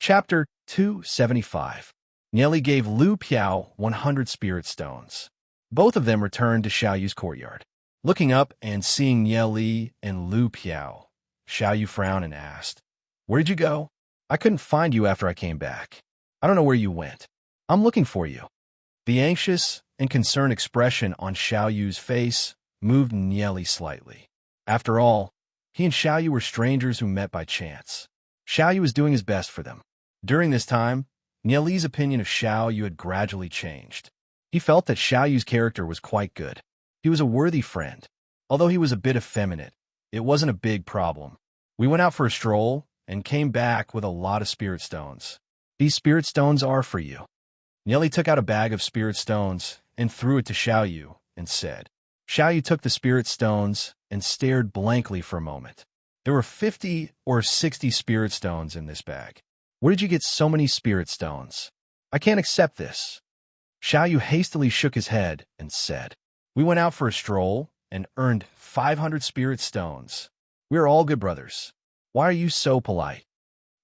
Chapter 275. Nieli gave Lu Piao 100 spirit stones. Both of them returned to Xiaoyu's courtyard. Looking up and seeing Nieli and Lu Piao, Xiaoyu frowned and asked, "Where did you go? I couldn't find you after I came back. I don't know where you went. I'm looking for you." The anxious and concerned expression on Xiaoyu's face moved Nieli slightly. After all, he and Xiaoyu were strangers who met by chance. Xiaoyu was doing his best for them. During this time, Nieli's opinion of Xiaoyu had gradually changed. He felt that Xiaoyu's character was quite good. He was a worthy friend. Although he was a bit effeminate, it wasn't a big problem. We went out for a stroll and came back with a lot of spirit stones. These spirit stones are for you. Nieli took out a bag of spirit stones and threw it to Xiaoyu and said. Xiaoyu took the spirit stones and stared blankly for a moment. There were 50 or 60 spirit stones in this bag. Where did you get so many spirit stones? I can't accept this. Xiaoyu hastily shook his head and said, We went out for a stroll and earned 500 spirit stones. We are all good brothers. Why are you so polite?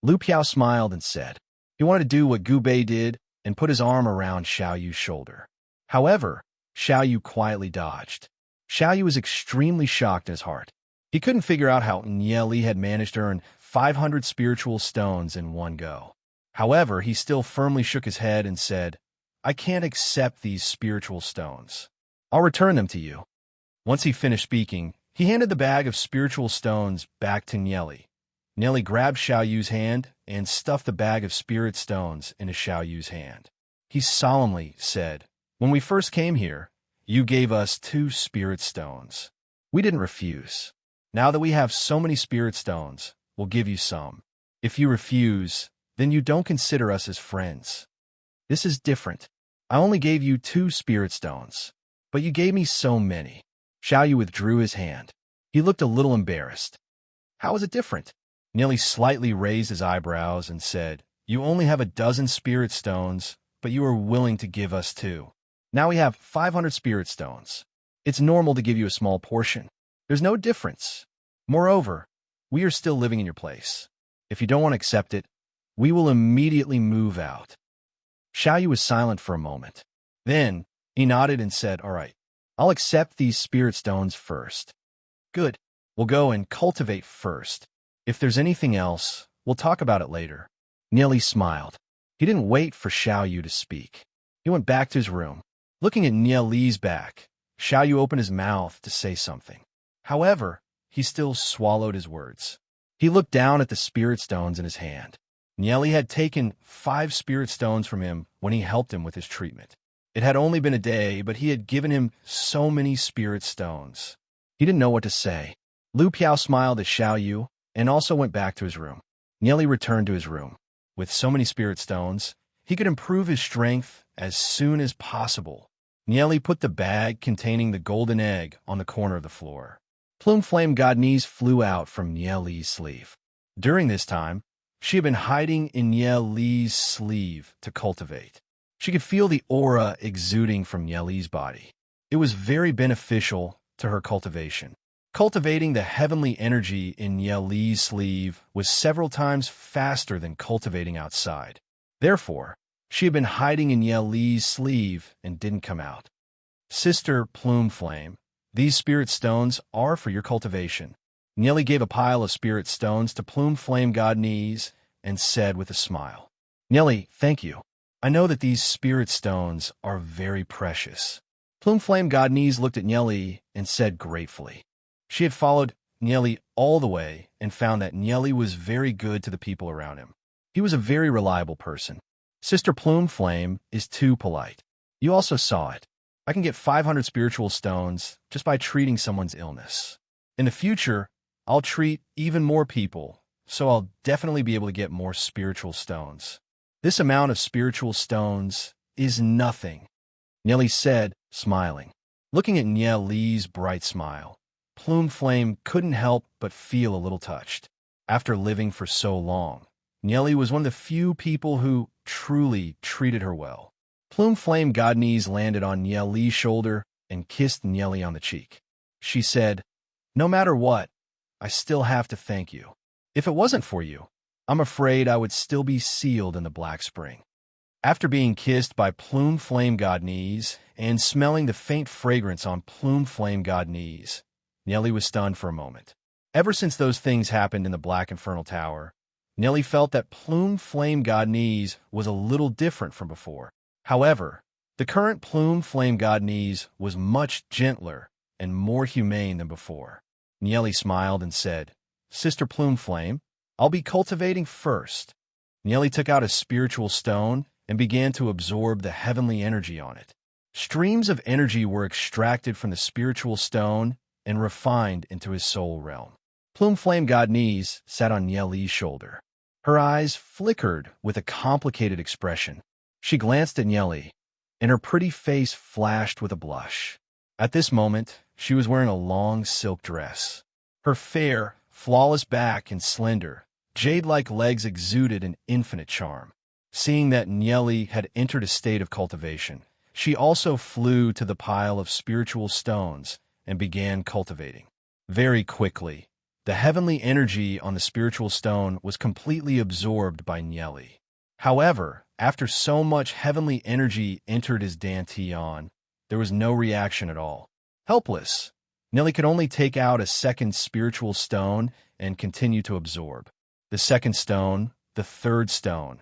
Lu Piao smiled and said, he wanted to do what Gu Bei did and put his arm around Xiaoyu's shoulder. However, Xiaoyu quietly dodged. Xiaoyu was extremely shocked in his heart. He couldn't figure out how Nieli had managed to earn 500 spiritual stones in one go. However, he still firmly shook his head and said, I can't accept these spiritual stones. I'll return them to you. Once he finished speaking, he handed the bag of spiritual stones back to Nieli. Nieli grabbed Xiaoyu's hand and stuffed the bag of spirit stones into Xiaoyu's hand. He solemnly said, When we first came here, you gave us 2 spirit stones. We didn't refuse. Now that we have so many spirit stones, we'll give you some. If you refuse, then you don't consider us as friends. This is different. I only gave you 2 spirit stones, but you gave me so many. Xiaoyu withdrew his hand. He looked a little embarrassed. How is it different? Nieli slightly raised his eyebrows and said, You only have a dozen spirit stones, but you are willing to give us 2. Now we have 500 spirit stones. It's normal to give you a small portion. There's no difference. Moreover, we are still living in your place. If you don't want to accept it, we will immediately move out. Xiaoyu was silent for a moment. Then, he nodded and said, All right, I'll accept these spirit stones first. Good. We'll go and cultivate first. If there's anything else, we'll talk about it later. Nieli smiled. He didn't wait for Xiaoyu to speak. He went back to his room. Looking at Nieli's back, Xiaoyu opened his mouth to say something. However, he still swallowed his words. He looked down at the spirit stones in his hand. Nieli had taken 5 spirit stones from him when he helped him with his treatment. It had only been a day, but he had given him so many spirit stones. He didn't know what to say. Lu Piao smiled at Xiaoyu and also went back to his room. Nieli returned to his room. With so many spirit stones, he could improve his strength as soon as possible. Nieli put the bag containing the golden egg on the corner of the floor. Plume Flame Godnese flew out from Nieli's sleeve. During this time, she had been hiding in Nieli's sleeve to cultivate. She could feel the aura exuding from Nieli's body. It was very beneficial to her cultivation. Cultivating the heavenly energy in Nieli's sleeve was several times faster than cultivating outside. Therefore, she had been hiding in Nieli's sleeve and didn't come out. Sister Plume Flame, these spirit stones are for your cultivation. Nieli gave a pile of spirit stones to Plume Flame Godnese and said with a smile, Nieli, thank you. I know that these spirit stones are very precious. Plume Flame Godnese looked at Nieli and said gratefully. She had followed Nieli all the way and found that Nieli was very good to the people around him. He was a very reliable person. Sister Plume Flame is too polite. You also saw it. I can get 500 spiritual stones just by treating someone's illness. In the future, I'll treat even more people, so I'll definitely be able to get more spiritual stones. This amount of spiritual stones is nothing, Nieli said, smiling. Looking at Nieli's bright smile, Plume Flame couldn't help but feel a little touched. After living for so long, Nieli was one of the few people who truly treated her well. Plume Flame Godnese landed on Nieli's shoulder and kissed Nieli on the cheek. She said, No matter what, I still have to thank you. If it wasn't for you, I'm afraid I would still be sealed in the Black Spring. After being kissed by Plume Flame God Knees and smelling the faint fragrance on Plume Flame God Knees, Nellie was stunned for a moment. Ever since those things happened in the Black Infernal Tower, Nellie felt that Plume Flame God Knees was a little different from before. However, the current Plume Flame God Knees was much gentler and more humane than before. Nellie smiled and said, "Sister Plume Flame, I'll be cultivating first." Nellie took out a spiritual stone and began to absorb the heavenly energy on it. Streams of energy were extracted from the spiritual stone and refined into his soul realm. Plume Flame God Knees sat on Nellie's shoulder. Her eyes flickered with a complicated expression. She glanced at Nellie, and her pretty face flashed with a blush. At this moment, she was wearing a long silk dress. Her fair, flawless back and slender, jade-like legs exuded an infinite charm. Seeing that Nellie had entered a state of cultivation, she also flew to the pile of spiritual stones and began cultivating. Very quickly, the heavenly energy on the spiritual stone was completely absorbed by Nellie. However, after so much heavenly energy entered his dantian, there was no reaction at all. Helpless, Nellie could only take out a second spiritual stone and continue to absorb. The second stone, the third stone.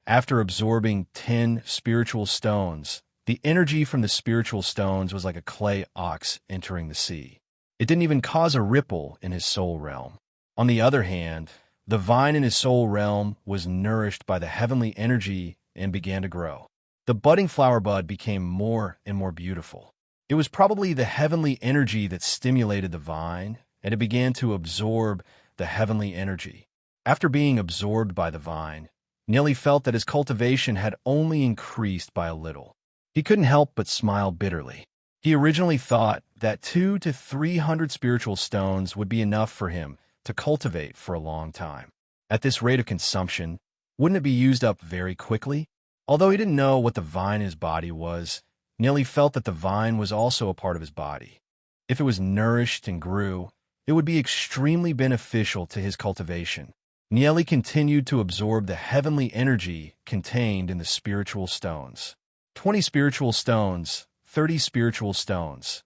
After absorbing 10 spiritual stones, the energy from the spiritual stones was like a clay ox entering the sea. It didn't even cause a ripple in his soul realm. On the other hand, the vine in his soul realm was nourished by the heavenly energy and began to grow. The budding flower bud became more and more beautiful. It was probably the heavenly energy that stimulated the vine, and it began to absorb the heavenly energy. After being absorbed by the vine, Nellie felt that his cultivation had only increased by a little. He couldn't help but smile bitterly. He originally thought that 200 to 300 spiritual stones would be enough for him to cultivate for a long time. At this rate of consumption, wouldn't it be used up very quickly? Although he didn't know what the vine in his body was, Nellie felt that the vine was also a part of his body. If it was nourished and grew, it would be extremely beneficial to his cultivation. Nellie continued to absorb the heavenly energy contained in the spiritual stones. 20 spiritual stones, 30 spiritual stones.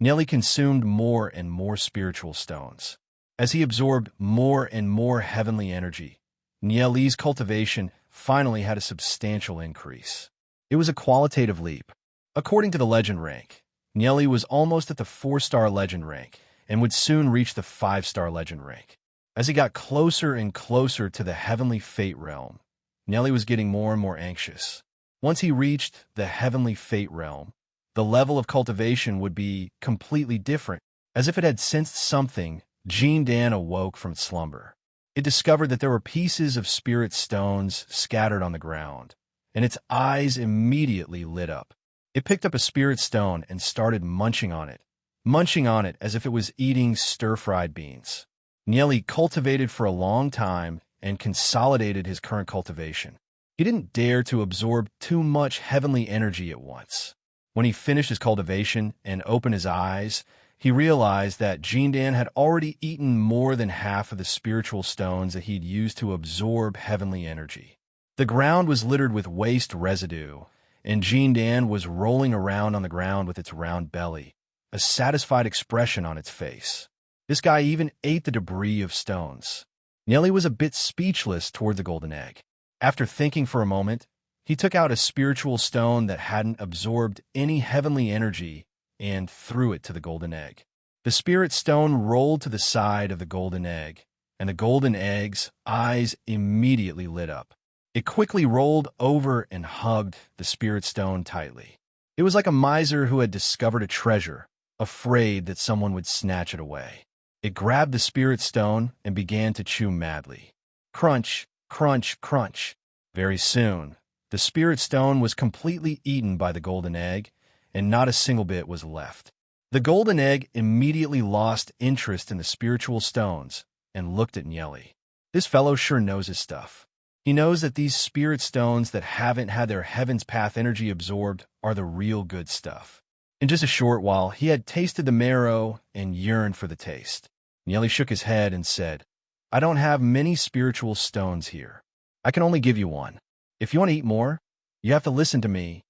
Nellie consumed more and more spiritual stones. As he absorbed more and more heavenly energy, Nellie's cultivation finally had a substantial increase. It was a qualitative leap. According to the legend rank, Nellie was almost at the 4-star legend rank and would soon reach the 5-star legend rank. As he got closer and closer to the heavenly fate realm, Nellie was getting more and more anxious. Once he reached the heavenly fate realm, the level of cultivation would be completely different. As if it had sensed something, Jean Dan awoke from its slumber. It discovered that there were pieces of spirit stones scattered on the ground, and its eyes immediately lit up. It picked up a spirit stone and started munching on it as if it was eating stir-fried beans. Nellie cultivated for a long time and consolidated his current cultivation. He didn't dare to absorb too much heavenly energy at once. When he finished his cultivation and opened his eyes, he realized that Jean Dan had already eaten more than half of the spiritual stones that he'd used to absorb heavenly energy. The ground was littered with waste residue, and Jean Dan was rolling around on the ground with its round belly, a satisfied expression on its face. This guy even ate the debris of stones. Nellie was a bit speechless toward the golden egg. After thinking for a moment, he took out a spiritual stone that hadn't absorbed any heavenly energy and threw it to the golden egg. The spirit stone rolled to the side of the golden egg, and the golden egg's eyes immediately lit up. It quickly rolled over and hugged the spirit stone tightly. It was like a miser who had discovered a treasure, afraid that someone would snatch it away. It grabbed the spirit stone and began to chew madly. Crunch, crunch, crunch. Very soon, the spirit stone was completely eaten by the golden egg, and not a single bit was left. The golden egg immediately lost interest in the spiritual stones and looked at Nellie. This fellow sure knows his stuff. He knows that these spirit stones that haven't had their Heaven's Path energy absorbed are the real good stuff. In just a short while, he had tasted the marrow and yearned for the taste. Nellie shook his head and said, I don't have many spiritual stones here. I can only give you one. If you want to eat more, you have to listen to me."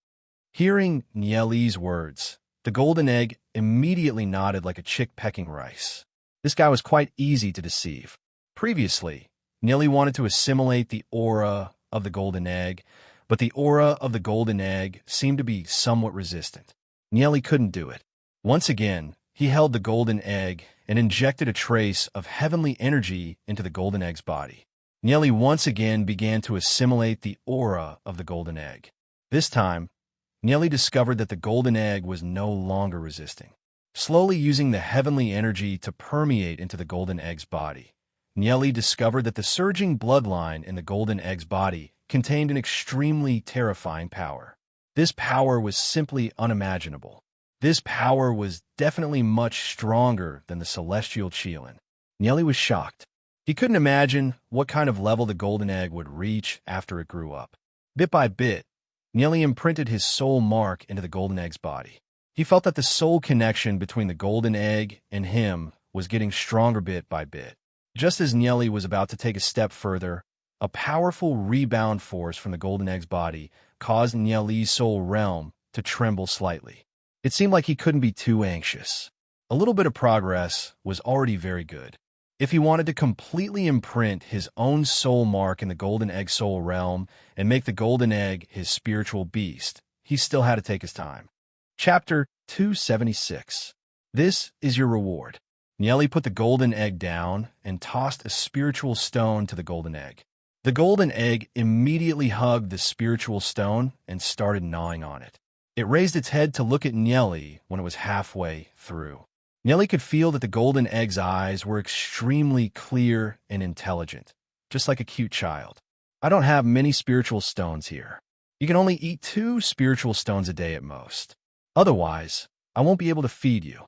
Hearing Nieli's words, the golden egg immediately nodded like a chick pecking rice. This guy was quite easy to deceive. Previously, Nieli wanted to assimilate the aura of the golden egg, but the aura of the golden egg seemed to be somewhat resistant. Nieli couldn't do it. Once again, he held the golden egg and injected a trace of heavenly energy into the golden egg's body. Nieli once again began to assimilate the aura of the golden egg. This time, Nieli discovered that the golden egg was no longer resisting. Slowly using the heavenly energy to permeate into the golden egg's body, Nieli discovered that the surging bloodline in the golden egg's body contained an extremely terrifying power. This power was simply unimaginable. This power was definitely much stronger than the celestial Qilin. Nieli was shocked. He couldn't imagine what kind of level the golden egg would reach after it grew up. Bit by bit, Nieli imprinted his soul mark into the golden egg's body. He felt that the soul connection between the golden egg and him was getting stronger bit by bit. Just as Nieli was about to take a step further, a powerful rebound force from the golden egg's body caused Nieli's soul realm to tremble slightly. It seemed like he couldn't be too anxious. A little bit of progress was already very good. If he wanted to completely imprint his own soul mark in the golden egg soul realm and make the golden egg his spiritual beast, he still had to take his time. Chapter 276. This is your reward. Nieli put the golden egg down and tossed a spiritual stone to the golden egg. The golden egg immediately hugged the spiritual stone and started gnawing on it. It raised its head to look at Nieli when it was halfway through. Nieli could feel that the golden egg's eyes were extremely clear and intelligent, just like a cute child. "I don't have many spiritual stones here. You can only eat 2 spiritual stones a day at most. Otherwise, I won't be able to feed you."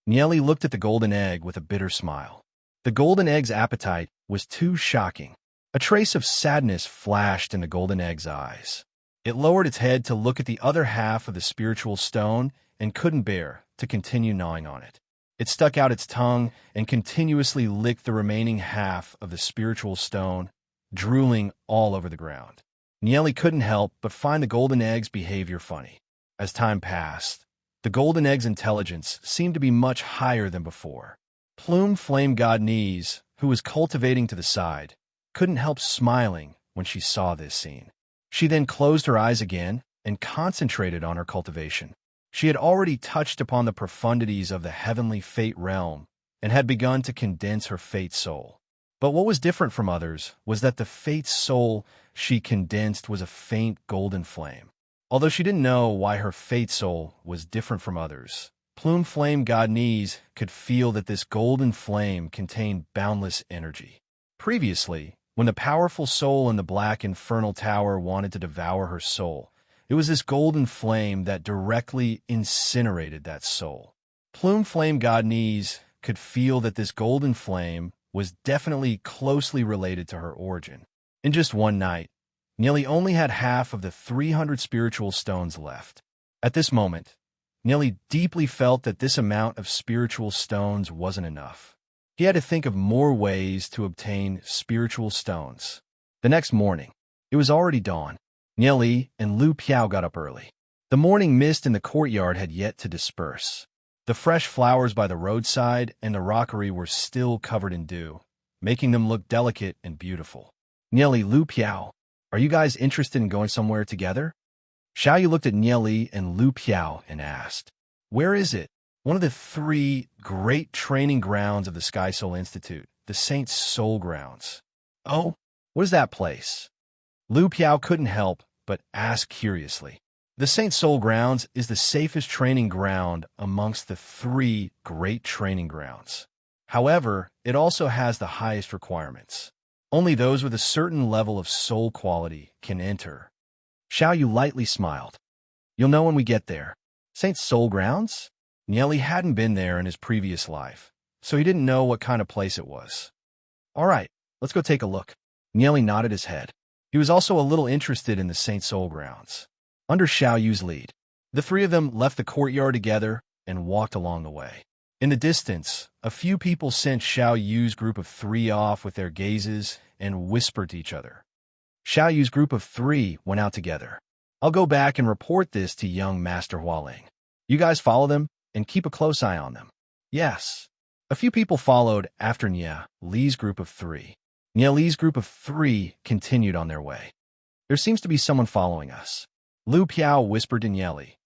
Nieli looked at the golden egg with a bitter smile. The golden egg's appetite was too shocking. A trace of sadness flashed in the golden egg's eyes. It lowered its head to look at the other half of the spiritual stone and couldn't bear to continue gnawing on it. It stuck out its tongue and continuously licked the remaining half of the spiritual stone, drooling all over the ground. Nieli couldn't help but find the golden egg's behavior funny. As time passed, the golden egg's intelligence seemed to be much higher than before. Plume Flame Godnese, who was cultivating to the side, couldn't help smiling when she saw this scene. She then closed her eyes again and concentrated on her cultivation. She had already touched upon the profundities of the heavenly fate realm and had begun to condense her fate soul. But what was different from others was that the fate soul she condensed was a faint golden flame. Although she didn't know why her fate soul was different from others, Plume Flame Godnese could feel that this golden flame contained boundless energy. Previously, when the powerful soul in the black infernal tower wanted to devour her soul, it was this golden flame that directly incinerated that soul. Plume Flame Godnese could feel that this golden flame was definitely closely related to her origin. In just one night, Nieli only had half of the 300 spiritual stones left. At this moment, Nieli deeply felt that this amount of spiritual stones wasn't enough. He had to think of more ways to obtain spiritual stones. The next morning, it was already dawn. Nieli and Lu Piao got up early. The morning mist in the courtyard had yet to disperse. The fresh flowers by the roadside and the rockery were still covered in dew, making them look delicate and beautiful. "Nieli, Lu Piao, are you guys interested in going somewhere together?" Xiaoyu looked at Nieli and Lu Piao and asked, "Where is it?" "One of the 3 great training grounds of the Sky Soul Institute, the Saint Soul Grounds." "Oh, what is that place?" Lu Piao couldn't help but ask curiously. The Saint Soul Grounds is the safest training ground amongst the 3 great training grounds. However, it also has the highest requirements. Only those with a certain level of soul quality can enter. Xiaoyu lightly smiled. "You'll know when we get there." Saint Soul Grounds? Nieli hadn't been there in his previous life, so he didn't know what kind of place it was. "All right, let's go take a look." Nieli nodded his head. He was also a little interested in the Saint Soul Grounds. Under Xiaoyu's lead, the 3 of them left the courtyard together and walked along the way. In the distance, a few people sent Xiao Yu's group of 3 off with their gazes and whispered to each other. Xiao Yu's group of 3 went out together. I'll go back and report this to young Master Hualing. You guys follow them and keep a close eye on them. Yes. A few people followed after Nie Li's group of 3. Nie Li's group of 3 continued on their way. There seems to be someone following us. Lu Piao whispered to Nie Li.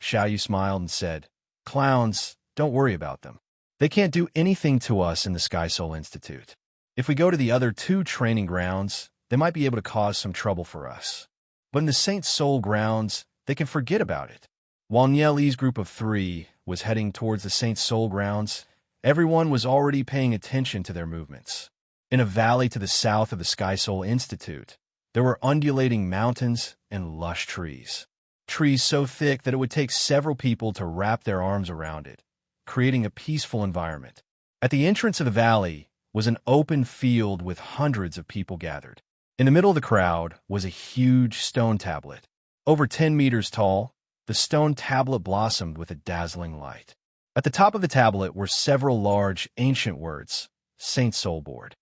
Xiao Yu smiled and said, Clowns, don't worry about them. They can't do anything to us in the Sky Soul Institute. If we go to the other 2 training grounds, they might be able to cause some trouble for us. But in the Saint Soul grounds, they can forget about it. While Nie Li's group of 3 was heading towards the Saint Soul grounds, everyone was already paying attention to their movements. In a valley to the south of the Sky Soul Institute, there were undulating mountains and lush trees. Trees so thick that it would take several people to wrap their arms around it, creating a peaceful environment. At the entrance of the valley was an open field with hundreds of people gathered. In the middle of the crowd was a huge stone tablet. Over 10 meters tall, the stone tablet blossomed with a dazzling light. At the top of the tablet were several large ancient words, Saint Soul Board.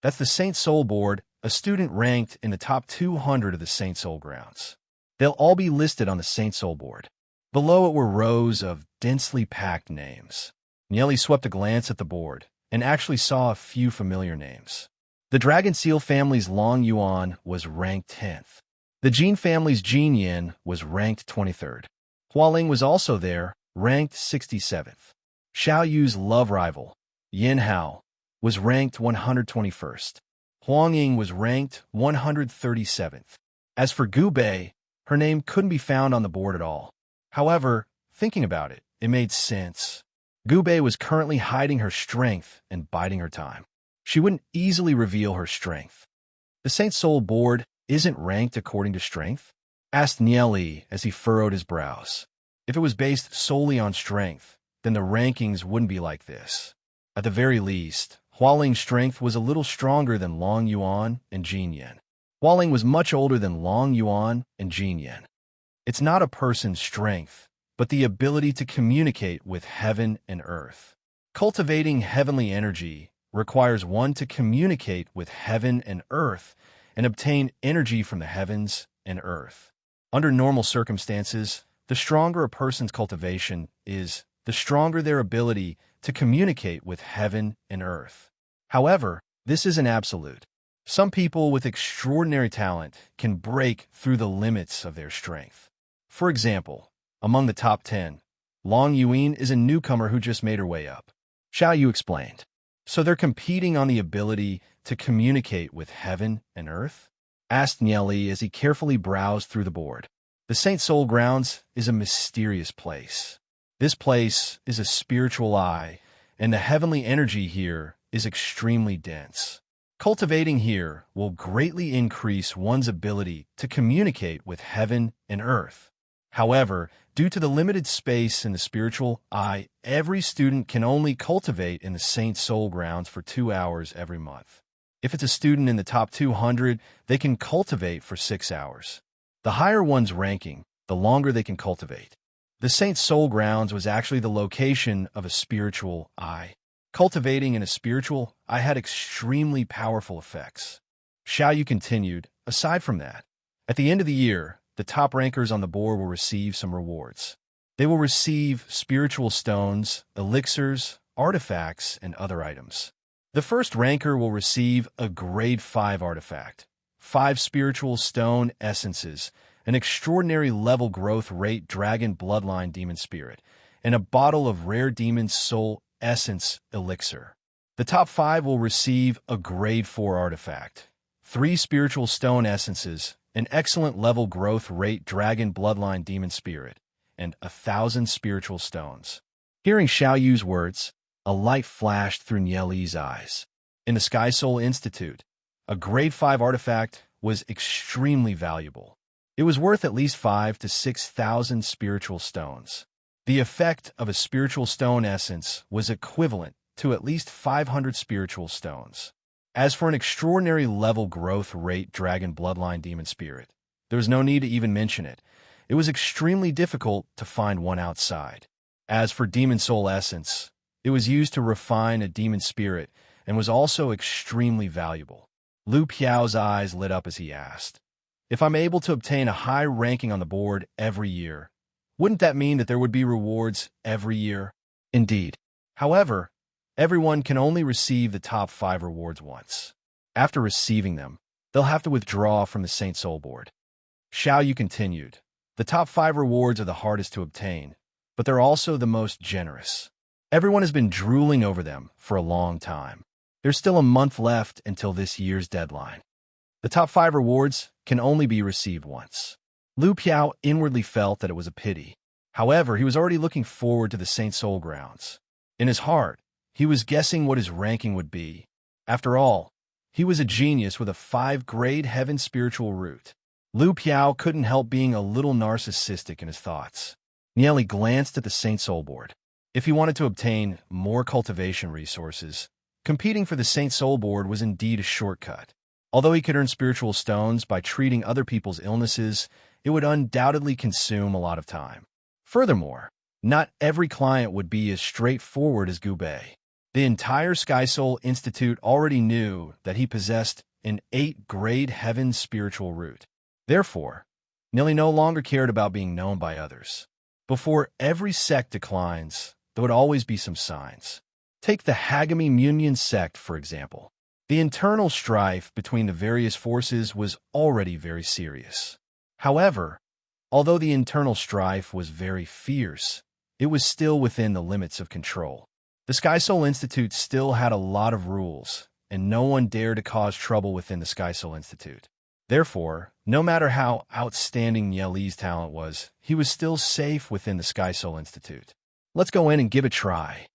That's the Saint Soul Board, a student ranked in the top 200 of the Saint Soul grounds. They'll all be listed on the Saint Soul Board. Below it were rows of densely packed names. Nie Li swept a glance at the board and actually saw a few familiar names. The Dragon Seal family's Long Yuan was ranked 10th. The Jin family's Jin Yin was ranked 23rd. Hualing was also there, ranked 67th. Xiao Yu's love rival, Yin Hao, was ranked 121st. Huang Ying was ranked 137th. As for Gu Bei, her name couldn't be found on the board at all. However, thinking about it, it made sense. Gu Bei was currently hiding her strength and biding her time. She wouldn't easily reveal her strength. The Saint Soul Board isn't ranked according to strength? Asked Nie Li as he furrowed his brows. If it was based solely on strength, then the rankings wouldn't be like this. At the very least, Hualing's strength was a little stronger than Long Yuan and Jin Yin. Hualing was much older than Long Yuan and Jin Yin. It's not a person's strength, but the ability to communicate with heaven and earth. Cultivating heavenly energy requires one to communicate with heaven and earth and obtain energy from the heavens and earth. Under normal circumstances, the stronger a person's cultivation is, the stronger their ability to communicate with heaven and earth. However, this isn't absolute. Some people with extraordinary talent can break through the limits of their strength. For example, among the top 10, Long Yuan is a newcomer who just made her way up. Xiao Yu explained. So they're competing on the ability to communicate with heaven and earth? Asked Nie Li as he carefully browsed through the board. The Saint Soul Grounds is a mysterious place. This place is a spiritual eye, and the heavenly energy here is extremely dense. Cultivating here will greatly increase one's ability to communicate with heaven and earth. However, due to the limited space in the spiritual eye, every student can only cultivate in the Saint Soul Grounds for 2 hours every month. If it's a student in the top 200, they can cultivate for 6 hours. The higher one's ranking, the longer they can cultivate. The Saint Soul Grounds was actually the location of a spiritual eye. Cultivating in a spiritual eye had extremely powerful effects. Xiao Yu continued, aside from that, at the end of the year, the top rankers on the board will receive some rewards. They will receive spiritual stones, elixirs, artifacts, and other items. The first ranker will receive a grade 5 artifact, 5 spiritual stone essences, an extraordinary level growth rate dragon bloodline demon spirit, and a bottle of rare demon soul essence elixir. The top 5 will receive a grade 4 artifact, 3 spiritual stone essences, an excellent level growth rate dragon bloodline demon spirit, and 1,000 spiritual stones. Hearing Xiao Yu's words, a light flashed through Nie Li's eyes. In the Sky Soul Institute, a grade 5 artifact was extremely valuable. It was worth at least 5,000 to 6,000 spiritual stones. The effect of a spiritual stone essence was equivalent to at least 500 spiritual stones. As for an extraordinary level growth rate dragon bloodline demon spirit, there was no need to even mention it. It was extremely difficult to find one outside. As for demon soul essence, It was used to refine a demon spirit and was also extremely valuable. Lu Piao's eyes lit up as he asked, "If I'm able to obtain a high ranking on the board every year, wouldn't that mean that there would be rewards every year?" Indeed. However, everyone can only receive the top 5 rewards once. After receiving them, they'll have to withdraw from the Saint Soul board. Xiao Yu continued, "The top 5 rewards are the hardest to obtain, but they're also the most generous. Everyone has been drooling over them for a long time. There's still a month left until this year's deadline. The top 5 rewards can only be received once." Lu Piao inwardly felt that it was a pity. However, he was already looking forward to the Saint Soul grounds. In his heart, he was guessing what his ranking would be. After all, he was a genius with a 5-grade heaven spiritual root. Lu Piao couldn't help being a little narcissistic in his thoughts. Nieli glanced at the Saint Soul board. If he wanted to obtain more cultivation resources, competing for the Saint Soul board was indeed a shortcut. Although he could earn spiritual stones by treating other people's illnesses, it would undoubtedly consume a lot of time. Furthermore, not every client would be as straightforward as Gubei. The entire Sky Soul Institute already knew that he possessed an 8-grade heaven spiritual root. Therefore, Nieli no longer cared about being known by others. Before every sect declines, there would always be some signs. Take the Hagami Munyan sect, for example. The internal strife between the various forces was already very serious. However, although the internal strife was very fierce, it was still within the limits of control. The Sky Soul Institute still had a lot of rules, and no one dared to cause trouble within the Sky Soul Institute. Therefore, no matter how outstanding Nieli's talent was, he was still safe within the Sky Soul Institute. "Let's go in and give it a try,"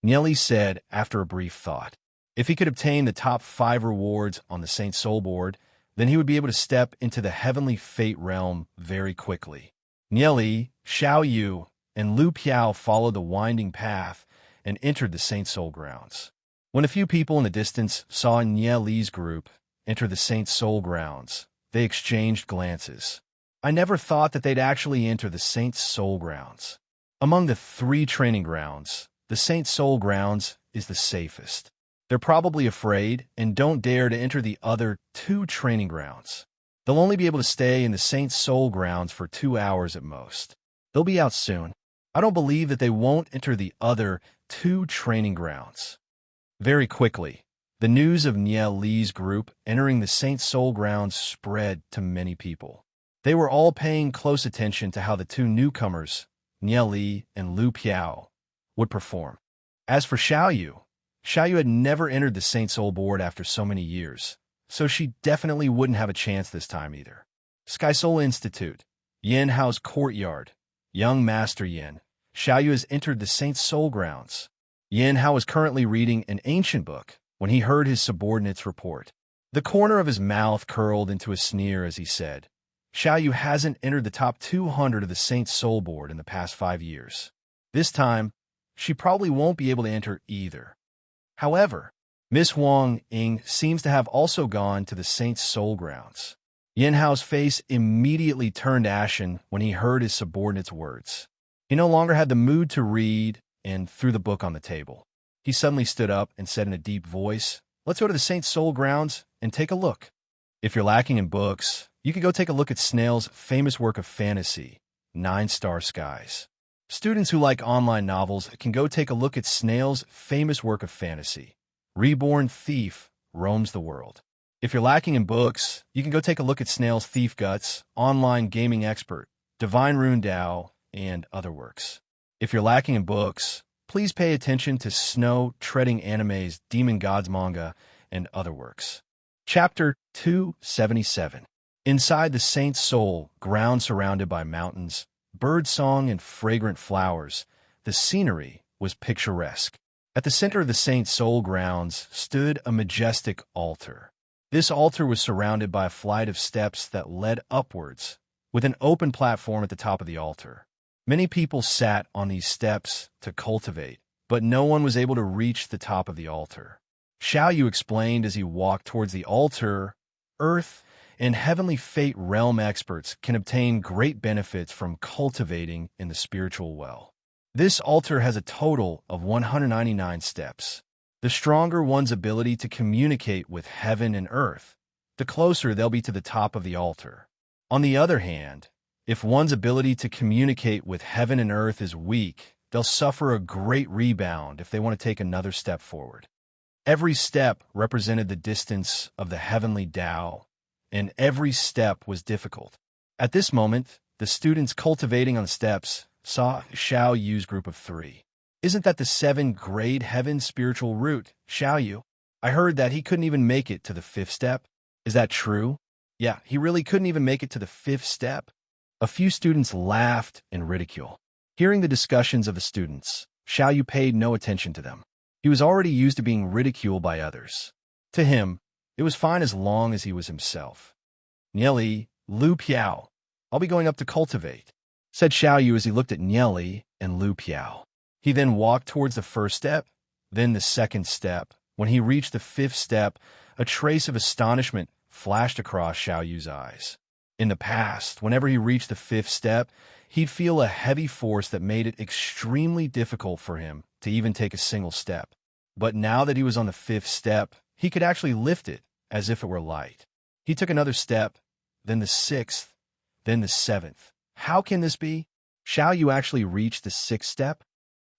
Nieli said after a brief thought. If he could obtain the top 5 rewards on the Saint Soul board, then he would be able to step into the heavenly fate realm very quickly. Nieli, Xiao Yu, and Lu Piao followed the winding path and entered the Saint Soul grounds. When a few people in the distance saw Nieli's group enter the Saint Soul grounds, they exchanged glances. "I never thought that they'd actually enter the Saint Soul grounds." Among the 3 training grounds, the Saint Soul grounds is the safest. They're probably afraid and don't dare to enter the other 2 training grounds. They'll only be able to stay in the Saint Soul grounds for 2 hours at most. They'll be out soon. I don't believe that they won't enter the other 2 training grounds. Very quickly, the news of Nieli's group entering the Saint Soul grounds spread to many people. They were all paying close attention to how the 2 newcomers, Nieli and Lu Piao, would perform. As for Xiao Yu had never entered the Saint Soul board after so many years, so she definitely wouldn't have a chance this time either. Sky Soul Institute, Yin Hao's courtyard, young Master Yin. Xiao Yu has entered the Saint Soul grounds. Yin Hao is currently reading an ancient book when he heard his subordinate's report. The corner of his mouth curled into a sneer as he said, "Xiao Yu hasn't entered the top 200 of the Saint Soul board in the past 5 years. This time, she probably won't be able to enter either." However, Miss Huang Ying seems to have also gone to the Saint Soul grounds. Yin Hao's face immediately turned ashen when he heard his subordinate's words. He no longer had the mood to read and threw the book on the table. He suddenly stood up and said in a deep voice, "Let's go to the Saint Soul grounds and take a look. If you're lacking in books, you can go take a look at Snail's famous work of fantasy, 9 Star Skies. Students who like online novels can go take a look at Snail's famous work of fantasy, Reborn Thief Roams the World. If you're lacking in books, you can go take a look at Snail's Thief Guts, Online Gaming Expert, Divine Rune Dao, and other works. If you're lacking in books, please pay attention to Snow Treading Anime's Demon Gods manga and other works." Chapter 277. Inside the Saint Soul, ground surrounded by mountains, birdsong, and fragrant flowers, the scenery was picturesque. At the center of the Saint Soul grounds stood a majestic altar. This altar was surrounded by a flight of steps that led upwards, with an open platform at the top of the altar. Many people sat on these steps to cultivate, but no one was able to reach the top of the altar. Xiao Yu explained as he walked towards the altar, "Earth and heavenly fate realm experts can obtain great benefits from cultivating in the spiritual well. This altar has a total of 199 steps. The stronger one's ability to communicate with heaven and earth, the closer they'll be to the top of the altar. On the other hand, if one's ability to communicate with heaven and earth is weak, they'll suffer a great rebound if they want to take another step forward. Every step represented the distance of the heavenly Tao, and every step was difficult. At this moment, the students cultivating on the steps saw Xiao Yu's group of 3. Isn't that the 7th-grade heaven spiritual root, Xiao Yu? I heard that he couldn't even make it to the 5th step. Is that true? Yeah, he really couldn't even make it to the 5th step. A few students laughed and ridiculed. Hearing the discussions of the students, Xiao Yu paid no attention to them. He was already used to being ridiculed by others. To him, it was fine as long as he was himself. Nieli, Lu Piao, I'll be going up to cultivate, said Xiao Yu as he looked at Nieli and Lu Piao. He then walked towards the 1st step, then the 2nd step. When he reached the 5th step, a trace of astonishment flashed across Xiao Yu's eyes. In the past, whenever he reached the 5th step, he'd feel a heavy force that made it extremely difficult for him to even take a single step. But now that he was on the 5th step, he could actually lift it as if it were light. He took another step, then the 6th, then the 7th. How can this be? Xiao Yu actually reached the 6th step?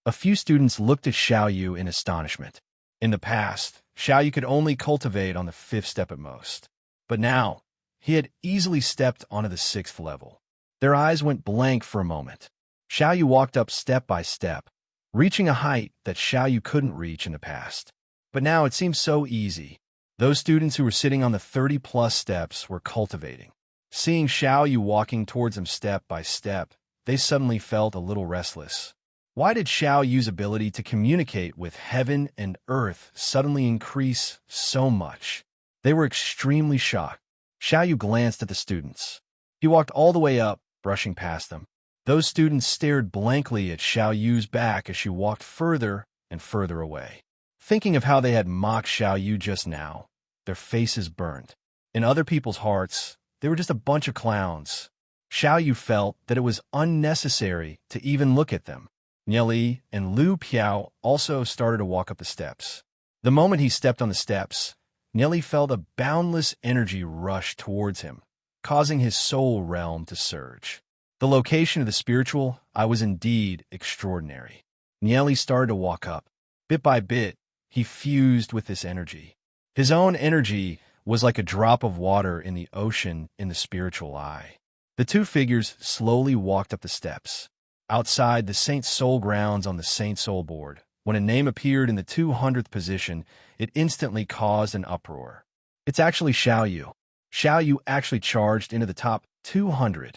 A few students looked at Xiao Yu in astonishment. In the past, Xiao Yu could only cultivate on the 5th step at most. But now, he had easily stepped onto the 6th level. Their eyes went blank for a moment. Xiao Yu walked up step by step, reaching a height that Xiao Yu couldn't reach in the past. But now it seemed so easy. Those students who were sitting on the 30-plus steps were cultivating. Seeing Xiao Yu walking towards them step by step, they suddenly felt a little restless. Why did Xiao Yu's ability to communicate with heaven and earth suddenly increase so much? They were extremely shocked. Xiao Yu glanced at the students. He walked all the way up, brushing past them. Those students stared blankly at Xiao Yu's back as she walked further and further away. Thinking of how they had mocked Xiao Yu just now, their faces burned. In other people's hearts, they were just a bunch of clowns. Xiao Yu felt that it was unnecessary to even look at them. Nieli and Lu Piao also started to walk up the steps. The moment he stepped on the steps, Nieli felt a boundless energy rush towards him, causing his soul realm to surge. The location of the spiritual eye was indeed extraordinary. Nieli started to walk up. Bit by bit, he fused with this energy. His own energy was like a drop of water in the ocean in the spiritual eye. The two figures slowly walked up the steps. Outside the Saint Soul grounds on the Saint Soul board, when a name appeared in the 200th position, it instantly caused an uproar. It's actually Xiao Yu. Xiao Yu actually charged into the top 200.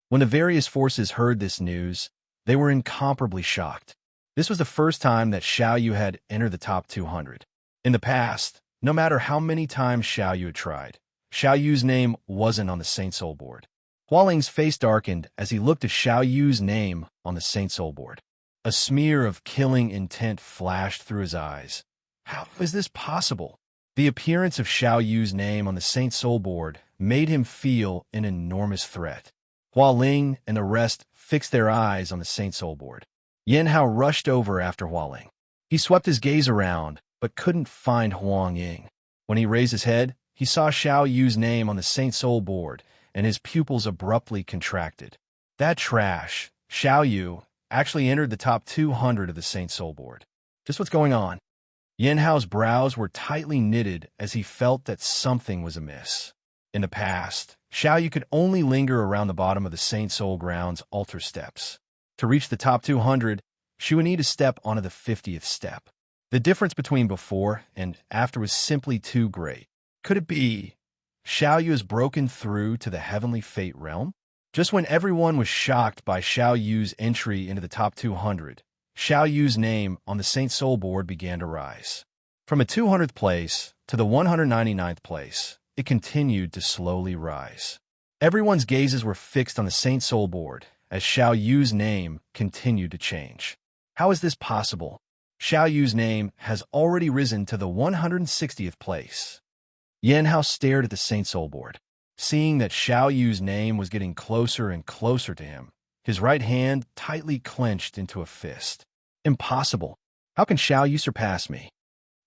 When the various forces heard this news, they were incomparably shocked. This was the first time that Xiao Yu had entered the top 200. In the past, no matter how many times Xiao Yu had tried, Xiao Yu's name wasn't on the Saint Soul board. Hualing's face darkened as he looked at Xiao Yu's name on the Saint Soul board. A smear of killing intent flashed through his eyes. How is this possible? The appearance of Xiao Yu's name on the Saint Soul board made him feel an enormous threat. Hualing and the rest fixed their eyes on the Saint Soul board. Yan Hao rushed over after Hualing. He swept his gaze around, but couldn't find Huang Ying. When he raised his head, he saw Xiao Yu's name on the Saint Soul board, and his pupils abruptly contracted. That trash, Xiao Yu, actually entered the top 200 of the Saint Soul board. Just what's going on? Yan Hao's brows were tightly knitted as he felt that something was amiss. In the past, Xiao Yu could only linger around the bottom of the Saint Soul grounds altar steps. To reach the top 200, she would need to step onto the 50th step. The difference between before and after was simply too great. Could it be Xiao Yu has broken through to the heavenly fate realm? Just when everyone was shocked by Xiao Yu's entry into the top 200, Xiao Yu's name on the Saint Soul board began to rise. From a 200th place to the 199th place, it continued to slowly rise. Everyone's gazes were fixed on the Saint Soul board as Xiao Yu's name continued to change. How is this possible? Xiao Yu's name has already risen to the 160th place. Yan Hao stared at the Saint Soul board. Seeing that Xiao Yu's name was getting closer and closer to him, his right hand tightly clenched into a fist. Impossible. How can Xiao Yu surpass me?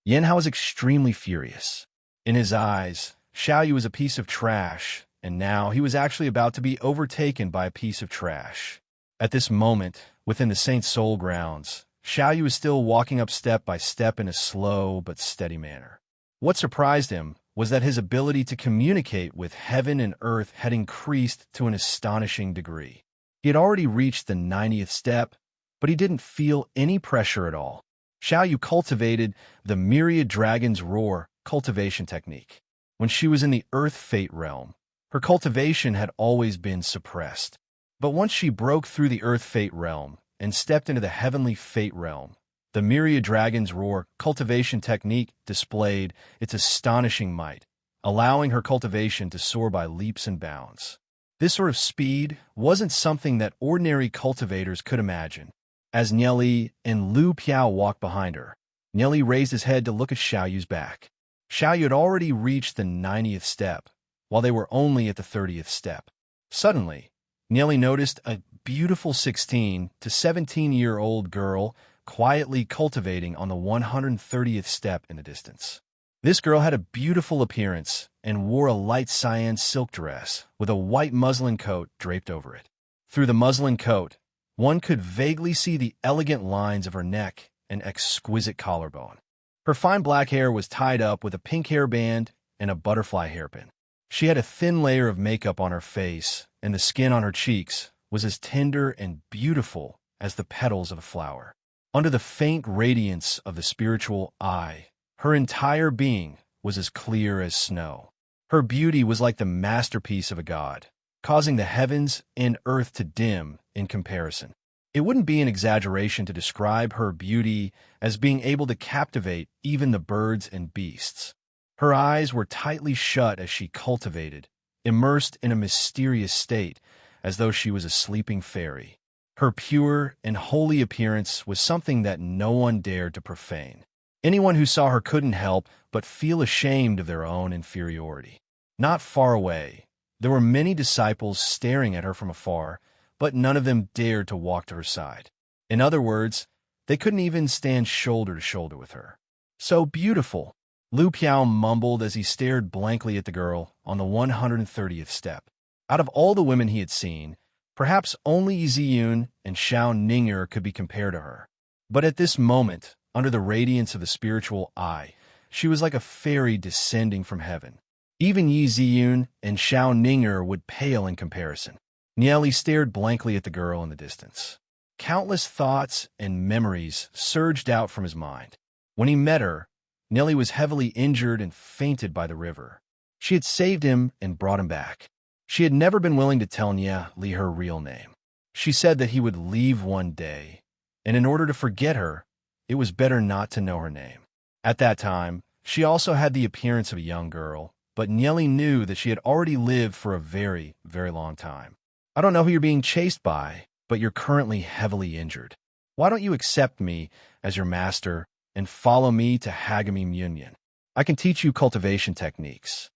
Yanhao was extremely furious. In his eyes, Xiao Yu was a piece of trash, and now he was actually about to be overtaken by a piece of trash. At this moment, within the Saint Soul grounds, Xiao Yu was still walking up step by step in a slow but steady manner. What surprised him was that his ability to communicate with heaven and earth had increased to an astonishing degree. He had already reached the 90th step, but he didn't feel any pressure at all. Xiao Yu cultivated the Myriad Dragon's Roar cultivation technique. When she was in the Earth Fate realm, her cultivation had always been suppressed. But once she broke through the Earth Fate realm and stepped into the Heavenly Fate realm, the Myriad Dragon's Roar cultivation technique displayed its astonishing might, allowing her cultivation to soar by leaps and bounds. This sort of speed wasn't something that ordinary cultivators could imagine. As Nieli and Lu Piao walked behind her, Nieli raised his head to look at Xiao Yu's back. Xiao Yu had already reached the 90th step, while they were only at the 30th step. Suddenly, Nieli noticed a beautiful 16 to 17-year-old girl quietly cultivating on the 130th step in the distance. This girl had a beautiful appearance and wore a light cyan silk dress with a white muslin coat draped over it. Through the muslin coat, one could vaguely see the elegant lines of her neck and exquisite collarbone. Her fine black hair was tied up with a pink hairband and a butterfly hairpin. She had a thin layer of makeup on her face, and the skin on her cheeks was as tender and beautiful as the petals of a flower. Under the faint radiance of the spiritual eye, her entire being was as clear as snow. Her beauty was like the masterpiece of a god, causing the heavens and earth to dim in comparison. It wouldn't be an exaggeration to describe her beauty as being able to captivate even the birds and beasts. Her eyes were tightly shut as she cultivated, immersed in a mysterious state, as though she was a sleeping fairy. Her pure and holy appearance was something that no one dared to profane. Anyone who saw her couldn't help but feel ashamed of their own inferiority. Not far away, there were many disciples staring at her from afar, but none of them dared to walk to her side. In other words, they couldn't even stand shoulder to shoulder with her. So beautiful, Lu Piao mumbled as he stared blankly at the girl on the 130th step. Out of all the women he had seen, perhaps only Ziyun and Xiao Ning'er could be compared to her. But at this moment, under the radiance of the spiritual eye, she was like a fairy descending from heaven. Even Yi Ziyun and Xiao Ning'er would pale in comparison. Nieli stared blankly at the girl in the distance. Countless thoughts and memories surged out from his mind. When he met her, Nieli was heavily injured and fainted by the river. She had saved him and brought him back. She had never been willing to tell Nieli her real name. She said that he would leave one day, and in order to forget her, it was better not to know her name. At that time, she also had the appearance of a young girl, but Nieli knew that she had already lived for a very, very long time. I don't know who you're being chased by, but you're currently heavily injured. Why don't you accept me as your master and follow me to Hagami Munyan? I can teach you cultivation techniques.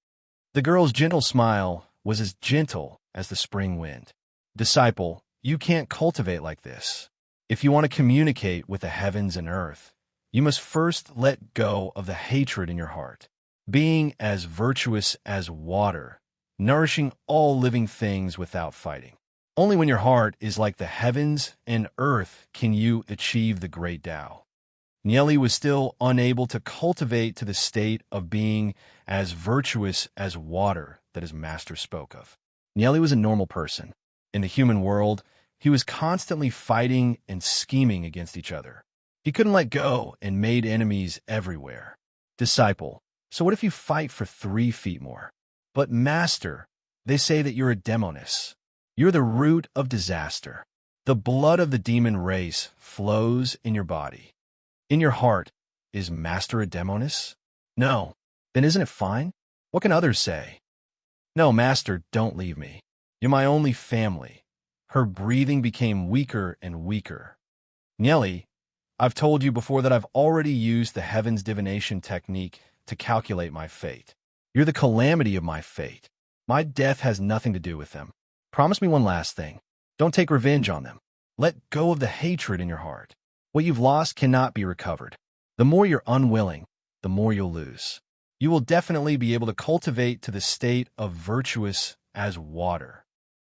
The girl's gentle smile was as gentle as the spring wind. Disciple, you can't cultivate like this. If you want to communicate with the heavens and earth, you must first let go of the hatred in your heart. Being as virtuous as water, nourishing all living things without fighting. Only when your heart is like the heavens and earth can you achieve the great Tao. Nieli was still unable to cultivate to the state of being as virtuous as water that his master spoke of. Nieli was a normal person. In the human world, he was constantly fighting and scheming against each other. He couldn't let go and made enemies everywhere. Disciple, so what if you fight for 3 feet more? But master, they say that you're a demoness. You're the root of disaster. The blood of the demon race flows in your body. In your heart, is master a demoness? No. Then isn't it fine? What can others say? No, master, don't leave me. You're my only family. Her breathing became weaker and weaker. Nieli, I've told you before that I've already used the heavens divination technique to calculate my fate. You're the calamity of my fate. My death has nothing to do with them. Promise me one last thing. Don't take revenge on them. Let go of the hatred in your heart. What you've lost cannot be recovered. The more you're unwilling, the more you'll lose. You will definitely be able to cultivate to the state of virtuous as water.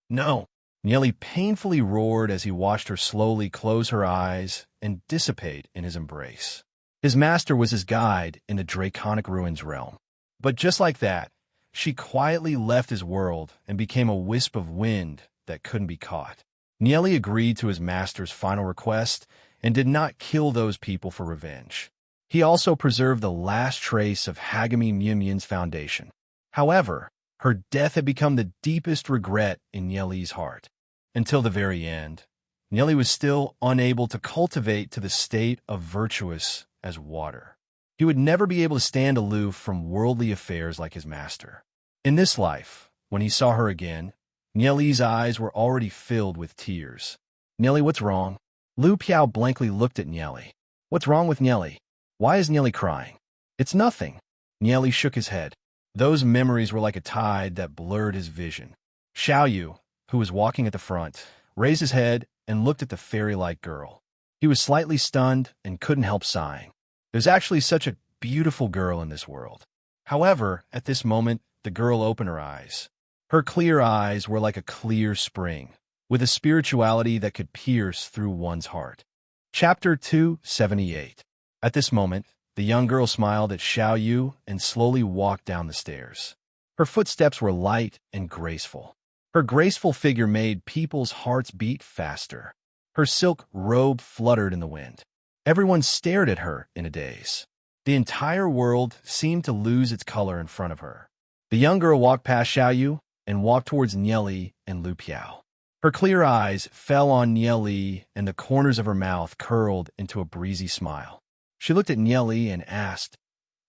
No, Nieli painfully roared as he watched her slowly close her eyes and dissipate in his embrace. His master was his guide in the draconic ruins realm. But just like that, she quietly left his world and became a wisp of wind that couldn't be caught. Nieli agreed to his master's final request and did not kill those people for revenge. He also preserved the last trace of Hagami Myunmyun's foundation. However, her death had become the deepest regret in Nieli's heart. Until the very end, Nieli was still unable to cultivate to the state of virtuous as water. He would never be able to stand aloof from worldly affairs like his master. In this life, when he saw her again, Nieli's eyes were already filled with tears. "Nieli, what's wrong?" Lu Piao blankly looked at Nieli. "What's wrong with Nieli? Why is Nieli crying?" "It's nothing." Nieli shook his head. Those memories were like a tide that blurred his vision. Xiaoyu, who was walking at the front, raised his head and looked at the fairy-like girl. He was slightly stunned and couldn't help sighing. There's actually such a beautiful girl in this world. However, at this moment, the girl opened her eyes. Her clear eyes were like a clear spring, with a spirituality that could pierce through one's heart. Chapter 278. At this moment, the young girl smiled at Xiaoyu and slowly walked down the stairs. Her footsteps were light and graceful. Her graceful figure made people's hearts beat faster. Her silk robe fluttered in the wind. Everyone stared at her in a daze. The entire world seemed to lose its color in front of her. The young girl walked past Xiaoyu and walked towards Nieli and Lu Piao. Her clear eyes fell on Nieli and the corners of her mouth curled into a breezy smile. She looked at Nieli and asked,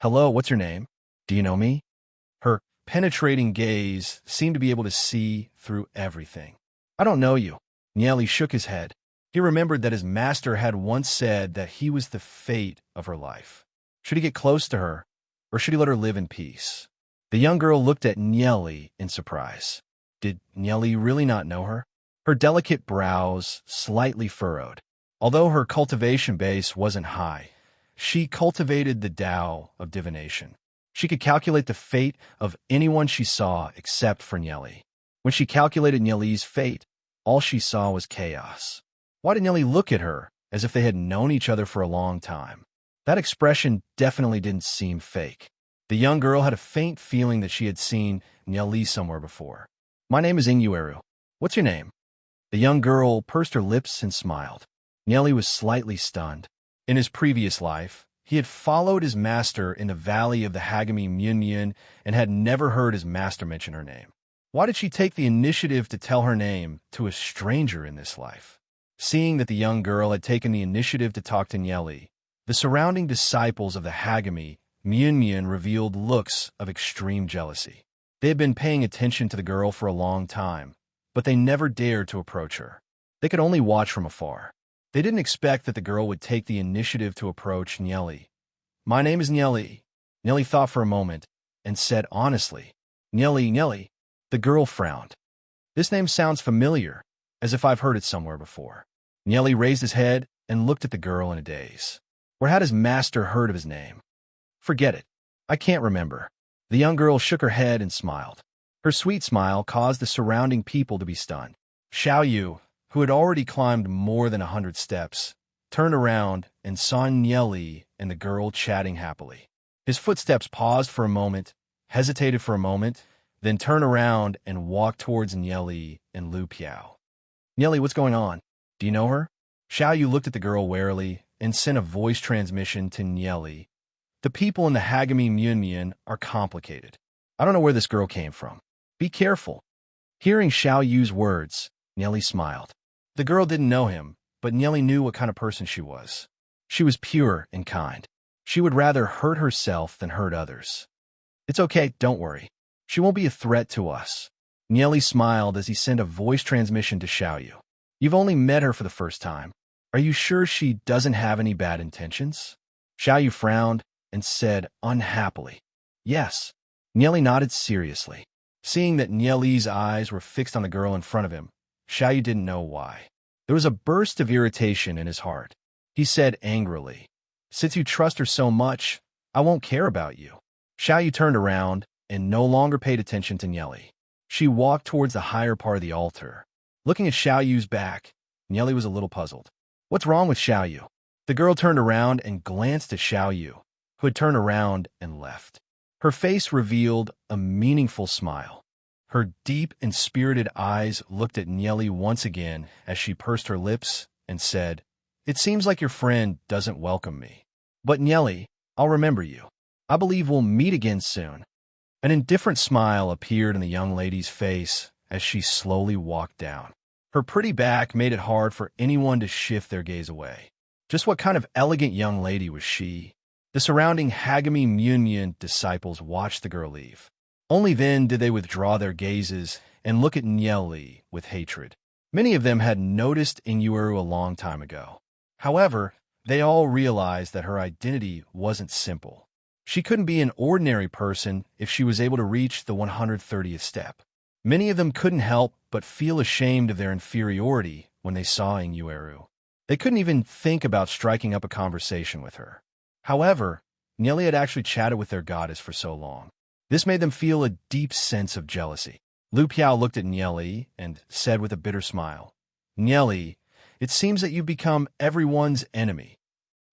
"Hello, what's your name? Do you know me?" Her penetrating gaze seemed to be able to see through everything. "I don't know you." Nieli shook his head. He remembered that his master had once said that he was the fate of her life. Should he get close to her, or should he let her live in peace? The young girl looked at Nieli in surprise. Did Nieli really not know her? Her delicate brows slightly furrowed. Although her cultivation base wasn't high, she cultivated the Tao of divination. She could calculate the fate of anyone she saw except for Nieli. When she calculated Nieli's fate, all she saw was chaos. Why did Nieli look at her as if they had known each other for a long time? That expression definitely didn't seem fake. The young girl had a faint feeling that she had seen Nieli somewhere before. "My name is Inyueru. What's your name?" The young girl pursed her lips and smiled. Nieli was slightly stunned. In his previous life, he had followed his master in the valley of the Hagami Myunmyun and had never heard his master mention her name. Why did she take the initiative to tell her name to a stranger in this life? Seeing that the young girl had taken the initiative to talk to Nieli, the surrounding disciples of the Hagami Myunmyun revealed looks of extreme jealousy. They had been paying attention to the girl for a long time, but they never dared to approach her. They could only watch from afar. They didn't expect that the girl would take the initiative to approach Nieli. "My name is Nieli." Nieli thought for a moment and said honestly, "Nieli, Nieli." The girl frowned. "This name sounds familiar, as if I've heard it somewhere before." Nieli raised his head and looked at the girl in a daze. Where had his master heard of his name? "Forget it. I can't remember." The young girl shook her head and smiled. Her sweet smile caused the surrounding people to be stunned. Xiaoyu, who had already climbed more than 100 steps, turned around and saw Nieli and the girl chatting happily. His footsteps paused for a moment, hesitated for a moment, then turned around and walked towards Nieli and Lu Piao. "Nieli, what's going on? Do you know her?" Xiaoyu looked at the girl warily and sent a voice transmission to Nieli. "The people in the Hagami Myunmyun are complicated. I don't know where this girl came from. Be careful." Hearing Xiaoyu's words, Nieli smiled. The girl didn't know him, but Nieli knew what kind of person she was. She was pure and kind. She would rather hurt herself than hurt others. "It's okay, don't worry. She won't be a threat to us." Nieli smiled as he sent a voice transmission to Xiaoyu. "You've only met her for the first time. Are you sure she doesn't have any bad intentions?" Xiaoyu frowned and said unhappily, "Yes." Nieli nodded seriously. Seeing that Nieli's eyes were fixed on the girl in front of him, Xiaoyu didn't know why. There was a burst of irritation in his heart. He said angrily, "Since you trust her so much, I won't care about you." Xiaoyu turned around and no longer paid attention to Nieli. She walked towards the higher part of the altar. Looking at Xiaoyu's back, Nieli was a little puzzled. "What's wrong with Xiaoyu?" The girl turned around and glanced at Xiaoyu, who had turned around and left. Her face revealed a meaningful smile. Her deep and spirited eyes looked at Nieli once again as she pursed her lips and said, "It seems like your friend doesn't welcome me. But Nieli, I'll remember you. I believe we'll meet again soon." An indifferent smile appeared in the young lady's face as she slowly walked down. Her pretty back made it hard for anyone to shift their gaze away. Just what kind of elegant young lady was she? The surrounding Hagami Munyan disciples watched the girl leave. Only then did they withdraw their gazes and look at Nieli with hatred. Many of them had noticed Inuaru a long time ago. However, they all realized that her identity wasn't simple. She couldn't be an ordinary person if she was able to reach the 130th step. Many of them couldn't help but feel ashamed of their inferiority when they saw Inuaru. They couldn't even think about striking up a conversation with her. However, Nieli had actually chatted with their goddess for so long. This made them feel a deep sense of jealousy. Lu Piao looked at Nieli and said with a bitter smile, "Nieli, it seems that you've become everyone's enemy."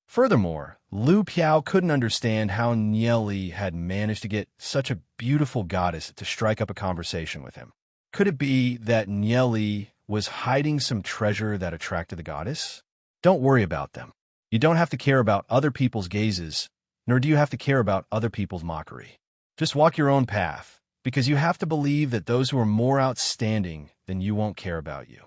Furthermore, Lu Piao couldn't understand how Nieli had managed to get such a beautiful goddess to strike up a conversation with him. Could it be that Nieli was hiding some treasure that attracted the goddess? Don't worry about them. You don't have to care about other people's gazes, nor do you have to care about other people's mockery. Just walk your own path, because you have to believe that those who are more outstanding than you won't care about you,"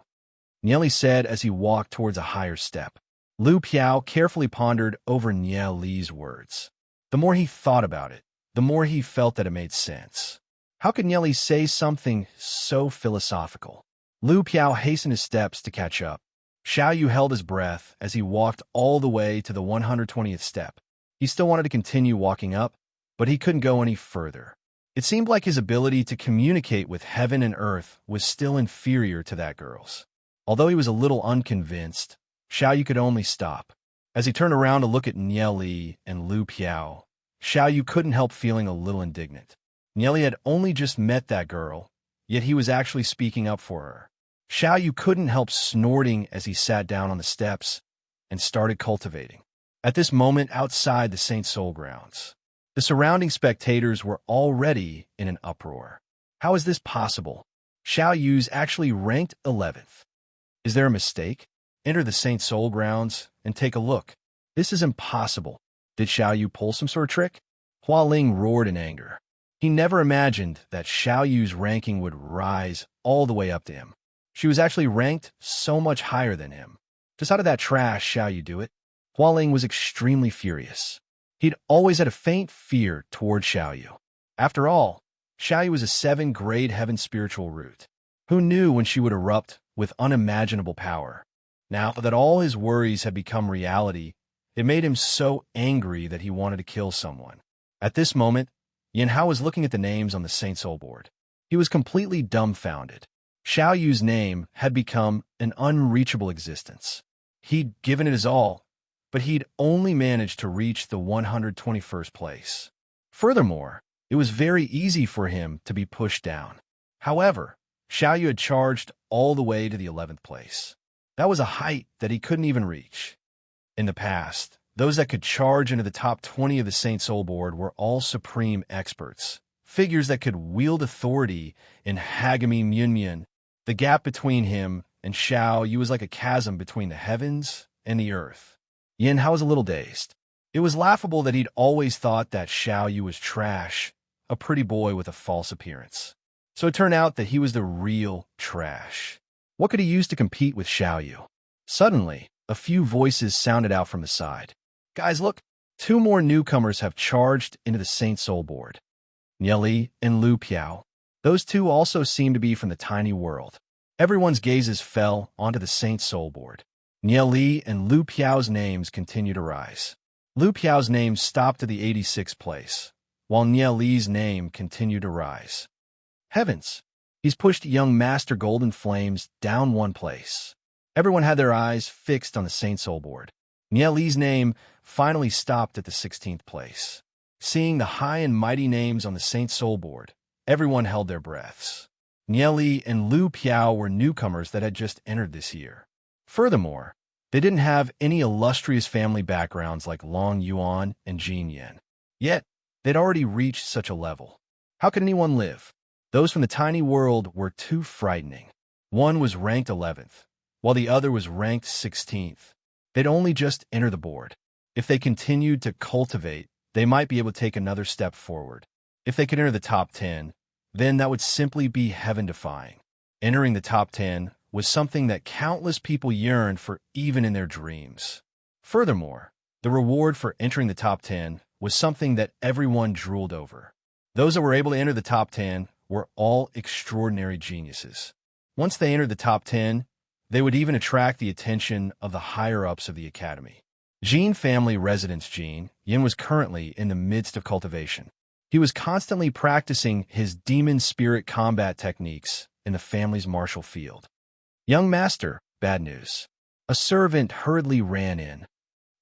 Nieli said as he walked towards a higher step. Lu Piao carefully pondered over Nieli's words. The more he thought about it, the more he felt that it made sense. How could Nieli say something so philosophical? Lu Piao hastened his steps to catch up. Xiaoyu held his breath as he walked all the way to the 120th step. He still wanted to continue walking up, but he couldn't go any further. It seemed like his ability to communicate with heaven and earth was still inferior to that girl's. Although he was a little unconvinced, Xiaoyu could only stop. As he turned around to look at Nieli and Lu Piao, Xiaoyu couldn't help feeling a little indignant. Nieli had only just met that girl, yet he was actually speaking up for her. Xiaoyu couldn't help snorting as he sat down on the steps and started cultivating. At this moment outside the Saint Soul grounds, the surrounding spectators were already in an uproar. How is this possible? Xiaoyu's actually ranked 11th. Is there a mistake? Enter the Saint Soul grounds and take a look. This is impossible. Did Xiaoyu pull some sort of trick? Hua Ling roared in anger. He never imagined that Xiaoyu's ranking would rise all the way up to him. She was actually ranked so much higher than him. Just how did that trash Xiaoyu do it? Hua Ling was extremely furious. He'd always had a faint fear toward Xiaoyu. After all, Xiaoyu was a 7th-grade heaven spiritual root. Who knew when she would erupt with unimaginable power? Now that all his worries had become reality, it made him so angry that he wanted to kill someone. At this moment, Yin Hao was looking at the names on the Saint Soul board. He was completely dumbfounded. Xiaoyu's name had become an unreachable existence. He'd given it his all, but he'd only managed to reach the 121st place. Furthermore, it was very easy for him to be pushed down. However, Xiaoyu had charged all the way to the 11th place. That was a height that he couldn't even reach. In the past, those that could charge into the top 20 of the Saint Soul board were all supreme experts, figures that could wield authority in Hagami Munyan. The gap between him and Xiaoyu was like a chasm between the heavens and the earth. Yin Hao was a little dazed. It was laughable that he'd always thought that Xiaoyu was trash, a pretty boy with a false appearance. So it turned out that he was the real trash. What could he use to compete with Xiaoyu? Suddenly, a few voices sounded out from the side. Guys, look! 2 more newcomers have charged into the Saint Soul board. Nieli and Lu Piao. Those 2 also seemed to be from the tiny world. Everyone's gazes fell onto the Saint Soul board. Nieli and Lu Piao's names continued to rise. Lu Piao's name stopped at the 86th place, while Nieli's name continued to rise. Heavens! He's pushed young Master Golden Flames down one place. Everyone had their eyes fixed on the Saint Soul board. Nieli's name finally stopped at the 16th place. Seeing the high and mighty names on the Saint Soul board, everyone held their breaths. Nieli and Lu Piao were newcomers that had just entered this year. Furthermore, they didn't have any illustrious family backgrounds like Long Yuan and Jin Yan. Yet, they'd already reached such a level. How could anyone live? Those from the tiny world were too frightening. One was ranked 11th, while the other was ranked 16th. They'd only just enter the board. If they continued to cultivate, they might be able to take another step forward. If they could enter the top 10, then that would simply be heaven-defying. Entering the top 10 was something that countless people yearned for even in their dreams. Furthermore, the reward for entering the top 10 was something that everyone drooled over. Those that were able to enter the top 10 were all extraordinary geniuses. Once they entered the top 10, they would even attract the attention of the higher-ups of the academy. Jin family residence Jin Yin was currently in the midst of cultivation. He was constantly practicing his demon spirit combat techniques in the family's martial field. Young master, bad news. A servant hurriedly ran in.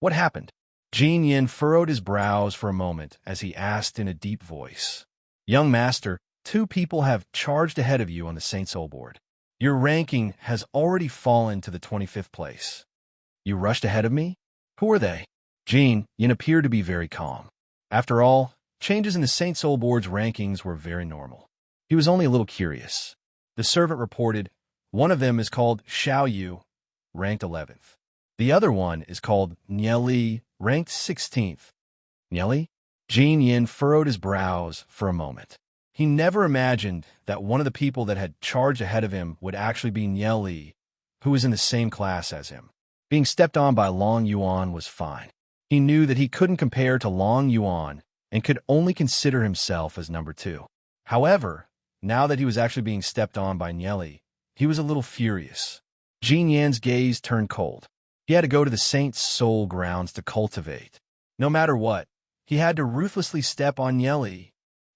What happened? Jin Yin furrowed his brows for a moment as he asked in a deep voice. Young master, 2 people have charged ahead of you on the Saint Soul board. Your ranking has already fallen to the 25th place. You rushed ahead of me? Who are they? Jin Yin appeared to be very calm. After all, changes in the Saint Soul board's rankings were very normal. He was only a little curious. The servant reported, one of them is called Xiao Yu, ranked 11th. The other one is called Nieli, ranked 16th. Nieli? Jin Yin furrowed his brows for a moment. He never imagined that one of the people that had charged ahead of him would actually be Nieli, who was in the same class as him. Being stepped on by Long Yuan was fine. He knew that he couldn't compare to Long Yuan and could only consider himself as number 2. However, now that he was actually being stepped on by Nieli, he was a little furious. Jin Yan's gaze turned cold. He had to go to the Saint Soul grounds to cultivate. No matter what, he had to ruthlessly step on Nieli.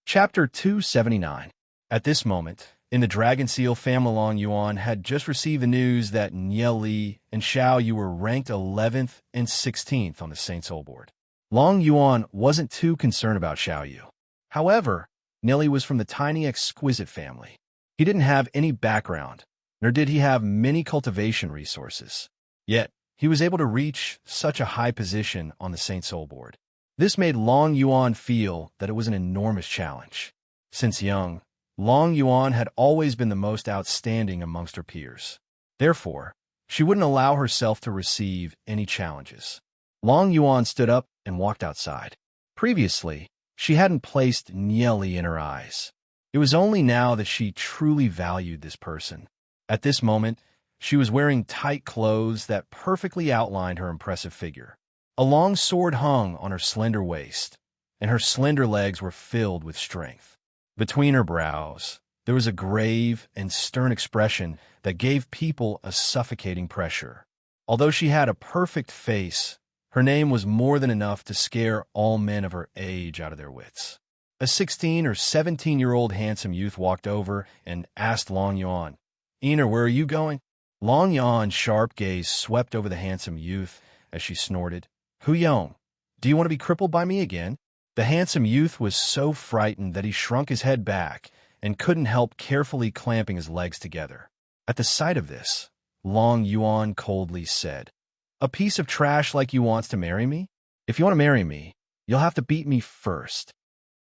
Chapter 279. At this moment, in the Dragon Seal family, Long Yuan had just received the news that Nieli and Xiao Yu were ranked 11th and 16th on the Saint Soul board. Long Yuan wasn't too concerned about Xiao Yu. However, Nieli was from the tiny exquisite family. He didn't have any background, nor did he have many cultivation resources. Yet, he was able to reach such a high position on the Saint Soul board. This made Long Yuan feel that it was an enormous challenge. Since young, Long Yuan had always been the most outstanding amongst her peers. Therefore, she wouldn't allow herself to receive any challenges. Long Yuan stood up and walked outside. Previously, she hadn't placed Nieli in her eyes. It was only now that she truly valued this person. At this moment, she was wearing tight clothes that perfectly outlined her impressive figure. A long sword hung on her slender waist, and her slender legs were filled with strength. Between her brows, there was a grave and stern expression that gave people a suffocating pressure. Although she had a perfect face, her name was more than enough to scare all men of her age out of their wits. A 16 or 17-year-old handsome youth walked over and asked Long Yuan, "Iner, where are you going?" Long Yuan's sharp gaze swept over the handsome youth as she snorted, "Hu Yong, do you want to be crippled by me again?" The handsome youth was so frightened that he shrunk his head back and couldn't help carefully clamping his legs together. At the sight of this, Long Yuan coldly said, "A piece of trash like you wants to marry me? If you want to marry me, you'll have to beat me first."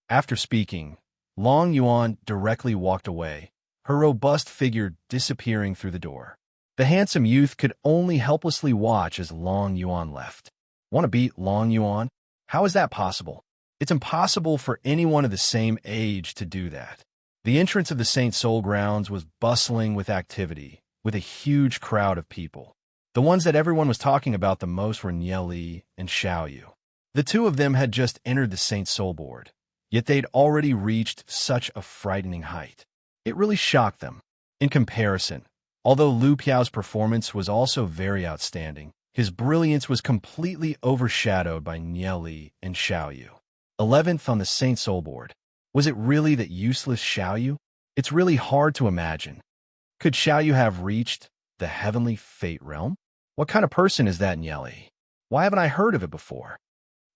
After speaking, Long Yuan directly walked away, her robust figure disappearing through the door. The handsome youth could only helplessly watch as Long Yuan left. Want to beat Long Yuan? How is that possible? It's impossible for anyone of the same age to do that. The entrance of the Saint Soul grounds was bustling with activity, with a huge crowd of people. The ones that everyone was talking about the most were Nieli and Xiao Yu. The 2 of them had just entered the Saint Soul board, yet they'd already reached such a frightening height. It really shocked them. In comparison, although Lu Piao's performance was also very outstanding, his brilliance was completely overshadowed by Nieli and Xiao Yu. 11th on the Saint Soul board. Was it really that useless Xiao Yu? It's really hard to imagine. Could Xiaoyu have reached the heavenly fate realm? What kind of person is that Nieli? Why haven't I heard of it before?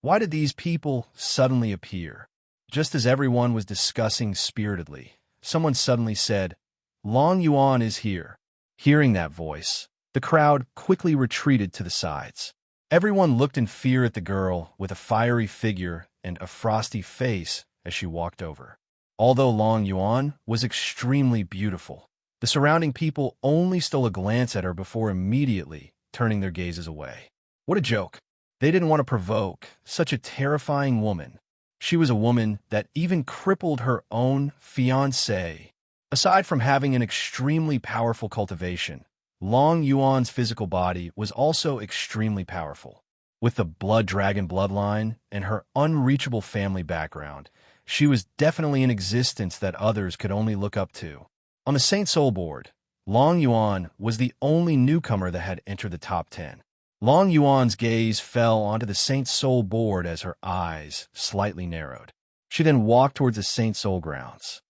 Why did these people suddenly appear? Just as everyone was discussing spiritedly, someone suddenly said, Long Yuan is here. Hearing that voice, the crowd quickly retreated to the sides. Everyone looked in fear at the girl with a fiery figure and a frosty face as she walked over. Although Long Yuan was extremely beautiful, the surrounding people only stole a glance at her before immediately turning their gazes away. What a joke. They didn't want to provoke such a terrifying woman. She was a woman that even crippled her own fiancé. Aside from having an extremely powerful cultivation, Long Yuan's physical body was also extremely powerful. With the blood dragon bloodline and her unreachable family background, she was definitely an existence that others could only look up to. On the Saint Soul board, Long Yuan was the only newcomer that had entered the top 10. Long Yuan's gaze fell onto the Saint Soul board as her eyes slightly narrowed. She then walked towards the Saint Soul grounds.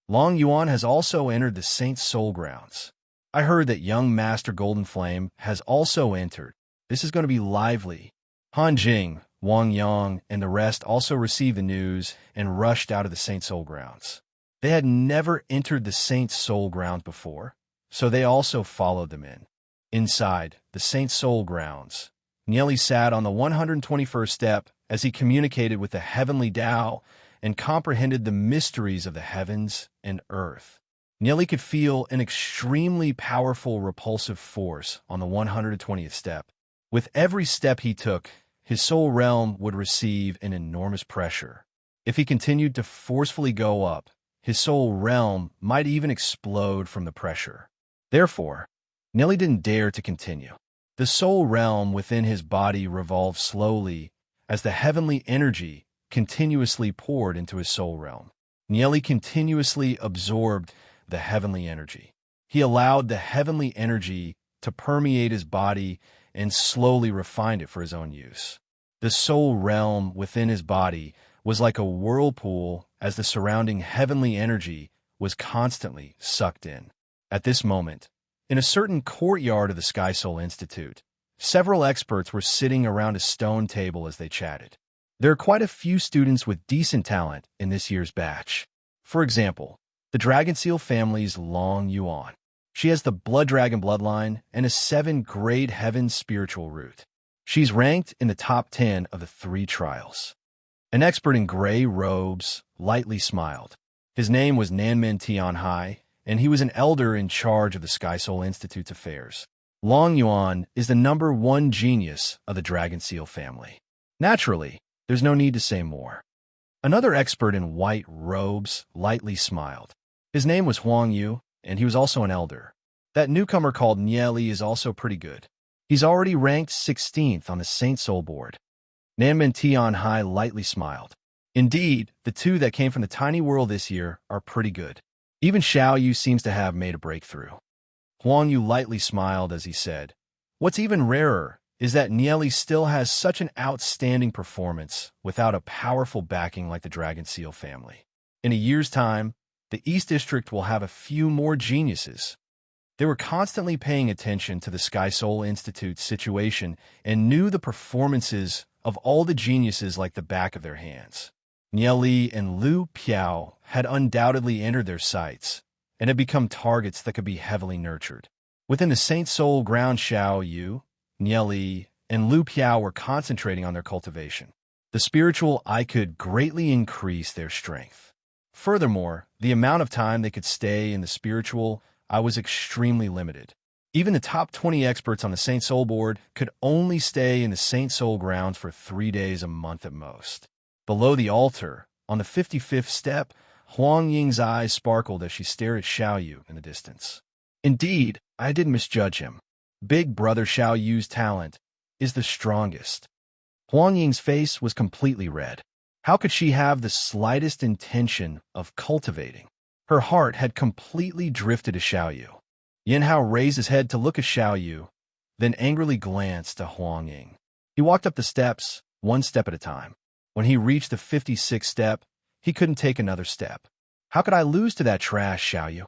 Long Yuan has also entered the Saint Soul grounds. I heard that young Master Golden Flame has also entered. This is going to be lively. Han Jing, Wang Yang, and the rest also received the news and rushed out of the Saint Soul grounds. They had never entered the Saint Soul grounds before, so they also followed them in. Inside the Saint Soul grounds, Nieli sat on the 121st step as he communicated with the heavenly Tao and comprehended the mysteries of the heavens and earth. Nieli could feel an extremely powerful repulsive force on the 120th step. With every step he took, his soul realm would receive an enormous pressure. If he continued to forcefully go up, his soul realm might even explode from the pressure. Therefore, Nieli didn't dare to continue. The soul realm within his body revolved slowly as the heavenly energy continuously poured into his soul realm. Nieli continuously absorbed the heavenly energy. He allowed the heavenly energy to permeate his body and slowly refined it for his own use. The soul realm within his body was like a whirlpool as the surrounding heavenly energy was constantly sucked in. At this moment, in a certain courtyard of the Sky Soul Institute, several experts were sitting around a stone table as they chatted. There are quite a few students with decent talent in this year's batch. For example, the Dragon Seal family's Long Yuan. She has the Blood Dragon bloodline and a 7-grade heaven spiritual root. She's ranked in the top 10 of the 3 trials. An expert in gray robes lightly smiled. His name was Nanmen Tianhai, and he was an elder in charge of the Sky Soul Institute's affairs. Long Yuan is the number 1 genius of the Dragon Seal family. Naturally, there's no need to say more. Another expert in white robes lightly smiled. His name was Huang Yu, and he was also an elder. That newcomer called Nieli is also pretty good. He's already ranked 16th on the Saint Soul board. Nanmen Tianhai lightly smiled. Indeed, the 2 that came from the tiny world this year are pretty good. Even Xiaoyu seems to have made a breakthrough. Huang Yu lightly smiled as he said, What's even rarer is that Nieli still has such an outstanding performance without a powerful backing like the Dragon Seal family. In a year's time, the East District will have a few more geniuses. They were constantly paying attention to the Sky Soul Institute's situation and knew the performances of all the geniuses like the back of their hands. Nieli and Lu Piao had undoubtedly entered their sights and had become targets that could be heavily nurtured. Within the Saint Soul ground, Xiaoyu, Nieli, and Lu Piao were concentrating on their cultivation. The spiritual I could greatly increase their strength. Furthermore, the amount of time they could stay in the spiritual I was extremely limited. Even the top 20 experts on the Saint Soul board could only stay in the Saint Soul grounds for 3 days a month at most. Below the altar, on the 55th step, Huang Ying's eyes sparkled as she stared at Xiaoyu in the distance. Indeed, I didn't misjudge him. Big brother Xiaoyu's talent is the strongest. Huang Ying's face was completely red. How could she have the slightest intention of cultivating? Her heart had completely drifted to Xiaoyu. Yanhao raised his head to look at Xiaoyu, then angrily glanced to Huang Ying. He walked up the steps, 1 step at a time. When he reached the 56th step, he couldn't take another step. How could I lose to that trash, Xiao Yu?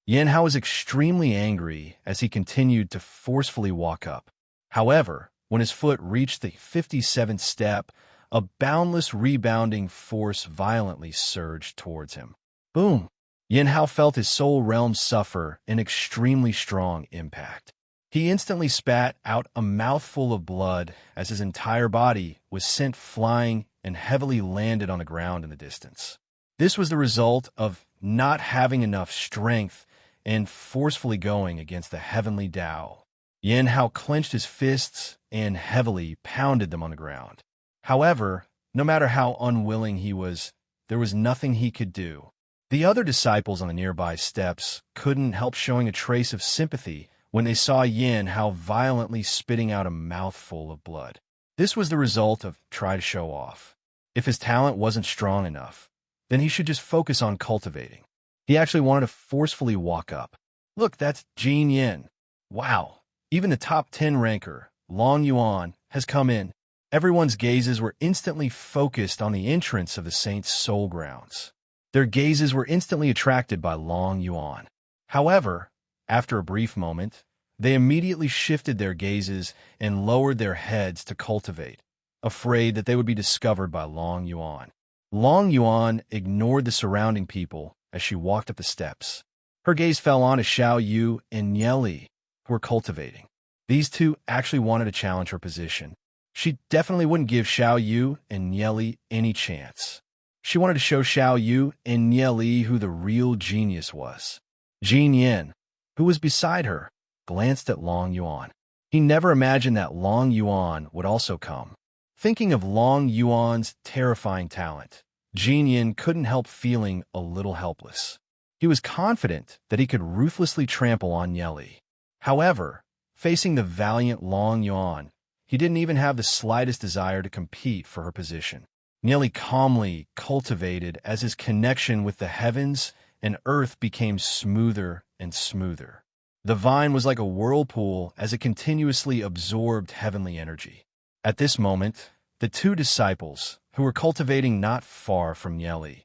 Yan Hao was extremely angry as he continued to forcefully walk up. However, when his foot reached the 57th step, a boundless rebounding force violently surged towards him. Boom! Yan Hao felt his soul realm suffer an extremely strong impact. He instantly spat out a mouthful of blood as his entire body was sent flying and heavily landed on the ground in the distance. This was the result of not having enough strength and forcefully going against the heavenly Tao. Yan Hao clenched his fists and heavily pounded them on the ground. However, no matter how unwilling he was, there was nothing he could do. The other disciples on the nearby steps couldn't help showing a trace of sympathy when they saw Yan Hao violently spitting out a mouthful of blood. This was the result of try to show off. If his talent wasn't strong enough, then he should just focus on cultivating. He actually wanted to forcefully walk up. Look, that's Jin Yin. Wow, even the top 10 ranker, Long Yuan, has come in. Everyone's gazes were instantly focused on the entrance of the Saint's soul grounds. Their gazes were instantly attracted by Long Yuan. However, after a brief moment, they immediately shifted their gazes and lowered their heads to cultivate, afraid that they would be discovered by Long Yuan. Long Yuan ignored the surrounding people as she walked up the steps. Her gaze fell on Xiao Yu and Ye Li, who were cultivating. These two actually wanted to challenge her position. She definitely wouldn't give Xiao Yu and Ye Li any chance. She wanted to show Xiao Yu and Ye Li who the real genius was. Jin Yin, who was beside her, glanced at Long Yuan. He never imagined that Long Yuan would also come. Thinking of Long Yuan's terrifying talent, Jin Yin couldn't help feeling a little helpless. He was confident that he could ruthlessly trample on Ye Li. However, facing the valiant Long Yuan, he didn't even have the slightest desire to compete for her position. Ye Li calmly cultivated as his connection with the heavens and earth became smoother and smoother. The vine was like a whirlpool as it continuously absorbed heavenly energy. At this moment, the two disciples, who were cultivating not far from Ye Li,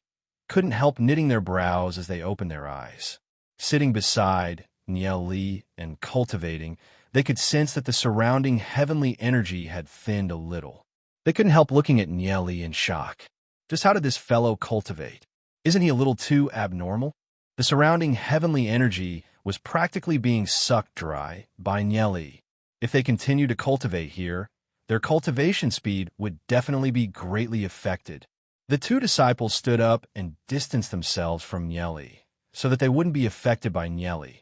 couldn't help knitting their brows as they opened their eyes. Sitting beside Ye Li and cultivating, they could sense that the surrounding heavenly energy had thinned a little. They couldn't help looking at Ye Li in shock. Just how did this fellow cultivate? Isn't he a little too abnormal? The surrounding heavenly energy was practically being sucked dry by Ye Li. If they continued to cultivate here, their cultivation speed would definitely be greatly affected. The two disciples stood up and distanced themselves from Ye Li, so that they wouldn't be affected by Ye Li.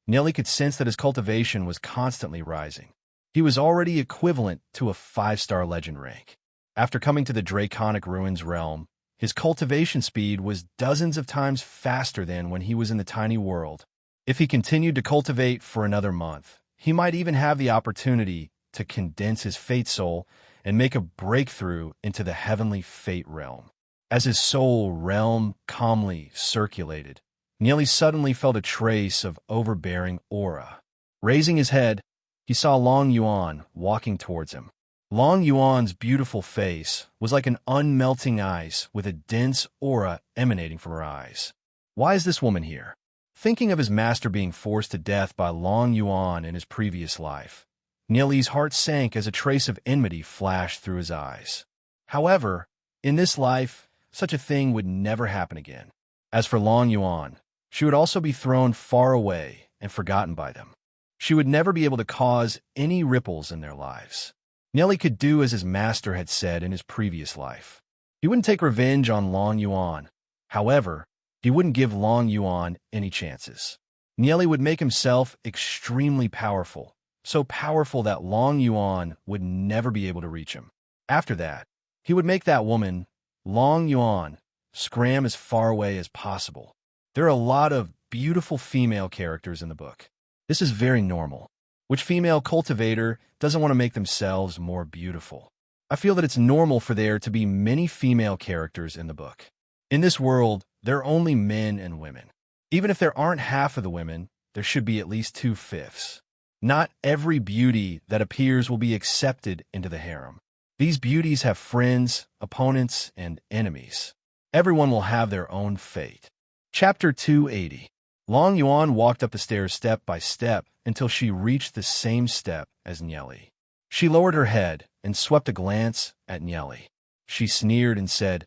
Ye Li could sense that his cultivation was constantly rising. He was already equivalent to a 5-star legend rank. After coming to the Draconic Ruins realm, his cultivation speed was dozens of times faster than when he was in the tiny world. If he continued to cultivate for another month, he might even have the opportunity to condense his fate soul and make a breakthrough into the heavenly fate realm. As his soul realm calmly circulated, Ye Li suddenly felt a trace of overbearing aura. Raising his head, he saw Long Yuan walking towards him. Long Yuan's beautiful face was like an unmelting ice with a dense aura emanating from her eyes. Why is this woman here? Thinking of his master being forced to death by Long Yuan in his previous life, Ye Li's heart sank as a trace of enmity flashed through his eyes. However, in this life, such a thing would never happen again. As for Long Yuan, she would also be thrown far away and forgotten by them. She would never be able to cause any ripples in their lives. Ye Li could do as his master had said in his previous life. He wouldn't take revenge on Long Yuan. However, he wouldn't give Long Yuan any chances. Ye Li would make himself extremely powerful, so powerful that Long Yuan would never be able to reach him. After that, he would make that woman, Long Yuan, scram as far away as possible. There are a lot of beautiful female characters in the book. This is very normal. Which female cultivator doesn't want to make themselves more beautiful? I feel that it's normal for there to be many female characters in the book. In this world, there are only men and women. Even if there aren't half of the women, there should be at least 2/5. Not every beauty that appears will be accepted into the harem. These beauties have friends, opponents, and enemies. Everyone will have their own fate. Chapter 280. Long Yuan walked up the stairs step by step until she reached the same step as Nieli. She lowered her head and swept a glance at Nieli. She sneered and said,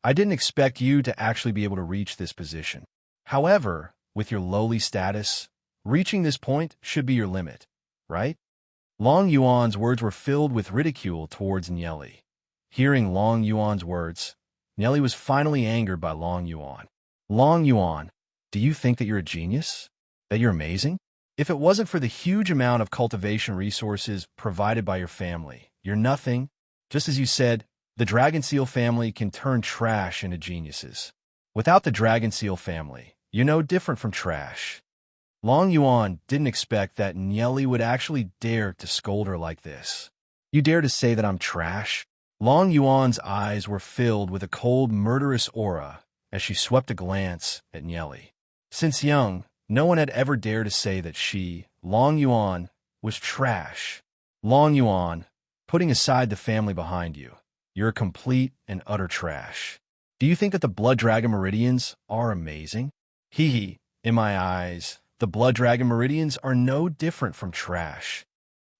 "I didn't expect you to actually be able to reach this position. However, with your lowly status, reaching this point should be your limit, right?" Long Yuan's words were filled with ridicule towards Nieli. Hearing Long Yuan's words, Nieli was finally angered by Long Yuan. "Long Yuan, do you think that you're a genius? That you're amazing? If it wasn't for the huge amount of cultivation resources provided by your family, you're nothing. Just as you said, the dragon seal family can turn trash into geniuses. Without the dragon seal family, you're no different from trash." Long Yuan didn't expect that Nieli would actually dare to scold her like this. "You dare to say that I'm trash?" Long Yuan's eyes were filled with a cold, murderous aura as she swept a glance at Nieli. Since young, no one had ever dared to say that she, Long Yuan, was trash. "Long Yuan, putting aside the family behind you, you're a complete and utter trash. Do you think that the Blood Dragon Meridians are amazing? Hee hee, in my eyes, the Blood Dragon Meridians are no different from trash."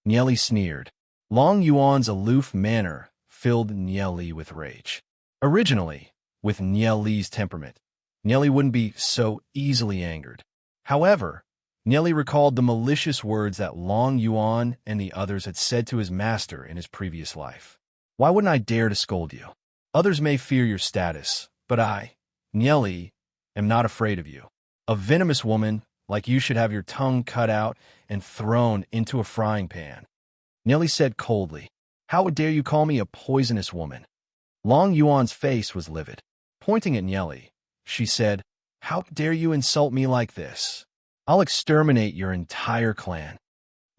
Nieli sneered. Long Yuan's aloof manner filled Nieli with rage. Originally, with Nieli's temperament, Nieli wouldn't be so easily angered. However, Nieli recalled the malicious words that Long Yuan and the others had said to his master in his previous life. "Why wouldn't I dare to scold you? Others may fear your status, but I, Nieli, am not afraid of you. A venomous woman like you should have your tongue cut out and thrown into a frying pan." Nieli said coldly, "How dare you call me a poisonous woman?" Long Yuan's face was livid. Pointing at Nieli, she said, "How dare you insult me like this? I'll exterminate your entire clan."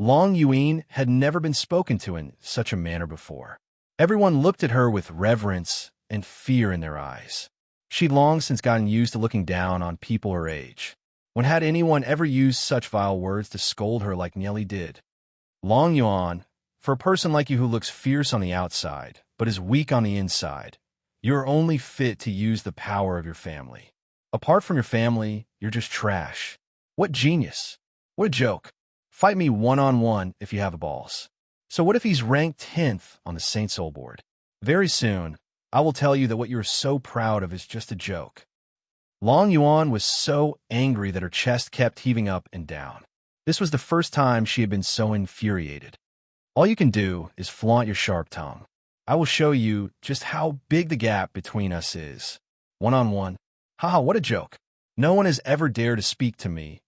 Long Yuan had never been spoken to in such a manner before. Everyone looked at her with reverence and fear in their eyes. She'd long since gotten used to looking down on people her age. When had anyone ever used such vile words to scold her like Nieli did? "Long Yuan, for a person like you who looks fierce on the outside, but is weak on the inside, you're only fit to use the power of your family. Apart from your family, you're just trash. What genius! What a joke! Fight me one-on-one if you have the balls. So what if he's ranked 10th on the Saint Soul board? Very soon, I will tell you that what you're so proud of is just a joke." Long Yuan was so angry that her chest kept heaving up and down. This was the first time she had been so infuriated. "All you can do is flaunt your sharp tongue. I will show you just how big the gap between us is. One-on-one. Haha, what a joke. No one has ever dared to speak to me,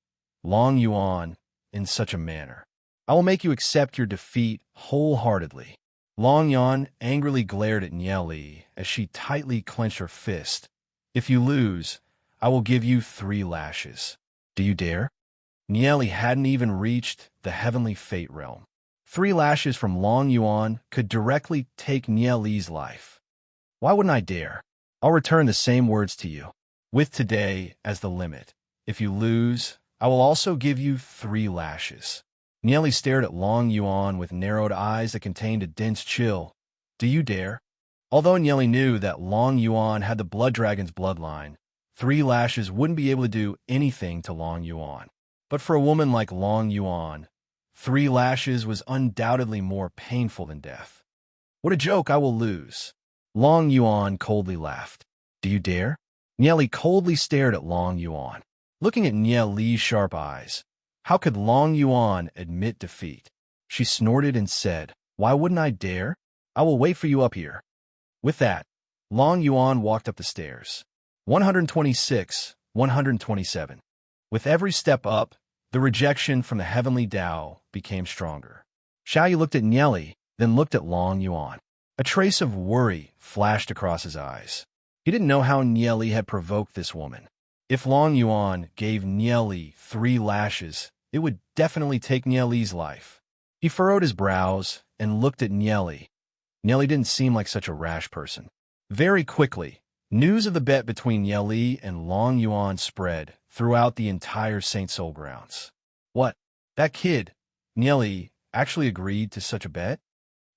Long Yuan, in such a manner. I will make you accept your defeat wholeheartedly." Long Yuan angrily glared at Nieli as she tightly clenched her fist. "If you lose, I will give you 3 lashes. Do you dare?" Nieli hadn't even reached the heavenly fate realm. 3 lashes from Long Yuan could directly take Nieli's life. "Why wouldn't I dare? I'll return the same words to you, with today as the limit. If you lose, I will also give you 3 lashes. Nieli stared at Long Yuan with narrowed eyes that contained a dense chill. "Do you dare?" Although Nieli knew that Long Yuan had the Blood Dragon's bloodline, 3 lashes wouldn't be able to do anything to Long Yuan. But for a woman like Long Yuan, 3 lashes was undoubtedly more painful than death. "What a joke, I will lose." Long Yuan coldly laughed. "Do you dare?" Nieli coldly stared at Long Yuan. Looking at Nieli's sharp eyes, how could Long Yuan admit defeat? She snorted and said, "Why wouldn't I dare? I will wait for you up here." With that, Long Yuan walked up the stairs. 126, 127. With every step up, the rejection from the heavenly Tao became stronger. Xiaoyu looked at Nieli, then looked at Long Yuan. A trace of worry flashed across his eyes. He didn't know how Nieli had provoked this woman. If Long Yuan gave Nieli 3 lashes, it would definitely take Nieli's life. He furrowed his brows and looked at Nieli. Nieli didn't seem like such a rash person. Very quickly, news of the bet between Nieli and Long Yuan spread throughout the entire Saint Soul grounds. "What? That kid, Nieli, actually agreed to such a bet?"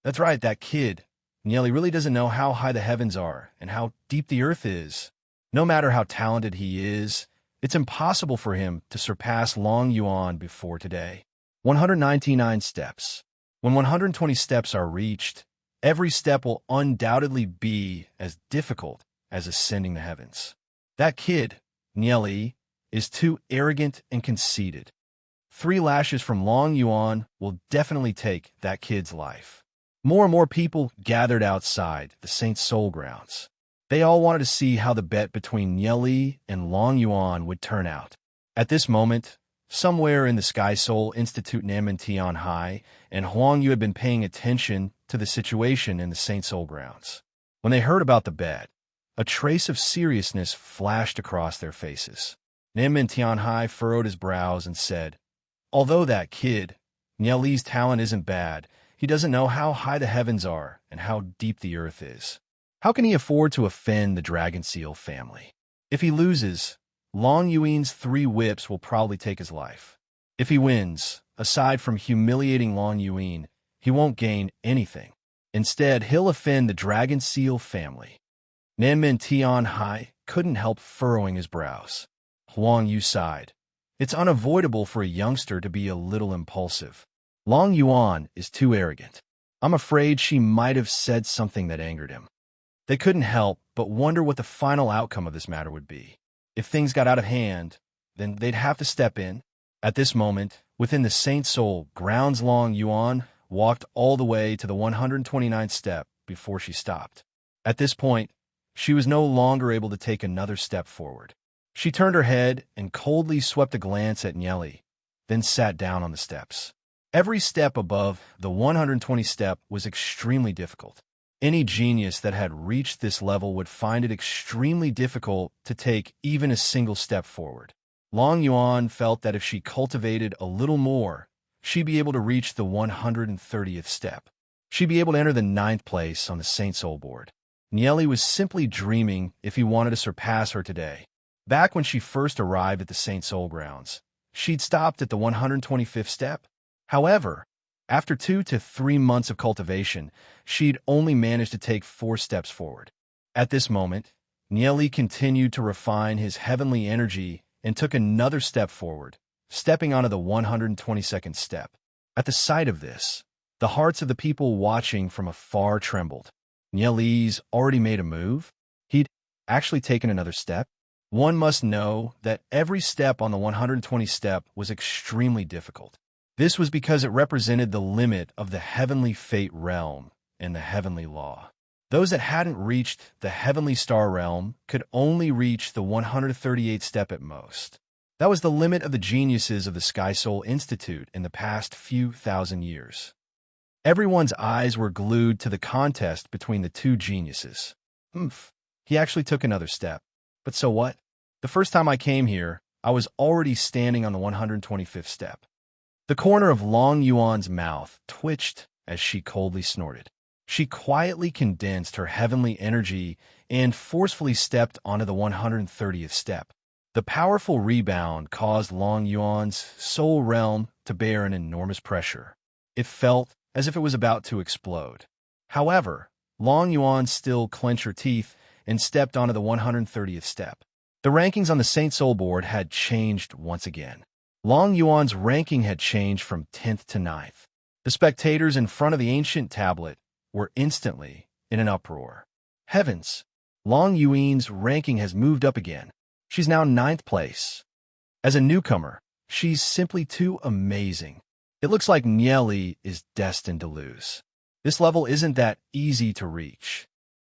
"That's right, that kid. Nieli really doesn't know how high the heavens are and how deep the earth is. No matter how talented he is, It's impossible for him to surpass Long Yuan before today. 199 steps. When 120 steps are reached, every step will undoubtedly be as difficult as ascending the heavens. That kid, Nieli, is too arrogant and conceited. 3 lashes from Long Yuan will definitely take that kid's life. More and more people gathered outside the Saint Soul grounds. They all wanted to see how the bet between Nieli and Long Yuan would turn out. At this moment, somewhere in the Sky Soul Institute Nanmen Tian Hai and Huang Yu had been paying attention to the situation in the Saint Soul grounds. When they heard about the bet, a trace of seriousness flashed across their faces. Nanmen Tian Hai furrowed his brows and said, "Although that kid, Nieli's talent isn't bad, he doesn't know how high the heavens are and how deep the earth is. How can he afford to offend the Dragon Seal family? If he loses, Long Yuan's 3 whips will probably take his life. If he wins, aside from humiliating Long Yuan, he won't gain anything. Instead, he'll offend the Dragon Seal family." Nanmen Tian Hai couldn't help furrowing his brows. Huang Yu sighed. It's unavoidable for a youngster to be a little impulsive. Long Yuan is too arrogant. I'm afraid she might have said something that angered him. They couldn't help but wonder what the final outcome of this matter would be. If things got out of hand, then they'd have to step in. At this moment, within the Saint Soul grounds, Long Yuan walked all the way to the 129th step before she stopped. At this point, she was no longer able to take another step forward. She turned her head and coldly swept a glance at Nieli, then sat down on the steps. Every step above the 120 step was extremely difficult. Any genius that had reached this level would find it extremely difficult to take even a single step forward. Long Yuan felt that if she cultivated a little more, she'd be able to reach the 130th step. She'd be able to enter the 9th place on the Saint Soul board. Nieli was simply dreaming if he wanted to surpass her today. Back when she first arrived at the Saint Soul grounds, she'd stopped at the 125th step. However, after 2 to 3 months of cultivation, she'd only managed to take 4 steps forward. At this moment, Nieli continued to refine his heavenly energy and took another step forward, stepping onto the 122nd step. At the sight of this, the hearts of the people watching from afar trembled. Nieli's already made a move? He'd actually taken another step? One must know that every step on the 120th step was extremely difficult. This was because it represented the limit of the heavenly fate realm and the heavenly law. Those that hadn't reached the heavenly star realm could only reach the 138th step at most. That was the limit of the geniuses of the Sky Soul Institute in the past few thousand years. Everyone's eyes were glued to the contest between the 2 geniuses. He actually took another step. But so what? The first time I came here, I was already standing on the 125th step. The corner of Long Yuan's mouth twitched as she coldly snorted. She quietly condensed her heavenly energy and forcefully stepped onto the 130th step. The powerful rebound caused Long Yuan's soul realm to bear an enormous pressure. It felt as if it was about to explode. However, Long Yuan still clenched her teeth and stepped onto the 130th step. The rankings on the Saint Soul board had changed once again. Long Yuan's ranking had changed from 10th to 9th. The spectators in front of the ancient tablet were instantly in an uproar. Heavens! Long Yuan's ranking has moved up again. She's now 9th place. As a newcomer, she's simply too amazing. It looks like Nieli is destined to lose. This level isn't that easy to reach.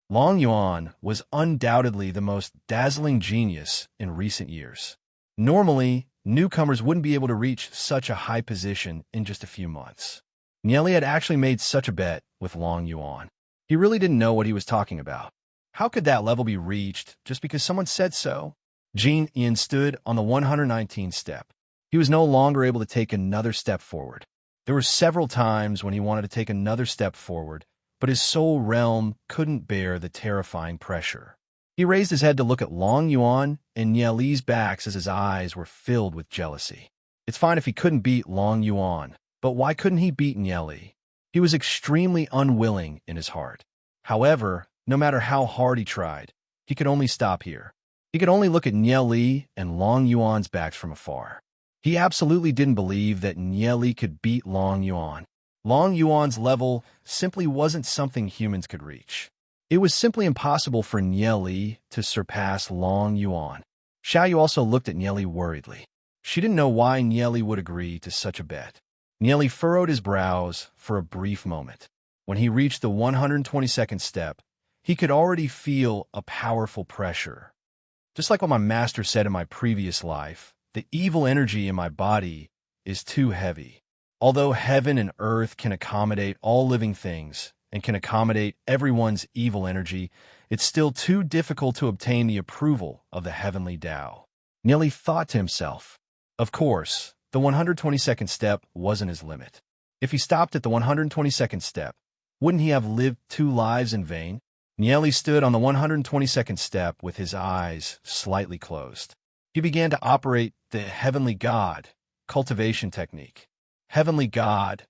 Long Yuan was undoubtedly the most dazzling genius in recent years. Normally, newcomers wouldn't be able to reach such a high position in just a few months. Nieli had actually made such a bet with Long Yuan. He really didn't know what he was talking about. How could that level be reached just because someone said so? Jin Yin stood on the 119th step. He was no longer able to take another step forward. There were several times when he wanted to take another step forward, but his soul realm couldn't bear the terrifying pressure. He raised his head to look at Long Yuan and Nieli's backs as his eyes were filled with jealousy. It's fine if he couldn't beat Long Yuan, but why couldn't he beat Nieli? He was extremely unwilling in his heart. However, no matter how hard he tried, he could only stop here. He could only look at Nye Li and Long Yuan's backs from afar. He absolutely didn't believe that Nye Li could beat Long Yuan. Long Yuan's level simply wasn't something humans could reach. It was simply impossible for Nye Li to surpass Long Yuan. Xiao Yu also looked at Nye Li worriedly. She didn't know why Nye Li would agree to such a bet. Nye Li furrowed his brows for a brief moment. When he reached the 122nd step, he could already feel a powerful pressure. Just like what my master said in my previous life, the evil energy in my body is too heavy. Although heaven and earth can accommodate all living things and can accommodate everyone's evil energy, it's still too difficult to obtain the approval of the heavenly Tao. Nye Li thought to himself. Of course, the 122nd step wasn't his limit. If he stopped at the 122nd step, wouldn't he have lived 2 lives in vain? Nye Li stood on the 122nd step with his eyes slightly closed. He began to operate the Heavenly God cultivation technique. Heavenly God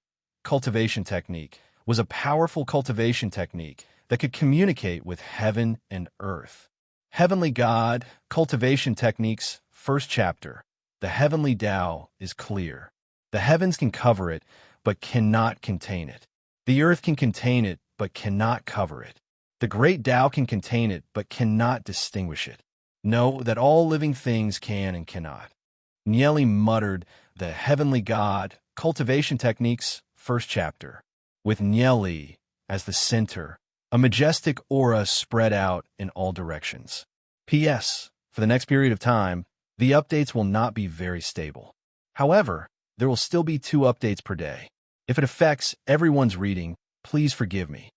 cultivation technique was a powerful cultivation technique that could communicate with heaven and earth. Heavenly God cultivation technique's first chapter. The heavenly Tao is clear. The heavens can cover it, but cannot contain it. The earth can contain it, but cannot cover it. The great Tao can contain it, but cannot distinguish it. Know that all living things can and cannot. Nye Li muttered the Heavenly God cultivation technique's first chapter. With Nye Li as the center, a majestic aura spread out in all directions. P.S. For the next period of time, the updates will not be very stable. However, there will still be 2 updates per day. If it affects everyone's reading, please forgive me.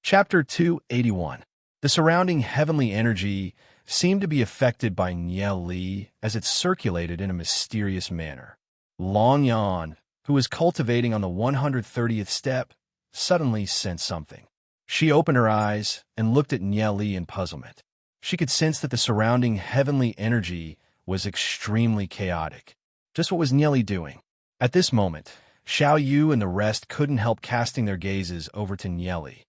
Chapter 281. The surrounding heavenly energy seemed to be affected by Nye Li as it circulated in a mysterious manner. Long Yuan, who was cultivating on the 130th step, suddenly sensed something. She opened her eyes and looked at Nye Li in puzzlement. She could sense that the surrounding heavenly energy was extremely chaotic. Just what was Nye Li doing? At this moment, Xiao Yu and the rest couldn't help casting their gazes over to Nye Li.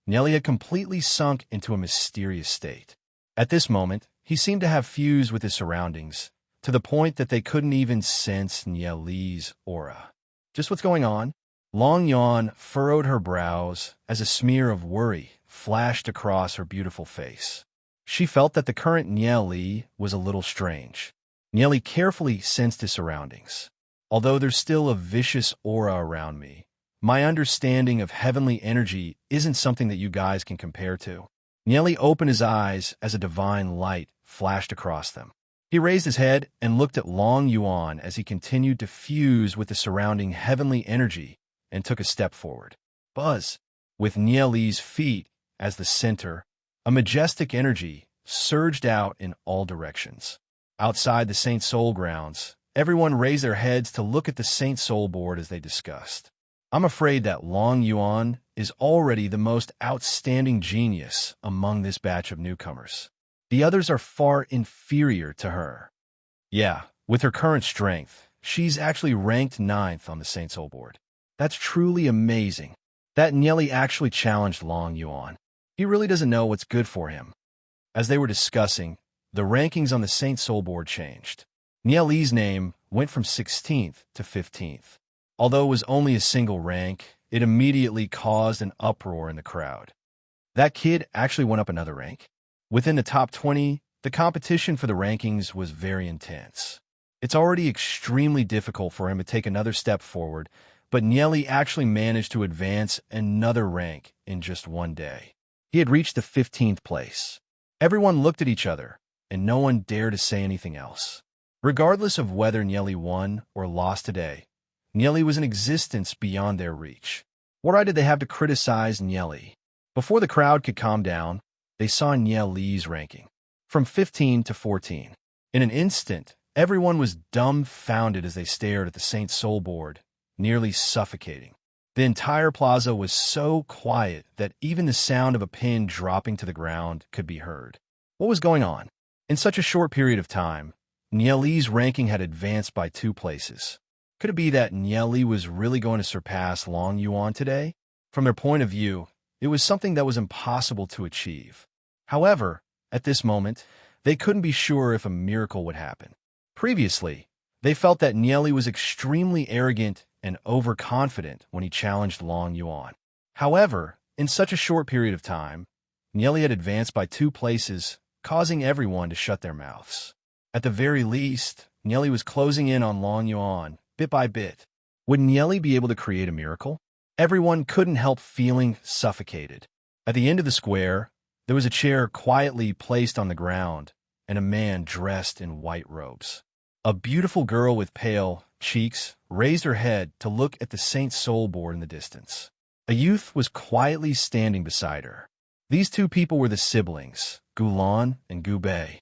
Nye Li had completely sunk into a mysterious state. At this moment, he seemed to have fused with his surroundings, to the point that they couldn't even sense Nye Li's aura. Just what's going on? Long Yuan furrowed her brows as a smear of worry flashed across her beautiful face. She felt that the current Nye Li was a little strange. Nye Li carefully sensed his surroundings. Although there's still a vicious aura around me, my understanding of heavenly energy isn't something that you guys can compare to. Nye Li opened his eyes as a divine light flashed across them. He raised his head and looked at Long Yuan as he continued to fuse with the surrounding heavenly energy and took a step forward. Buzz! With Nye Li's feet as the center, a majestic energy surged out in all directions. Outside the Saint Soul grounds, everyone raised their heads to look at the Saint Soul board as they discussed. I'm afraid that Long Yuan is already the most outstanding genius among this batch of newcomers. The others are far inferior to her. Yeah, with her current strength, she's actually ranked 9th on the Saint Soul board. That's truly amazing. That Nye Li actually challenged Long Yuan. He really doesn't know what's good for him. As they were discussing, the rankings on the Saint Soul board changed. Nye Li's name went from 16th to 15th. Although it was only a single rank, it immediately caused an uproar in the crowd. That kid actually went up another rank. Within the top 20, the competition for the rankings was very intense. It's already extremely difficult for him to take another step forward, but Nye Li actually managed to advance another rank in just one day. He had reached the 15th place. Everyone looked at each other, and no one dared to say anything else. Regardless of whether Nye Li won or lost today, Nye Li was in existence beyond their reach. What right did they have to criticize Nye Li? Before the crowd could calm down, they saw Nye Li's ranking, from 15 to 14. In an instant, everyone was dumbfounded as they stared at the Saint Soul board, nearly suffocating. The entire plaza was so quiet that even the sound of a pin dropping to the ground could be heard. What was going on? In such a short period of time, Nye Li's ranking had advanced by 2 places. Could it be that Nye Li was really going to surpass Long Yuan today? From their point of view, it was something that was impossible to achieve. However, at this moment, They couldn't be sure if a miracle would happen. Previously, they felt that Nieli was extremely arrogant and overconfident when he challenged Long Yuan. However, in such a short period of time, Nieli had advanced by 2 places, causing everyone to shut their mouths. At the very least, Nieli was closing in on Long Yuan, bit by bit. Would Nieli be able to create a miracle? Everyone couldn't help feeling suffocated. At the end of the square, there was a chair quietly placed on the ground, and a man dressed in white robes. A beautiful girl with pale cheeks raised her head to look at the Saint Soul board in the distance. A youth was quietly standing beside her. These 2 people were the siblings, Gulan and Gu Bei.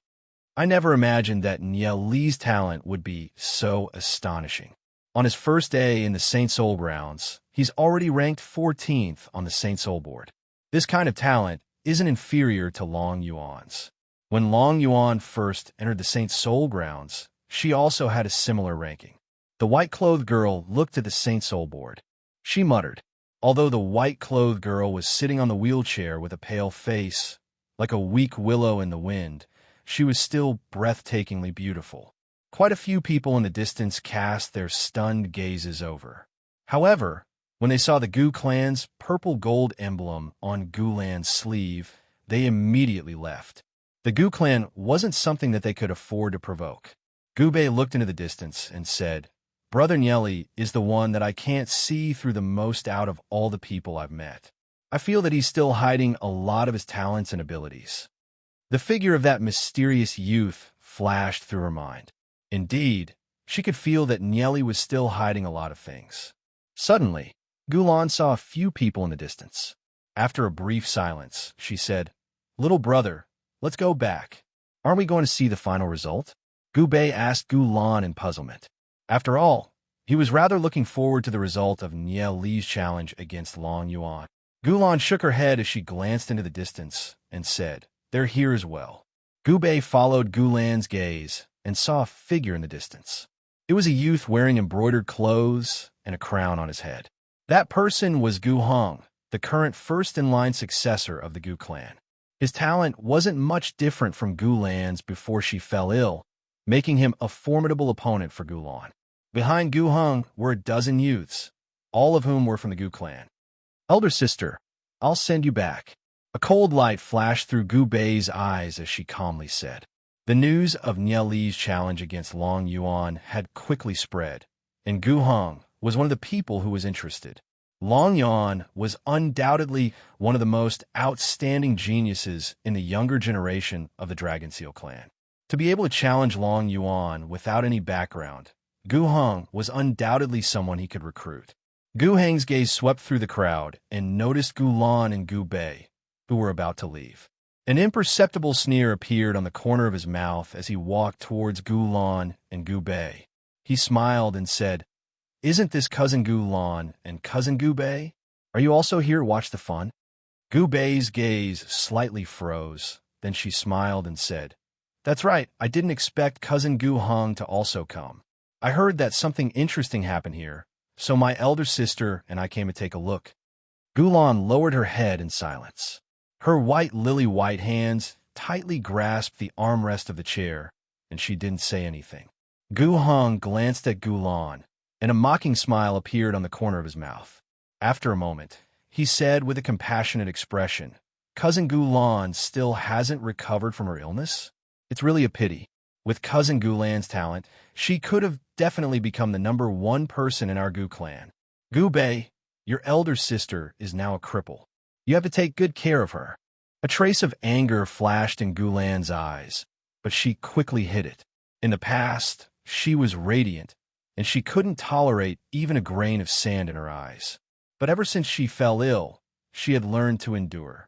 I never imagined that Nieli's talent would be so astonishing. On his first day in the Saint Soul grounds, he's already ranked 14th on the Saint Soul board. This kind of talent isn't inferior to Long Yuan's. When Long Yuan first entered the Saint Soul grounds, she also had a similar ranking. The white-clothed girl looked at the Saint Soul board. She muttered. Although the white-clothed girl was sitting on the wheelchair with a pale face, like a weak willow in the wind, she was still breathtakingly beautiful. Quite a few people in the distance cast their stunned gazes over. However, when they saw the Gu clan's purple gold emblem on Gulan's sleeve, they immediately left. The Gu clan wasn't something that they could afford to provoke. Gu Bei looked into the distance and said, "Brother Nieli is the one that I can't see through the most out of all the people I've met. I feel that he's still hiding a lot of his talents and abilities." The figure of that mysterious youth flashed through her mind. Indeed, she could feel that Nieli was still hiding a lot of things. Suddenly, Gulan saw a few people in the distance. After a brief silence, she said, "Little brother, let's go back. Aren't we going to see the final result?" Gu Bei asked Gulan in puzzlement. After all, he was rather looking forward to the result of Nieli's challenge against Long Yuan. Gulan shook her head as she glanced into the distance and said, "They're here as well." Gu Bei followed Gulan's gaze and saw a figure in the distance. It was a youth wearing embroidered clothes and a crown on his head. That person was Gu Hong, the current first-in-line successor of the Gu clan. His talent wasn't much different from Gulan's before she fell ill, making him a formidable opponent for Gulan. Behind Gu Hong were a dozen youths, all of whom were from the Gu clan. "Elder sister, I'll send you back." A cold light flashed through Gu Bei's eyes as she calmly said. The news of Nieli's challenge against Long Yuan had quickly spread, and Gu Hong was one of the people who was interested. Long Yuan was undoubtedly one of the most outstanding geniuses in the younger generation of the Dragon Seal clan. To be able to challenge Long Yuan without any background, Gu Hong was undoubtedly someone he could recruit. Gu Heng's gaze swept through the crowd and noticed Gulan and Gu Bei, who were about to leave. An imperceptible sneer appeared on the corner of his mouth as he walked towards Gulan and Gu Bei. He smiled and said, "Isn't this cousin Gulan and cousin Gu Bei? Are you also here to watch the fun?" Gu Bei's gaze slightly froze. Then she smiled and said, "That's right, I didn't expect cousin Gu Hong to also come. I heard that something interesting happened here, so my elder sister and I came to take a look." Gulan lowered her head in silence. Her white lily-white hands tightly grasped the armrest of the chair, and she didn't say anything. Gu Hong glanced at Gulan, and a mocking smile appeared on the corner of his mouth. After a moment, he said with a compassionate expression, "Cousin Gulan still hasn't recovered from her illness? It's really a pity. With cousin Gulan's talent, she could have definitely become the #1 person in our Gu clan. Gu Bei, your elder sister is now a cripple. You have to take good care of her." A trace of anger flashed in Gulan's eyes, but she quickly hid it. In the past, she was radiant, and she couldn't tolerate even a grain of sand in her eyes. But ever since she fell ill, she had learned to endure.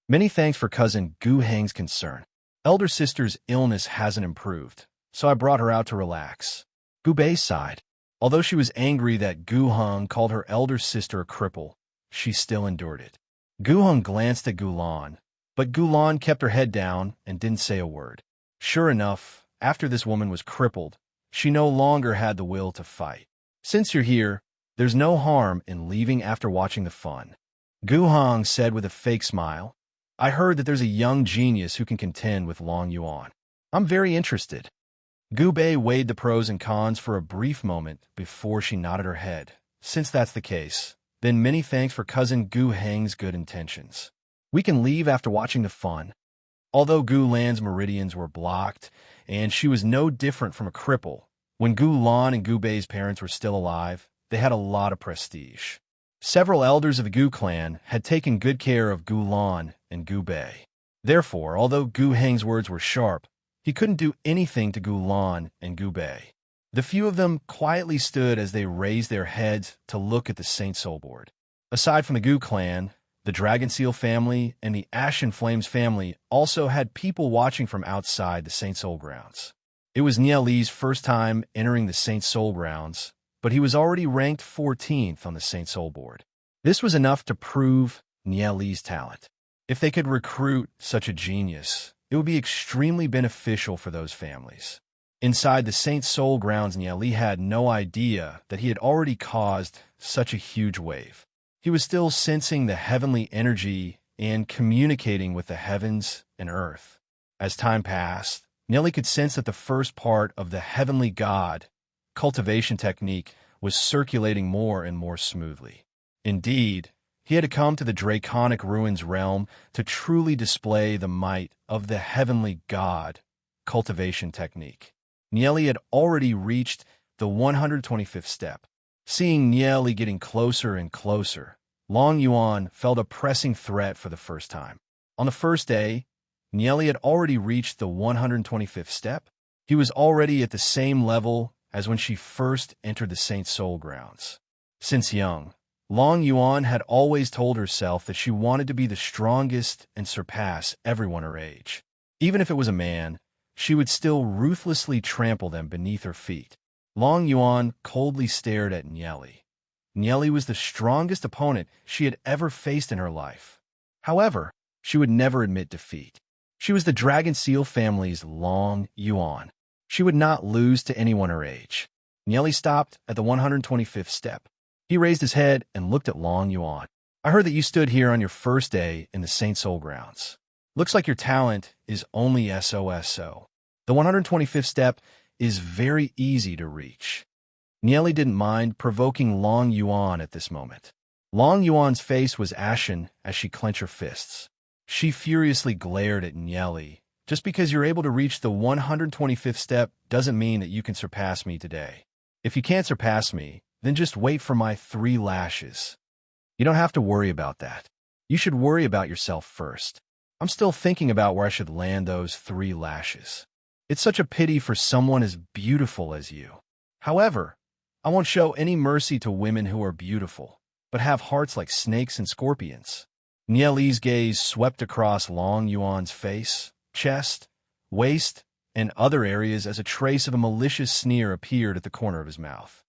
"Many thanks for cousin Gu Heng's concern. Elder sister's illness hasn't improved, so I brought her out to relax." Gu Bei sighed. Although she was angry that Gu Hong called her elder sister a cripple, she still endured it. Gu Hong glanced at Gulan, but Gulan kept her head down and didn't say a word. Sure enough, after this woman was crippled, she no longer had the will to fight. "Since you're here, there's no harm in leaving after watching the fun," Gu Hong said with a fake smile. "I heard that there's a young genius who can contend with Long Yuan. I'm very interested. Gu Bei weighed the pros and cons for a brief moment before she nodded her head. Since that's the case, then many thanks for cousin Gu Heng's good intentions. We can leave after watching the fun. Although Gu Lan's meridians were blocked, and she was no different from a cripple, when Gu Lan and Gu Bei's parents were still alive, they had a lot of prestige. Several elders of the Gu clan had taken good care of Gu Lan and Gu Bei. Therefore, although Gu Heng's words were sharp, he couldn't do anything to Gu Lan and Gu Bei. The few of them quietly stood as they raised their heads to look at the Saint Soul board. Aside from the Gu clan, the Dragon Seal family and the Ashen Flames family also had people watching from outside the Saint Soul grounds. It was Nieli's first time entering the Saint Soul grounds, but he was already ranked 14th on the Saint Soul board. This was enough to prove Nieli's talent. If they could recruit such a genius, it would be extremely beneficial for those families. Inside the Saint Soul grounds, Nieli had no idea that he had already caused such a huge wave. He was still sensing the heavenly energy and communicating with the heavens and earth. As time passed, Nieli could sense that the first part of the heavenly god cultivation technique was circulating more and more smoothly. Indeed, he had to come to the Draconic Ruins realm to truly display the might of the heavenly god cultivation technique. Nieli had already reached the 125th step. Seeing Nieli getting closer and closer, Long Yuan felt a pressing threat for the first time. On the first day, Nieli had already reached the 125th step. He was already at the same level as when she first entered the Saint Soul grounds. Since young, Long Yuan had always told herself that she wanted to be the strongest and surpass everyone her age. Even if it was a man, she would still ruthlessly trample them beneath her feet. Long Yuan coldly stared at Nieli. Nieli was the strongest opponent she had ever faced in her life. However, she would never admit defeat. She was the Dragon Seal family's Long Yuan. She would not lose to anyone her age. Nieli stopped at the 125th step. He raised his head and looked at Long Yuan. I heard that you stood here on your first day in the Saint Soul grounds. Looks like your talent is only SOSO. The 125th step is very easy to reach. Nieli didn't mind provoking Long Yuan at this moment. Long Yuan's face was ashen as she clenched her fists. She furiously glared at Nieli. Just because you're able to reach the 125th step doesn't mean that you can surpass me today. If you can't surpass me, then just wait for my 3 lashes. You don't have to worry about that. You should worry about yourself first. I'm still thinking about where I should land those 3 lashes. It's such a pity for someone as beautiful as you. However, I won't show any mercy to women who are beautiful, but have hearts like snakes and scorpions. Nieli's gaze swept across Long Yuan's face, chest, waist, and other areas as a trace of a malicious sneer appeared at the corner of his mouth.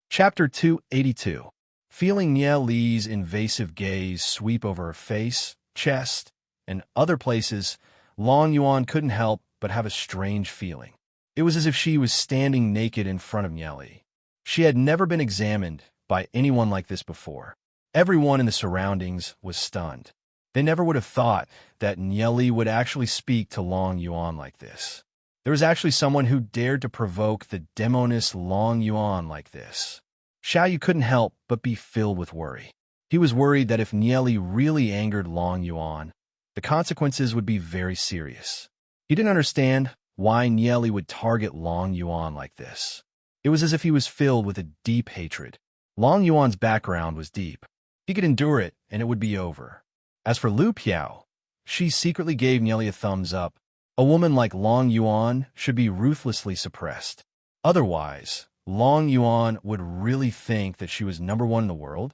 Chapter 282. Feeling Nieli's invasive gaze sweep over her face, chest, and other places, Long Yuan couldn't help but have a strange feeling. It was as if she was standing naked in front of Nieli. She had never been examined by anyone like this before. Everyone in the surroundings was stunned. They never would have thought that Nieli would actually speak to Long Yuan like this. There was actually someone who dared to provoke the demoness Long Yuan like this. Xiaoyu couldn't help but be filled with worry. He was worried that if Nieli really angered Long Yuan, the consequences would be very serious. He didn't understand why Nieli would target Long Yuan like this. It was as if he was filled with a deep hatred. Long Yuan's background was deep. He could endure it, and it would be over. As for Lu Piao, she secretly gave Nieli a thumbs up. A woman like Long Yuan should be ruthlessly suppressed. Otherwise, Long Yuan would really think that she was #1 in the world.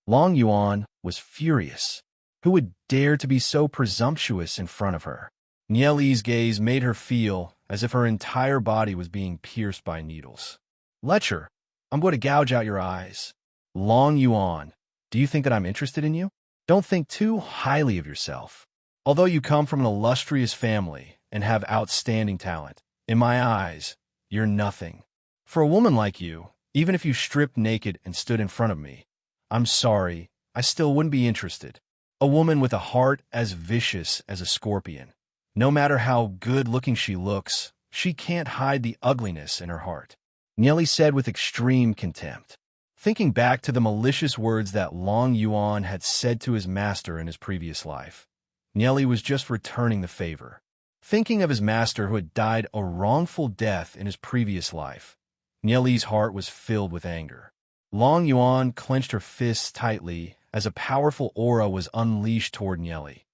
Long Yuan was furious. Who would dare to be so presumptuous in front of her? Nieli's gaze made her feel as if her entire body was being pierced by needles. Lecher, I'm going to gouge out your eyes. Long Yuan, do you think that I'm interested in you? Don't think too highly of yourself. Although you come from an illustrious family and have outstanding talent, in my eyes, you're nothing. For a woman like you, even if you stripped naked and stood in front of me, I'm sorry, I still wouldn't be interested. A woman with a heart as vicious as a scorpion, No matter how good-looking she looks, she can't hide the ugliness in her heart," Nieli said with extreme contempt. Thinking back to the malicious words that Long Yuan had said to his master in his previous life, Nieli was just returning the favor. Thinking of his master who had died a wrongful death in his previous life, Nieli's heart was filled with anger. Long Yuan clenched her fists tightly as a powerful aura was unleashed toward Nieli.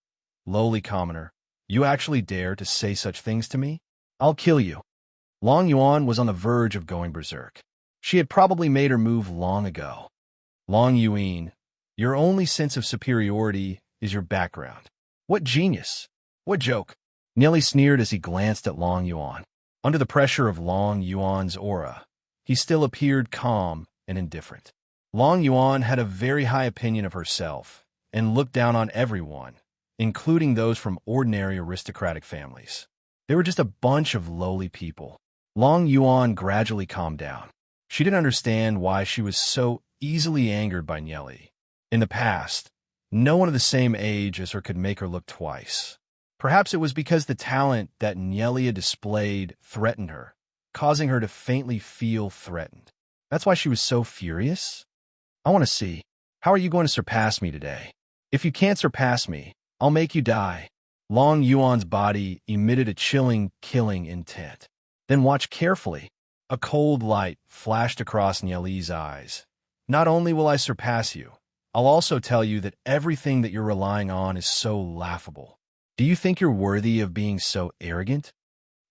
"Lowly commoner, you actually dare to say such things to me? I'll kill you." Long Yuan was on the verge of going berserk. She had probably made her move long ago. "Long Yuan, your only sense of superiority is your background. What genius! What joke!" Nieli sneered as he glanced at Long Yuan. Under the pressure of Long Yuan's aura, he still appeared calm and indifferent. Long Yuan had a very high opinion of herself and looked down on everyone, including those from ordinary aristocratic families. They were just a bunch of lowly people. Long Yuan gradually calmed down. She didn't understand why she was so easily angered by Nieli. In the past, no one of the same age as her could make her look twice. Perhaps it was because the talent that Nieli had displayed threatened her, causing her to faintly feel threatened. That's why she was so furious? "I want to see. How are you going to surpass me today? If you can't surpass me, I'll make you die." Long Yuan's body emitted a chilling, killing intent. "Then watch carefully." A cold light flashed across Nieli's eyes. "Not only will I surpass you, I'll also tell you that everything that you're relying on is so laughable. Do you think you're worthy of being so arrogant?"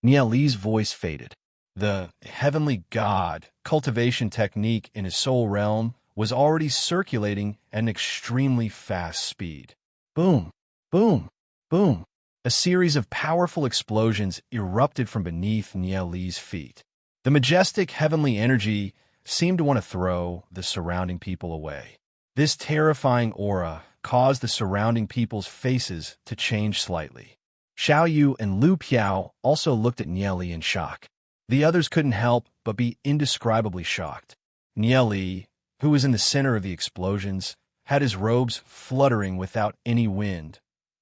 Nieli's voice faded. The heavenly god cultivation technique in his soul realm was already circulating at an extremely fast speed. Boom, boom, boom. A series of powerful explosions erupted from beneath Nieli's feet. The majestic heavenly energy seemed to want to throw the surrounding people away. This terrifying aura caused the surrounding people's faces to change slightly. Xiao Yu and Lu Piao also looked at Nieli in shock. The others couldn't help but be indescribably shocked. Nieli, who was in the center of the explosions, had his robes fluttering without any wind,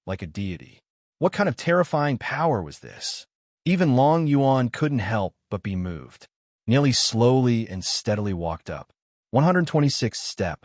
like a deity. What kind of terrifying power was this? Even Long Yuan couldn't help but be moved. Nieli slowly and steadily walked up. 126th step.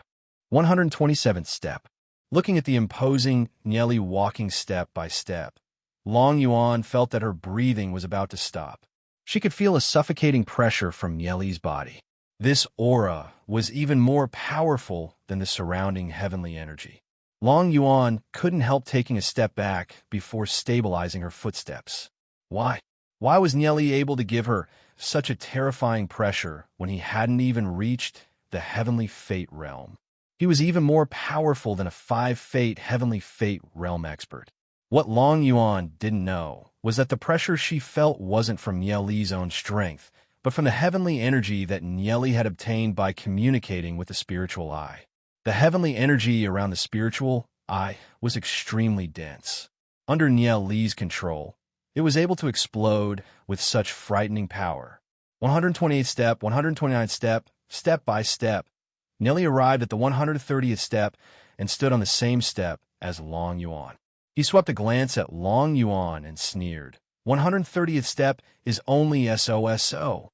127th step. Looking at the imposing Nieli walking step by step, Long Yuan felt that her breathing was about to stop. She could feel a suffocating pressure from Nieli's body. This aura was even more powerful than the surrounding heavenly energy. Long Yuan couldn't help taking a step back before stabilizing her footsteps. Why? Why was Nieli able to give her such a terrifying pressure when he hadn't even reached the heavenly fate realm? He was even more powerful than a 5-fate heavenly fate realm expert. What Long Yuan didn't know was that the pressure she felt wasn't from Nieli's own strength, but from the heavenly energy that Nieli had obtained by communicating with the spiritual eye. The heavenly energy around the spiritual eye was extremely dense. Under Nieli's control, it was able to explode with such frightening power. 128th step, 129th step, step by step. Nieli arrived at the 130th step and stood on the same step as Long Yuan. He swept a glance at Long Yuan and sneered. 130th step is only SOSO.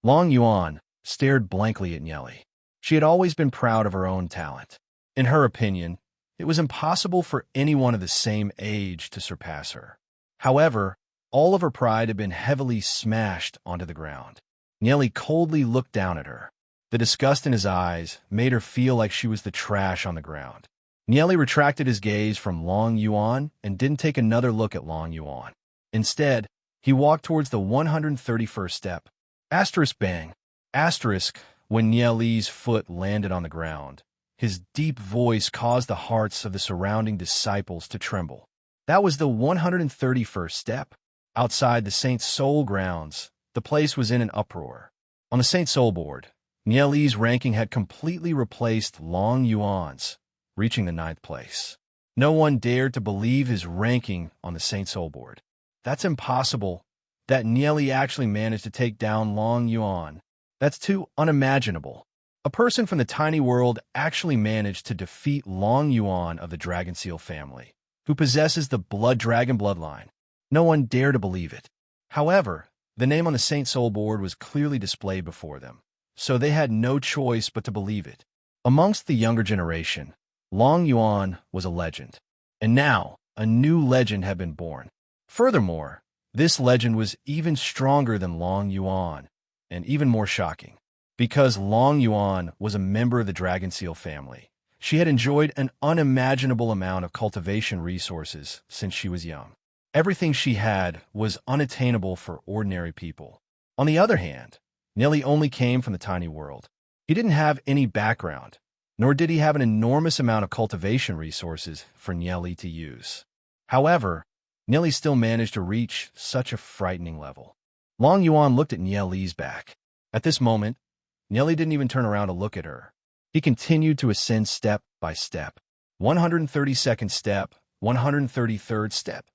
Long Yuan stared blankly at Nieli. She had always been proud of her own talent. In her opinion, it was impossible for anyone of the same age to surpass her. However, all of her pride had been heavily smashed onto the ground. Nieli coldly looked down at her. The disgust in his eyes made her feel like she was the trash on the ground. Nieli retracted his gaze from Long Yuan and didn't take another look at Long Yuan. Instead, he walked towards the 131st step. Asterisk bang. Asterisk. When Nieli's foot landed on the ground, his deep voice caused the hearts of the surrounding disciples to tremble. That was the 131st step. Outside the Saint Soul grounds, the place was in an uproar. On the Saint Soul board, Nieli's ranking had completely replaced Long Yuan's, reaching the 9th place. No one dared to believe his ranking on the Saint Soul board. That's impossible. That Nieli actually managed to take down Long Yuan. That's too unimaginable. A person from the tiny world actually managed to defeat Long Yuan of the Dragon Seal family, who possesses the Blood Dragon bloodline. No one dared to believe it. However, the name on the Saint Soul board was clearly displayed before them, so they had no choice but to believe it. Amongst the younger generation, Long Yuan was a legend, and now a new legend had been born. Furthermore, this legend was even stronger than Long Yuan, and even more shocking. Because Long Yuan was a member of the Dragon Seal family, she had enjoyed an unimaginable amount of cultivation resources since she was young. Everything she had was unattainable for ordinary people. On the other hand, Nelly only came from the tiny world. He didn't have any background, nor did he have an enormous amount of cultivation resources for Nelly to use. However, Nelly still managed to reach such a frightening level. Long Yuan looked at Nelly's back. At this moment, Nelly didn't even turn around to look at her. He continued to ascend step by step. 132nd step, 133rd step.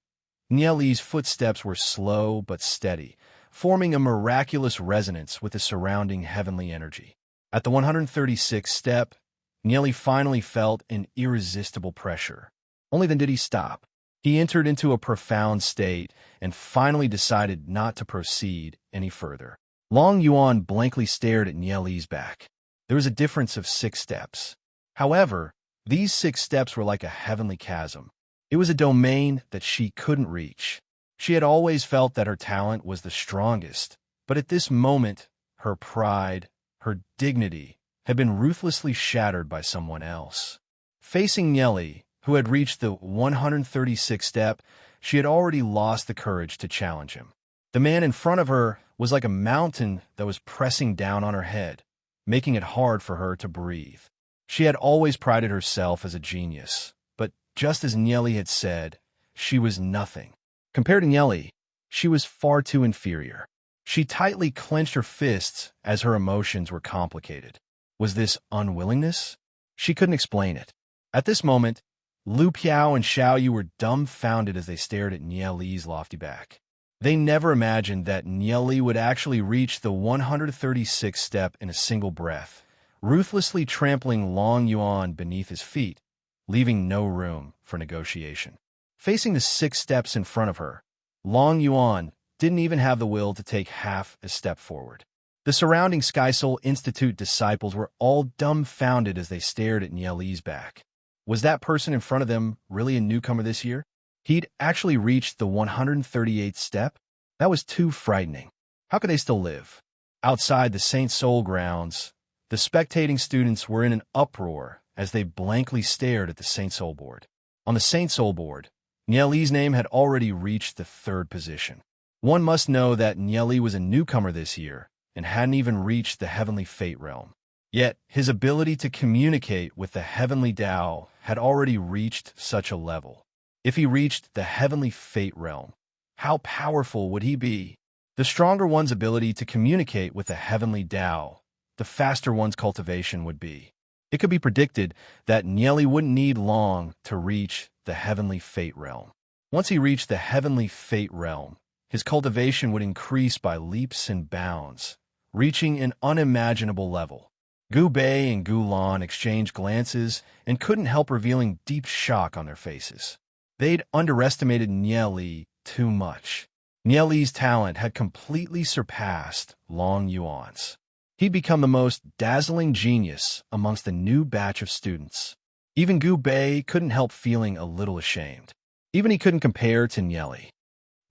Nelly's footsteps were slow but steady, forming a miraculous resonance with the surrounding heavenly energy. At the 136th step, Nelly finally felt an irresistible pressure. Only then did he stop. He entered into a profound state and finally decided not to proceed any further. Long Yuan blankly stared at Nelly's back. There was a difference of 6 steps. However, these 6 steps were like a heavenly chasm. It was a domain that she couldn't reach. She had always felt that her talent was the strongest, but at this moment, her pride, her dignity, had been ruthlessly shattered by someone else. Facing Nelly, who had reached the 136th step, she had already lost the courage to challenge him. The man in front of her was like a mountain that was pressing down on her head, making it hard for her to breathe. She had always prided herself as a genius, but just as Nelly had said, she was nothing. Compared to Nelly, she was far too inferior. She tightly clenched her fists as her emotions were complicated. Was this unwillingness? She couldn't explain it. At this moment, Lu Piao and Xiao Yu were dumbfounded as they stared at Nieli's lofty back. They never imagined that Nieli would actually reach the 136th step in a single breath, ruthlessly trampling Long Yuan beneath his feet, leaving no room for negotiation. Facing the 6 steps in front of her, Long Yuan didn't even have the will to take half a step forward. The surrounding Sky Soul Institute disciples were all dumbfounded as they stared at Nieli's back. Was that person in front of them really a newcomer this year? He'd actually reached the 138th step? That was too frightening. How could they still live? Outside the Saint Soul grounds, the spectating students were in an uproar as they blankly stared at the Saint Soul board. On the Saint Soul board, Nieli's name had already reached the 3rd position. One must know that Nieli was a newcomer this year and hadn't even reached the Heavenly Fate realm. Yet, his ability to communicate with the Heavenly Tao had already reached such a level. If he reached the Heavenly Fate realm, how powerful would he be? The stronger one's ability to communicate with the Heavenly Tao, the faster one's cultivation would be. It could be predicted that Nieli wouldn't need long to reach the Heavenly Fate realm. Once he reached the Heavenly Fate realm, his cultivation would increase by leaps and bounds, reaching an unimaginable level. Gu Bei and Gu Lan exchanged glances and couldn't help revealing deep shock on their faces. They'd underestimated Nieli too much. Nieli's talent had completely surpassed Long Yuan's. He'd become the most dazzling genius amongst the new batch of students. Even Gu Bei couldn't help feeling a little ashamed. Even he couldn't compare to Nieli.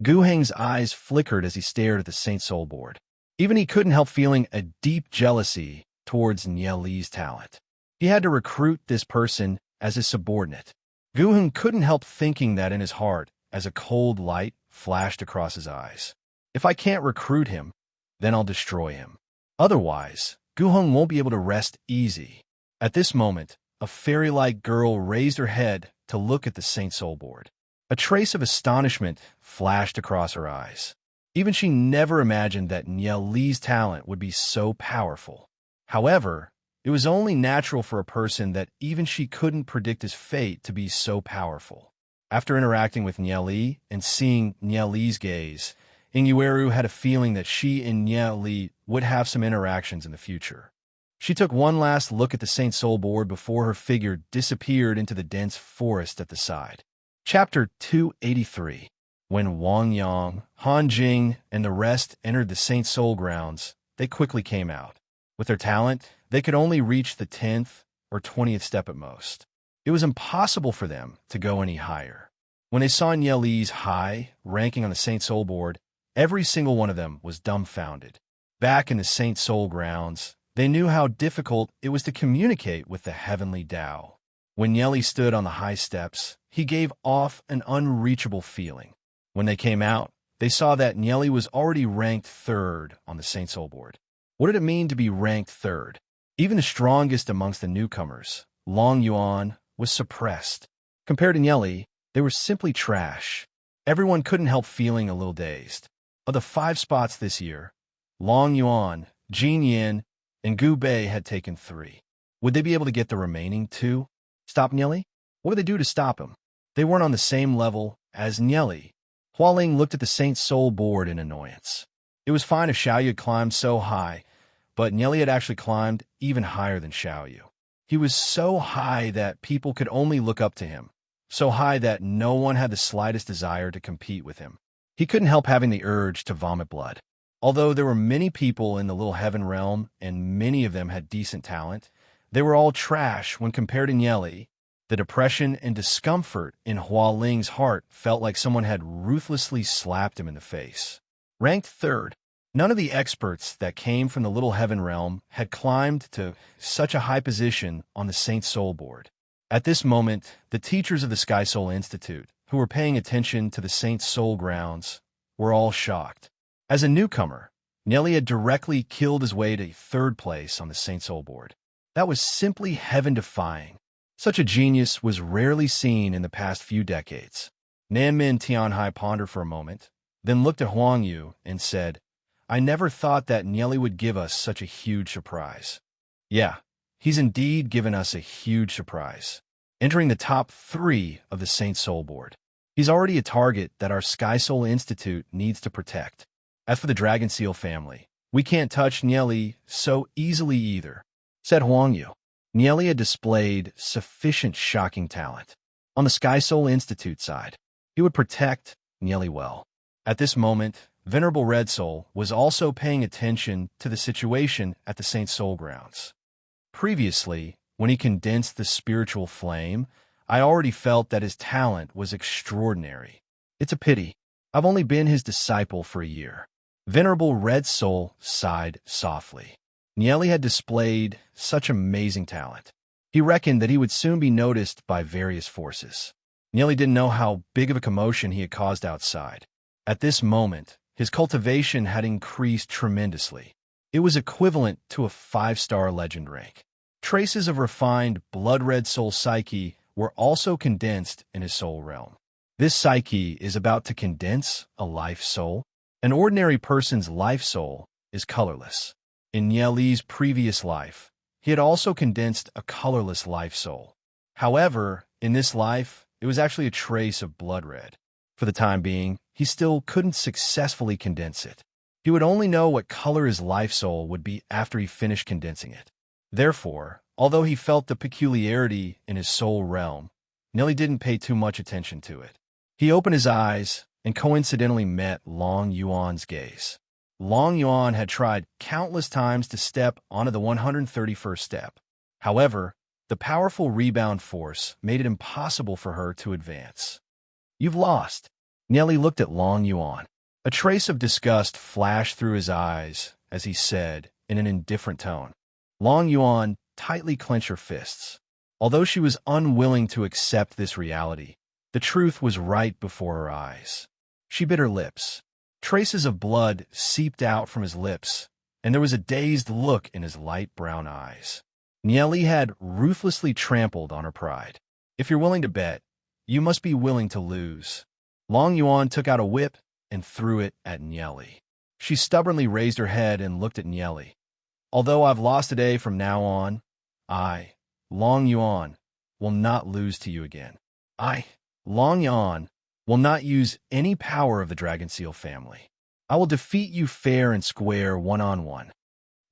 Gu Heng's eyes flickered as he stared at the Saint Soul board. Even he couldn't help feeling a deep jealousy towards Nieli's talent. He had to recruit this person as his subordinate. Gu Heng couldn't help thinking that in his heart as a cold light flashed across his eyes. If I can't recruit him, then I'll destroy him. Otherwise, Gu Heng won't be able to rest easy. At this moment, a fairy-like girl raised her head to look at the Saint Soul board. A trace of astonishment flashed across her eyes. Even she never imagined that Nieli's talent would be so powerful. However, it was only natural for a person that even she couldn't predict his fate to be so powerful. After interacting with Nieli and seeing Nieli's gaze, Inyueru had a feeling that she and Nieli would have some interactions in the future. She took one last look at the Saint Soul board before her figure disappeared into the dense forest at the side. Chapter 283. When Wang Yang, Han Jing, and the rest entered the Saint Soul grounds, they quickly came out. With their talent, they could only reach the 10th or 20th step at most. It was impossible for them to go any higher. When they saw Nieli's high ranking on the Saint Soul board, every single one of them was dumbfounded. Back in the Saint Soul grounds, they knew how difficult it was to communicate with the heavenly Tao. When Nieli stood on the high steps, he gave off an unreachable feeling. When they came out, they saw that Nieli was already ranked 3rd on the Saint Soul board. What did it mean to be ranked 3rd? Even the strongest amongst the newcomers, Long Yuan, was suppressed. Compared to Nieli, they were simply trash. Everyone couldn't help feeling a little dazed. Of the 5 spots this year, Long Yuan, Jin Yin, and Gu Bei had taken 3. Would they be able to get the remaining 2? Stop Nieli? What would they do to stop him? They weren't on the same level as Nieli. Hualing looked at the Saint Soul board in annoyance. It was fine if Xiaoyu had climbed so high, but Nieli had actually climbed even higher than Xiaoyu. He was so high that people could only look up to him, so high that no one had the slightest desire to compete with him. He couldn't help having the urge to vomit blood. Although there were many people in the little heaven realm and many of them had decent talent, they were all trash when compared to Nieli. The depression and discomfort in Hualing's heart felt like someone had ruthlessly slapped him in the face. Ranked 3rd, none of the experts that came from the little heaven realm had climbed to such a high position on the Saint Soul board. At this moment, the teachers of the Sky Soul Institute, who were paying attention to the Saint Soul grounds, were all shocked. As a newcomer, Nieli had directly killed his way to 3rd place on the Saint Soul board. That was simply heaven-defying. Such a genius was rarely seen in the past few decades. Nanmin Tianhai pondered for a moment, then looked at Huang Yu and said, I never thought that Nieli would give us such a huge surprise. Yeah, he's indeed given us a huge surprise, entering the top 3 of the Saint Soul board. He's already a target that our Sky Soul Institute needs to protect. As for the Dragon Seal family, we can't touch Nieli so easily either, said Huang Yu. Nieli had displayed sufficient shocking talent. On the Sky Soul Institute side, he would protect Nieli well. At this moment, Venerable Red Soul was also paying attention to the situation at the Saint Soul grounds. Previously, when he condensed the spiritual flame, I already felt that his talent was extraordinary. It's a pity. I've only been his disciple for a year. Venerable Red Soul sighed softly. Nieli had displayed such amazing talent. He reckoned that he would soon be noticed by various forces. Nieli didn't know how big of a commotion he had caused outside. At this moment, his cultivation had increased tremendously. It was equivalent to a 5-star legend rank. Traces of refined blood-red soul psyche were also condensed in his soul realm. This psyche is about to condense a life soul. An ordinary person's life soul is colorless. In Nieli's previous life, he had also condensed a colorless life soul. However, in this life, it was actually a trace of blood red. For the time being, he still couldn't successfully condense it. He would only know what color his life soul would be after he finished condensing it. Therefore, although he felt the peculiarity in his soul realm, Nieli didn't pay too much attention to it. He opened his eyes and coincidentally met Long Yuan's gaze. Long Yuan had tried countless times to step onto the 131st step. However, the powerful rebound force made it impossible for her to advance. You've lost. Nieli looked at Long Yuan. A trace of disgust flashed through his eyes as he said in an indifferent tone. Long Yuan tightly clenched her fists. Although she was unwilling to accept this reality, the truth was right before her eyes. She bit her lips. Traces of blood seeped out from his lips, and there was a dazed look in his light brown eyes. Nieli had ruthlessly trampled on her pride. If you're willing to bet, you must be willing to lose. Long Yuan took out a whip and threw it at Nieli. She stubbornly raised her head and looked at Nieli. Although I've lost today from now on, I, Long Yuan, will not lose to you again. I, Long Yuan, will not use any power of the Dragon Seal family. I will defeat you fair and square one-on-one.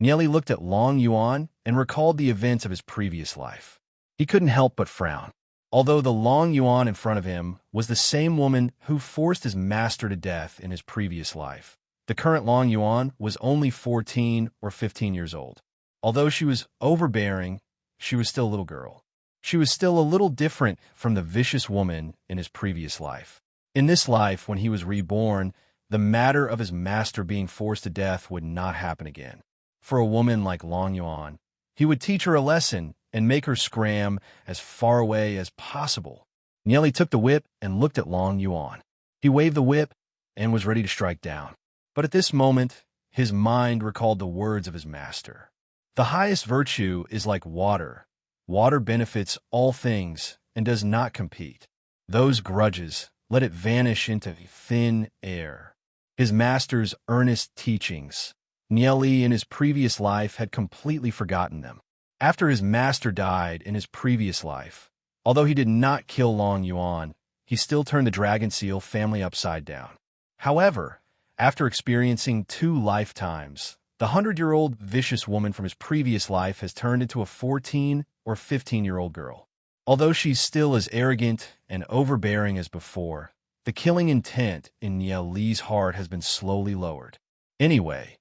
Nieli looked at Long Yuan and recalled the events of his previous life. He couldn't help but frown. Although the Long Yuan in front of him was the same woman who forced his master to death in his previous life, the current Long Yuan was only 14 or 15 years old. Although she was overbearing, she was still a little girl. She was still a little different from the vicious woman in his previous life. In this life, when he was reborn, the matter of his master being forced to death would not happen again. For a woman like Long Yuan, he would teach her a lesson and make her scram as far away as possible. Nieli took the whip and looked at Long Yuan. He waved the whip and was ready to strike down. But at this moment, his mind recalled the words of his master. The highest virtue is like water. Water benefits all things and does not compete. Those grudges, let it vanish into thin air. His master's earnest teachings. Nieli in his previous life had completely forgotten them. After his master died in his previous life, although he did not kill Long Yuan, he still turned the dragon seal family upside down. However, after experiencing 2 lifetimes, the 100-year-old vicious woman from his previous life has turned into a 14 or 15-year-old girl. Although she's still as arrogant and overbearing as before, the killing intent in Nieli's heart has been slowly lowered. Anyway,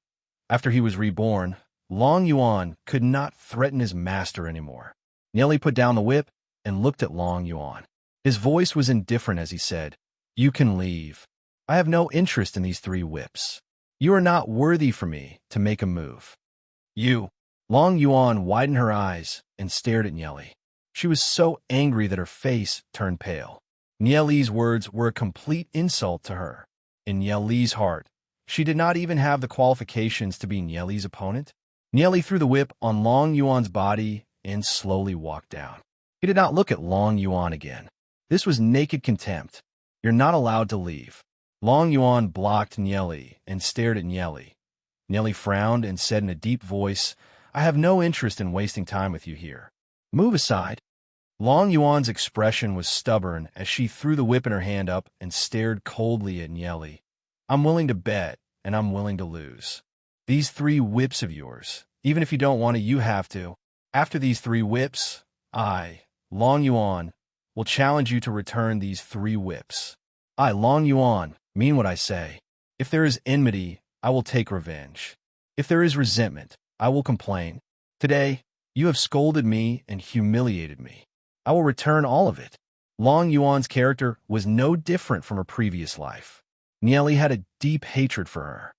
after he was reborn, Long Yuan could not threaten his master anymore. Nieli put down the whip and looked at Long Yuan. His voice was indifferent as he said, "You can leave. I have no interest in these 3 whips. You are not worthy for me to make a move." "You." Long Yuan widened her eyes and stared at Nieli. She was so angry that her face turned pale. Nieli's words were a complete insult to her. In Nieli's heart, she did not even have the qualifications to be Nieli's opponent. Nieli threw the whip on Long Yuan's body and slowly walked down. He did not look at Long Yuan again. This was naked contempt. "You're not allowed to leave." Long Yuan blocked Nieli and stared at Nieli. Nieli frowned and said in a deep voice, "I have no interest in wasting time with you here. Move aside." Long Yuan's expression was stubborn as she threw the whip in her hand up and stared coldly at Nieli. "I'm willing to bet, and I'm willing to lose. These 3 whips of yours, even if you don't want to, you have to. After these 3 whips, I, Long Yuan, will challenge you to return these 3 whips. I, Long Yuan, mean what I say. If there is enmity, I will take revenge. If there is resentment, I will complain. Today, you have scolded me and humiliated me. I will return all of it." Long Yuan's character was no different from her previous life. Nieli had a deep hatred for her.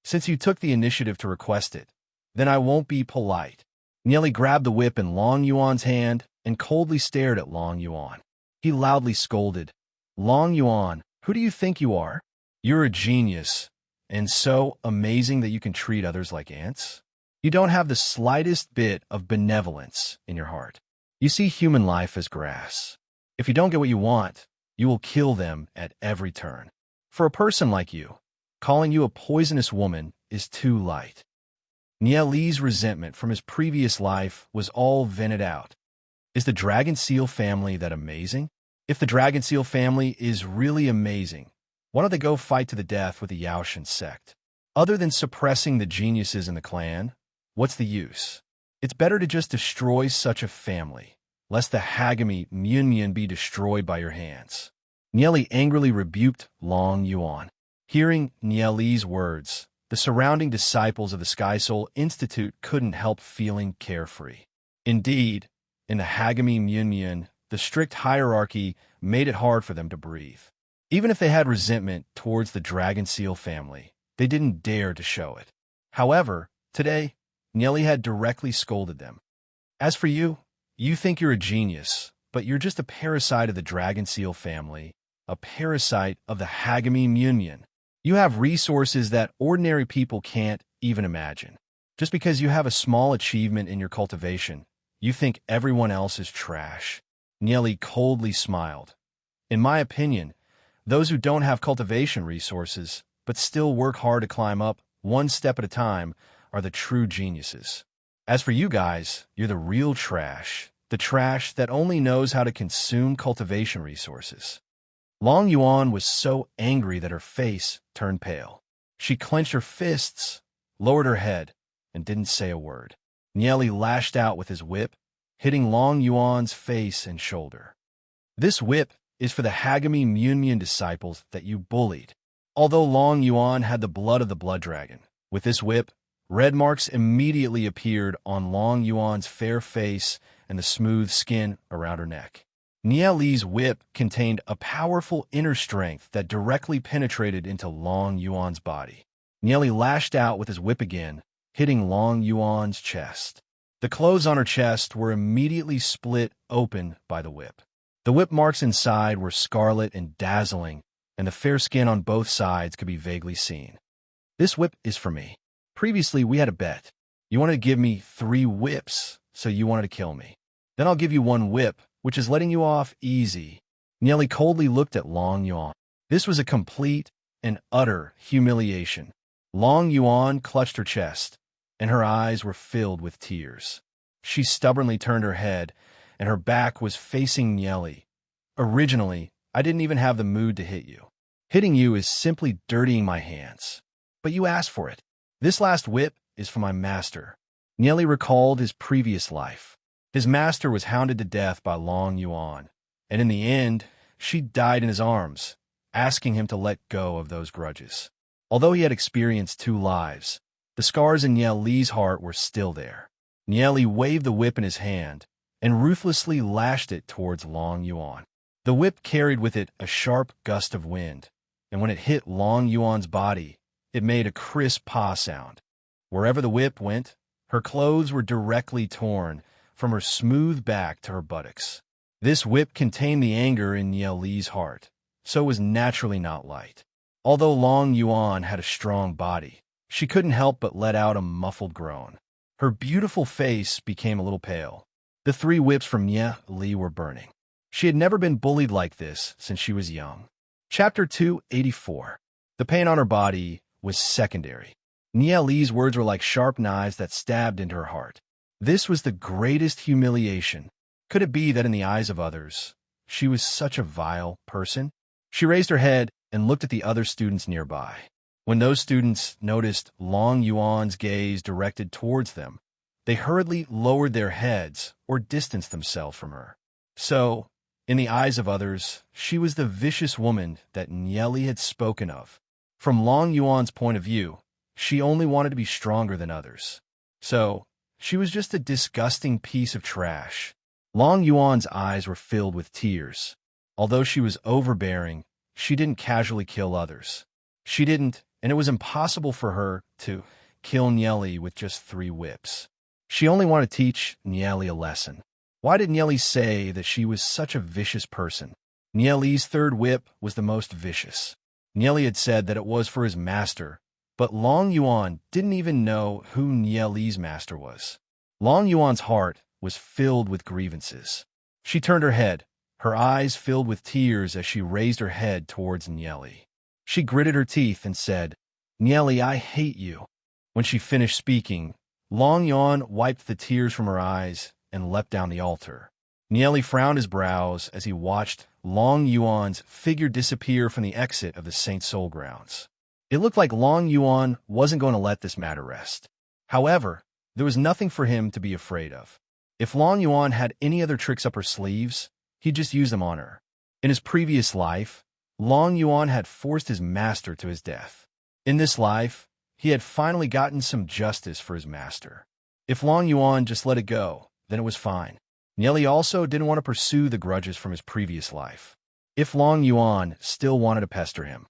"Since you took the initiative to request it, then I won't be polite." Nieli grabbed the whip in Long Yuan's hand and coldly stared at Long Yuan. He loudly scolded, "Long Yuan, who do you think you are? You're a genius, and so amazing that you can treat others like ants? You don't have the slightest bit of benevolence in your heart. You see human life as grass. If you don't get what you want, you will kill them at every turn. For a person like you, calling you a poisonous woman is too light." Nieli's resentment from his previous life was all vented out. Is the dragon seal family that amazing? If the dragon seal family is really amazing, why don't they go fight to the death with the Yaoshan sect? Other than suppressing the geniuses in the clan, what's the use? It's better to just destroy such a family, lest the Hagami Myunmyun be destroyed by your hands. Nieli angrily rebuked Long Yuan. Hearing Nieli's words, the surrounding disciples of the Sky Soul Institute couldn't help feeling carefree. Indeed, in the Hagami Myunmyun, the strict hierarchy made it hard for them to breathe. Even if they had resentment towards the Dragon Seal family, they didn't dare to show it. However, today, Nieli had directly scolded them. "As for you, you think you're a genius, but you're just a parasite of the Dragon Seal family, a parasite of the Hagami Myunmyun. You have resources that ordinary people can't even imagine. Just because you have a small achievement in your cultivation, you think everyone else is trash." Nieli coldly smiled. "In my opinion, those who don't have cultivation resources, but still work hard to climb up, one step at a time, are the true geniuses. As for you guys, you're the real trash, the trash that only knows how to consume cultivation resources." Long Yuan was so angry that her face turned pale. She clenched her fists, lowered her head, and didn't say a word. Nieli lashed out with his whip, hitting Long Yuan's face and shoulder. This whip is for the Hagami Munmyun disciples that you bullied. Although Long Yuan had the blood of the blood dragon, with this whip, red marks immediately appeared on Long Yuan's fair face and the smooth skin around her neck. Nie Li's whip contained a powerful inner strength that directly penetrated into Long Yuan's body. Nie Li lashed out with his whip again, hitting Long Yuan's chest. The clothes on her chest were immediately split open by the whip. The whip marks inside were scarlet and dazzling, and the fair skin on both sides could be vaguely seen. This whip is for me. Previously, we had a bet. You wanted to give me 3 whips, so you wanted to kill me. Then I'll give you 1 whip, which is letting you off easy. Nie Li coldly looked at Long Yuan. This was a complete and utter humiliation. Long Yuan clutched her chest, and her eyes were filled with tears. She stubbornly turned her head, and her back was facing Nie Li. Originally, I didn't even have the mood to hit you. Hitting you is simply dirtying my hands. But you asked for it. This last whip is for my master. Nie Li recalled his previous life. His master was hounded to death by Long Yuan, and in the end, she died in his arms, asking him to let go of those grudges. Although he had experienced 2 lives, the scars in Nie Li's heart were still there. Nie Li waved the whip in his hand and ruthlessly lashed it towards Long Yuan. The whip carried with it a sharp gust of wind, and when it hit Long Yuan's body, it made a crisp paw sound. Wherever the whip went, her clothes were directly torn, from her smooth back to her buttocks. This whip contained the anger in Nie Li's heart, so it was naturally not light. Although Long Yuan had a strong body, she couldn't help but let out a muffled groan. Her beautiful face became a little pale. The 3 whips from Nie Li were burning. She had never been bullied like this since she was young. Chapter 284. The pain on her body was secondary. Nie Li's words were like sharp knives that stabbed into her heart. This was the greatest humiliation. Could it be that in the eyes of others, she was such a vile person? She raised her head and looked at the other students nearby. When those students noticed Long Yuan's gaze directed towards them, they hurriedly lowered their heads or distanced themselves from her. So, in the eyes of others, she was the vicious woman that Nie Li had spoken of. From Long Yuan's point of view, she only wanted to be stronger than others. So, she was just a disgusting piece of trash. Long Yuan's eyes were filled with tears. Although she was overbearing, she didn't casually kill others. She didn't, and it was impossible for her to kill Nie Li with just 3 whips. She only wanted to teach Nie Li a lesson. Why did Nie Li say that she was such a vicious person? Nie Li's 3rd whip was the most vicious. Nie Li had said that it was for his master, but Long Yuan didn't even know who Nie Li's master was. Long Yuan's heart was filled with grievances. She turned her head, her eyes filled with tears as she raised her head towards Nie Li. She gritted her teeth and said, "Nie Li, I hate you." When she finished speaking, Long Yuan wiped the tears from her eyes and leapt down the altar. Nie Li frowned his brows as he watched Long Yuan's figure disappear from the exit of the Saint Soul grounds. It looked like Long Yuan wasn't going to let this matter rest. However, there was nothing for him to be afraid of. If Long Yuan had any other tricks up her sleeves, he'd just use them on her. In his previous life, Long Yuan had forced his master to his death. In this life, he had finally gotten some justice for his master. If Long Yuan just let it go, then it was fine. Nie Li also didn't want to pursue the grudges from his previous life. If Long Yuan still wanted to pester him,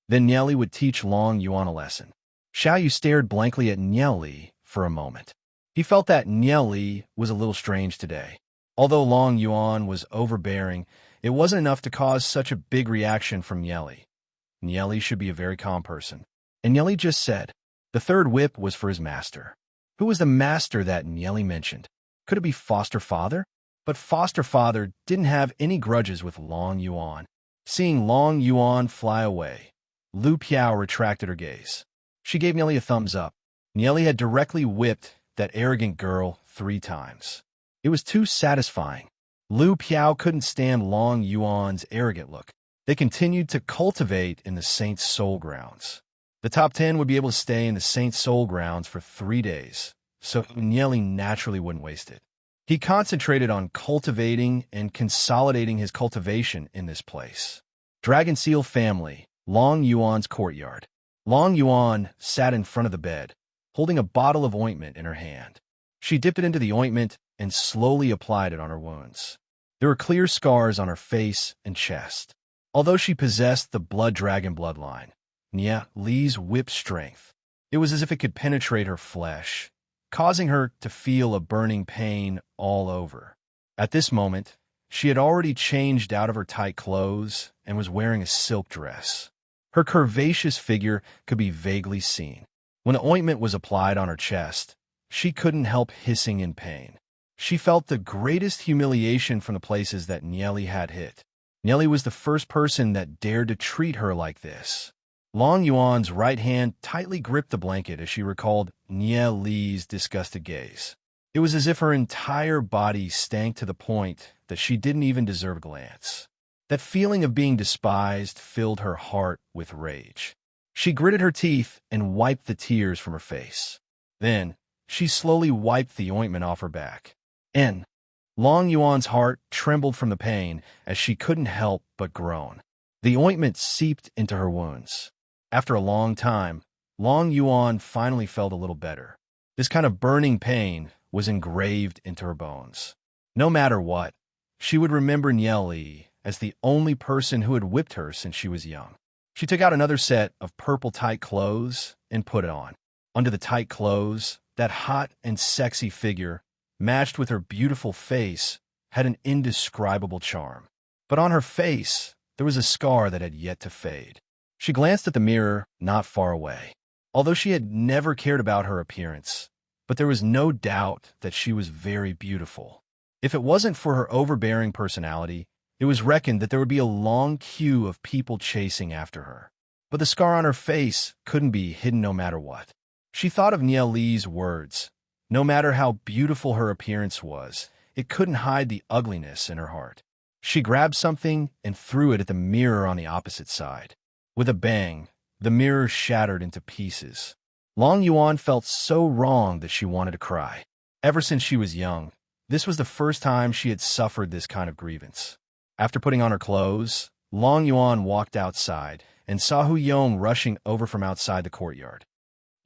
then Nie Li would teach Long Yuan a lesson. Xiao Yu stared blankly at Nie Li for a moment. He felt that Nie Li was a little strange today. Although Long Yuan was overbearing, it wasn't enough to cause such a big reaction from Nie Li. Nie Li should be a very calm person. And Nie Li just said, the 3rd whip was for his master. Who was the master that Nie Li mentioned? Could it be foster father? But foster father didn't have any grudges with Long Yuan. Seeing Long Yuan fly away, Lu Piao retracted her gaze. She gave Nie Li a thumbs up. Nie Li had directly whipped that arrogant girl 3 times. It was too satisfying. Lu Piao couldn't stand Long Yuan's arrogant look. They continued to cultivate in the Saint Soul grounds. The top 10 would be able to stay in the Saint Soul grounds for 3 days, so Nie Li naturally wouldn't waste it. He concentrated on cultivating and consolidating his cultivation in this place. Dragon Seal family, Long Yuan's courtyard. Long Yuan sat in front of the bed, holding a bottle of ointment in her hand. She dipped it into the ointment and slowly applied it on her wounds. There were clear scars on her face and chest. Although she possessed the blood dragon bloodline, Nia Li's whip strength, it was as if it could penetrate her flesh, causing her to feel a burning pain all over. At this moment, she had already changed out of her tight clothes and was wearing a silk dress. Her curvaceous figure could be vaguely seen. When the ointment was applied on her chest, she couldn't help hissing in pain. She felt the greatest humiliation from the places that Nieli had hit. Nieli was the first person that dared to treat her like this. Long Yuan's right hand tightly gripped the blanket as she recalled Nieli's disgusted gaze. It was as if her entire body stank to the point that she didn't even deserve a glance. That feeling of being despised filled her heart with rage. She gritted her teeth and wiped the tears from her face. Then, she slowly wiped the ointment off her back. Long Yuan's heart trembled from the pain as she couldn't help but groan. The ointment seeped into her wounds. After a long time, Long Yuan finally felt a little better. This kind of burning pain was engraved into her bones. No matter what, she would remember Nieli as the only person who had whipped her since she was young. She took out another set of purple tight clothes and put it on. Under the tight clothes, that hot and sexy figure, matched with her beautiful face, had an indescribable charm. But on her face, there was a scar that had yet to fade. She glanced at the mirror not far away. Although she had never cared about her appearance, but there was no doubt that she was very beautiful. If it wasn't for her overbearing personality, it was reckoned that there would be a long queue of people chasing after her. But the scar on her face couldn't be hidden no matter what. She thought of Nieli's words. No matter how beautiful her appearance was, it couldn't hide the ugliness in her heart. She grabbed something and threw it at the mirror on the opposite side. With a bang, the mirror shattered into pieces. Long Yuan felt so wrong that she wanted to cry. Ever since she was young, this was the first time she had suffered this kind of grievance. After putting on her clothes, Long Yuan walked outside and saw Hu Yong rushing over from outside the courtyard.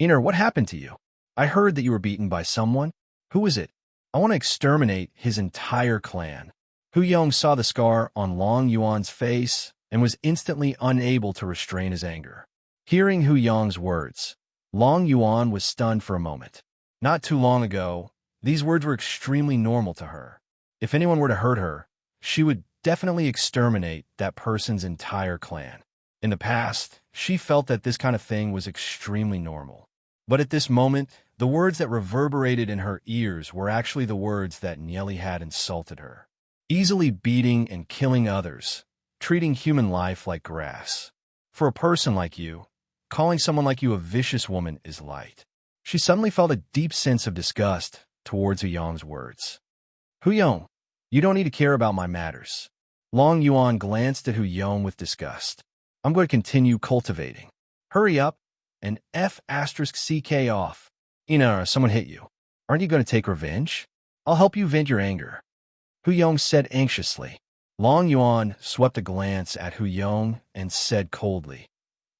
"Iner, what happened to you? I heard that you were beaten by someone. Who is it? I want to exterminate his entire clan." Hu Yong saw the scar on Long Yuan's face and was instantly unable to restrain his anger. Hearing Hu Yong's words, Long Yuan was stunned for a moment. Not too long ago, these words were extremely normal to her. If anyone were to hurt her, she would definitely exterminate that person's entire clan. In the past, she felt that this kind of thing was extremely normal. But at this moment, the words that reverberated in her ears were actually the words that Nieli had insulted her. Easily beating and killing others, treating human life like grass. For a person like you, calling someone like you a vicious woman is light. She suddenly felt a deep sense of disgust towards Hu Yong's words. "Hu Yong, you don't need to care about my matters." Long Yuan glanced at Hu Yong with disgust. "I'm going to continue cultivating. Hurry up and F***CK off. Someone hit you. Aren't you going to take revenge? I'll help you vent your anger." Hu Yong said anxiously. Long Yuan swept a glance at Hu Yong and said coldly,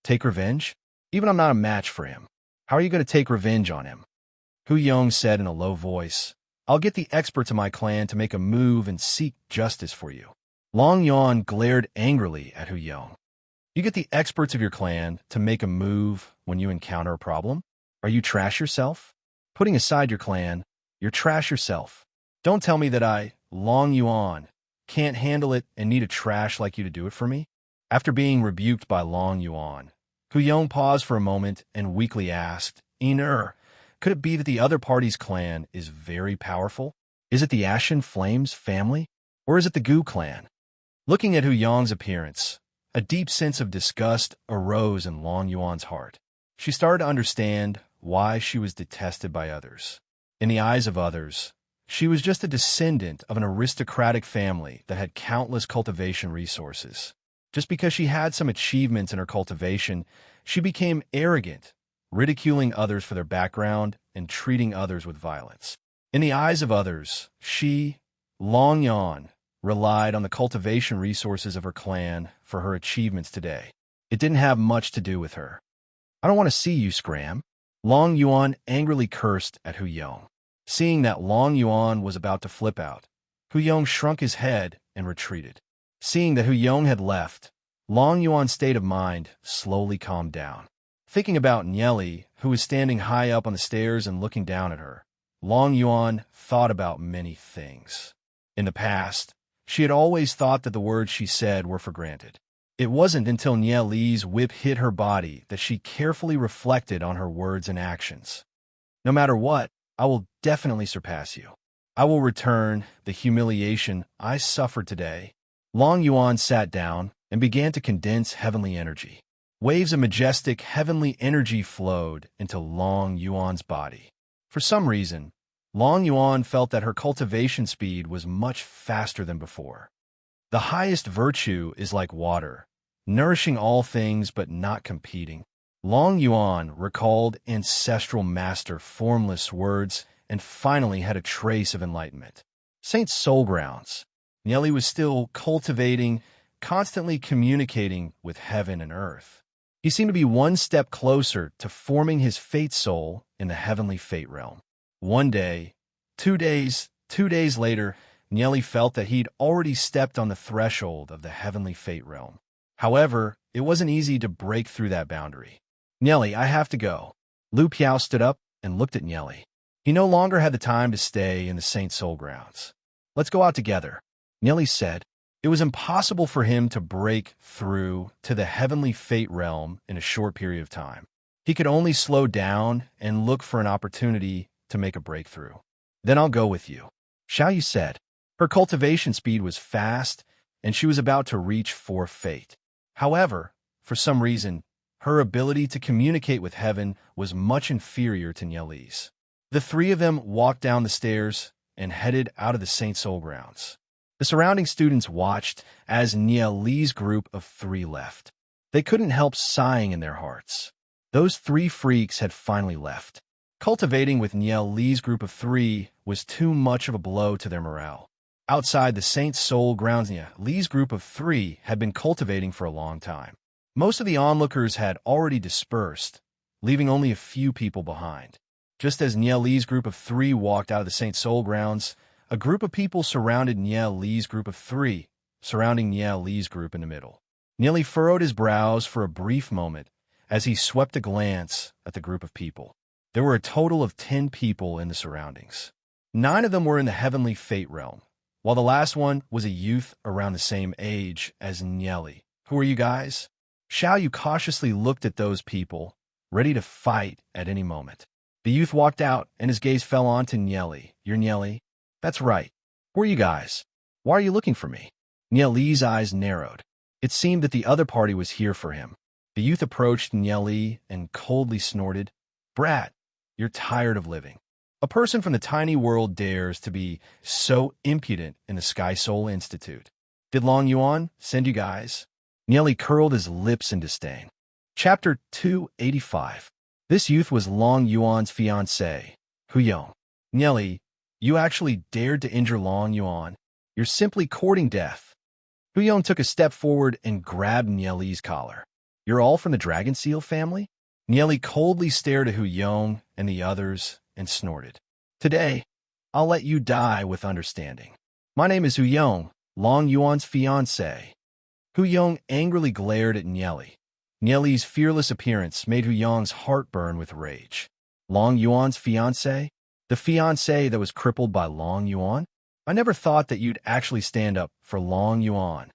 "Take revenge? Even I'm not a match for him. How are you going to take revenge on him?" Hu Yong said in a low voice, "I'll get the experts of my clan to make a move and seek justice for you." Long Yuan glared angrily at Hu Yong. "You get the experts of your clan to make a move when you encounter a problem? Are you trash yourself? Putting aside your clan, you're trash yourself. Don't tell me that I, Long Yuan, can't handle it and need a trash like you to do it for me?" After being rebuked by Long Yuan, Hu Yong paused for a moment and weakly asked, "Could it be that the other party's clan is very powerful? Is it the Ashen Flames family? Or is it the Gu clan?" Looking at Hu Yong's appearance, a deep sense of disgust arose in Long Yuan's heart. She started to understand why she was detested by others. In the eyes of others, she was just a descendant of an aristocratic family that had countless cultivation resources. Just because she had some achievements in her cultivation, she became arrogant, ridiculing others for their background and treating others with violence. In the eyes of others, she, Long Yuan, relied on the cultivation resources of her clan for her achievements today. It didn't have much to do with her. I don't want to see you scram. Long Yuan angrily cursed at Hu Yong. Seeing that Long Yuan was about to flip out, Hu Yong shrunk his head and retreated. Seeing that Hu Yong had left, Long Yuan's state of mind slowly calmed down. Thinking about Nieli, who was standing high up on the stairs and looking down at her, Long Yuan thought about many things. In the past, she had always thought that the words she said were for granted. It wasn't until Nieli's whip hit her body that she carefully reflected on her words and actions. No matter what, I will definitely surpass you. I will return the humiliation I suffered today. Long Yuan sat down and began to condense heavenly energy. Waves of majestic heavenly energy flowed into Long Yuan's body. For some reason, Long Yuan felt that her cultivation speed was much faster than before. The highest virtue is like water, nourishing all things but not competing. Long Yuan recalled ancestral master formless words and finally had a trace of enlightenment. Saint Soul Grounds. Nieli was still cultivating, constantly communicating with heaven and earth. He seemed to be one step closer to forming his fate soul in the heavenly fate realm. One day, 2 days later, Nieli felt that he'd already stepped on the threshold of the heavenly fate realm. However, it wasn't easy to break through that boundary. Nieli, I have to go. Lu Piao stood up and looked at Nieli. He no longer had the time to stay in the Saint Soul Grounds. Let's go out together, Nieli said. It was impossible for him to break through to the heavenly fate realm in a short period of time. He could only slow down and look for an opportunity to make a breakthrough. Then I'll go with you, Xiaoyu said. Her cultivation speed was fast, and she was about to reach for fate. However, for some reason, her ability to communicate with heaven was much inferior to Nieli's. The three of them walked down the stairs and headed out of the Saint Soul Grounds. The surrounding students watched as Nieli's group of 3 left. They couldn't help sighing in their hearts. Those 3 freaks had finally left. Cultivating with Nieli's group of 3 was too much of a blow to their morale. Outside the Saint Soul Grounds, Nieli's group of 3 had been cultivating for a long time. Most of the onlookers had already dispersed, leaving only a few people behind. Just as Nieli's group of 3 walked out of the Saint Soul Grounds, a group of people surrounded Nieli's group of 3, surrounding Nieli's group in the middle. Nieli furrowed his brows for a brief moment as he swept a glance at the group of people. There were a total of 10 people in the surroundings. 9 of them were in the heavenly fate realm, while the last one was a youth around the same age as Nieli. Who are you guys? Xiaoyu cautiously looked at those people, ready to fight at any moment. The youth walked out, and his gaze fell onto Nieli. You're Nieli? That's right. Who are you guys? Why are you looking for me? Nieli's eyes narrowed. It seemed that the other party was here for him. The youth approached Nieli and coldly snorted, Brat, you're tired of living. A person from the tiny world dares to be so impudent in the Sky Soul Institute. Did Long Yuan send you guys? Nieli curled his lips in disdain. Chapter 285. This youth was Long Yuan's fiancé, Hu Yong. Nieli, you actually dared to injure Long Yuan. You're simply courting death. Hu Yong took a step forward and grabbed Nieli's collar. You're all from the Dragon Seal family? Nieli coldly stared at Hu Yong and the others and snorted. Today, I'll let you die with understanding. My name is Hu Yong, Long Yuan's fiancé. Hu Yong angrily glared at Nieli. Nieli's fearless appearance made Hu Yong's heart burn with rage. Long Yuan's fiancé? The fiancé that was crippled by Long Yuan? I never thought that you'd actually stand up for Long Yuan.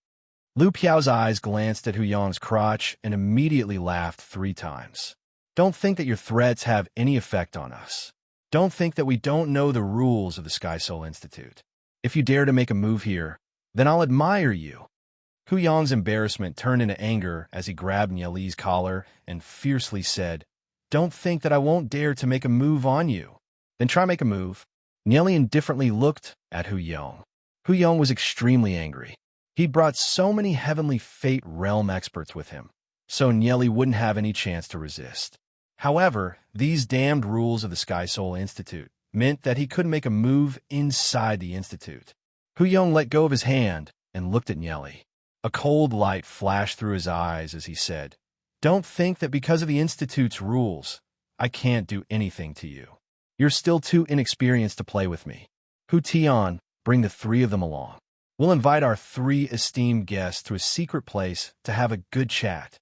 Lu Piao's eyes glanced at Hu Yong's crotch and immediately laughed 3 times. Don't think that your threats have any effect on us. Don't think that we don't know the rules of the Sky Soul Institute. If you dare to make a move here, then I'll admire you. Hu Yong's embarrassment turned into anger as he grabbed Nieli's collar and fiercely said, Don't think that I won't dare to make a move on you. Then try make a move. Nieli indifferently looked at Hu Yong. Hu Yong was extremely angry. He brought so many heavenly fate realm experts with him, so Nieli wouldn't have any chance to resist. However, these damned rules of the Sky Soul Institute meant that he couldn't make a move inside the Institute. Hu Yong let go of his hand and looked at Nieli. A cold light flashed through his eyes as he said, "Don't think that because of the Institute's rules, I can't do anything to you. You're still too inexperienced to play with me. Hu Tian, bring the three of them along. We'll invite our three esteemed guests to a secret place to have a good chat."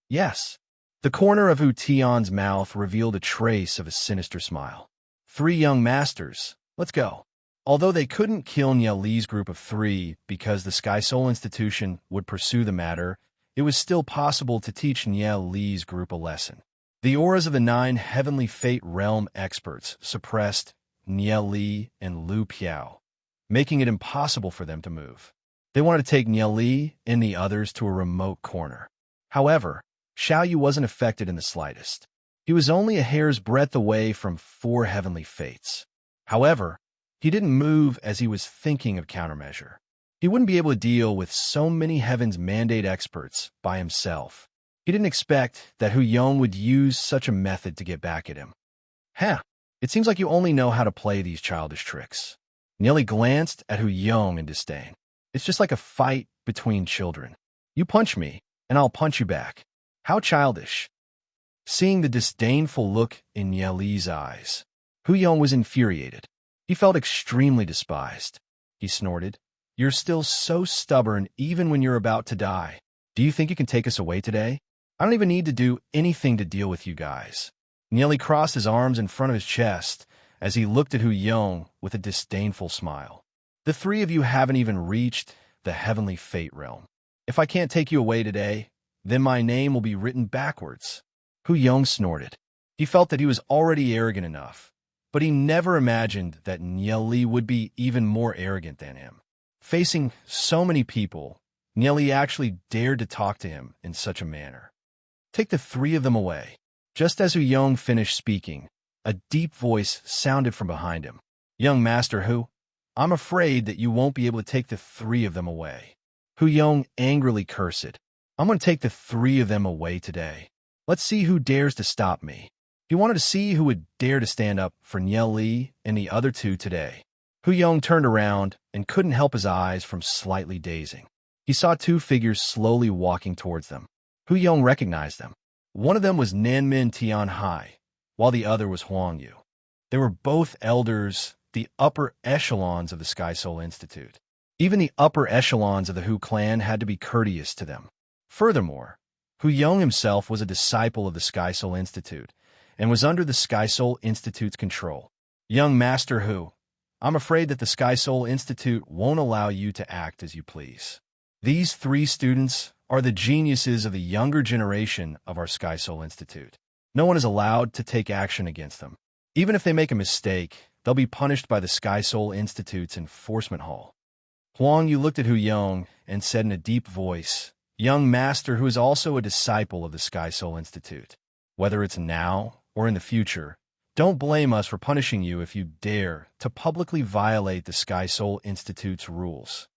"Yes." The corner of Hu Tian's mouth revealed a trace of a sinister smile. "Three young masters, let's go." Although they couldn't kill Nieli's group of three because the Sky Soul Institution would pursue the matter, it was still possible to teach Nieli's group a lesson. The auras of the 9 Heavenly Fate Realm experts suppressed Nieli and Lu Piao, making it impossible for them to move. They wanted to take Nieli and the others to a remote corner. However, Xiaoyu wasn't affected in the slightest. He was only a hair's breadth away from 4 Heavenly Fates. However, he didn't move as he was thinking of countermeasure. He wouldn't be able to deal with so many Heaven's Mandate experts by himself. He didn't expect that Hu Yong would use such a method to get back at him. "Huh, it seems like you only know how to play these childish tricks." Nieli glanced at Hu Yong in disdain. "It's just like a fight between children. You punch me, and I'll punch you back. How childish." Seeing the disdainful look in Nieli's eyes, Hu Yong was infuriated. He felt extremely despised. He snorted, "You're still so stubborn even when you're about to die. Do you think you can take us away today? I don't even need to do anything to deal with you guys." Nieli crossed his arms in front of his chest as he looked at Hu Yong with a disdainful smile. "The three of you haven't even reached the Heavenly Fate Realm. If I can't take you away today, then my name will be written backwards." Hu Yong snorted. He felt that he was already arrogant enough, but he never imagined that Nieli would be even more arrogant than him. Facing so many people, Nieli actually dared to talk to him in such a manner. "Take the three of them away." Just as Hu Yong finished speaking, a deep voice sounded from behind him. "Young Master Hu, I'm afraid that you won't be able to take the three of them away." Hu Yong angrily cursed. "I'm going to take the three of them away today. Let's see who dares to stop me." He wanted to see who would dare to stand up for Nieli and the other two today. Hu Yong turned around and couldn't help his eyes from slightly dazing. He saw 2 figures slowly walking towards them. Hu Yong recognized them. One of them was Nanmin Tianhai, while the other was Huang Yu. They were both elders, the upper echelons of the Sky Soul Institute. Even the upper echelons of the Hu clan had to be courteous to them. Furthermore, Hu Yong himself was a disciple of the Sky Soul Institute and was under the Sky Soul Institute's control. "Young Master Hu, I'm afraid that the Sky Soul Institute won't allow you to act as you please. These 3 students are the geniuses of the younger generation of our Sky Soul Institute. No one is allowed to take action against them. Even if they make a mistake, they'll be punished by the Sky Soul Institute's enforcement hall." Huang Yu looked at Hu Yong and said in a deep voice, "Young Master who is also a disciple of the Sky Soul Institute. Whether it's now or in the future, don't blame us for punishing you if you dare to publicly violate the Sky Soul Institute's rules."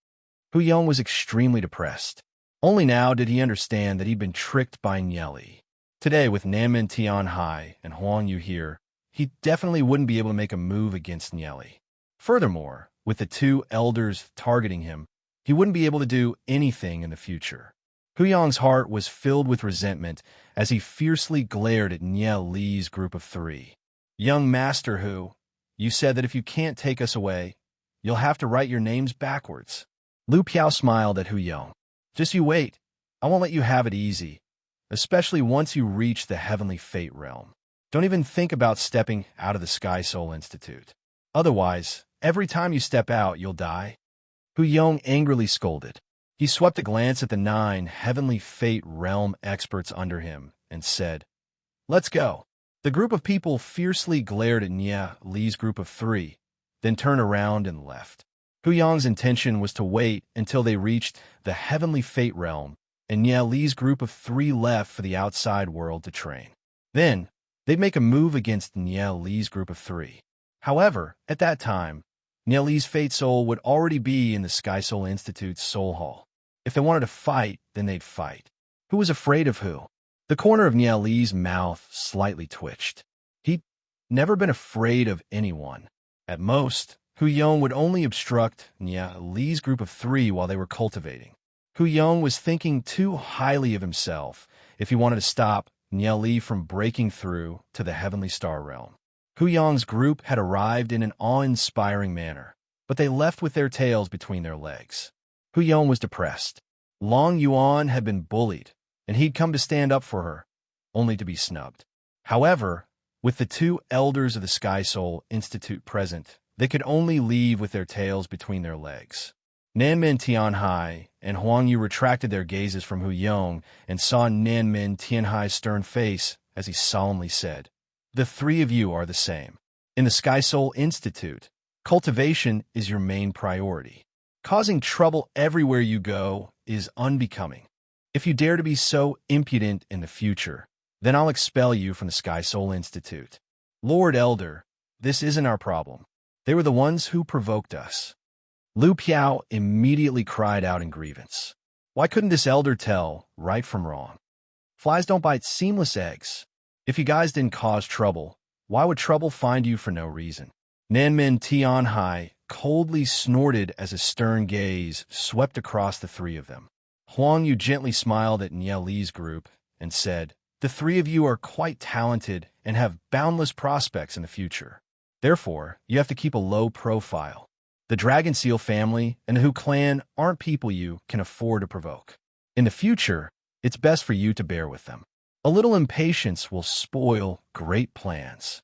Hu Yong was extremely depressed. Only now did he understand that he'd been tricked by Nieli. Today, with Nanmin Tianhai and Huang Yu here, he definitely wouldn't be able to make a move against Nieli. Furthermore, with the 2 elders targeting him, he wouldn't be able to do anything in the future. Hu Yong's heart was filled with resentment as he fiercely glared at Nieli's group of 3. "Young Master Hu, you said that if you can't take us away, you'll have to write your names backwards." Lu Piao smiled at Hu Yong. "Just you wait. I won't let you have it easy, especially once you reach the Heavenly Fate Realm. Don't even think about stepping out of the Sky Soul Institute. Otherwise, every time you step out, you'll die." Hu Yong angrily scolded. He swept a glance at the 9 Heavenly Fate Realm experts under him and said, "Let's go." The group of people fiercely glared at Nieli's group of 3, then turned around and left. Hu Yong's intention was to wait until they reached the Heavenly Fate Realm, and Nieli's group of 3 left for the outside world to train. Then, they'd make a move against Nieli's group of 3. However, at that time, Nieli's Fate Soul would already be in the Sky Soul Institute's Soul Hall. If they wanted to fight, then they'd fight. Who was afraid of who? The corner of Nieli's mouth slightly twitched. He'd never been afraid of anyone. At most, Hu Yong would only obstruct Nya Li's group of 3 while they were cultivating. Hu Yong was thinking too highly of himself if he wanted to stop Nya Li from breaking through to the heavenly star realm. Hu Yong's group had arrived in an awe-inspiring manner, but they left with their tails between their legs. Hu Yong was depressed. Long Yuan had been bullied, and he'd come to stand up for her, only to be snubbed. However, with the 2 elders of the Sky Soul Institute present, they could only leave with their tails between their legs. Nanmin Tianhai and Huang Yu retracted their gazes from Hu Yong and saw Nanmin Tianhai's stern face as he solemnly said, "The 3 of you are the same. In the Sky Soul Institute, cultivation is your main priority. Causing trouble everywhere you go is unbecoming. If you dare to be so impudent in the future, then I'll expel you from the Sky Soul Institute." "Lord Elder, this isn't our problem. They were the ones who provoked us." Lu Piao immediately cried out in grievance. Why couldn't this elder tell right from wrong? Flies don't bite seamless eggs. If you guys didn't cause trouble, why would trouble find you for no reason? Nanmin Tianhai coldly snorted as a stern gaze swept across the 3 of them. Huang Yu gently smiled at Nya Li's group and said, "The 3 of you are quite talented and have boundless prospects in the future. Therefore, you have to keep a low profile. The Dragon Seal family and the Hu clan aren't people you can afford to provoke. In the future, it's best for you to bear with them. A little impatience will spoil great plans."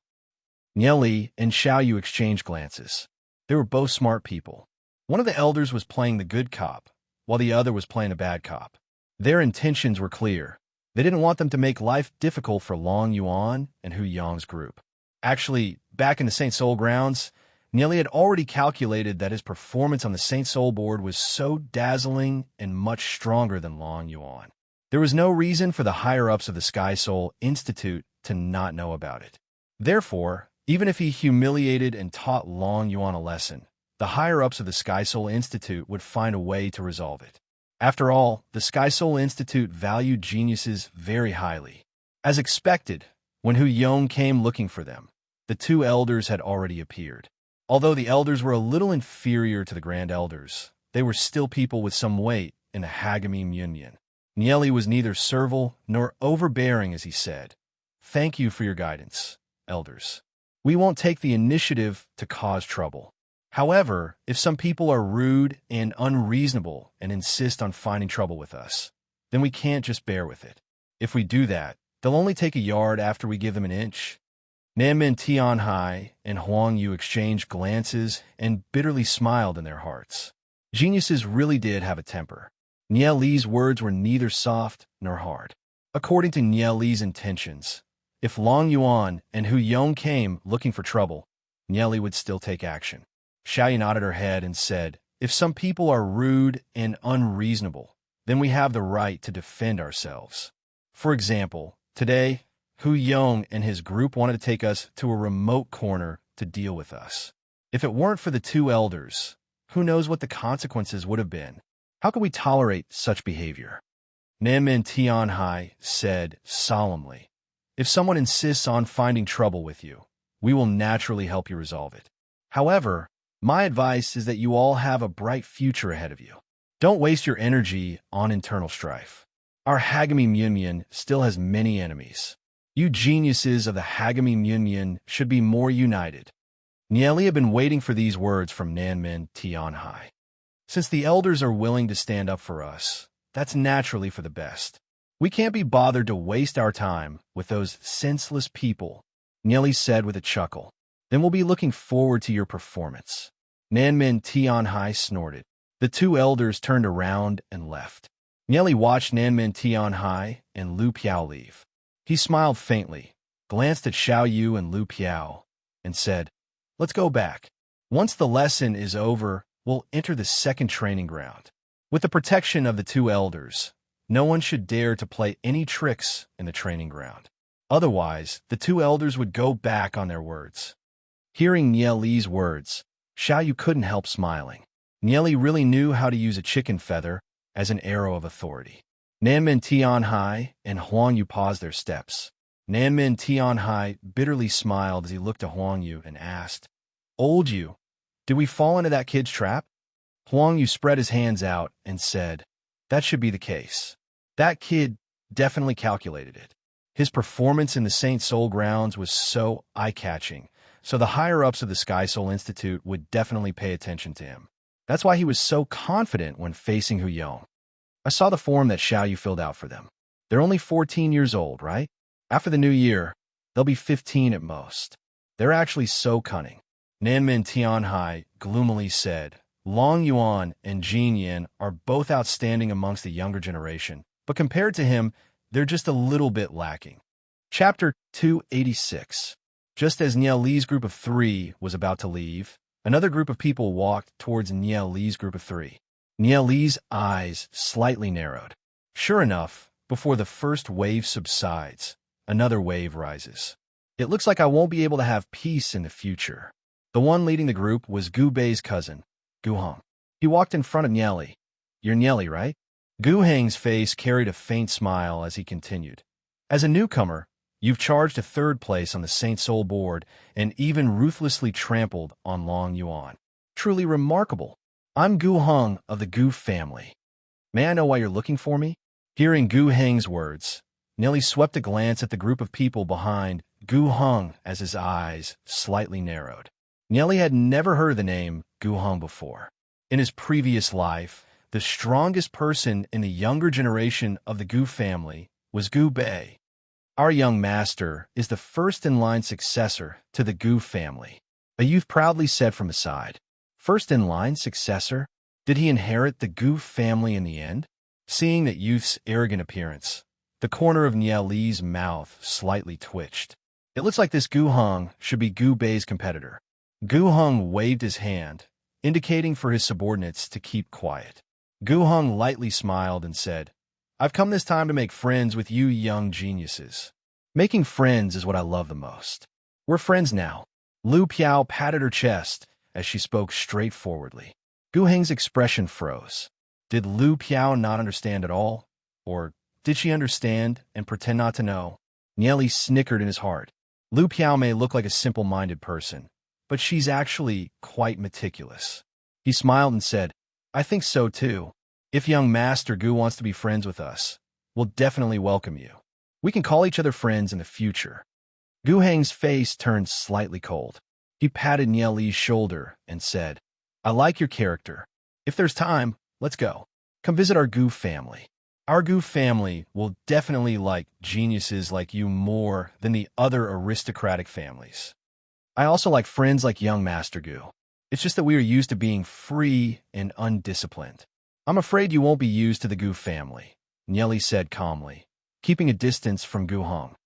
Nya Li and Xiao Yu exchanged glances. They were both smart people. One of the elders was playing the good cop, while the other was playing a bad cop. Their intentions were clear. They didn't want them to make life difficult for Long Yuan and Hu Yong's group. Actually, back in the Saint Soul grounds, Nya Li had already calculated that his performance on the Saint Soul board was so dazzling and much stronger than Long Yuan. There was no reason for the higher-ups of the Sky Soul Institute to not know about it. Therefore, even if he humiliated and taught Long Yuan a lesson, the higher-ups of the Sky Soul Institute would find a way to resolve it. After all, the Sky Soul Institute valued geniuses very highly. As expected, when Hu Yong came looking for them, the 2 elders had already appeared. Although the elders were a little inferior to the Grand Elders, they were still people with some weight in the Hagami Munyan. Nya Li was neither servile nor overbearing as he said, "Thank you for your guidance, elders. We won't take the initiative to cause trouble. However, if some people are rude and unreasonable and insist on finding trouble with us, then we can't just bear with it. If we do that, they'll only take a yard after we give them an inch." Nanmin Tianhai and Huang Yu exchanged glances and bitterly smiled in their hearts. Geniuses really did have a temper. Nya Li's words were neither soft nor hard. According to Nya Li's intentions, if Long Yuan and Hu Yong came looking for trouble, Nya Li would still take action. Xiao Yu nodded her head and said, "If some people are rude and unreasonable, then we have the right to defend ourselves. For example, today, Hu Yong and his group wanted to take us to a remote corner to deal with us. If it weren't for the 2 elders, who knows what the consequences would have been? How could we tolerate such behavior?" Nanmin Tianhai said solemnly, "If someone insists on finding trouble with you, we will naturally help you resolve it. However, my advice is that you all have a bright future ahead of you. Don't waste your energy on internal strife. Our Hagami Munyan still has many enemies. You geniuses of the Hagami Munyan should be more united." Nya Li had been waiting for these words from Nanmin Tianhai. Since the elders are willing to stand up for us, that's naturally for the best. We can't be bothered to waste our time with those senseless people, Nya Li said with a chuckle. Then we'll be looking forward to your performance. Nanmin Tianhai snorted. The 2 elders turned around and left. Nya Li watched Nanmin Tianhai and Lu Piao leave. He smiled faintly, glanced at Xiao Yu and Lu Piao, and said, "Let's go back. Once the lesson is over, we'll enter the second training ground. With the protection of the 2 elders, no one should dare to play any tricks in the training ground. Otherwise, the 2 elders would go back on their words." Hearing Nya Li's words, Xiao Yu couldn't help smiling. Nya Li really knew how to use a chicken feather as an arrow of authority. Nanmin Tianhai and Huang Yu paused their steps. Nanmin Tianhai bitterly smiled as he looked to Huang Yu and asked, Old Yu, did we fall into that kid's trap? Huang Yu spread his hands out and said, that should be the case. That kid definitely calculated it. His performance in the Saint Soul grounds was so eye-catching, so the higher-ups of the Sky Soul Institute would definitely pay attention to him. That's why he was so confident when facing Hu Yong. I saw the form that Xiao Yu filled out for them. They're only 14 years old, right? After the new year, they'll be 15 at most. They're actually so cunning. Nanmin Tianhai gloomily said, Long Yuan and Jin Yin are both outstanding amongst the younger generation, but compared to him, they're just a little bit lacking. Chapter 286. Just as Niao Li's group of 3 was about to leave, another group of people walked towards Niao Li's group of 3. Niao Li's eyes slightly narrowed. Sure enough, before the first wave subsides, another wave rises. It looks like I won't be able to have peace in the future. The one leading the group was Gu Bei's cousin, Gu Heng. He walked in front of Niao Li. You're Niao Li, right? Gu Heng's face carried a faint smile as he continued. As a newcomer, you've charged a third place on the Saint Soul board and even ruthlessly trampled on Long Yuan. Truly remarkable. I'm Gu Heng of the Gu family. May I know why you're looking for me? Hearing Gu Heng's words, Niao Li swept a glance at the group of people behind Gu Heng as his eyes slightly narrowed. Niao Li had never heard the name Gu Heng before. In his previous life, the strongest person in the younger generation of the Gu family was Gu Bei. Our young master is the first-in-line successor to the Gu family, a youth proudly said from aside. First-in-line successor? Did he inherit the Gu family in the end? Seeing that youth's arrogant appearance, the corner of Niao Li's mouth slightly twitched. It looks like this Gu Heng should be Gu Bei's competitor. Gu Heng waved his hand, indicating for his subordinates to keep quiet. Gu Heng lightly smiled and said, I've come this time to make friends with you young geniuses. Making friends is what I love the most. We're friends now. Lu Piao patted her chest as she spoke straightforwardly. Gu Heng's expression froze. Did Lu Piao not understand at all? Or did she understand and pretend not to know? Niao Li snickered in his heart. Lu Piao may look like a simple-minded person, but she's actually quite meticulous. He smiled and said, I think so too. If young Master Gu wants to be friends with us, we'll definitely welcome you. We can call each other friends in the future. Gu Heng's face turned slightly cold. He patted Niao Li's shoulder and said, I like your character. If there's time, let's go. Come visit our Gu family. Our Gu family will definitely like geniuses like you more than the other aristocratic families. I also like friends like young Master Gu. It's just that we are used to being free and undisciplined. I'm afraid you won't be used to the Gu family, Niao Li said calmly, keeping a distance from Gu Heng.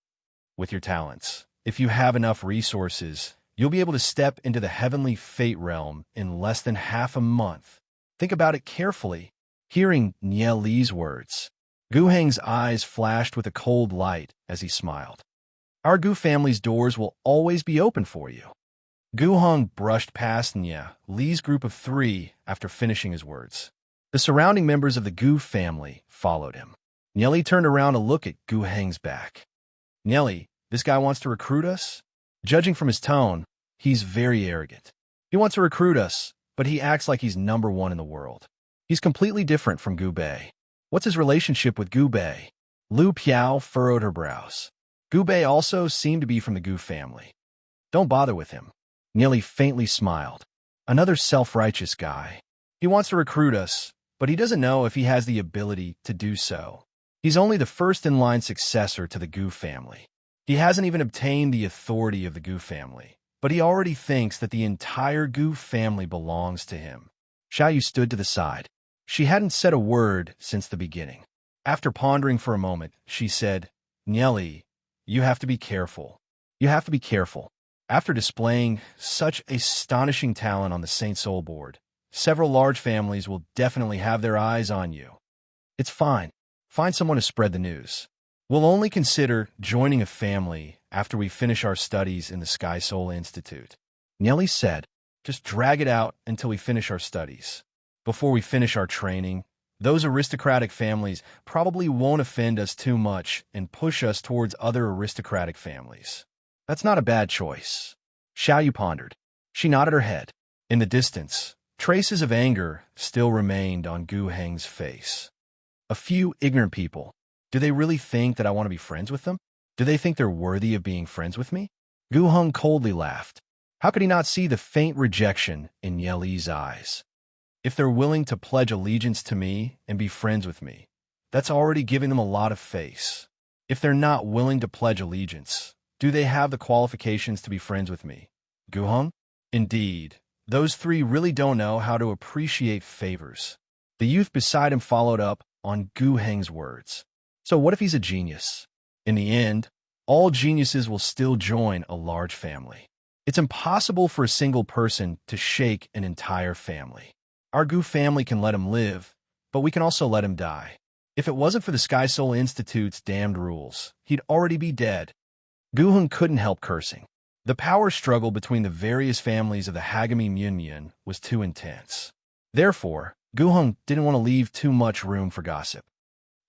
With your talents, if you have enough resources, you'll be able to step into the heavenly fate realm in less than half a month. Think about it carefully. Hearing Niao Li's words, Gu Heng's eyes flashed with a cold light as he smiled. Our Gu family's doors will always be open for you. Gu Heng brushed past Niao Li's group of 3 after finishing his words. The surrounding members of the Gu family followed him. Niao Li turned around to look at Gu Heng's back. Niao Li, this guy wants to recruit us? Judging from his tone, he's very arrogant. He wants to recruit us, but he acts like he's number 1 in the world. He's completely different from Gu Bei. What's his relationship with Gu Bei? Lu Piao furrowed her brows. Gu Bei also seemed to be from the Gu family. Don't bother with him. Niao Li faintly smiled. Another self-righteous guy. He wants to recruit us, but he doesn't know if he has the ability to do so. He's only the first-in-line successor to the Gu family. He hasn't even obtained the authority of the Gu family, but he already thinks that the entire Gu family belongs to him. Xiao Yu stood to the side. She hadn't said a word since the beginning. After pondering for a moment, she said, Niao Li, you have to be careful. You have to be careful. After displaying such astonishing talent on the Saint Soul board, several large families will definitely have their eyes on you. It's fine. Find someone to spread the news. We'll only consider joining a family after we finish our studies in the Sky Soul Institute. Niao Li said, just drag it out until we finish our studies. Before we finish our training, those aristocratic families probably won't offend us too much and push us towards other aristocratic families. That's not a bad choice. Xiao Yu pondered. She nodded her head. In the distance, traces of anger still remained on Gu Heng's face. A few ignorant people. Do they really think that I want to be friends with them? Do they think they're worthy of being friends with me? Gu Heng coldly laughed. How could he not see the faint rejection in Ye Li's eyes? If they're willing to pledge allegiance to me and be friends with me, that's already giving them a lot of face. If they're not willing to pledge allegiance, do they have the qualifications to be friends with me? Gu Heng? Indeed, those three really don't know how to appreciate favors. The youth beside him followed up on Gu Heng's words. So what if he's a genius? In the end, all geniuses will still join a large family. It's impossible for a single person to shake an entire family. Our Gu family can let him live, but we can also let him die. If it wasn't for the Sky Soul Institute's damned rules, he'd already be dead. Gu Heng couldn't help cursing. The power struggle between the various families of the Hagami Myunmyun was too intense. Therefore, Gu Heng didn't want to leave too much room for gossip.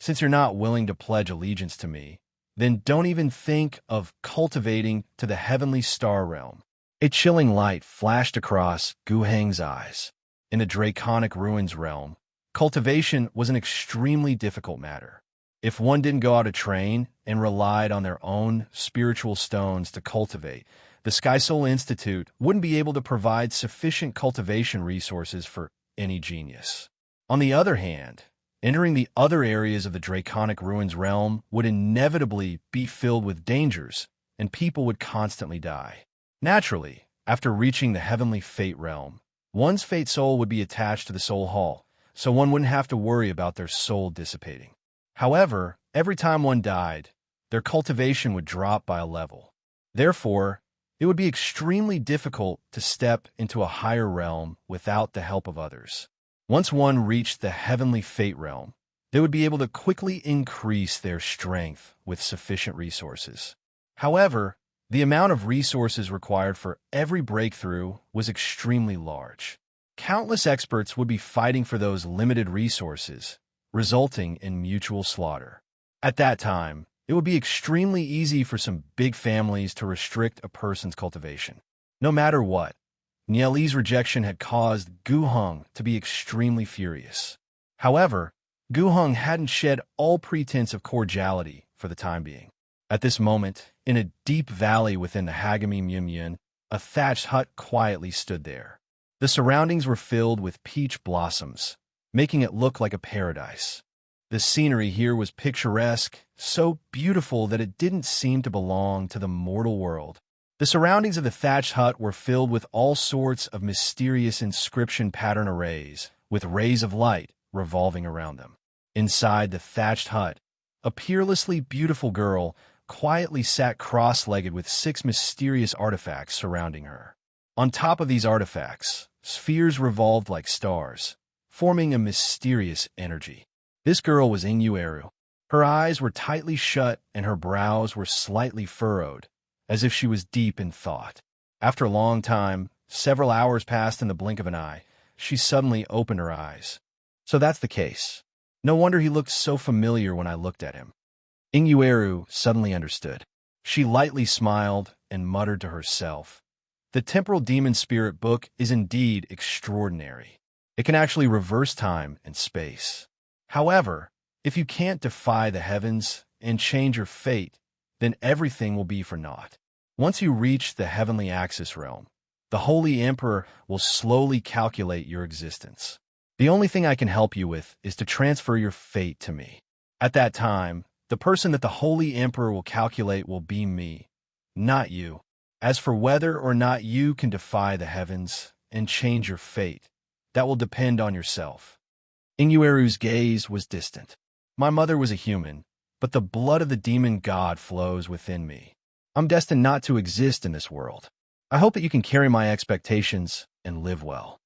Since you're not willing to pledge allegiance to me, then don't even think of cultivating to the heavenly star realm. A chilling light flashed across Gu Heng's eyes. In the Draconic Ruins realm, cultivation was an extremely difficult matter. If one didn't go out to train and relied on their own spiritual stones to cultivate, the Sky Soul Institute wouldn't be able to provide sufficient cultivation resources for any genius. On the other hand, entering the other areas of the Draconic Ruins realm would inevitably be filled with dangers, and people would constantly die. Naturally, after reaching the Heavenly Fate realm, one's fate soul would be attached to the soul hall, so one wouldn't have to worry about their soul dissipating. However, every time one died, their cultivation would drop by a level. Therefore, it would be extremely difficult to step into a higher realm without the help of others. Once one reached the Heavenly Fate realm, they would be able to quickly increase their strength with sufficient resources. However, the amount of resources required for every breakthrough was extremely large. Countless experts would be fighting for those limited resources, resulting in mutual slaughter. At that time, it would be extremely easy for some big families to restrict a person's cultivation. No matter what, Ye Li's rejection had caused Gu Heng to be extremely furious. However, Gu Heng hadn't shed all pretense of cordiality for the time being. At this moment, in a deep valley within the Hagami Myunmyun, a thatched hut quietly stood there. The surroundings were filled with peach blossoms, making it look like a paradise. The scenery here was picturesque, so beautiful that it didn't seem to belong to the mortal world. The surroundings of the thatched hut were filled with all sorts of mysterious inscription pattern arrays, with rays of light revolving around them. Inside the thatched hut, a peerlessly beautiful girl quietly sat cross-legged with 6 mysterious artifacts surrounding her. On top of these artifacts, spheres revolved like stars, forming a mysterious energy. This girl was Inueru. Her eyes were tightly shut and her brows were slightly furrowed, as if she was deep in thought. After a long time, several hours passed in the blink of an eye, she suddenly opened her eyes. So that's the case. No wonder he looked so familiar when I looked at him. Inueru suddenly understood. She lightly smiled and muttered to herself. The Temporal Demon Spirit book is indeed extraordinary. It can actually reverse time and space. However, if you can't defy the heavens and change your fate, then everything will be for naught. Once you reach the Heavenly Axis realm, the Holy Emperor will slowly calculate your existence. The only thing I can help you with is to transfer your fate to me. At that time, the person that the Holy Emperor will calculate will be me, not you. As for whether or not you can defy the heavens and change your fate, that will depend on yourself. Inueru's gaze was distant. My mother was a human, but the blood of the demon god flows within me. I'm destined not to exist in this world. I hope that you can carry my expectations and live well.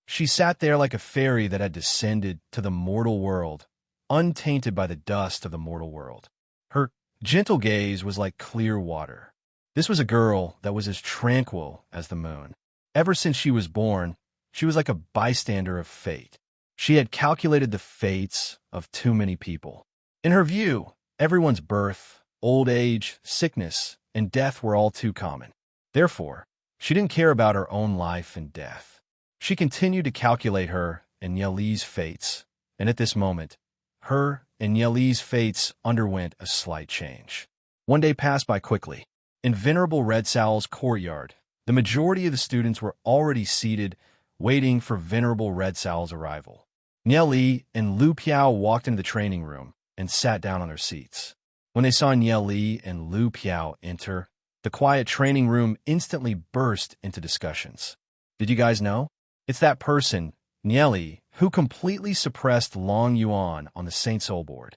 She sat there like a fairy that had descended to the mortal world, untainted by the dust of the mortal world. Her gentle gaze was like clear water. This was a girl that was as tranquil as the moon. Ever since she was born, she was like a bystander of fate. She had calculated the fates of too many people. In her view, everyone's birth, old age, sickness, and death were all too common. Therefore, She didn't care about her own life and death. She continued to calculate her and Nieli's fates, and at this moment, her and Nieli's fates underwent a slight change. One day passed by quickly. In Venerable Red Sowl's courtyard, the majority of the students were already seated, waiting for Venerable Red Sowl's arrival. Nieli and Lu Piao walked into the training room and sat down on their seats. When they saw Nieli and Lu Piao enter, the quiet training room instantly burst into discussions. Did you guys know? It's that person, Nieli, who completely suppressed Long Yuan on the Saint Soul board.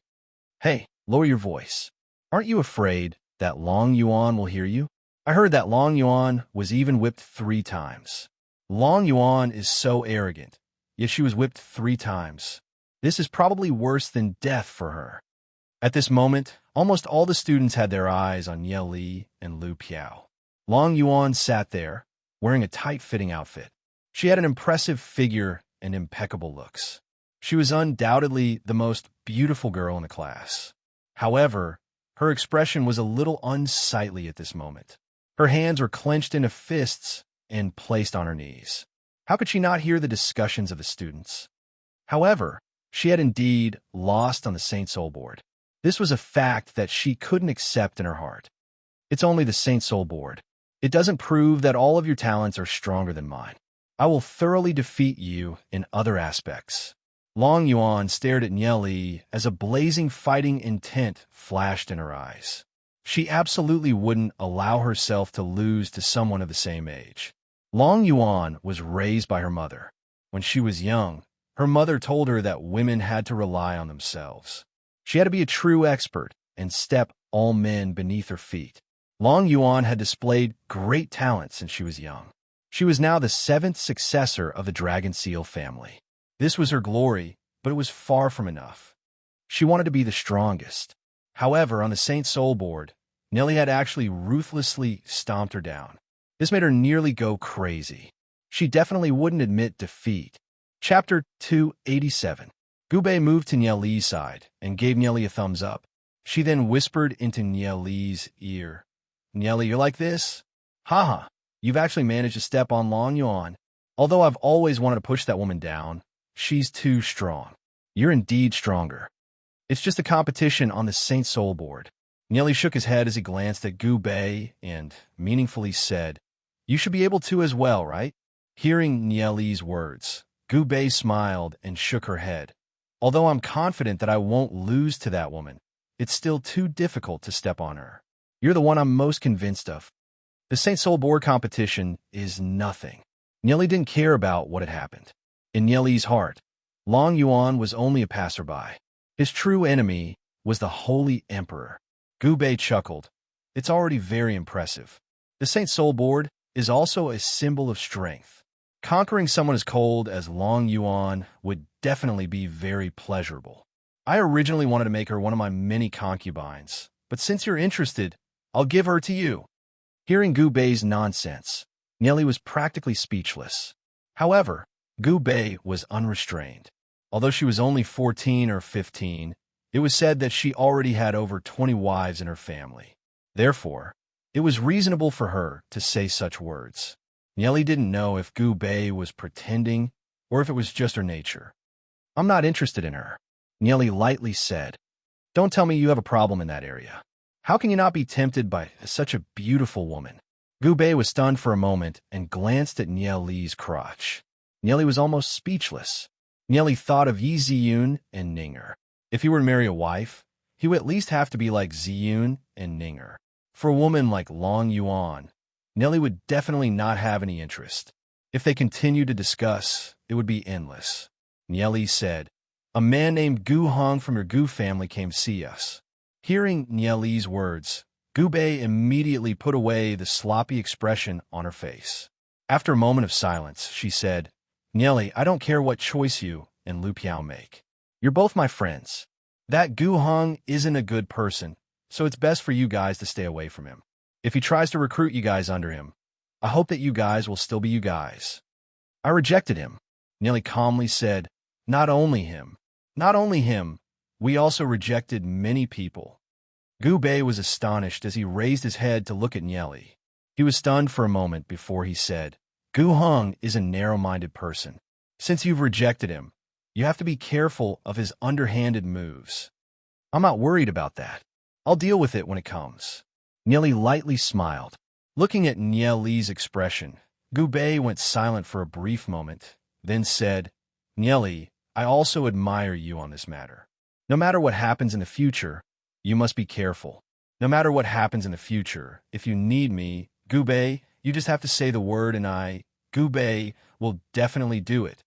Hey, lower your voice. Aren't you afraid that Long Yuan will hear you? I heard that Long Yuan was even whipped 3 times. Long Yuan is so arrogant, yet she was whipped 3 times. This is probably worse than death for her. At this moment, almost all the students had their eyes on Nieli and Lu Piao. Long Yuan sat there, wearing a tight-fitting outfit. She had an impressive figure and impeccable looks. She was undoubtedly the most beautiful girl in the class. However, her expression was a little unsightly at this moment. Her hands were clenched into fists and placed on her knees. How could she not hear the discussions of the students? However, she had indeed lost on the Saint Soul board. This was a fact that she couldn't accept in her heart. It's only the Saint Soul board. It doesn't prove that all of your talents are stronger than mine. I will thoroughly defeat you in other aspects. Long Yuan stared at Nieli as a blazing fighting intent flashed in her eyes. She absolutely wouldn't allow herself to lose to someone of the same age. Long Yuan was raised by her mother. When she was young, her mother told her that women had to rely on themselves. She had to be a true expert and step all men beneath her feet. Long Yuan had displayed great talent since she was young. She was now the 7th successor of the Dragon Seal family. This was her glory, but it was far from enough. She wanted to be the strongest. However, on the Saint Soul board, Nieli had actually ruthlessly stomped her down. This made her nearly go crazy. She definitely wouldn't admit defeat. Chapter 287. Gubei moved to Nieli's side and gave Nieli a thumbs up. She then whispered into Nieli's ear, "Nieli, you're like this? Haha, you've actually managed to step on Long Yuan. Although I've always wanted to push that woman down, she's too strong. You're indeed stronger. It's just a competition on the Saint Soul board." Nieli shook his head as he glanced at Gubei and meaningfully said, "You should be able to as well, right?" Hearing Nieli's words, Gubei smiled and shook her head. "Although I'm confident that I won't lose to that woman, it's still too difficult to step on her. You're the one I'm most convinced of. The Saint Soul board competition is nothing." Nieli didn't care about what had happened. In Nieli's heart, Long Yuan was only a passerby. His true enemy was the Holy Emperor. Gubei chuckled. "It's already very impressive. The Saint Soul board is also a symbol of strength. Conquering someone as cold as Long Yuan would definitely be very pleasurable. I originally wanted to make her one of my many concubines, but since you're interested, I'll give her to you." Hearing Gubei's nonsense, Nieli was practically speechless. However, Gubei was unrestrained. Although she was only 14 or 15, it was said that she already had over 20 wives in her family. Therefore, it was reasonable for her to say such words. Nieli didn't know if Gubei was pretending or if it was just her nature. "I'm not interested in her," Nieli lightly said. "Don't tell me you have a problem in that area. How can you not be tempted by such a beautiful woman?" Gubei was stunned for a moment and glanced at Nieli's crotch. Nieli was almost speechless. Nieli thought of Yi Ziyun and Ninger. If he were to marry a wife, he would at least have to be like Ziyun and Ninger. For a woman like Long Yuan, Nieli would definitely not have any interest. If they continued to discuss, it would be endless. Nieli said, "A man named Gu Hong from your Gu family came to see us." Hearing Nieli's words, Gubei immediately put away the sloppy expression on her face. After a moment of silence, she said, "Nieli, I don't care what choice you and Lu Piao make. You're both my friends. That Gu Hong isn't a good person, so it's best for you guys to stay away from him. If he tries to recruit you guys under him, I hope that you guys will still be you guys." "I rejected him," Nieli calmly said. Not only him, we also rejected many people." Gubei was astonished as he raised his head to look at Nieli. He He was stunned for a moment before he said, Gu Hong is a narrow-minded person. Since you've rejected him, you have to be careful of his underhanded moves. I'm not worried about that. I'll deal with it when it comes. Nieli lightly smiled. Looking at Nieli's expression, Gu Bei went silent for a brief moment, then said, Nieli, I also admire you on this matter. No matter what happens in the future, you must be careful. No matter what happens in the future, if you need me, Gu Bei, you just have to say the word and I, Gu Bei, will definitely do it.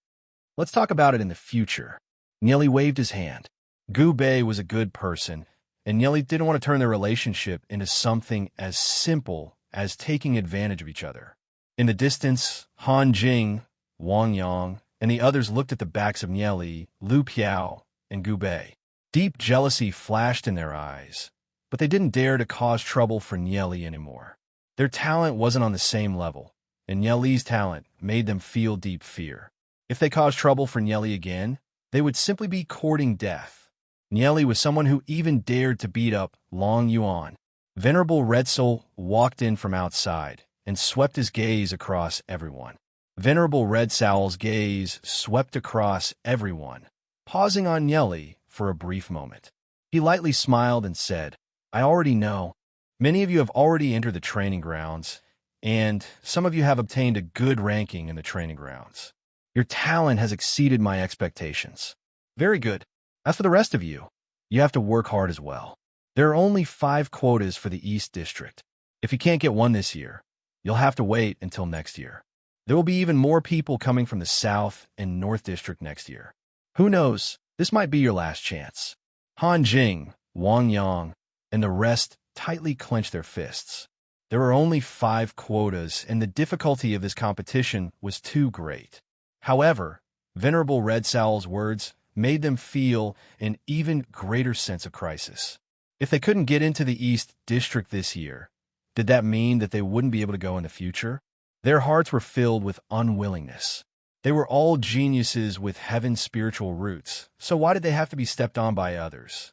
Let's talk about it in the future. Nieli waved his hand. Gu Bei was a good person, and Nieli didn't want to turn their relationship into something as simple as taking advantage of each other. In the distance, Han Jing, Wang Yang, and the others looked at the backs of Nieli, Lu Piao, and Gu Bei. Deep jealousy flashed in their eyes, but they didn't dare to cause trouble for Nieli anymore. Their talent wasn't on the same level, and Nieli's talent made them feel deep fear. If they caused trouble for Nieli again, they would simply be courting death. Nieli was someone who even dared to beat up Long Yuan. Venerable Red Soul walked in from outside and swept his gaze across everyone. Venerable Red Soul's gaze swept across everyone, pausing on Nieli for a brief moment. He lightly smiled and said, I already know. Many of you have already entered the training grounds, and some of you have obtained a good ranking in the training grounds. Your talent has exceeded my expectations. Very good. As for the rest of you, you have to work hard as well. There are only 5 quotas for the East District. If you can't get one this year, you'll have to wait until next year. There will be even more people coming from the South and North District next year. Who knows, this might be your last chance. Han Jing, Wang Yang, and the rest tightly clenched their fists. There were only 5 quotas, and the difficulty of this competition was too great. However, Venerable Red Soul's words made them feel an even greater sense of crisis. If they couldn't get into the East District this year, did that mean that they wouldn't be able to go in the future? Their hearts were filled with unwillingness. They were all geniuses with heaven's spiritual roots, so why did they have to be stepped on by others?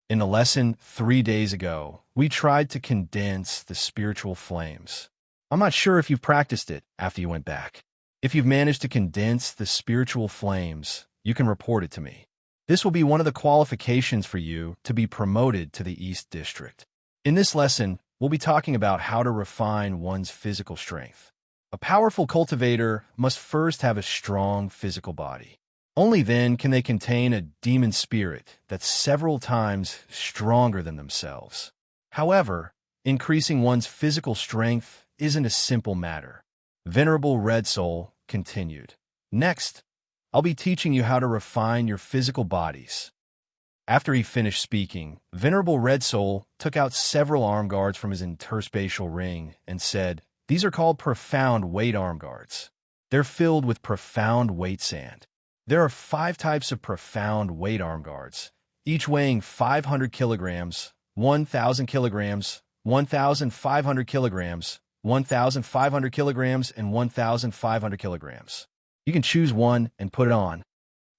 In the lesson 3 days ago, we tried to condense the spiritual flames. I'm not sure if you've practiced it after you went back. If you've managed to condense the spiritual flames, you can report it to me. This will be one of the qualifications for you to be promoted to the East District. In this lesson, we'll be talking about how to refine one's physical strength. A powerful cultivator must first have a strong physical body. Only then can they contain a demon spirit that's several times stronger than themselves. However, increasing one's physical strength isn't a simple matter. Venerable Red Soul continued. Next, I'll be teaching you how to refine your physical bodies. After he finished speaking, Venerable Red Soul took out several arm guards from his interspatial ring and said, These are called profound weight arm guards. They're filled with profound weight sand. There are 5 types of profound weight arm guards, each weighing 500 kilograms, 1,000 kilograms, 1,500 kilograms, 1,500 kilograms, and 1,500 kilograms. You can choose one and put it on.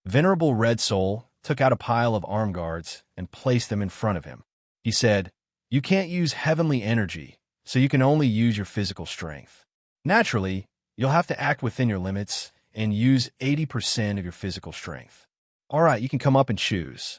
Venerable Red Soul took out a pile of arm guards and placed them in front of him. He said, You can't use heavenly energy, so you can only use your physical strength. Naturally, you'll have to act within your limits and use 80% of your physical strength. All right, you can come up and choose.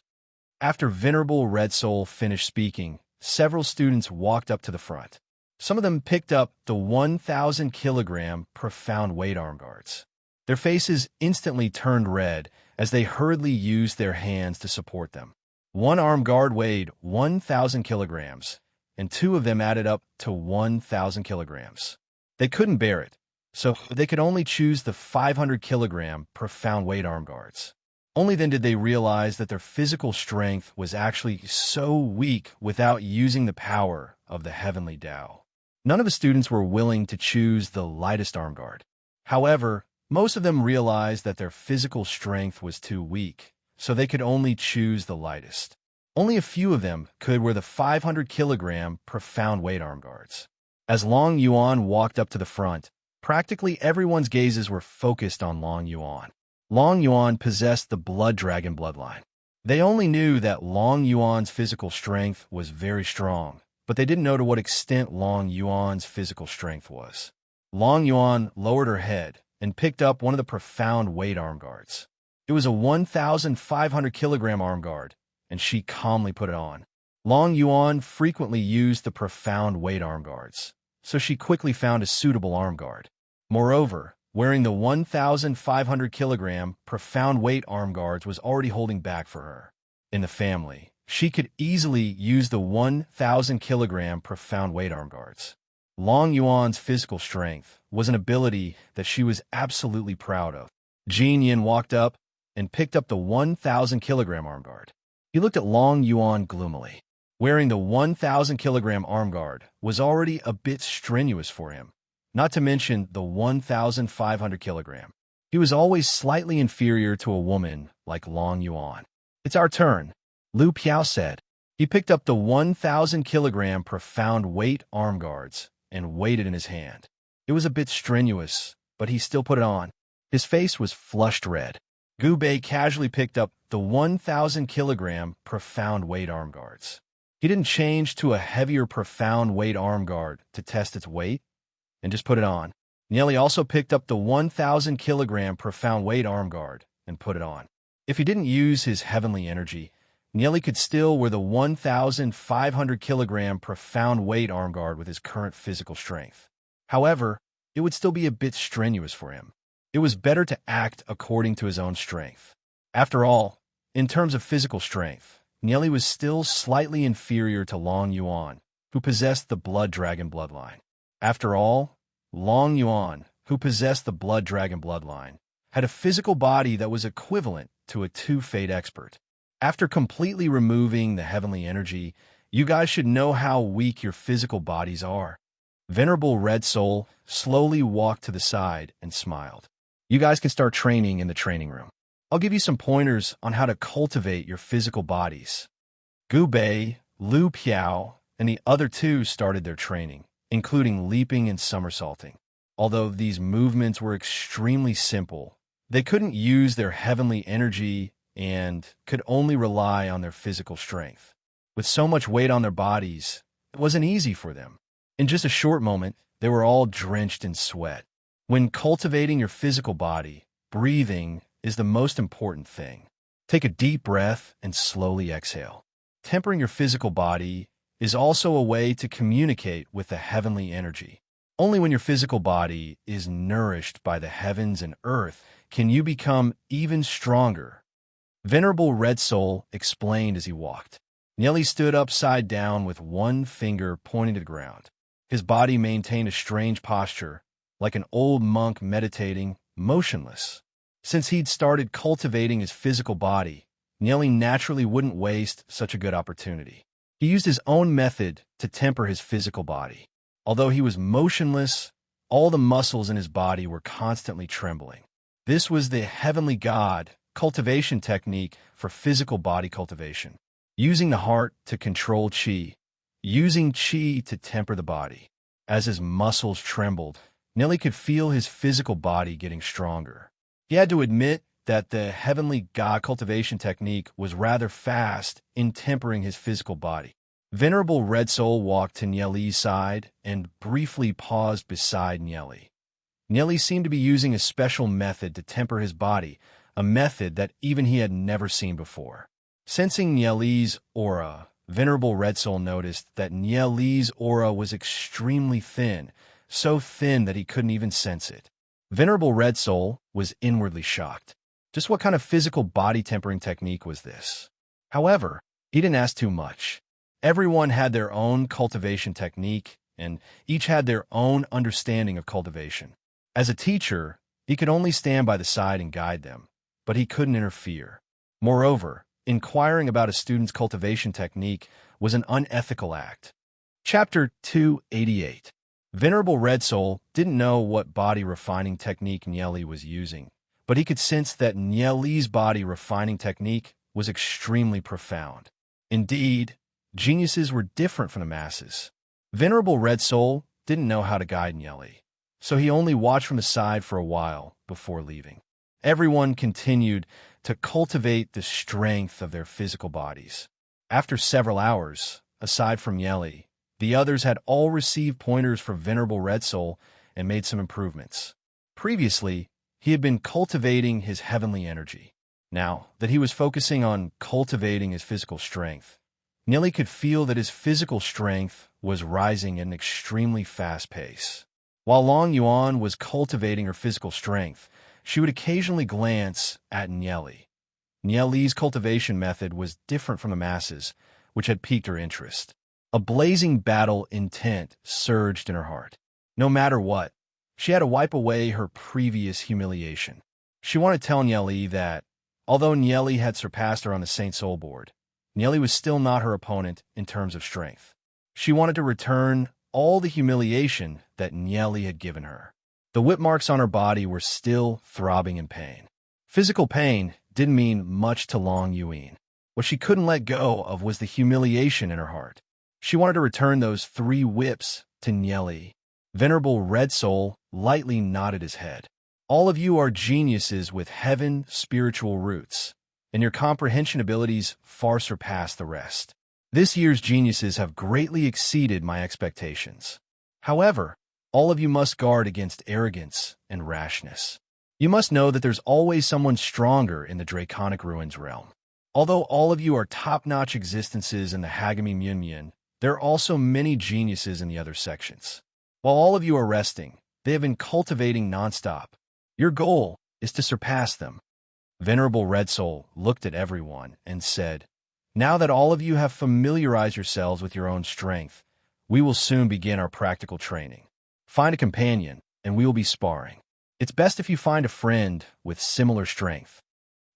After Venerable Red Soul finished speaking, several students walked up to the front. Some of them picked up the 1,000 kilogram profound weight arm guards. Their faces instantly turned red as they hurriedly used their hands to support them. One arm guard weighed 1,000 kilograms, and 2 of them added up to 1,000 kilograms. They couldn't bear it, so they could only choose the 500 kilogram profound weight arm guards. Only then did they realize that their physical strength was actually so weak without using the power of the heavenly Tao. None of the students were willing to choose the lightest arm guard. However, most of them realized that their physical strength was too weak, so they could only choose the lightest. Only a few of them could wear the 500 kilogram profound weight arm guards. As Long Yuan walked up to the front, practically everyone's gazes were focused on Long Yuan. Long Yuan possessed the Blood Dragon bloodline. They only knew that Long Yuan's physical strength was very strong, but they didn't know to what extent Long Yuan's physical strength was. Long Yuan lowered her head and picked up one of the profound weight arm guards. It was a 1,500-kilogram arm guard, and she calmly put it on. Long Yuan frequently used the profound weight arm guards, so she quickly found a suitable arm guard. Moreover, wearing the 1,500-kilogram profound weight arm guards was already holding back for her. In the family, she could easily use the 1,000-kilogram profound weight arm guards. Long Yuan's physical strength was an ability that she was absolutely proud of. Jin Yin walked up and picked up the 1,000-kilogram arm guard. He looked at Long Yuan gloomily. Wearing the 1,000-kilogram arm guard was already a bit strenuous for him, not to mention the 1,500-kilogram. He was always slightly inferior to a woman like Long Yuan. "It's our turn," Lu Piao said. He picked up the 1,000-kilogram profound weight arm guards and weighed it in his hand. It was a bit strenuous, but he still put it on. His face was flushed red. Gu Bei casually picked up the 1,000-kilogram profound weight arm guards. He didn't change to a heavier profound weight arm guard to test its weight and just put it on. Nieli also picked up the 1,000-kilogram profound weight arm guard and put it on. If he didn't use his heavenly energy, Nieli could still wear the 1,500-kilogram profound weight arm guard with his current physical strength. However, it would still be a bit strenuous for him. It was better to act according to his own strength. After all, in terms of physical strength, Nieli was still slightly inferior to Long Yuan, who possessed the Blood Dragon bloodline. After all, Long Yuan, who possessed the Blood Dragon bloodline, had a physical body that was equivalent to a two-fate expert. After completely removing the heavenly energy, you guys should know how weak your physical bodies are. Venerable Red Soul slowly walked to the side and smiled. You guys can start training in the training room. I'll give you some pointers on how to cultivate your physical bodies. Gu Bei, Lu Piao, and the other two started their training, including leaping and somersaulting. Although these movements were extremely simple, they couldn't use their heavenly energy and could only rely on their physical strength. With so much weight on their bodies, it wasn't easy for them. In just a short moment, they were all drenched in sweat. When cultivating your physical body, breathing is the most important thing. Take a deep breath and slowly exhale. Tempering your physical body is also a way to communicate with the heavenly energy. Only when your physical body is nourished by the heavens and earth can you become even stronger. Venerable Red Soul explained as he walked. Nieli stood upside down with one finger pointing to the ground. His body maintained a strange posture, like an old monk meditating, motionless. Since he'd started cultivating his physical body, Nieli naturally wouldn't waste such a good opportunity. He used his own method to temper his physical body. Although he was motionless, all the muscles in his body were constantly trembling. This was the heavenly god cultivation technique for physical body cultivation. Using the heart to control qi, using qi to temper the body. As his muscles trembled, Nieli could feel his physical body getting stronger. He had to admit that the heavenly god cultivation technique was rather fast in tempering his physical body. Venerable Red Soul walked to Nieli's side and briefly paused beside Nieli. Nieli seemed to be using a special method to temper his body, a method that even he had never seen before. Sensing Nieli's aura, Venerable Red Soul noticed that Nieli's aura was extremely thin, so thin that he couldn't even sense it. Venerable Red Soul was inwardly shocked. Just what kind of physical body tempering technique was this? However, he didn't ask too much. Everyone had their own cultivation technique, and each had their own understanding of cultivation. As a teacher, he could only stand by the side and guide them, but he couldn't interfere. Moreover, inquiring about a student's cultivation technique was an unethical act. Chapter 288. Venerable Red Soul didn't know what body refining technique Nieli was using, but he could sense that Nieli's body refining technique was extremely profound. Indeed, geniuses were different from the masses. Venerable Red Soul didn't know how to guide Nieli, so he only watched from the side for a while before leaving. Everyone continued to cultivate the strength of their physical bodies. After several hours, aside from Nieli, The others had all received pointers from Venerable Red Soul and made some improvements. Previously, he had been cultivating his heavenly energy. Now that he was focusing on cultivating his physical strength, Nelly could feel that his physical strength was rising at an extremely fast pace. While Long Yuan was cultivating her physical strength, she would occasionally glance at Nelly. Nelly's cultivation method was different from the masses, which had piqued her interest. A blazing battle intent surged in her heart. No matter what, she had to wipe away her previous humiliation. She wanted to tell Nelly that, although Nelly had surpassed her on the Saint Soul board, Nelly was still not her opponent in terms of strength. She wanted to return all the humiliation that Nelly had given her. The whip marks on her body were still throbbing in pain. Physical pain didn't mean much to Long Yuan. What she couldn't let go of was the humiliation in her heart. She wanted to return those 3 whips to Nelly. Venerable Red Soul lightly nodded his head. All of you are geniuses with heaven spiritual roots, and your comprehension abilities far surpass the rest. This year's geniuses have greatly exceeded my expectations. However, all of you must guard against arrogance and rashness. You must know that there's always someone stronger in the Draconic Ruins realm. Although all of you are top-notch existences in the Hagami Myunmyun, there are also many geniuses in the other sections. While all of you are resting, they have been cultivating nonstop. Your goal is to surpass them. Venerable Red Soul looked at everyone and said, now that all of you have familiarized yourselves with your own strength, we will soon begin our practical training. Find a companion, and we will be sparring. It's best if you find a friend with similar strength.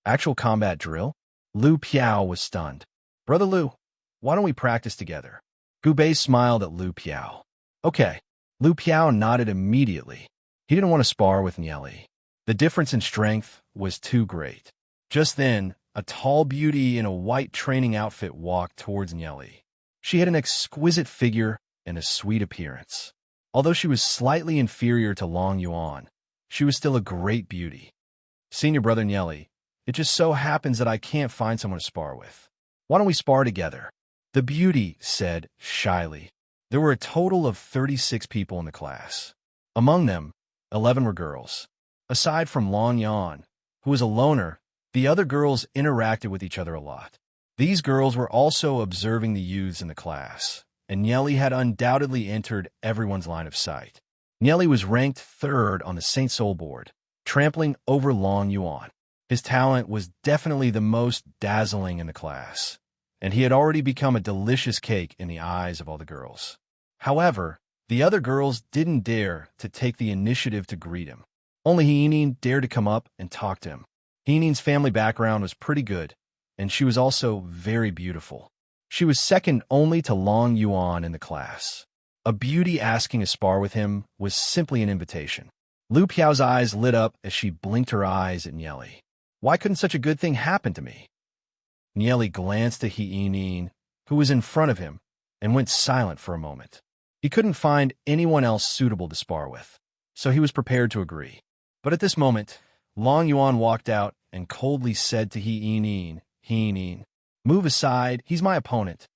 Actual combat drill? Lu Piao was stunned. Brother Lu, why don't we practice together? Gu Bei smiled at Lu Piao. Okay. Lu Piao nodded immediately. He didn't want to spar with Nelly. The difference in strength was too great. Just then, a tall beauty in a white training outfit walked towards Nelly. She had an exquisite figure and a sweet appearance. Although she was slightly inferior to Long Yuan, she was still a great beauty. Senior brother Nelly, it just so happens that I can't find someone to spar with. Why don't we spar together? The beauty said shyly. There were a total of 36 people in the class. Among them, 11 were girls. Aside from Long Yuan, who was a loner, the other girls interacted with each other a lot. These girls were also observing the youths in the class, and Nelly had undoubtedly entered everyone's line of sight. Nelly was ranked 3rd on the Saint Soul board, trampling over Long Yuan. His talent was definitely the most dazzling in the class, and he had already become a delicious cake in the eyes of all the girls. However, the other girls didn't dare to take the initiative to greet him. Only Heenin dared to come up and talk to him. Heenin's family background was pretty good, and she was also very beautiful. She was second only to Long Yuan in the class. A beauty asking to spar with him was simply an invitation. Lu Piao's eyes lit up as she blinked her eyes at Nelly. Why couldn't such a good thing happen to me? Nelly glanced at Heenin, who was in front of him, and went silent for a moment. He couldn't find anyone else suitable to spar with, so he was prepared to agree. But at this moment, Long Yuan walked out and coldly said to Heenin, move aside, he's my opponent.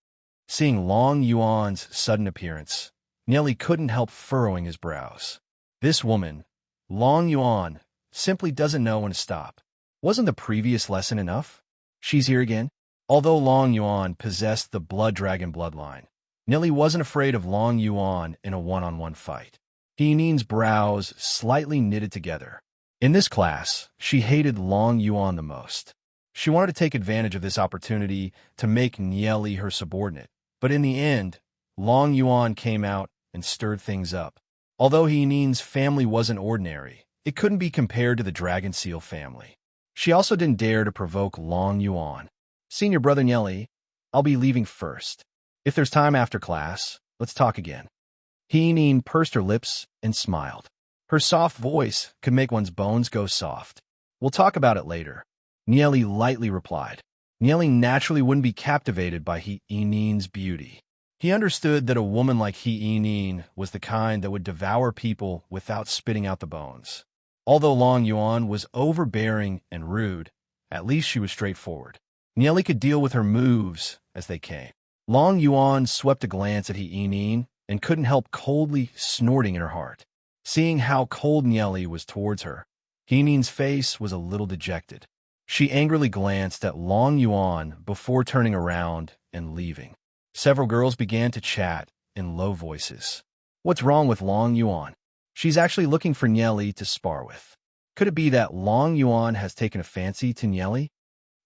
Seeing Long Yuan's sudden appearance, Nelly couldn't help furrowing his brows. This woman, Long Yuan, simply doesn't know when to stop. Wasn't the previous lesson enough? She's here again? Although Long Yuan possessed the Blood Dragon bloodline, Nelly wasn't afraid of Long Yuan in a one-on-one fight. Heenin's brows slightly knitted together. In this class, she hated Long Yuan the most. She wanted to take advantage of this opportunity to make Nelly her subordinate. But in the end, Long Yuan came out and stirred things up. Although Heenin's family wasn't ordinary, it couldn't be compared to the Dragon Seal family. She also didn't dare to provoke Long Yuan. Senior brother Nelly, I'll be leaving first. If there's time after class, let's talk again. Heenin pursed her lips and smiled. Her soft voice could make one's bones go soft. We'll talk about it later. Nelly lightly replied. Nelly naturally wouldn't be captivated by Heenin's beauty. He understood that a woman like Heenin was the kind that would devour people without spitting out the bones. Although Long Yuan was overbearing and rude, at least she was straightforward. Nelly could deal with her moves as they came. Long Yuan swept a glance at Heenin and couldn't help coldly snorting in her heart. Seeing how cold Nieli was towards her, Heenin's face was a little dejected. She angrily glanced at Long Yuan before turning around and leaving. Several girls began to chat in low voices. What's wrong with Long Yuan? She's actually looking for Nieli to spar with. Could it be that Long Yuan has taken a fancy to Nieli?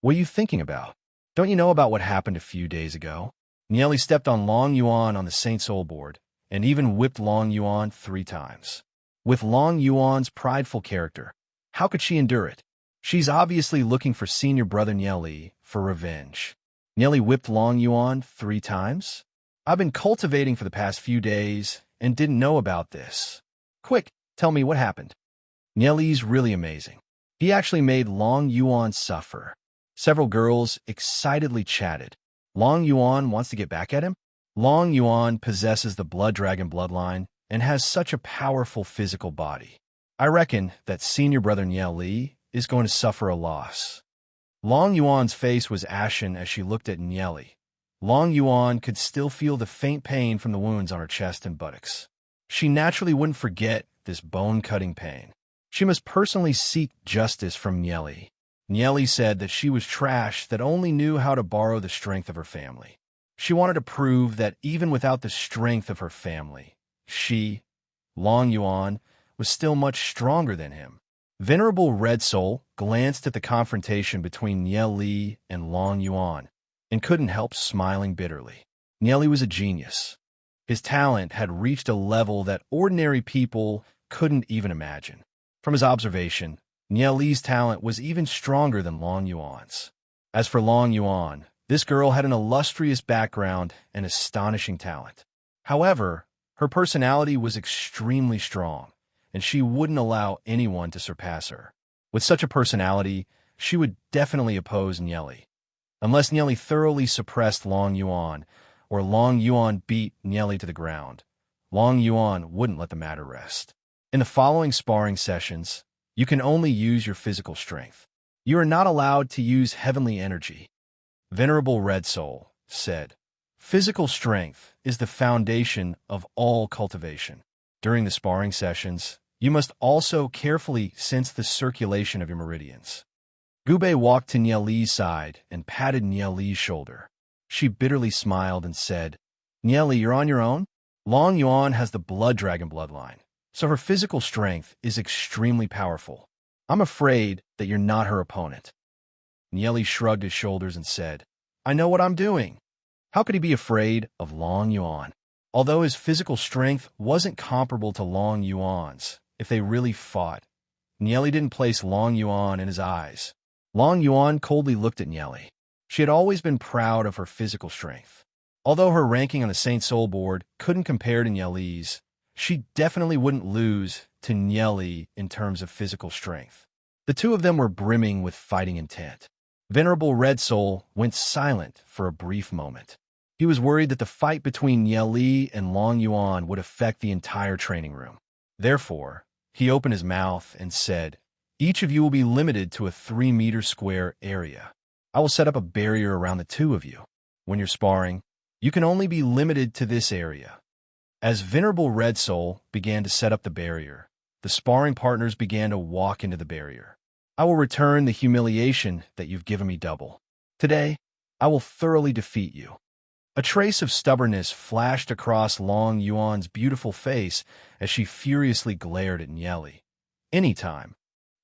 What are you thinking about? Don't you know about what happened a few days ago? Nieli stepped on Long Yuan on the Saint Soul board and even whipped Long Yuan 3 times. With Long Yuan's prideful character, how could she endure it? She's obviously looking for senior brother Nieli for revenge. Nieli whipped Long Yuan 3 times? I've been cultivating for the past few days and didn't know about this. Quick, tell me what happened. Nieli's really amazing. He actually made Long Yuan suffer. Several girls excitedly chatted. Long Yuan wants to get back at him? Long Yuan possesses the Blood Dragon bloodline and has such a powerful physical body. I reckon that senior brother Nieli is going to suffer a loss. Long Yuan's face was ashen as she looked at Nieli. Long Yuan could still feel the faint pain from the wounds on her chest and buttocks. She naturally wouldn't forget this bone-cutting pain. She must personally seek justice from Nieli. Nieli said that she was trash that only knew how to borrow the strength of her family. She wanted to prove that even without the strength of her family, she, Long Yuan, was still much stronger than him. Venerable Red Soul glanced at the confrontation between Nieli and Long Yuan and couldn't help smiling bitterly. Nieli was a genius. His talent had reached a level that ordinary people couldn't even imagine. From his observation, Nieli's talent was even stronger than Long Yuan's. As for Long Yuan, this girl had an illustrious background and astonishing talent. However, her personality was extremely strong, and she wouldn't allow anyone to surpass her. With such a personality, she would definitely oppose Nieli. Unless Nieli thoroughly suppressed Long Yuan, or Long Yuan beat Nieli to the ground, Long Yuan wouldn't let the matter rest. In the following sparring sessions, you can only use your physical strength. You are not allowed to use heavenly energy. Venerable Red Soul said, physical strength is the foundation of all cultivation. During the sparring sessions, you must also carefully sense the circulation of your meridians. Gubei walked to Nieli's side and patted Nieli's shoulder. She bitterly smiled and said, Nieli, you're on your own? Long Yuan has the Blood Dragon bloodline, so her physical strength is extremely powerful. I'm afraid that you're not her opponent. Nieli shrugged his shoulders and said, I know what I'm doing. How could he be afraid of Long Yuan? Although his physical strength wasn't comparable to Long Yuan's, if they really fought, Nieli didn't place Long Yuan in his eyes. Long Yuan coldly looked at Nieli. She had always been proud of her physical strength. Although her ranking on the Saint Soul board couldn't compare to Nieli's, she definitely wouldn't lose to Nieli in terms of physical strength. The two of them were brimming with fighting intent. Venerable Red Soul went silent for a brief moment. He was worried that the fight between Nieli and Long Yuan would affect the entire training room. Therefore, he opened his mouth and said, each of you will be limited to a 3-meter square area. I will set up a barrier around the two of you. When you're sparring, you can only be limited to this area. As Venerable Red Soul began to set up the barrier, the sparring partners began to walk into the barrier. I will return the humiliation that you've given me double. Today, I will thoroughly defeat you. A trace of stubbornness flashed across Long Yuan's beautiful face as she furiously glared at Nieli. Anytime.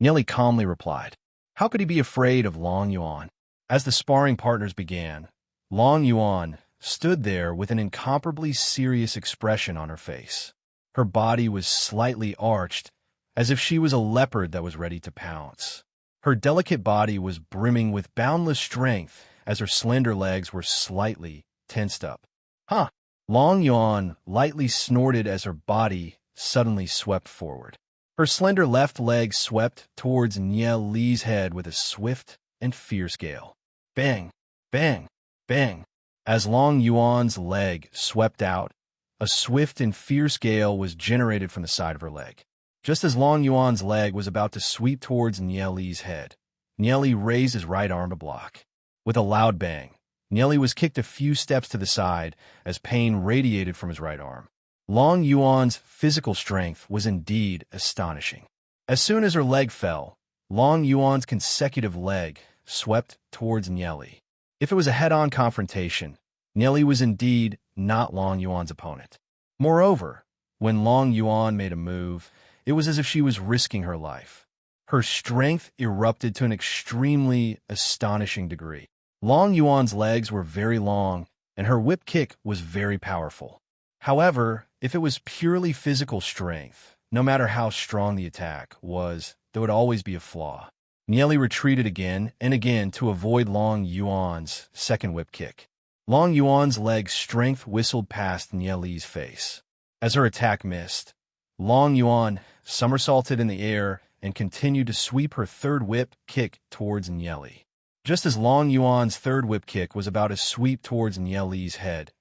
Nieli calmly replied. How could he be afraid of Long Yuan? As the sparring partners began, Long Yuan stood there with an incomparably serious expression on her face. Her body was slightly arched, as if she was a leopard that was ready to pounce. Her delicate body was brimming with boundless strength as her slender legs were slightly tensed up. Huh! Long Yuan lightly snorted as her body suddenly swept forward. Her slender left leg swept towards Nieli's head with a swift and fierce gale. Bang! Bang! Bang! As Long Yuan's leg swept out, a swift and fierce gale was generated from the side of her leg. Just as Long Yuan's leg was about to sweep towards Nieli's head, Nieli raised his right arm to block. With a loud bang, Nieli was kicked a few steps to the side as pain radiated from his right arm. Long Yuan's physical strength was indeed astonishing. As soon as her leg fell, Long Yuan's consecutive leg swept towards Nieli. If it was a head-on confrontation, Nieli was indeed not Long Yuan's opponent. Moreover, when Long Yuan made a move, it was as if she was risking her life. Her strength erupted to an extremely astonishing degree. Long Yuan's legs were very long, and her whip kick was very powerful. However, if it was purely physical strength, no matter how strong the attack was, there would always be a flaw. Nieli retreated again and again to avoid Long Yuan's second whip kick. Long Yuan's leg strength whistled past Nieli's face. As her attack missed, Long Yuan somersaulted in the air and continued to sweep her third whip kick towards Nieli. Just as Long Yuan's third whip kick was about to sweep towards Nieli's head,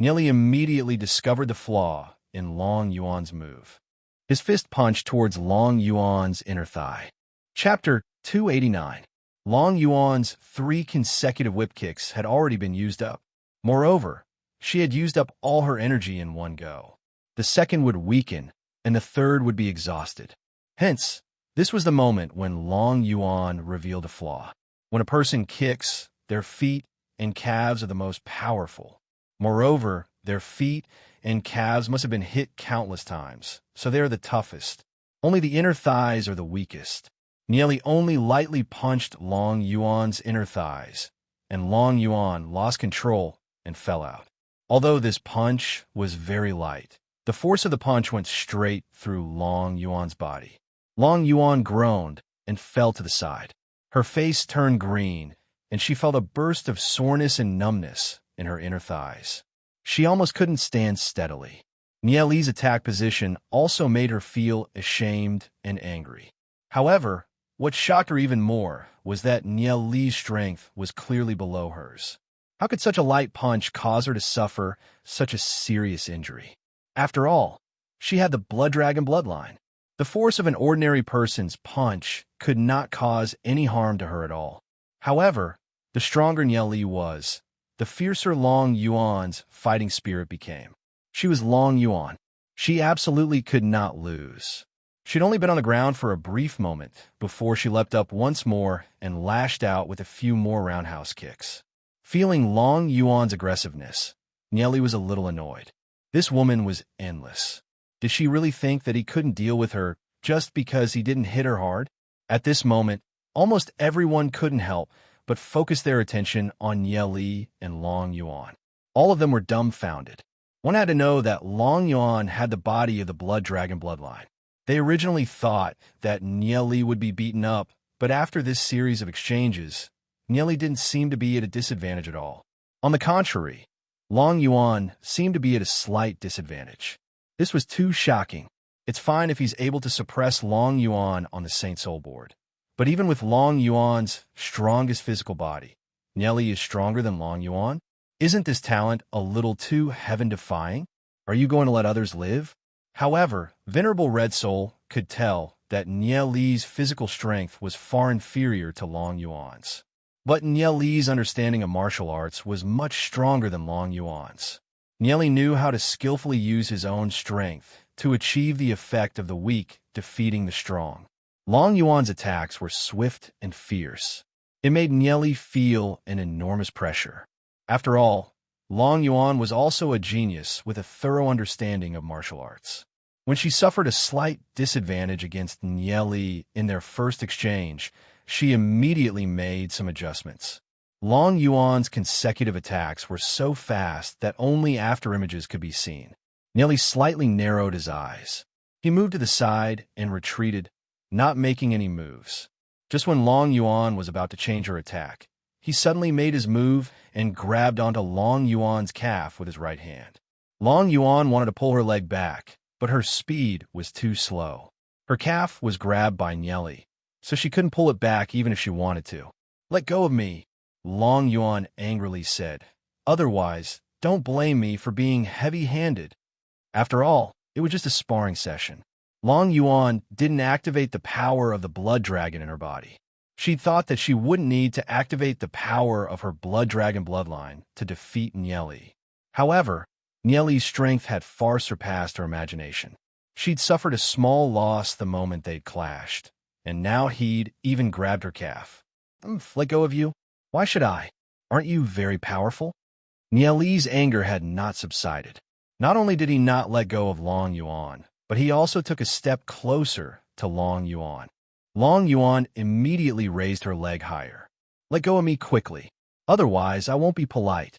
Nieli immediately discovered the flaw in Long Yuan's move. His fist punched towards Long Yuan's inner thigh. Chapter 289. Long Yuan's 3 consecutive whip kicks had already been used up. Moreover, she had used up all her energy in one go. The second would weaken, and the third would be exhausted. Hence, this was the moment when Long Yuan revealed a flaw. When a person kicks, their feet and calves are the most powerful. Moreover, their feet and calves must have been hit countless times, so they are the toughest. Only the inner thighs are the weakest. Nieli only lightly punched Long Yuan's inner thighs, and Long Yuan lost control and fell out. Although this punch was very light, the force of the punch went straight through Long Yuan's body. Long Yuan groaned and fell to the side. Her face turned green, and she felt a burst of soreness and numbness in her inner thighs. She almost couldn't stand steadily. Nieli's attack position also made her feel ashamed and angry. However, what shocked her even more was that Nieli's strength was clearly below hers. How could such a light punch cause her to suffer such a serious injury? After all, she had the Blood Dragon bloodline. The force of an ordinary person's punch could not cause any harm to her at all. However, the stronger Nieli was, the fiercer Long Yuan's fighting spirit became. She was Long Yuan. She absolutely could not lose. She'd only been on the ground for a brief moment before she leapt up once more and lashed out with a few more roundhouse kicks. Feeling Long Yuan's aggressiveness, Nieli was a little annoyed. This woman was endless. Did she really think that he couldn't deal with her just because he didn't hit her hard? At this moment, almost everyone couldn't help but focus their attention on Nieli and Long Yuan. All of them were dumbfounded. One had to know that Long Yuan had the body of the Blood Dragon bloodline. They originally thought that Nieli would be beaten up, but after this series of exchanges, Nieli didn't seem to be at a disadvantage at all. On the contrary, Long Yuan seemed to be at a slight disadvantage. This was too shocking. It's fine if he's able to suppress Long Yuan on the Saint Soul board. But even with Long Yuan's strongest physical body, Nieli is stronger than Long Yuan? Isn't this talent a little too heaven-defying? Are you going to let others live? However, Venerable Red Soul could tell that Nieli's physical strength was far inferior to Long Yuan's. But Nieli's understanding of martial arts was much stronger than Long Yuan's. Nieli knew how to skillfully use his own strength to achieve the effect of the weak defeating the strong. Long Yuan's attacks were swift and fierce. It made Nieli feel an enormous pressure. After all, Long Yuan was also a genius with a thorough understanding of martial arts. When she suffered a slight disadvantage against Nieli in their first exchange, she immediately made some adjustments. Long Yuan's consecutive attacks were so fast that only after images could be seen. Nieli slightly narrowed his eyes. He moved to the side and retreated, not making any moves. Just when Long Yuan was about to change her attack, he suddenly made his move and grabbed onto Long Yuan's calf with his right hand. Long Yuan wanted to pull her leg back, but her speed was too slow. Her calf was grabbed by Nieli, so she couldn't pull it back even if she wanted to. "Let go of me," Long Yuan angrily said. "Otherwise, don't blame me for being heavy-handed." After all, it was just a sparring session. Long Yuan didn't activate the power of the Blood Dragon in her body. She'd thought that she wouldn't need to activate the power of her blood dragon bloodline to defeat Nieli. However, Nieli's strength had far surpassed her imagination. She'd suffered a small loss the moment they'd clashed, and now he'd even grabbed her calf. Let go of you? Why should I? Aren't you very powerful? Nieli's anger had not subsided. Not only did he not let go of Long Yuan, but he also took a step closer to Long Yuan. Long Yuan immediately raised her leg higher. Let go of me quickly, otherwise I won't be polite.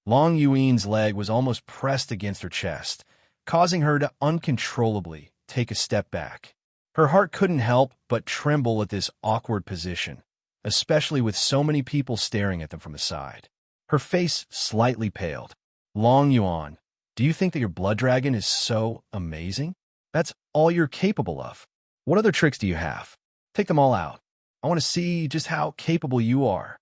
Long Yuan's leg was almost pressed against her chest, causing her to uncontrollably take a step back. Her heart couldn't help but tremble at this awkward position, especially with so many people staring at them from the side. Her face slightly paled. Long Yuan, do you think that your blood dragon is so amazing? That's all you're capable of. What other tricks do you have? Take them all out. I want to see just how capable you are.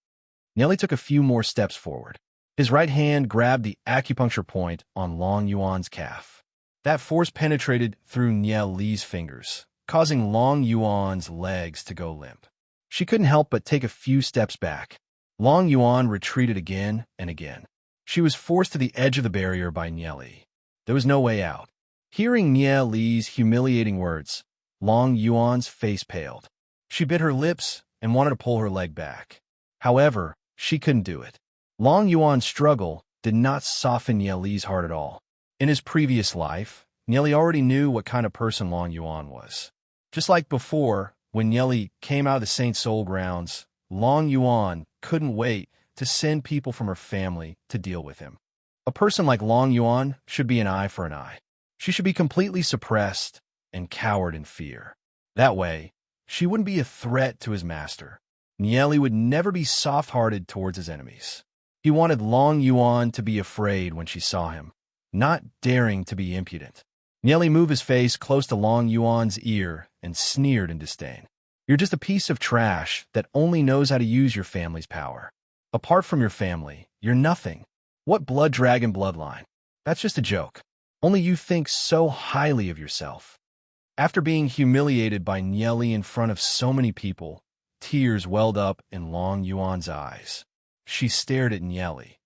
Nieli took a few more steps forward. His right hand grabbed the acupuncture point on Long Yuan's calf. That force penetrated through Nieli's fingers, causing Long Yuan's legs to go limp. She couldn't help but take a few steps back. Long Yuan retreated again and again. She was forced to the edge of the barrier by Nieli. There was no way out. Hearing Nieli's humiliating words, Long Yuan's face paled. She bit her lips and wanted to pull her leg back. However, she couldn't do it. Long Yuan's struggle did not soften Nieli's heart at all. In his previous life, Nieli already knew what kind of person Long Yuan was. Just like before, when Nieli came out of the Saint Soul grounds, Long Yuan couldn't wait to send people from her family to deal with him. A person like Long Yuan should be an eye for an eye. She should be completely suppressed and cowered in fear. That way, she wouldn't be a threat to his master. Nieli would never be soft-hearted towards his enemies. He wanted Long Yuan to be afraid when she saw him, not daring to be impudent. Nieli moved his face close to Long Yuan's ear and sneered in disdain. You're just a piece of trash that only knows how to use your family's power. Apart from your family, you're nothing. What blood dragon bloodline? That's just a joke. Only you think so highly of yourself. After being humiliated by Nieli in front of so many people, tears welled up in Long Yuan's eyes. She stared at Nieli.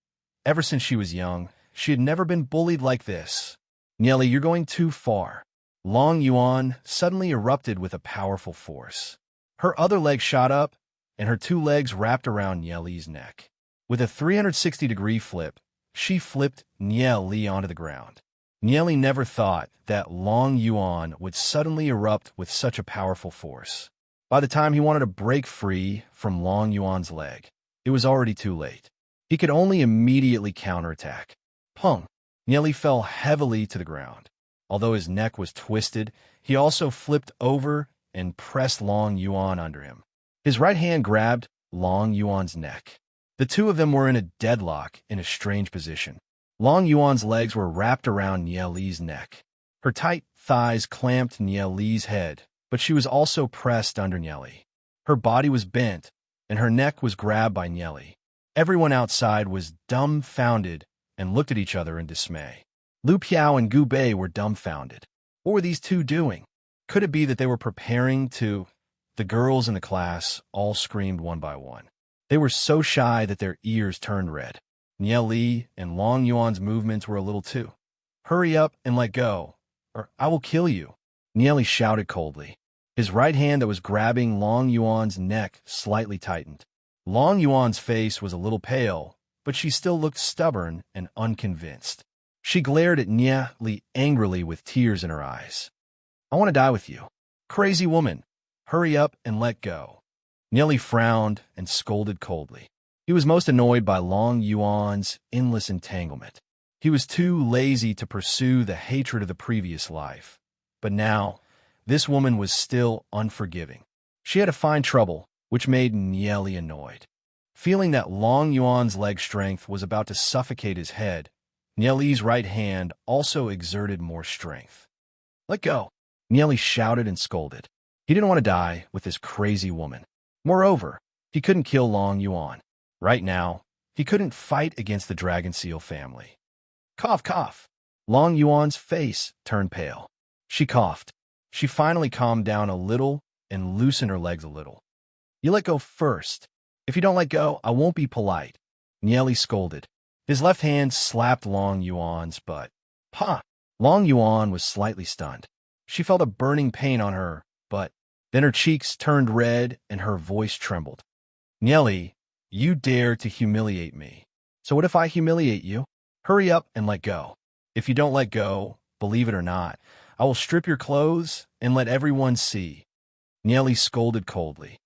Ever since she was young, she had never been bullied like this. Nieli, you're going too far. Long Yuan suddenly erupted with a powerful force. Her other leg shot up, and her two legs wrapped around Nieli's neck. With a 360-degree flip, she flipped Nieli onto the ground. Nieli never thought that Long Yuan would suddenly erupt with such a powerful force. By the time he wanted to break free from Long Yuan's leg, it was already too late. He could only immediately counterattack. Pung! Nieli fell heavily to the ground. Although his neck was twisted, he also flipped over and pressed Long Yuan under him. His right hand grabbed Long Yuan's neck. The two of them were in a deadlock in a strange position. Long Yuan's legs were wrapped around Nieli's neck. Her tight thighs clamped Nieli's head, but she was also pressed under Nieli. Her body was bent, and her neck was grabbed by Nieli. Everyone outside was dumbfounded and looked at each other in dismay. Lu Piao and Gu Bei were dumbfounded. What were these two doing? Could it be that they were preparing to... The girls in the class all screamed one by one. They were so shy that their ears turned red. Nieli and Long Yuan's movements were a little too. Hurry up and let go, or I will kill you, Nieli shouted coldly. His right hand that was grabbing Long Yuan's neck slightly tightened. Long Yuan's face was a little pale, but she still looked stubborn and unconvinced. She glared at Nieli angrily with tears in her eyes. I want to die with you. Crazy woman, hurry up and let go. Nieli frowned and scolded coldly. He was most annoyed by Long Yuan's endless entanglement. He was too lazy to pursue the hatred of the previous life. But now, this woman was still unforgiving. She had to find trouble, which made Nieli annoyed. Feeling that Long Yuan's leg strength was about to suffocate his head, Nieli's right hand also exerted more strength. Let go, Nieli shouted and scolded. He didn't want to die with this crazy woman. Moreover, he couldn't kill Long Yuan. Right now, he couldn't fight against the Dragon Seal family. Cough, cough. Long Yuan's face turned pale. She coughed. She finally calmed down a little and loosened her legs a little. You let go first. If you don't let go, I won't be polite. Nieli scolded. His left hand slapped Long Yuan's butt. Pa! Long Yuan was slightly stunned. She felt a burning pain on her butt. Then her cheeks turned red and her voice trembled. Nieli, you dare to humiliate me. So what if I humiliate you? Hurry up and let go. If you don't let go, believe it or not, I will strip your clothes and let everyone see. Nieli scolded coldly.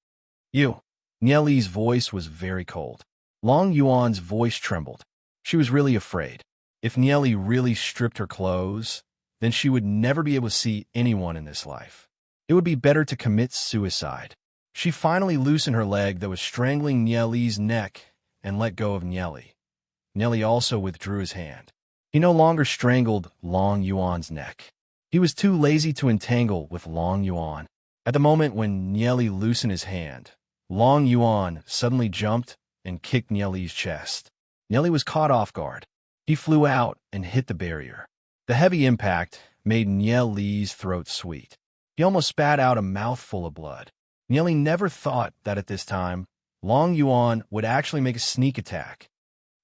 You. Nieli's voice was very cold. Long Yuan's voice trembled. She was really afraid. If Nieli really stripped her clothes, then she would never be able to see anyone in this life. It would be better to commit suicide. She finally loosened her leg that was strangling Nieli's neck and let go of Nieli. Nieli also withdrew his hand. He no longer strangled Long Yuan's neck. He was too lazy to entangle with Long Yuan. At the moment when Nieli loosened his hand, Long Yuan suddenly jumped and kicked Nieli's chest. Nieli was caught off guard. He flew out and hit the barrier. The heavy impact made Nieli's throat sweet. He almost spat out a mouthful of blood. Nieli never thought that at this time, Long Yuan would actually make a sneak attack.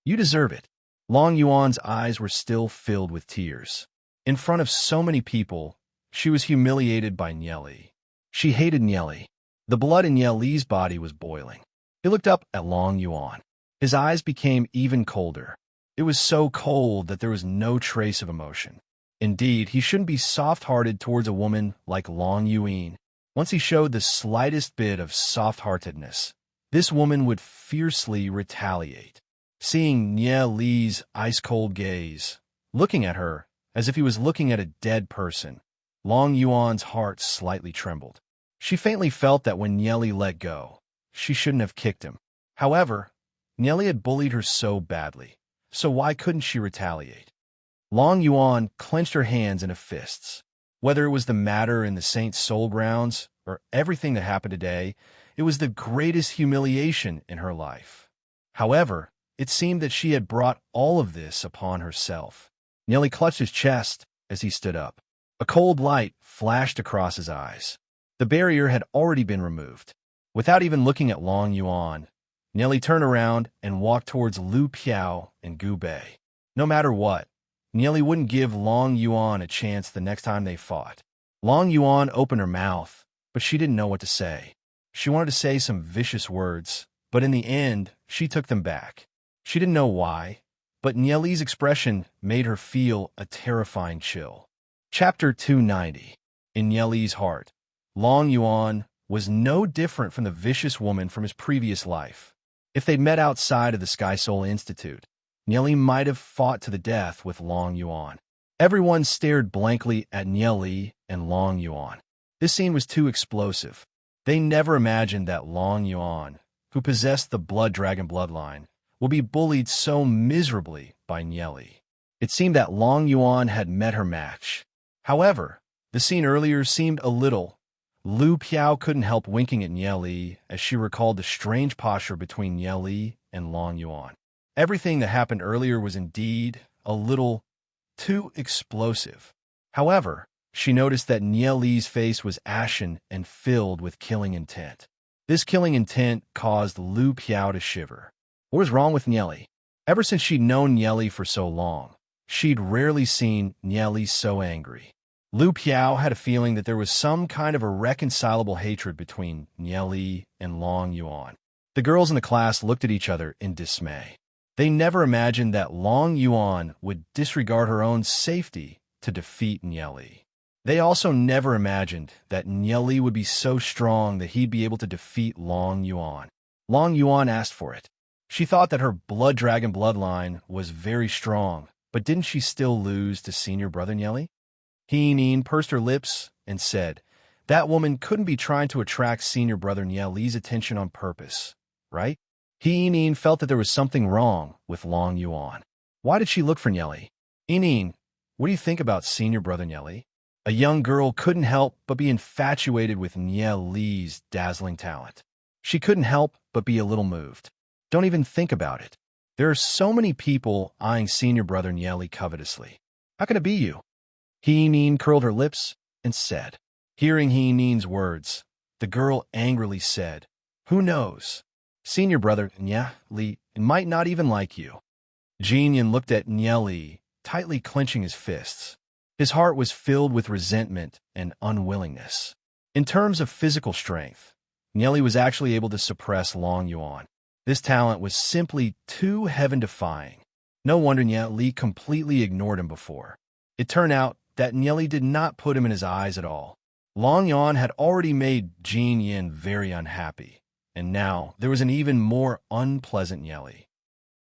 You deserve it. Long Yuan's eyes were still filled with tears. In front of so many people, she was humiliated by Nieli. She hated Nieli. The blood in Nieli's body was boiling. He looked up at Long Yuan. His eyes became even colder. It was so cold that there was no trace of emotion. Indeed, he shouldn't be soft-hearted towards a woman like Long Yuan. Once he showed the slightest bit of soft-heartedness, this woman would fiercely retaliate. Seeing Nieli's ice-cold gaze, looking at her as if he was looking at a dead person, Long Yuan's heart slightly trembled. She faintly felt that when Nieli let go, she shouldn't have kicked him. However, Nieli had bullied her so badly, so why couldn't she retaliate? Long Yuan clenched her hands into fists. Whether it was the matter in the Saint's soul grounds or everything that happened today, it was the greatest humiliation in her life. However, it seemed that she had brought all of this upon herself. Nieli clutched his chest as he stood up. A cold light flashed across his eyes. The barrier had already been removed. Without even looking at Long Yuan, Nieli turned around and walked towards Lu Piao and Gu Bei. No matter what, Nieli wouldn't give Long Yuan a chance the next time they fought. Long Yuan opened her mouth, but she didn't know what to say. She wanted to say some vicious words, but in the end, she took them back. She didn't know why, but Nieli's expression made her feel a terrifying chill. Chapter 290. In Nieli's heart, Long Yuan was no different from the vicious woman from his previous life. If they'd met outside of the Sky Soul Institute, Nieli might have fought to the death with Long Yuan. Everyone stared blankly at Nieli and Long Yuan. This scene was too explosive. They never imagined that Long Yuan, who possessed the Blood Dragon bloodline, would be bullied so miserably by Nieli. It seemed that Long Yuan had met her match. However, the scene earlier seemed a little. Lu Piao couldn't help winking at Nieli as she recalled the strange posture between Nieli and Long Yuan. Everything that happened earlier was indeed a little too explosive. However, she noticed that Nieli's face was ashen and filled with killing intent. This killing intent caused Lu Piao to shiver. What was wrong with Nieli? Ever since she'd known Nieli for so long, she'd rarely seen Nieli so angry. Lu Piao had a feeling that there was some kind of irreconcilable hatred between Nieli and Long Yuan. The girls in the class looked at each other in dismay. They never imagined that Long Yuan would disregard her own safety to defeat Nieli. They also never imagined that Nieli would be so strong that he'd be able to defeat Long Yuan. Long Yuan asked for it. She thought that her Blood Dragon bloodline was very strong, but didn't she still lose to senior brother Nieli? Heenin pursed her lips and said, that woman couldn't be trying to attract senior brother Nieli's attention on purpose, right? Heenin felt that there was something wrong with Long Yuan. Why did she look for Nieli? Heenin, what do you think about senior brother Nieli? A young girl couldn't help but be infatuated with Nieli's dazzling talent. She couldn't help but be a little moved. Don't even think about it. There are so many people eyeing senior brother Nieli covetously. How can it be you? Heenin curled her lips and said. Hearing Heenin's words, the girl angrily said, Who knows? Senior brother Nye Li might not even like you. Jin Yin looked at Nye Li, tightly clenching his fists. His heart was filled with resentment and unwillingness. In terms of physical strength, Nye Li was actually able to suppress Long Yuan. This talent was simply too heaven-defying. No wonder Nye Li completely ignored him before. It turned out that Nye Li did not put him in his eyes at all. Long Yuan had already made Jin Yin very unhappy, and now there was an even more unpleasant Nye Li.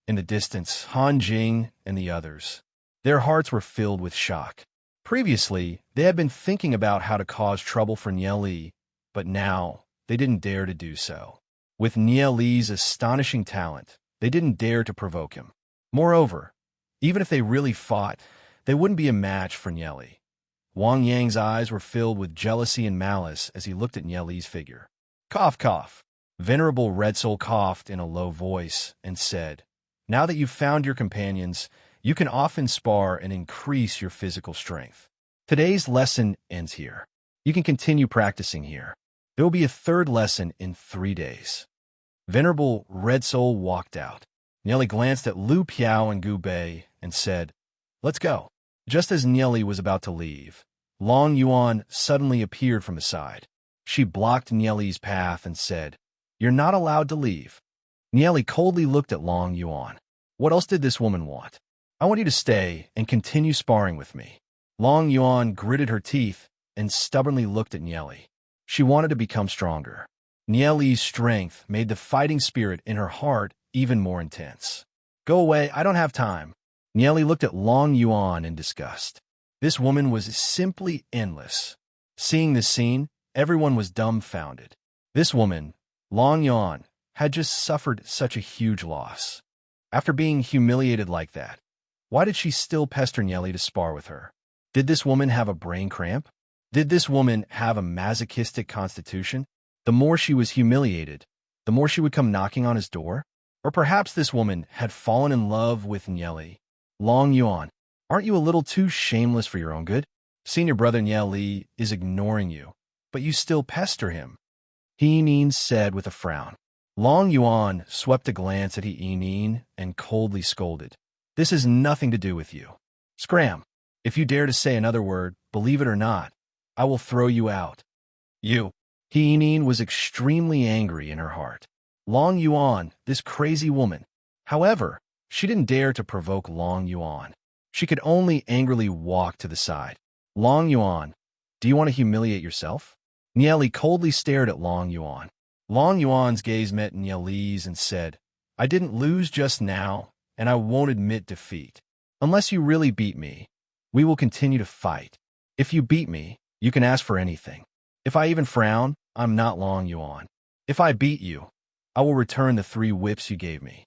In the distance, Han Jing and the others, their hearts were filled with shock. Previously, they had been thinking about how to cause trouble for Nye Li, but now they didn't dare to do so. With Nye Li's astonishing talent, they didn't dare to provoke him. Moreover, even if they really fought, they wouldn't be a match for Nye Li. Wang Yang's eyes were filled with jealousy and malice as he looked at Nye Li's figure. Cough, cough. Venerable Red Soul coughed in a low voice and said, "Now that you've found your companions, you can often spar and increase your physical strength. Today's lesson ends here. You can continue practicing here. There will be a third lesson in 3 days." Venerable Red Soul walked out. Nye Li glanced at Lu Piao and Gu Bei and said, "Let's go." Just as Nye Li was about to leave, Long Yuan suddenly appeared from his side. She blocked Nye Li's path and said, "You're not allowed to leave." Nye Li coldly looked at Long Yuan. What else did this woman want? "I want you to stay and continue sparring with me." Long Yuan gritted her teeth and stubbornly looked at Nye Li. She wanted to become stronger. Nye Li's strength made the fighting spirit in her heart even more intense. "Go away, I don't have time." Nye Li looked at Long Yuan in disgust. This woman was simply endless. Seeing this scene, everyone was dumbfounded. This woman, Long Yuan, had just suffered such a huge loss. After being humiliated like that, why did she still pester Nye Li to spar with her? Did this woman have a brain cramp? Did this woman have a masochistic constitution? The more she was humiliated, the more she would come knocking on his door? Or perhaps this woman had fallen in love with Nye Li. Long Yuan, aren't you a little too shameless for your own good? Senior brother Nye Li is ignoring you, but you still pester him, He Nin said with a frown. Long Yuan swept a glance at He Nin and coldly scolded. "This has nothing to do with you. Scram! If you dare to say another word, believe it or not, I will throw you out." "You!" He Nin was extremely angry in her heart. Long Yuan, this crazy woman. However, she didn't dare to provoke Long Yuan. She could only angrily walk to the side. "Long Yuan, do you want to humiliate yourself?" Nye Li coldly stared at Long Yuan. Long Yuan's gaze met Nye Li's and said, "I didn't lose just now, and I won't admit defeat. Unless you really beat me, we will continue to fight. If you beat me, you can ask for anything. If I even frown, I'm not Long Yuan. If I beat you, I will return the 3 whips you gave me.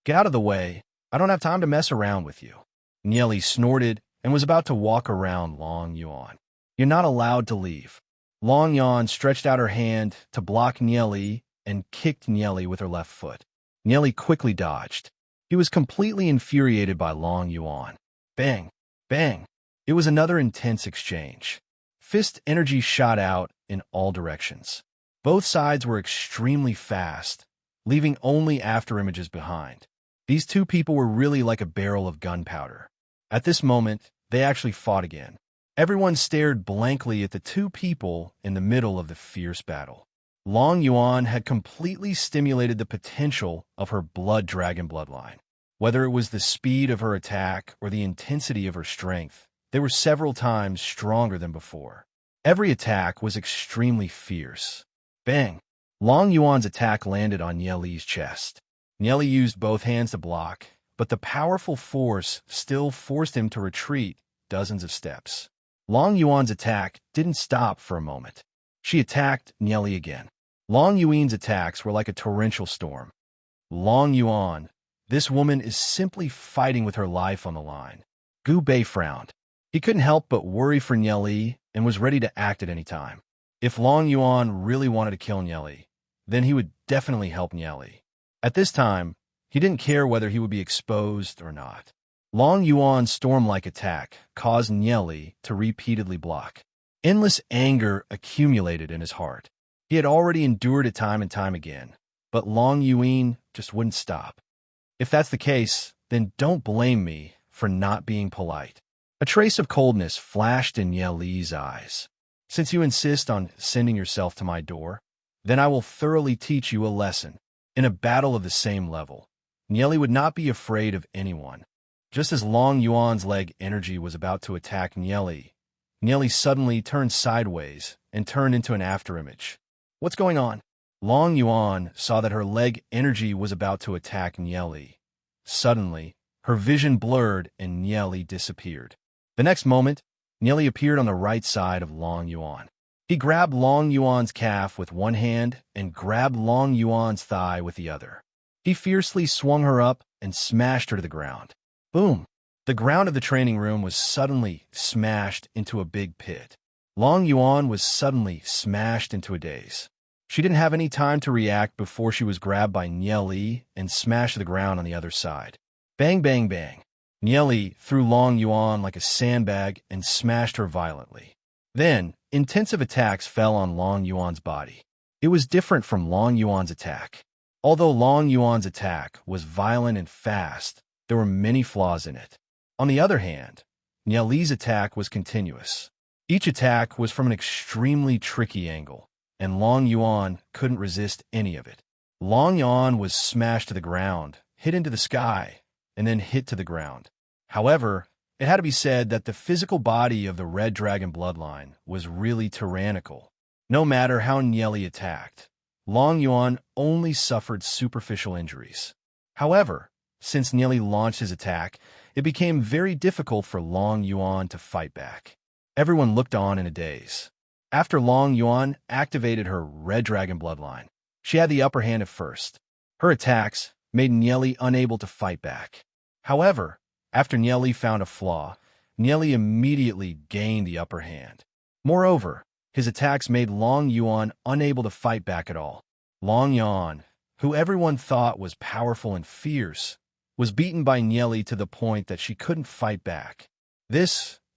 Get out of the way. I don't have time to mess around with you." Nye Li snorted and was about to walk around Long Yuan. "You're not allowed to leave." Long Yuan stretched out her hand to block Nye Li and kicked Nye Li with her left foot. Nye Li quickly dodged. He was completely infuriated by Long Yuan. Bang! Bang! It was another intense exchange. Fist energy shot out in all directions. Both sides were extremely fast, leaving only after images behind. These two people were really like a barrel of gunpowder. At this moment, they actually fought again. Everyone stared blankly at the two people in the middle of the fierce battle. Long Yuan had completely stimulated the potential of her blood dragon bloodline. Whether it was the speed of her attack or the intensity of her strength, they were several times stronger than before. Every attack was extremely fierce. Bang! Long Yuan's attack landed on Nye Li's chest. Nye Li used both hands to block, but the powerful force still forced him to retreat dozens of steps. Long Yuan's attack didn't stop for a moment. She attacked Nye Li again. Long Yuan's attacks were like a torrential storm. Long Yuan, this woman is simply fighting with her life on the line. Gu Bei frowned. He couldn't help but worry for Nye Li and was ready to act at any time. If Long Yuan really wanted to kill Nye Li, then he would definitely help Nye Li. At this time, he didn't care whether he would be exposed or not. Long Yuan's storm-like attack caused Nye Li to repeatedly block. Endless anger accumulated in his heart. He had already endured it time and time again, but Long Yuan just wouldn't stop. If that's the case, then don't blame me for not being polite. A trace of coldness flashed in Ye Li's eyes. Since you insist on sending yourself to my door, then I will thoroughly teach you a lesson. In a battle of the same level, Ye Li would not be afraid of anyone. Just as Long Yuan's leg energy was about to attack Ye Li suddenly turned sideways and turned into an afterimage. What's going on? Long Yuan saw that her leg energy was about to attack Ye Li. Suddenly, her vision blurred and Ye Li disappeared. The next moment, Ye Li appeared on the right side of Long Yuan. He grabbed Long Yuan's calf with one hand and grabbed Long Yuan's thigh with the other. He fiercely swung her up and smashed her to the ground. Boom! The ground of the training room was suddenly smashed into a big pit. Long Yuan was suddenly smashed into a daze. She didn't have any time to react before she was grabbed by Ye Li and smashed to the ground on the other side. Bang, bang, bang. Ye Li threw Long Yuan like a sandbag and smashed her violently. Then, intensive attacks fell on Long Yuan's body. It was different from Long Yuan's attack. Although Long Yuan's attack was violent and fast, there were many flaws in it. On the other hand, Ye Li's attack was continuous. Each attack was from an extremely tricky angle, and Long Yuan couldn't resist any of it. Long Yuan was smashed to the ground, hit into the sky, and then hit to the ground. However, it had to be said that the physical body of the Red Dragon bloodline was really tyrannical. No matter how Ye Li attacked, Long Yuan only suffered superficial injuries. However, since Ye Li launched his attack, it became very difficult for Long Yuan to fight back. Everyone looked on in a daze. After Long Yuan activated her Red Dragon bloodline, she had the upper hand at first. Her attacks made Ye Li unable to fight back. However, after Ye Li found a flaw, Ye Li immediately gained the upper hand. Moreover, his attacks made Long Yuan unable to fight back at all. Long Yuan, who everyone thought was powerful and fierce, was beaten by Ye Li to the point that she couldn't fight back.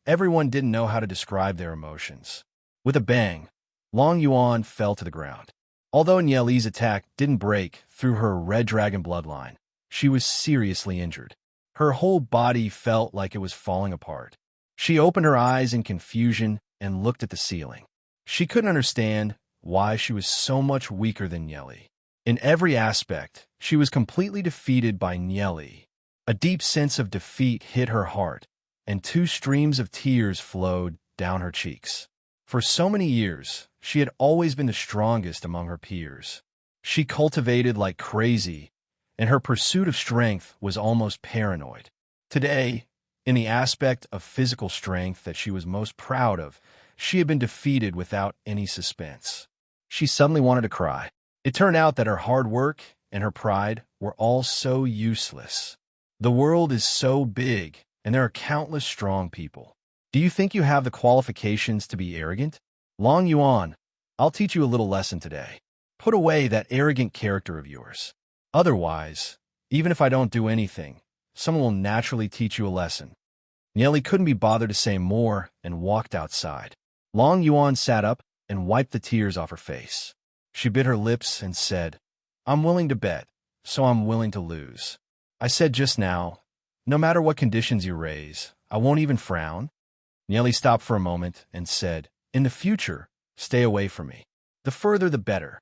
Everyone didn't know how to describe their emotions. With a bang, Long Yuan fell to the ground. Although Ye Li's attack didn't break through her Red Dragon bloodline, she was seriously injured. Her whole body felt like it was falling apart. She opened her eyes in confusion and looked at the ceiling. She couldn't understand why she was so much weaker than Ye Li. In every aspect, she was completely defeated by Ye Li. A deep sense of defeat hit her heart, and 2 streams of tears flowed down her cheeks. For so many years, she had always been the strongest among her peers. She cultivated like crazy, and her pursuit of strength was almost paranoid. Today, in the aspect of physical strength that she was most proud of, she had been defeated without any suspense. She suddenly wanted to cry. It turned out that her hard work and her pride were all so useless. The world is so big, and there are countless strong people. Do you think you have the qualifications to be arrogant? Long Yuan, I'll teach you a little lesson today. Put away that arrogant character of yours. Otherwise, even if I don't do anything, someone will naturally teach you a lesson. Ye Li couldn't be bothered to say more and walked outside. Long Yuan sat up and wiped the tears off her face. She bit her lips and said, "I'm willing to bet, so I'm willing to lose. I said just now, no matter what conditions you raise, I won't even frown." Ye Li stopped for a moment and said, "In the future, stay away from me. The further the better."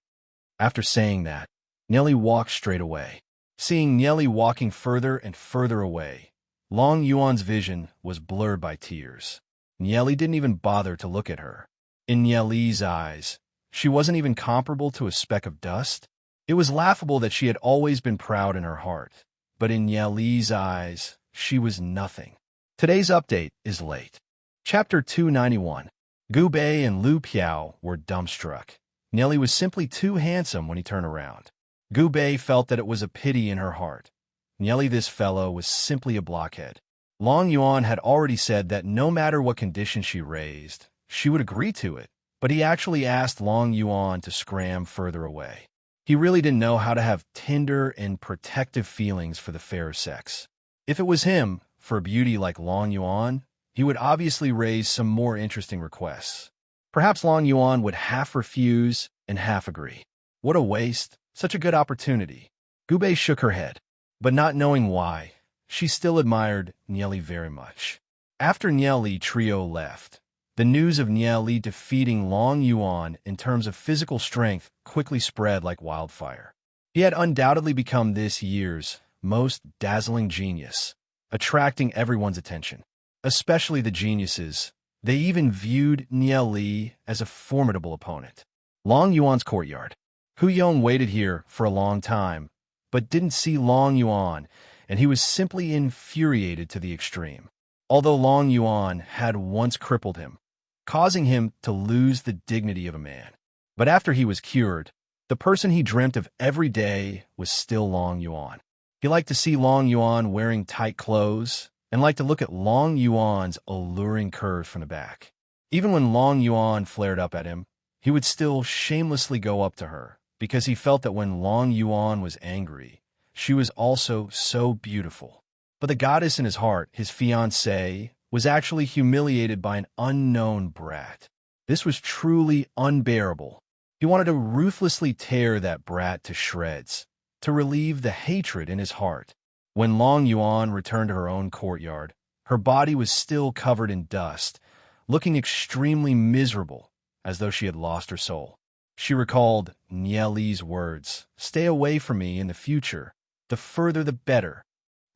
After saying that, Ye Li walked straight away. Seeing Ye Li walking further and further away, Long Yuan's vision was blurred by tears. Ye Li didn't even bother to look at her. In Ye Li's eyes, she wasn't even comparable to a speck of dust. It was laughable that she had always been proud in her heart, but in Ye Li's eyes, she was nothing. Today's update is late. Chapter 291. Gu Bei and Lu Piao were dumbstruck. Ye Li was simply too handsome when he turned around. Gu Bei felt that it was a pity in her heart. Ye Li, this fellow, was simply a blockhead. Long Yuan had already said that no matter what condition she raised, she would agree to it, but he actually asked Long Yuan to scram further away. He really didn't know how to have tender and protective feelings for the fairer sex. If it was him, for a beauty like Long Yuan, he would obviously raise some more interesting requests. Perhaps Long Yuan would half refuse and half agree. What a waste. Such a good opportunity. Gubei shook her head, but not knowing why, she still admired Nieli very much. After Nieli trio left, the news of Nieli defeating Long Yuan in terms of physical strength quickly spread like wildfire. He had undoubtedly become this year's most dazzling genius, attracting everyone's attention, especially the geniuses. They even viewed Nieli as a formidable opponent. Long Yuan's courtyard. Hu Yong waited here for a long time, but didn't see Long Yuan, and he was simply infuriated to the extreme. Although Long Yuan had once crippled him, causing him to lose the dignity of a man. But after he was cured, the person he dreamt of every day was still Long Yuan. He liked to see Long Yuan wearing tight clothes, and liked to look at Long Yuan's alluring curves from the back. Even when Long Yuan flared up at him, he would still shamelessly go up to her, because he felt that when Long Yuan was angry, she was also so beautiful. But the goddess in his heart, his fiancée, was actually humiliated by an unknown brat. This was truly unbearable. He wanted to ruthlessly tear that brat to shreds, to relieve the hatred in his heart. When Long Yuan returned to her own courtyard, her body was still covered in dust, looking extremely miserable, as though she had lost her soul. She recalled Nieli's words, "Stay away from me in the future. The further the better."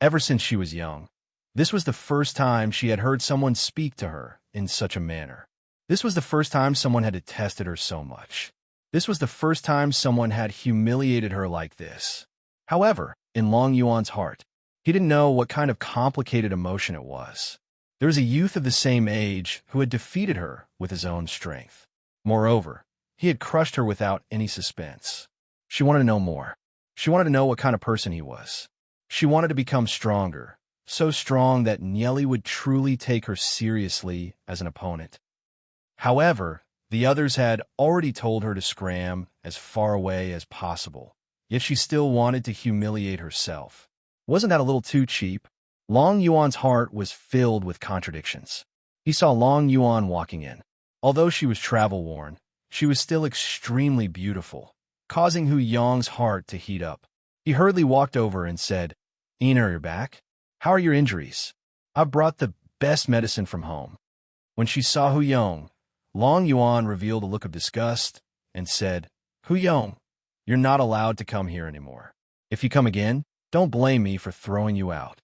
Ever since she was young, this was the first time she had heard someone speak to her in such a manner. This was the first time someone had detested her so much. This was the first time someone had humiliated her like this. However, in Long Yuan's heart, he didn't know what kind of complicated emotion it was. There was a youth of the same age who had defeated her with his own strength. Moreover, he had crushed her without any suspense. She wanted to know more. She wanted to know what kind of person he was. She wanted to become stronger, so strong that Nieli would truly take her seriously as an opponent. However, the others had already told her to scram as far away as possible, yet she still wanted to humiliate herself. Wasn't that a little too cheap? Long Yuan's heart was filled with contradictions. He saw Long Yuan walking in. Although she was travel-worn, she was still extremely beautiful, causing Hu Yong's heart to heat up. He hurriedly walked over and said, "Ina, you're back? How are your injuries? I've brought the best medicine from home." When she saw Hu Yong, Long Yuan revealed a look of disgust and said, "Hu Yong, you're not allowed to come here anymore. If you come again, don't blame me for throwing you out."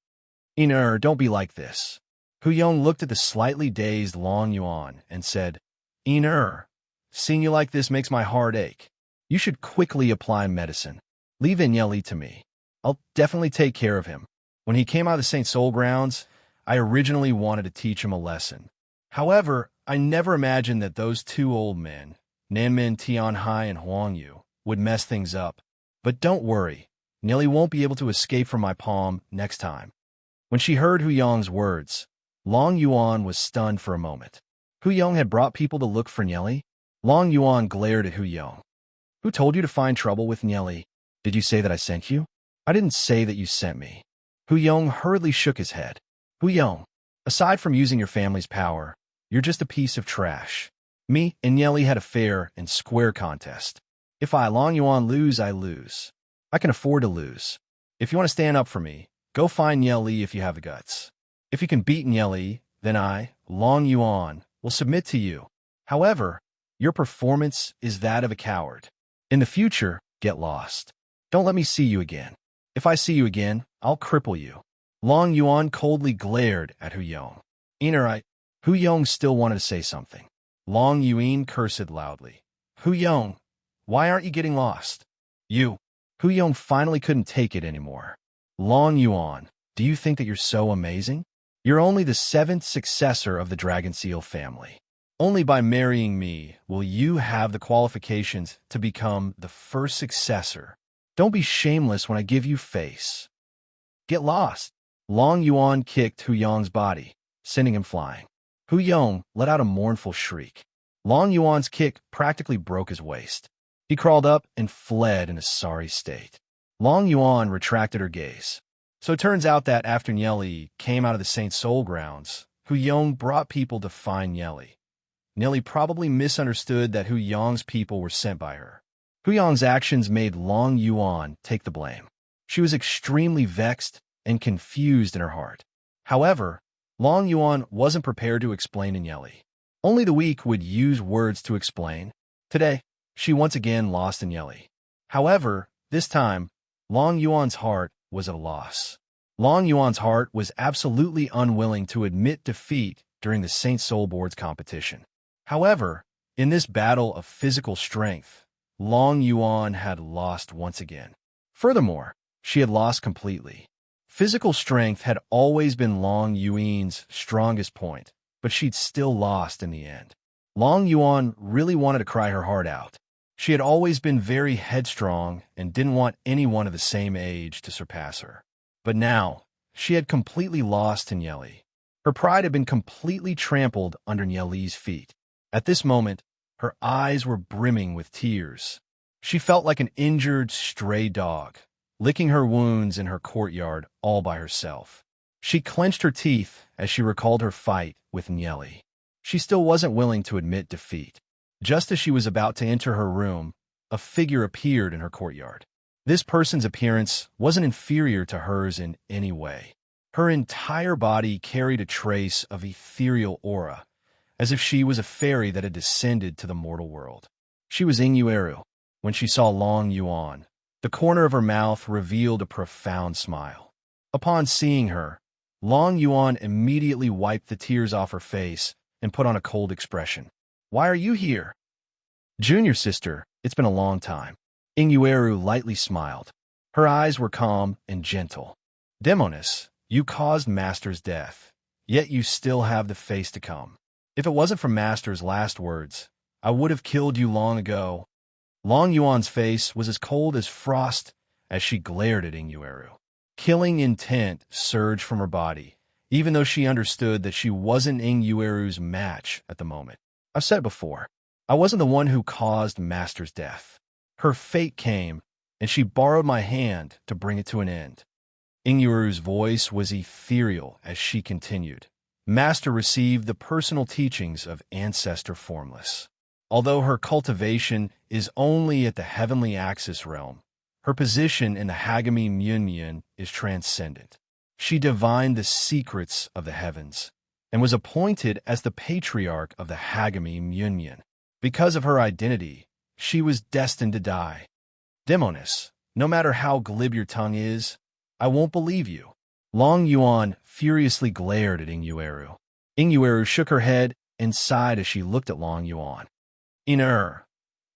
"Ina, don't be like this." Hu Yong looked at the slightly dazed Long Yuan and said, "Ina, seeing you like this makes my heart ache. You should quickly apply medicine. Leave Nieli to me. I'll definitely take care of him. When he came out of the St. Soul grounds, I originally wanted to teach him a lesson. However, I never imagined that those two old men, Nanmin Tianhai and Huang Yu, would mess things up. But don't worry, Nieli won't be able to escape from my palm next time." When she heard Hu Yong's words, Long Yuan was stunned for a moment. Hu Yong had brought people to look for Nieli? Long Yuan glared at Hu Yong. "Who told you to find trouble with Nieli? Did you say that I sent you?" "I didn't say that you sent me." Hu Yong hurriedly shook his head. "Hu Yong, aside from using your family's power, you're just a piece of trash. Me and Nieli had a fair and square contest. If I, Long Yuan, lose, I lose. I can afford to lose. If you want to stand up for me, go find Nieli if you have the guts. If you can beat Nieli, then I, Long Yuan, will submit to you. However, your performance is that of a coward. In the future, get lost. Don't let me see you again. If I see you again, I'll cripple you." Long Yuan coldly glared at Hu Yong. Hu Yong still wanted to say something. Long Yuan cursed loudly. "Hu Yong, why aren't you getting lost? You." Hu Yong finally couldn't take it anymore. "Long Yuan, do you think that you're so amazing? You're only the 7th successor of the Dragon Seal family. Only by marrying me will you have the qualifications to become the first successor. Don't be shameless when I give you face. Get lost." Long Yuan kicked Hu Yong's body, sending him flying. Hu Yong let out a mournful shriek. Long Yuan's kick practically broke his waist. He crawled up and fled in a sorry state. Long Yuan retracted her gaze. So it turns out that after Nieli came out of the St. Soul grounds, Hu Yong brought people to find Nieli. Nieli probably misunderstood that Hu Yong's people were sent by her. Huyang's actions made Long Yuan take the blame. She was extremely vexed and confused in her heart. However, Long Yuan wasn't prepared to explain in Yeli. Only the weak would use words to explain. Today, she once again lost in Yeli. However, this time, Long Yuan's heart was at a loss. Long Yuan's heart was absolutely unwilling to admit defeat during the Saint Soul Board's competition. However, in this battle of physical strength, Long Yuan had lost once again. Furthermore, she had lost completely. Physical strength had always been Long Yuan's strongest point, but she'd still lost in the end. Long Yuan really wanted to cry her heart out. She had always been very headstrong and didn't want anyone of the same age to surpass her. But now, she had completely lost in Yeli. Her pride had been completely trampled under Yeli's feet. At this moment, her eyes were brimming with tears. She felt like an injured stray dog, licking her wounds in her courtyard all by herself. She clenched her teeth as she recalled her fight with Yeli. She still wasn't willing to admit defeat. Just as she was about to enter her room, a figure appeared in her courtyard. This person's appearance wasn't inferior to hers in any way. Her entire body carried a trace of ethereal aura, as if she was a fairy that had descended to the mortal world. She was Ingyueru. When she saw Long Yuan, the corner of her mouth revealed a profound smile. Upon seeing her, Long Yuan immediately wiped the tears off her face and put on a cold expression. "Why are you here?" "Junior sister, it's been a long time." Ingyueru lightly smiled. Her eyes were calm and gentle. "Demonis, you caused Master's death, yet you still have the face to come. If it wasn't for Master's last words, I would have killed you long ago." Long Yuan's face was as cold as frost as she glared at Ingyueru. Killing intent surged from her body, even though she understood that she wasn't Ingyueru's match at the moment. "I've said it before, I wasn't the one who caused Master's death. Her fate came, and she borrowed my hand to bring it to an end." Ingyueru's voice was ethereal as she continued. Master received the personal teachings of Ancestor Formless. Although her cultivation is only at the heavenly axis realm, her position in the Hagami Myunyan is transcendent. She divined the secrets of the heavens and was appointed as the patriarch of the Hagami Myunyan. Because of her identity, she was destined to die. "Demonis, no matter how glib your tongue is, I won't believe you." Long Yuan furiously glared at Ingyueru. Ingyueru shook her head and sighed as she looked at Long Yuan. "You're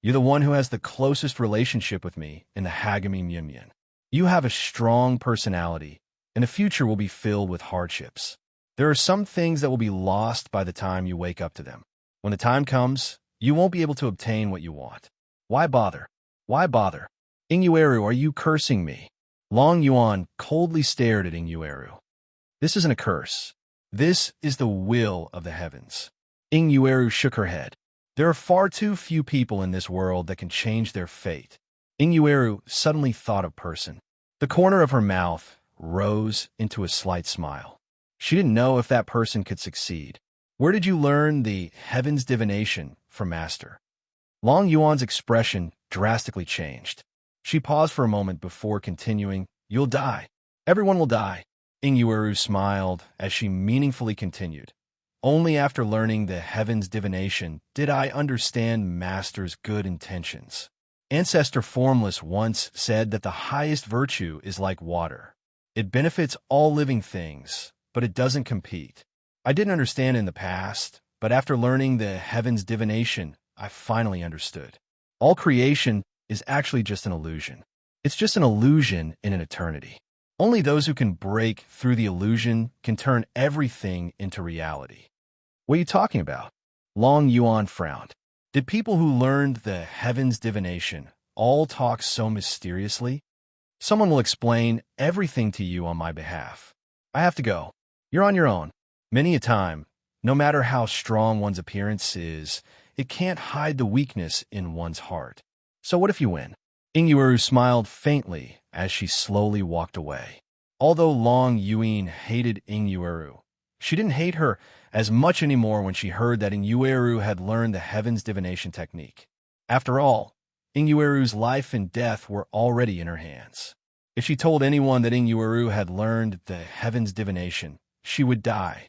the one who has the closest relationship with me in the Hagami Myunyan. You have a strong personality, and the future will be filled with hardships. There are some things that will be lost by the time you wake up to them. When the time comes, you won't be able to obtain what you want. Why bother? Why bother? Ingyueru, are you cursing me?" Long Yuan coldly stared at Ingyueru. "This isn't a curse. This is the will of the heavens." Ingyueru shook her head. "There are far too few people in this world that can change their fate." Ingyueru suddenly thought of person. The corner of her mouth rose into a slight smile. She didn't know if that person could succeed. "Where did you learn the heaven's divination from Master?" Long Yuan's expression drastically changed. She paused for a moment before continuing, "You'll die. Everyone will die." Ingyueru smiled as she meaningfully continued. "Only after learning the heaven's divination did I understand Master's good intentions. Ancestor Formless once said that the highest virtue is like water. It benefits all living things, but it doesn't compete. I didn't understand in the past, but after learning the heaven's divination, I finally understood. All creation is actually just an illusion. It's just an illusion in an eternity. Only those who can break through the illusion can turn everything into reality." "What are you talking about?" Long Yuan frowned. "Did people who learned the heaven's divination all talk so mysteriously? Someone will explain everything to you on my behalf. I have to go. You're on your own." Many a time, no matter how strong one's appearance is, it can't hide the weakness in one's heart. "So what if you win?" Ingyueru smiled faintly as she slowly walked away. Although Long Yuan hated Ingyueru, she didn't hate her as much anymore when she heard that Ingyueru had learned the heaven's divination technique. After all, Inueru's life and death were already in her hands. If she told anyone that Inueru had learned the heaven's divination, she would die.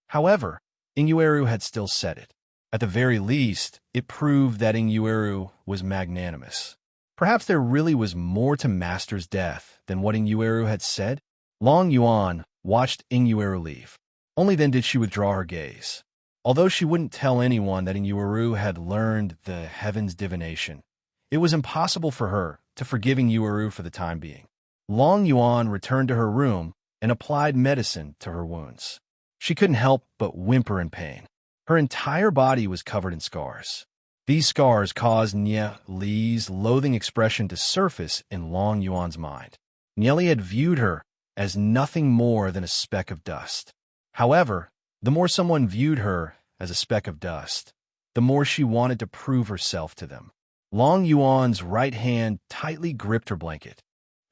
However, Inueru had still said it. At the very least, it proved that Inueru was magnanimous. Perhaps there really was more to Master's death than what Inueru had said. Long Yuan watched Inueru leave. Only then did she withdraw her gaze. Although she wouldn't tell anyone that Inueru had learned the heaven's divination, it was impossible for her to forgive Inueru for the time being. Long Yuan returned to her room and applied medicine to her wounds. She couldn't help but whimper in pain. Her entire body was covered in scars. These scars caused Nie Li's loathing expression to surface in Long Yuan's mind. Nie Li had viewed her as nothing more than a speck of dust. However, the more someone viewed her as a speck of dust, the more she wanted to prove herself to them. Long Yuan's right hand tightly gripped her blanket.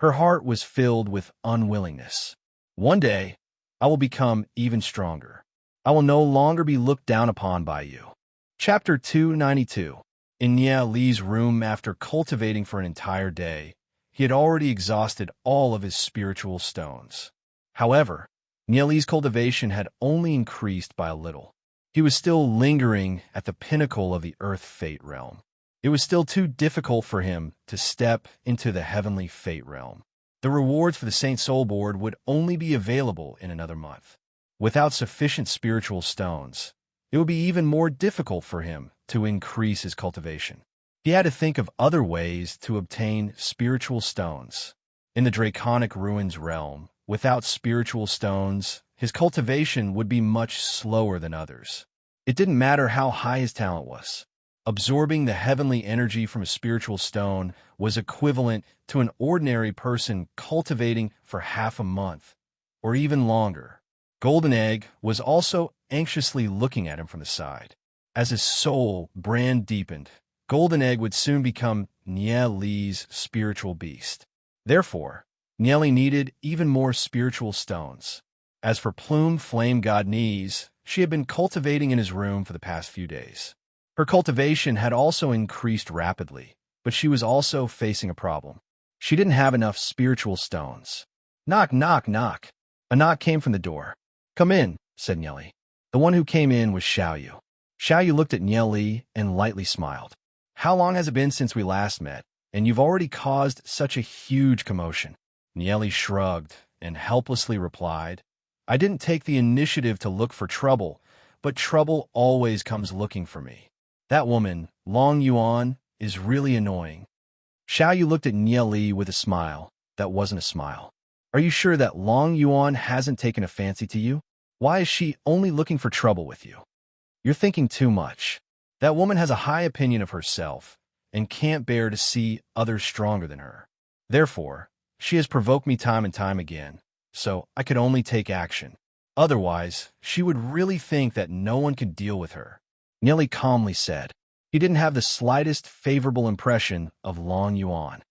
Her heart was filled with unwillingness. One day, I will become even stronger. I will no longer be looked down upon by you. Chapter 292. In Nie Li's room, after cultivating for an entire day, he had already exhausted all of his spiritual stones. However, Nie Li's cultivation had only increased by a little. He was still lingering at the pinnacle of the Earth Fate realm. It was still too difficult for him to step into the heavenly Fate realm. The rewards for the Saint Soul Board would only be available in another month. Without sufficient spiritual stones, it would be even more difficult for him to increase his cultivation. He had to think of other ways to obtain spiritual stones. In the Draconic Ruins realm, without spiritual stones, his cultivation would be much slower than others. It didn't matter how high his talent was. Absorbing the heavenly energy from a spiritual stone was equivalent to an ordinary person cultivating for half a month, or even longer. Golden Egg was also anxiously looking at him from the side. As his soul brand deepened, Golden Egg would soon become Nie Li's spiritual beast. Therefore, Nie Li needed even more spiritual stones. As for Plume Flame God Knees, she had been cultivating in his room for the past few days. Her cultivation had also increased rapidly, but she was also facing a problem. She didn't have enough spiritual stones. Knock, knock, knock. A knock came from the door. Come in, said Nie Li. The one who came in was Xiaoyu. Xiaoyu looked at Nie Li and lightly smiled. How long has it been since we last met, and you've already caused such a huge commotion? Nie Li shrugged and helplessly replied, I didn't take the initiative to look for trouble, but trouble always comes looking for me. That woman, Long Yuan, is really annoying. Xiaoyu looked at Nie Li with a smile that wasn't a smile. Are you sure that Long Yuan hasn't taken a fancy to you? Why is she only looking for trouble with you? You're thinking too much. That woman has a high opinion of herself and can't bear to see others stronger than her. Therefore, she has provoked me time and time again, so I could only take action. Otherwise, she would really think that no one could deal with her. Nie Li calmly said. He didn't have the slightest favorable impression of Long Yuan.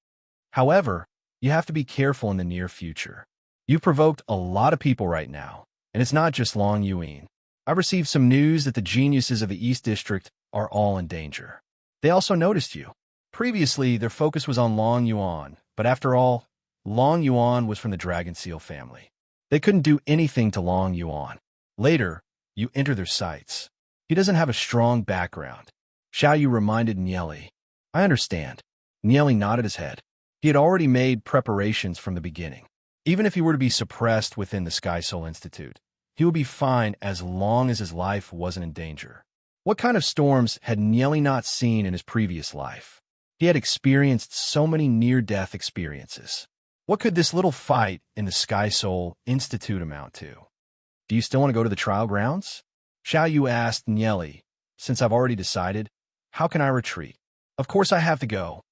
However, you have to be careful in the near future. You've provoked a lot of people right now, and it's not just Long Yuan. I've received some news that the geniuses of the East District are all in danger. They also noticed you. Previously, their focus was on Long Yuan, but after all, Long Yuan was from the Dragon Seal family. They couldn't do anything to Long Yuan. Later, you enter their sights. He doesn't have a strong background. Xiaoyu reminded Nie Li. I understand. Nie Li nodded his head. He had already made preparations from the beginning. Even if he were to be suppressed within the Sky Soul Institute, he would be fine as long as his life wasn't in danger. What kind of storms had Nie Li not seen in his previous life? He had experienced so many near-death experiences. What could this little fight in the Sky Soul Institute amount to? Do you still want to go to the trial grounds? Xiaoyu asked Nie Li. Since I've already decided, how can I retreat? Of course I have to go.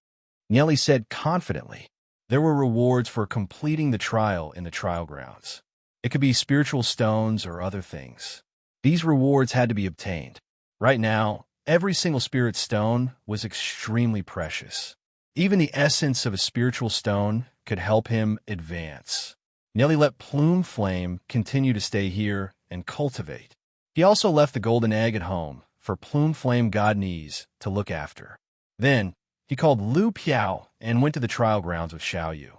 Nie Li said confidently. There were rewards for completing the trial in the trial grounds. It could be spiritual stones or other things. These rewards had to be obtained. Right now, every single spirit stone was extremely precious. Even the essence of a spiritual stone could help him advance. Nie Li let Plume Flame continue to stay here and cultivate. He also left the golden egg at home for Plume Flame God Knees to look after. Then, He called Lu Piao and went to the trial grounds with Xiao Yu.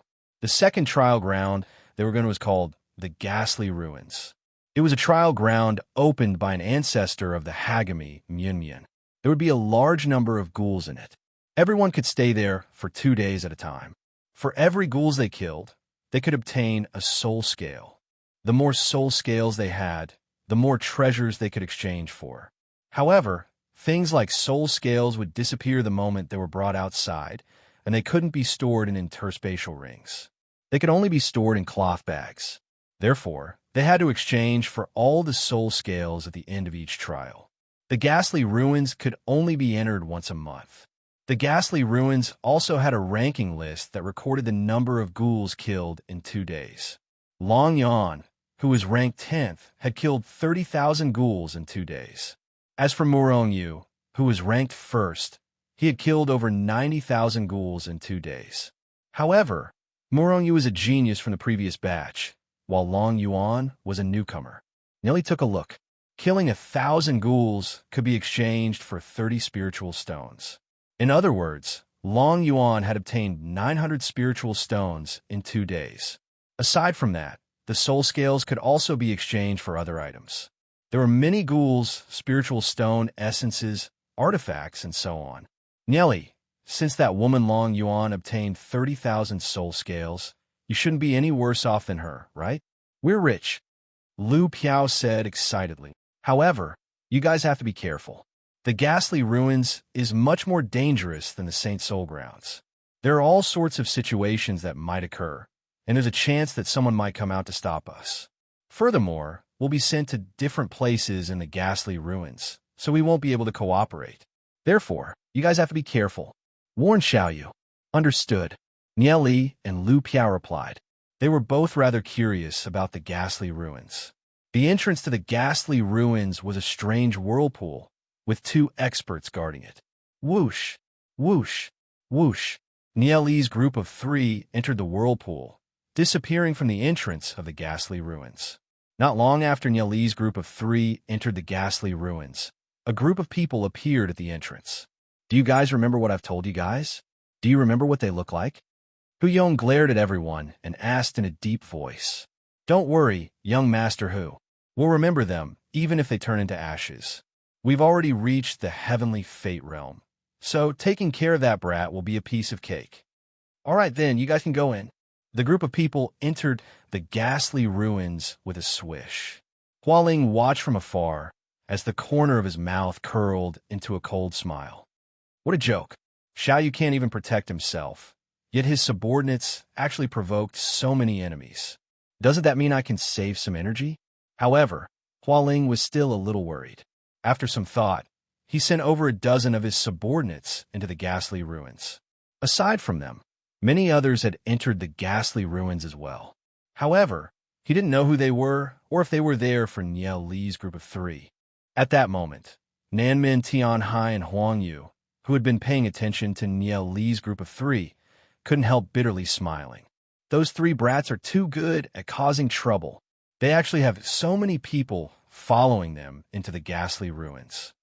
The second trial ground they were going to was called the Ghastly Ruins. It was a trial ground opened by an ancestor of the Hagami, Myunmyun. There would be a large number of ghouls in it. Everyone could stay there for 2 days at a time. For every ghouls they killed, they could obtain a soul scale. The more soul scales they had, the more treasures they could exchange for. However, things like soul scales would disappear the moment they were brought outside, and they couldn't be stored in interspatial rings. They could only be stored in cloth bags. Therefore, they had to exchange for all the soul scales at the end of each trial. The Ghastly Ruins could only be entered once a month. The Ghastly Ruins also had a ranking list that recorded the number of ghouls killed in 2 days. Long Yan, who was ranked 10th, had killed 30,000 ghouls in 2 days. As for Murong Yu, who was ranked 1st, he had killed over 90,000 ghouls in 2 days. However, Murong Yu was a genius from the previous batch, while Long Yuan was a newcomer. Nelly took a look. Killing 1,000 ghouls could be exchanged for 30 spiritual stones. In other words, Long Yuan had obtained 900 spiritual stones in 2 days. Aside from that, the soul scales could also be exchanged for other items. There were many ghouls, spiritual stone essences, artifacts, and so on. Nelly, since that woman Long Yuan obtained 30,000 soul scales, you shouldn't be any worse off than her, right? We're rich, Lu Piao said excitedly. However, you guys have to be careful. The Ghastly Ruins is much more dangerous than the Saint Soul Grounds. There are all sorts of situations that might occur, and there's a chance that someone might come out to stop us. Furthermore, we'll be sent to different places in the Ghastly Ruins, so we won't be able to cooperate. Therefore, you guys have to be careful. Warn Xiao Yu. Understood. Nie Li and Lu Piao replied. They were both rather curious about the Ghastly Ruins. The entrance to the Ghastly Ruins was a strange whirlpool, with 2 experts guarding it. Whoosh, whoosh, whoosh. Nie Li's group of 3 entered the whirlpool, disappearing from the entrance of the Ghastly Ruins. Not long after Nie Li's group of 3 entered the Ghastly Ruins, a group of people appeared at the entrance. Do you guys remember what I've told you guys? Do you remember what they look like? Hu Yong glared at everyone and asked in a deep voice. Don't worry, young Master Hu. We'll remember them, even if they turn into ashes. We've already reached the heavenly fate realm, so taking care of that brat will be a piece of cake. All right then, you guys can go in. The group of people entered the Ghastly Ruins with a swish. Hualing watched from afar as the corner of his mouth curled into a cold smile. What a joke. Xiao Yu can't even protect himself, yet his subordinates actually provoked so many enemies. Doesn't that mean I can save some energy? However, Hualing was still a little worried. After some thought, he sent over a dozen of his subordinates into the Ghastly Ruins. Aside from them, many others had entered the Ghastly Ruins as well. However, he didn't know who they were or if they were there for Nie Li's group of 3. At that moment, Nanmin, Tianhai, and Huang Yu, who had been paying attention to Nie Li's group of 3, couldn't help bitterly smiling. Those 3 brats are too good at causing trouble. They actually have so many people following them into the Ghastly Ruins.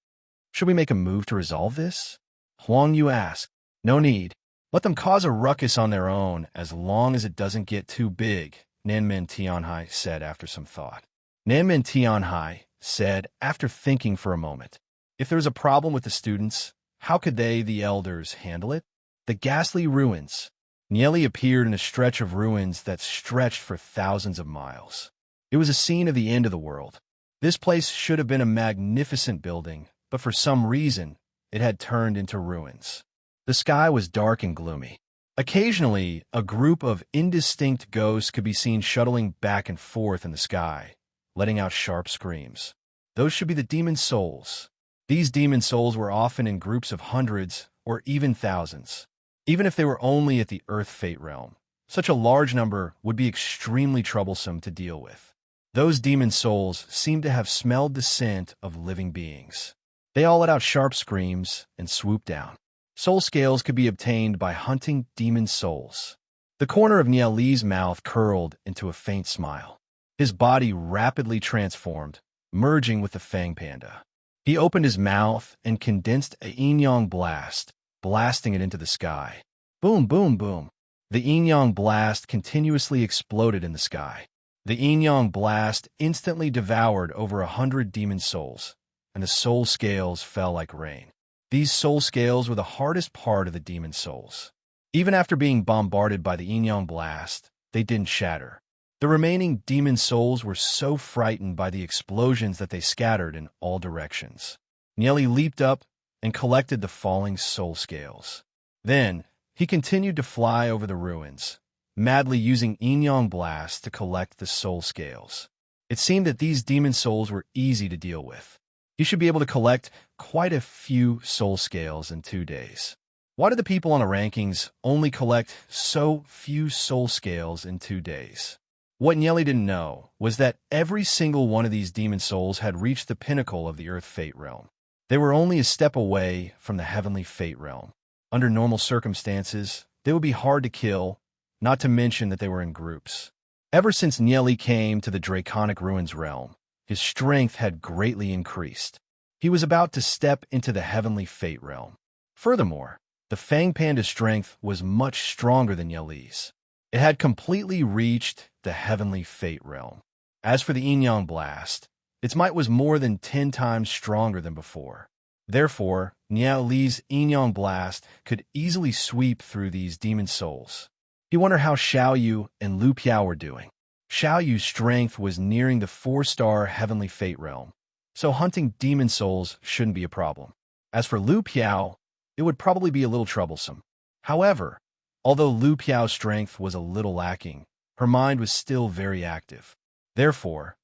Should we make a move to resolve this? Huang Yu asked. No need. Let them cause a ruckus on their own as long as it doesn't get too big, Nanmin Tianhai said after some thought. Nanmin Tianhai said after thinking for a moment. If there was a problem with the students, how could they, the elders, handle it? The Ghastly Ruins. Nie Li appeared in a stretch of ruins that stretched for thousands of miles. It was a scene of the end of the world. This place should have been a magnificent building, but for some reason, it had turned into ruins. The sky was dark and gloomy. Occasionally, a group of indistinct ghosts could be seen shuttling back and forth in the sky, letting out sharp screams. Those should be the demon souls. These demon souls were often in groups of hundreds or even thousands. Even if they were only at the Earth Fate realm, such a large number would be extremely troublesome to deal with. Those demon souls seemed to have smelled the scent of living beings. They all let out sharp screams and swooped down. Soul scales could be obtained by hunting demon souls. The corner of Nie Li's mouth curled into a faint smile. His body rapidly transformed, merging with the Fang Panda. He opened his mouth and condensed a yin-yang blast, blasting it into the sky. Boom, boom, boom. The yin-yang blast continuously exploded in the sky. The yin-yang blast instantly devoured over 100 demon souls, and the soul scales fell like rain. These soul scales were the hardest part of the demon souls. Even after being bombarded by the yin-yang blast, they didn't shatter. The remaining demon souls were so frightened by the explosions that they scattered in all directions. Nieli leaped up and collected the falling soul scales. Then, he continued to fly over the ruins, madly using yin-yang blast to collect the soul scales. It seemed that these demon souls were easy to deal with. He should be able to collect quite a few soul scales in 2 days. Why did the people on the rankings only collect so few soul scales in 2 days? What Nieli didn't know was that every single one of these demon souls had reached the pinnacle of the Earth Fate Realm. They were only a step away from the Heavenly Fate Realm. Under normal circumstances, they would be hard to kill, not to mention that they were in groups. Ever since Nieli came to the Draconic Ruins realm, his strength had greatly increased. He was about to step into the Heavenly Fate Realm. Furthermore, the Fang Panda's strength was much stronger than Nieli's. It had completely reached the Heavenly Fate Realm. As for the yin-yang blast, its might was more than 10 times stronger than before. Therefore, Nieli's yin-yang blast could easily sweep through these demon souls. He wondered how Xiaoyu and Lu Piao were doing. Xiaoyu's strength was nearing the 4-star Heavenly Fate Realm, so hunting demon souls shouldn't be a problem. As for Lu Piao, it would probably be a little troublesome. However, although Lu Piao's strength was a little lacking, her mind was still very active. Therefore,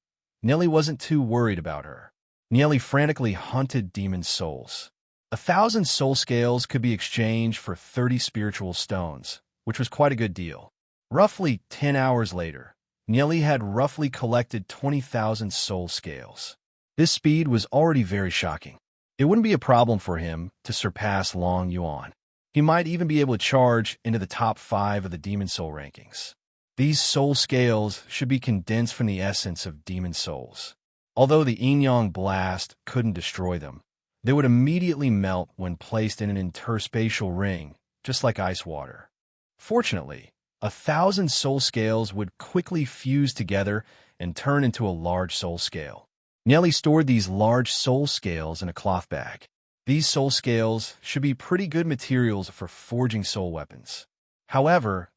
Nieli wasn't too worried about her. Nieli frantically hunted demon souls. 1,000 soul scales could be exchanged for 30 spiritual stones, which was quite a good deal. Roughly 10 hours later, Nieli had roughly collected 20,000 soul scales. This speed was already very shocking. It wouldn't be a problem for him to surpass Long Yuan. He might even be able to charge into the top 5 of the demon soul rankings. These soul scales should be condensed from the essence of demon souls. Although the yin-yang blast couldn't destroy them, they would immediately melt when placed in an interspatial ring, just like ice water. Fortunately, 1,000 soul scales would quickly fuse together and turn into a large soul scale. Nieli stored these large soul scales in a cloth bag. These soul scales should be pretty good materials for forging soul weapons. However,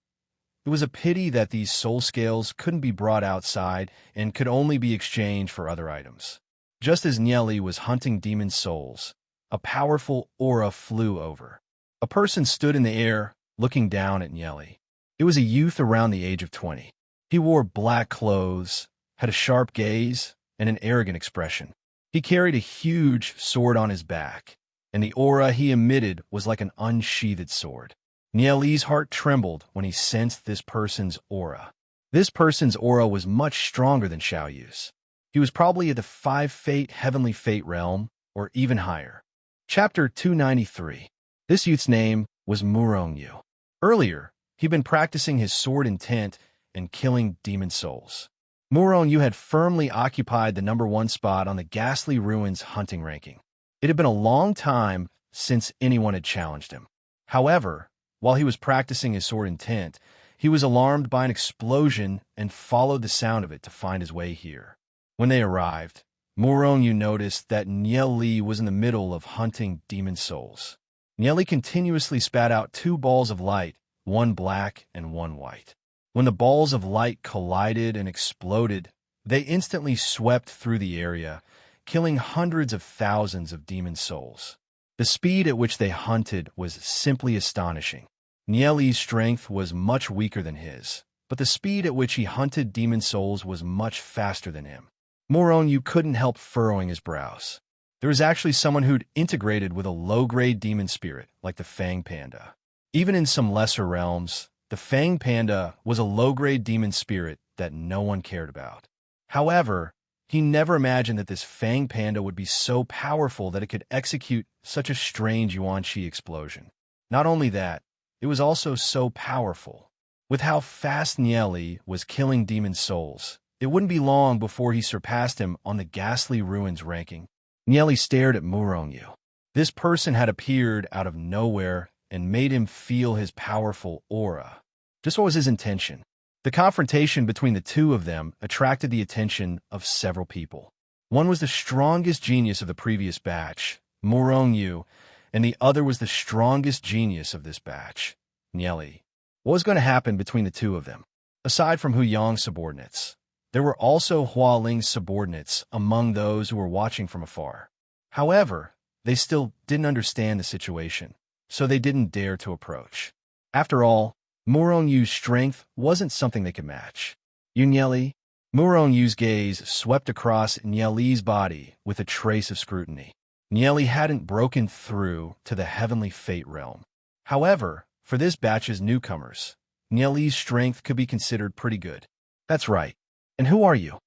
it was a pity that these soul scales couldn't be brought outside and could only be exchanged for other items. Just as Nieli was hunting demon souls, a powerful aura flew over. A person stood in the air, looking down at Nieli. It was a youth around the age of 20. He wore black clothes, had a sharp gaze, and an arrogant expression. He carried a huge sword on his back, and the aura he emitted was like an unsheathed sword. Nieli's heart trembled when he sensed this person's aura. This person's aura was much stronger than Xiaoyu's. He was probably at the 5-Fate Heavenly Fate realm, or even higher. Chapter 293. This youth's name was Murongyu. Earlier, he'd been practicing his sword intent and killing demon souls. Murongyu had firmly occupied the #1 spot on the Ghastly Ruins hunting ranking. It had been a long time since anyone had challenged him. However, while he was practicing his sword intent, he was alarmed by an explosion and followed the sound of it to find his way here. When they arrived, Murongyu noticed that Nieli was in the middle of hunting demon souls. Nieli continuously spat out 2 balls of light, one black and one white. When the balls of light collided and exploded, they instantly swept through the area, killing hundreds of thousands of demon souls. The speed at which they hunted was simply astonishing. Nieli's strength was much weaker than his, but the speed at which he hunted demon souls was much faster than him. Murongyu couldn't help furrowing his brows. There was actually someone who'd integrated with a low-grade demon spirit like the Fang Panda. Even in some lesser realms, the Fang Panda was a low-grade demon spirit that no one cared about. However, he never imagined that this Fang Panda would be so powerful that it could execute such a strange Yuan-Chi explosion. Not only that, it was also so powerful. With how fast Nieli was killing demon souls, it wouldn't be long before he surpassed him on the Ghastly Ruins ranking. Nieli stared at Murongyu. This person had appeared out of nowhere and made him feel his powerful aura. Just what was his intention? The confrontation between the two of them attracted the attention of several people. One was the strongest genius of the previous batch, Yu, and the other was the strongest genius of this batch, Nieli. What was going to happen between the two of them? Aside from Hu Yong's subordinates, there were also Hua Ling's subordinates among those who were watching from afar. However, they still didn't understand the situation, so they didn't dare to approach. After all, Yu's strength wasn't something they could match. Nieli? Yu's gaze swept across Nieli's body with a trace of scrutiny. Nieli hadn't broken through to the heavenly fate realm. However, for this batch's newcomers, Nieli's strength could be considered pretty good. That's right. And who are you?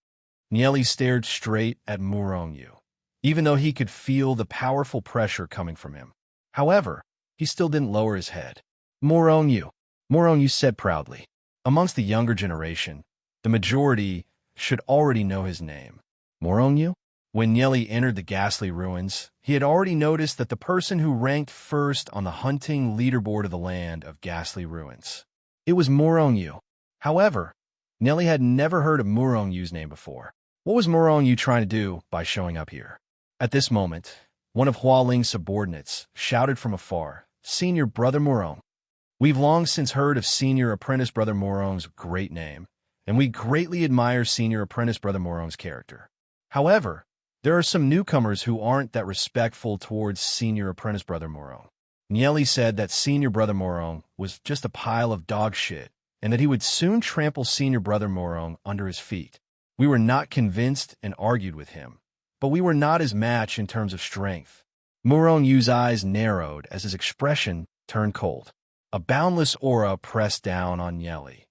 Nieli stared straight at Yu, even though he could feel the powerful pressure coming from him. However, he still didn't lower his head. Yu said proudly. Amongst the younger generation, the majority should already know his name. Yu? When Nieli entered the ghastly ruins, he had already noticed that the person who ranked first on the hunting leaderboard of the land of ghastly ruins. It was Yu. However, Nieli had never heard of Yu's name before. What was Yu trying to do by showing up here? At this moment, one of Hua Ling's subordinates shouted from afar, "Senior Brother Morong." We've long since heard of Senior Apprentice Brother Morong's great name, and we greatly admire Senior Apprentice Brother Morong's character. However, there are some newcomers who aren't that respectful towards Senior Apprentice Brother Morong. Nieli said that Senior Brother Morong was just a pile of dog shit, and that he would soon trample Senior Brother Morong under his feet. We were not convinced and argued with him, but we were not his match in terms of strength. Yu's eyes narrowed as his expression turned cold. A boundless aura pressed down on Nieli.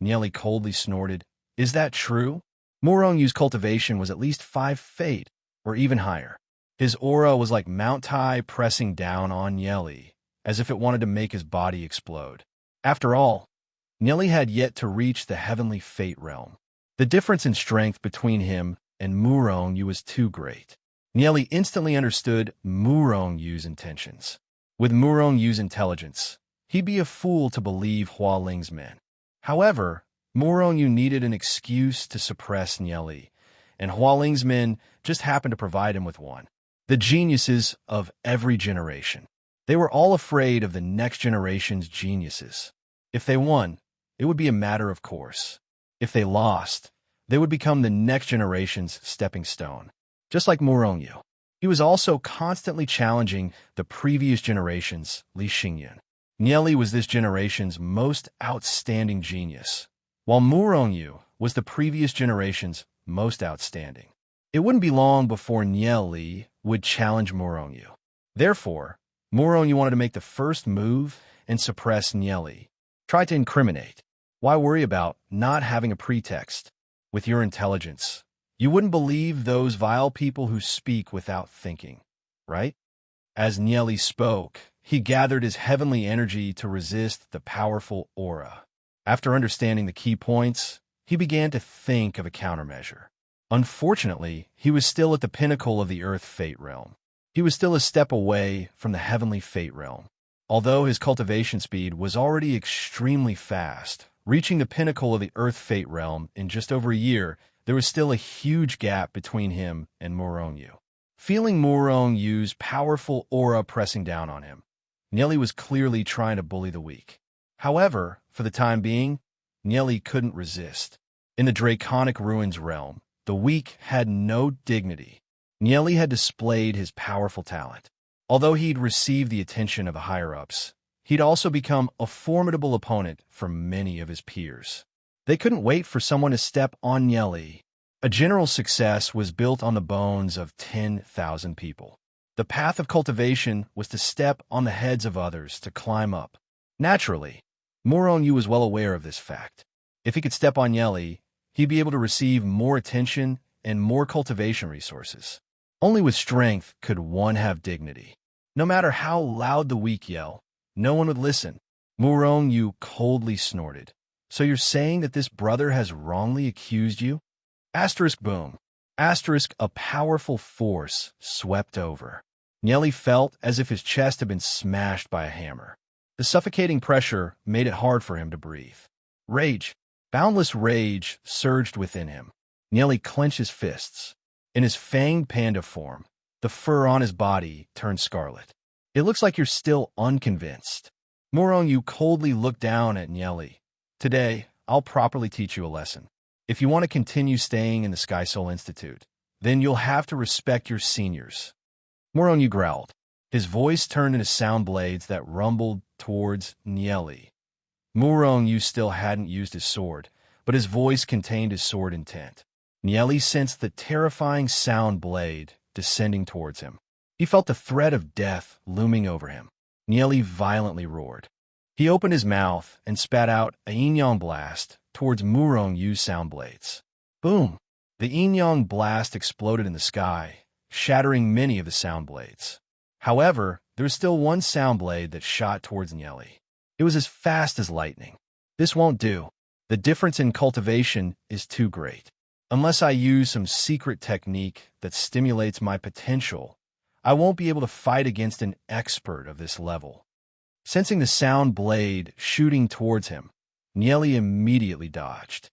Nieli coldly snorted, "Is that true?" Yu's cultivation was at least 5 fate, or even higher. His aura was like Mount Tai pressing down on Nieli, as if it wanted to make his body explode. After all, Nieli had yet to reach the heavenly fate realm. The difference in strength between him and Yu was too great. Nieli instantly understood Yu's intentions. With Yu's intelligence, he'd be a fool to believe Hua Ling's men. However, Yu needed an excuse to suppress Nieli, and Hua Ling's men just happened to provide him with one. The geniuses of every generation. They were all afraid of the next generation's geniuses. If they won, it would be a matter of course. If they lost, they would become the next generation's stepping stone. Just like Yu. He was also constantly challenging the previous generation's Li Xingyan. Nieli was this generation's most outstanding genius, while Yu was the previous generation's most outstanding. It wouldn't be long before Nieli would challenge Yu. Therefore, Yu wanted to make the first move and suppress Nieli. Try to incriminate. Why worry about not having a pretext? With your intelligence, you wouldn't believe those vile people who speak without thinking, right? As Nieli spoke, he gathered his heavenly energy to resist the powerful aura. After understanding the key points, he began to think of a countermeasure. Unfortunately, he was still at the pinnacle of the Earth Fate realm. He was still a step away from the heavenly Fate realm. Although his cultivation speed was already extremely fast, reaching the pinnacle of the Earth Fate realm in just over a year, there was still a huge gap between him and Yu. Feeling Yu's powerful aura pressing down on him, Nieli was clearly trying to bully the weak. However, for the time being, Nieli couldn't resist. In the Draconic Ruins realm, the weak had no dignity. Nieli had displayed his powerful talent. Although he'd received the attention of the higher-ups, he'd also become a formidable opponent for many of his peers. They couldn't wait for someone to step on Nieli. A general success was built on the bones of 10,000 people. The path of cultivation was to step on the heads of others to climb up. Naturally, Yu was well aware of this fact. If he could step on Nieli, he'd be able to receive more attention and more cultivation resources. Only with strength could one have dignity. No matter how loud the weak yell, no one would listen. Yu coldly snorted. "So you're saying that this brother has wrongly accused you?" Asterisk boom. Asterisk a powerful force swept over. Nieli felt as if his chest had been smashed by a hammer. The suffocating pressure made it hard for him to breathe. Rage, boundless rage, surged within him. Nieli clenched his fists. In his fanged panda form, the fur on his body turned scarlet. It looks like you're still unconvinced. Murong-yu coldly looked down at Nieli. Today, I'll properly teach you a lesson. If you want to continue staying in the Sky Soul Institute, then you'll have to respect your seniors. Murong-yu growled. His voice turned into sound blades that rumbled towards Nieli. Murong-yu still hadn't used his sword, but his voice contained his sword intent. Nieli sensed the terrifying sound blade descending towards him. He felt the threat of death looming over him. Nieli violently roared. He opened his mouth and spat out a yin-yang blast towards Murong-yu's sound blades. Boom! The yin-yang blast exploded in the sky, shattering many of the sound blades. However, there was still one sound blade that shot towards Nieli. It was as fast as lightning. This won't do. The difference in cultivation is too great. Unless I use some secret technique that stimulates my potential, I won't be able to fight against an expert of this level. Sensing the sound blade shooting towards him, Nieli immediately dodged.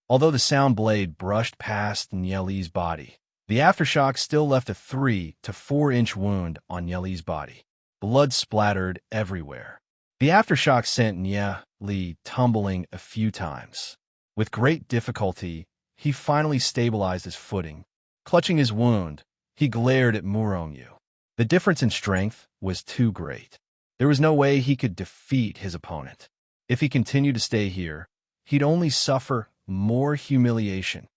Although the sound blade brushed past Nieli's body, the aftershock still left a 3 to 4 inch wound on Nieli's body. Blood splattered everywhere. The aftershock sent Nieli tumbling a few times. With great difficulty, he finally stabilized his footing. Clutching his wound, he glared at Murong-yu. The difference in strength was too great. There was no way he could defeat his opponent. If he continued to stay here, he'd only suffer more humiliation.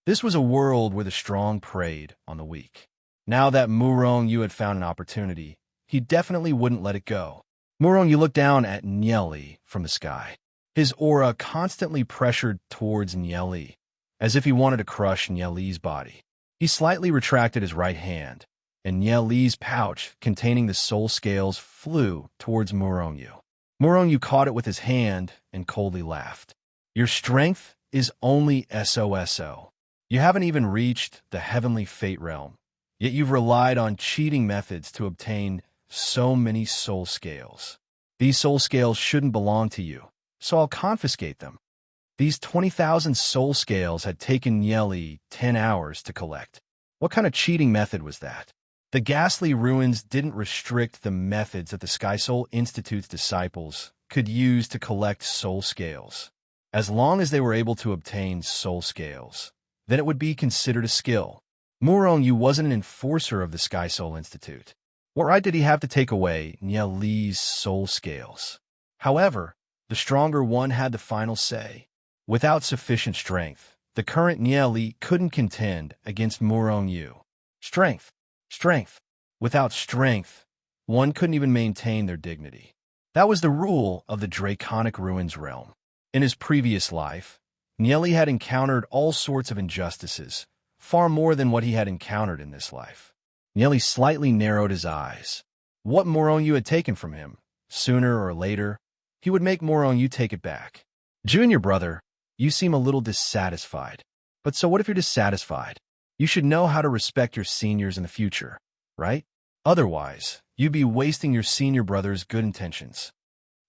This was a world where the strong preyed on the weak. Now that Murong-yu had found an opportunity, he definitely wouldn't let it go. Murong-yu looked down at Nieli from the sky. His aura constantly pressured towards Nieli, as if he wanted to crush Nieli's body. He slightly retracted his right hand, and Nieli's pouch containing the soul scales flew towards Murong-yu. Murong-yu caught it with his hand and coldly laughed. Your strength is only SOSO. You haven't even reached the heavenly fate realm, yet you've relied on cheating methods to obtain so many soul scales. These soul scales shouldn't belong to you, so I'll confiscate them. These 20,000 soul scales had taken Nieli 10 hours to collect. What kind of cheating method was that? The ghastly ruins didn't restrict the methods that the Sky Soul Institute's disciples could use to collect soul scales. As long as they were able to obtain soul scales, then it would be considered a skill. Murong-yu wasn't an enforcer of the Sky Soul Institute. What right did he have to take away Nieli's soul scales? However, the stronger one had the final say. Without sufficient strength, the current Nieli couldn't contend against Murong-yu. Strength. Without strength, one couldn't even maintain their dignity. That was the rule of the Draconic Ruins realm. In his previous life, Nieli had encountered all sorts of injustices, far more than what he had encountered in this life. Nieli slightly narrowed his eyes. What Murong-yu had taken from him, sooner or later, he would make Murong-yu take it back. Junior brother, you seem a little dissatisfied. But so what if you're dissatisfied? You should know how to respect your seniors in the future, right? Otherwise, you'd be wasting your senior brother's good intentions.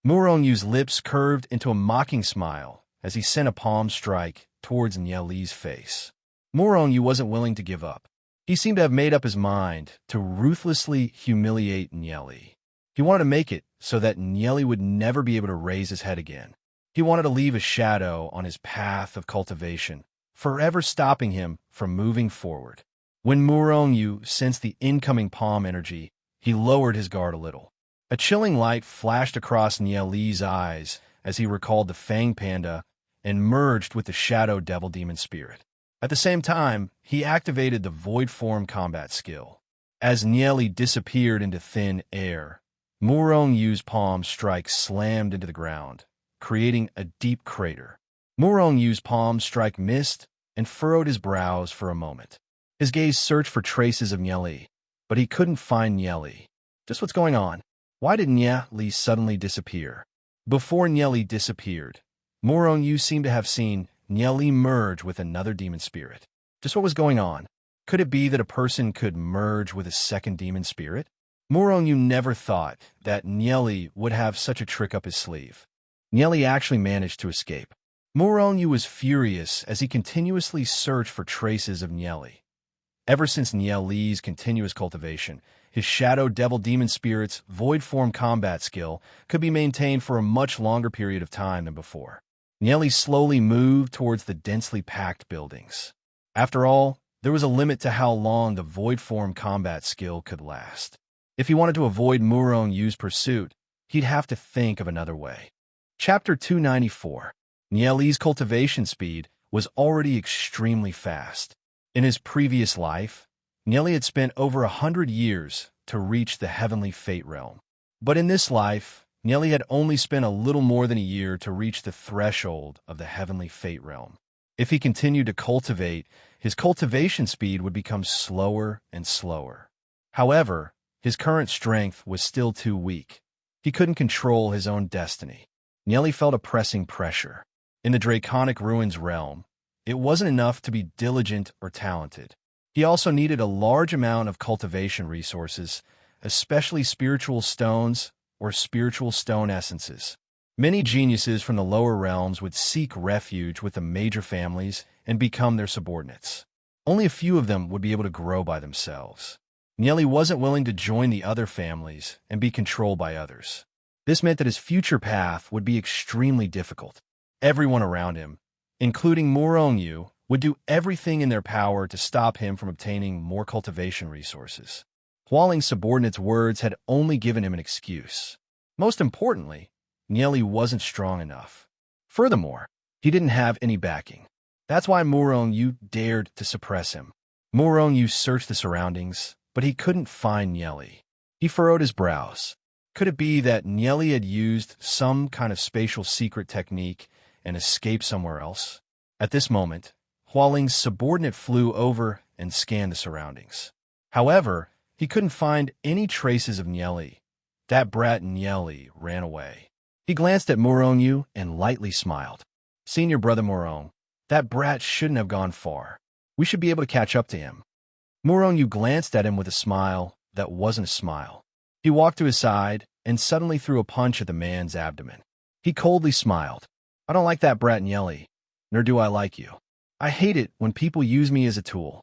Murong-yu's lips curved into a mocking smile as he sent a palm strike towards Nieli's face. Murong-yu wasn't willing to give up. He seemed to have made up his mind to ruthlessly humiliate Nieli. He wanted to make it so that Nieli would never be able to raise his head again. He wanted to leave a shadow on his path of cultivation, forever stopping him from moving forward. When Murong-yu sensed the incoming palm energy, he lowered his guard a little. A chilling light flashed across Nieli's eyes as he recalled the Fang Panda and merged with the Shadow Devil Demon Spirit. At the same time, he activated the Void Form combat skill. As Nieli disappeared into thin air, Murong-yu's palm strike slammed into the ground, creating a deep crater. Murong-yu's palm strike missed and furrowed his brows for a moment. His gaze searched for traces of Nieli, but he couldn't find Nieli. Just what's going on? Why did Nieli suddenly disappear? Before Nieli disappeared, Murong-yu seemed to have seen Nieli merge with another demon spirit. Just what was going on? Could it be that a person could merge with a second demon spirit? Murongyu never thought that Nieli would have such a trick up his sleeve. Nieli actually managed to escape. Murongyu was furious as he continuously searched for traces of Nieli. Ever since Nieli's continuous cultivation, his shadow devil demon spirit's void form combat skill could be maintained for a much longer period of time than before. Nieli slowly moved towards the densely packed buildings. After all, there was a limit to how long the void form combat skill could last. If he wanted to avoid Murongyu's pursuit, he'd have to think of another way. Chapter 294. Nieli's cultivation speed was already extremely fast. In his previous life, Nieli had spent over 100 years to reach the heavenly fate realm. But in this life, Nieli had only spent a little more than a year to reach the threshold of the heavenly fate realm. If he continued to cultivate, his cultivation speed would become slower and slower. However, his current strength was still too weak. He couldn't control his own destiny. Nieli felt a pressing pressure. In the Draconic Ruins realm, it wasn't enough to be diligent or talented. He also needed a large amount of cultivation resources, especially spiritual stones or spiritual stone essences. Many geniuses from the lower realms would seek refuge with the major families and become their subordinates. Only a few of them would be able to grow by themselves. Nieli wasn't willing to join the other families and be controlled by others. This meant that his future path would be extremely difficult. Everyone around him, including Murongyu, would do everything in their power to stop him from obtaining more cultivation resources. Hualing's subordinates' words had only given him an excuse. Most importantly, Nieli wasn't strong enough. Furthermore, he didn't have any backing. That's why Murongyu dared to suppress him. Murongyu searched the surroundings, but he couldn't find Nieli. He furrowed his brows. Could it be that Nieli had used some kind of spatial secret technique and escaped somewhere else? At this moment, Hualing's subordinate flew over and scanned the surroundings. However, he couldn't find any traces of Nieli. That brat Nieli ran away. He glanced at Murongyu and lightly smiled. Senior brother Murong, that brat shouldn't have gone far. We should be able to catch up to him. Murongyu glanced at him with a smile that wasn't a smile. He walked to his side and suddenly threw a punch at the man's abdomen. He coldly smiled. I don't like that brat Nieli, nor do I like you. I hate it when people use me as a tool.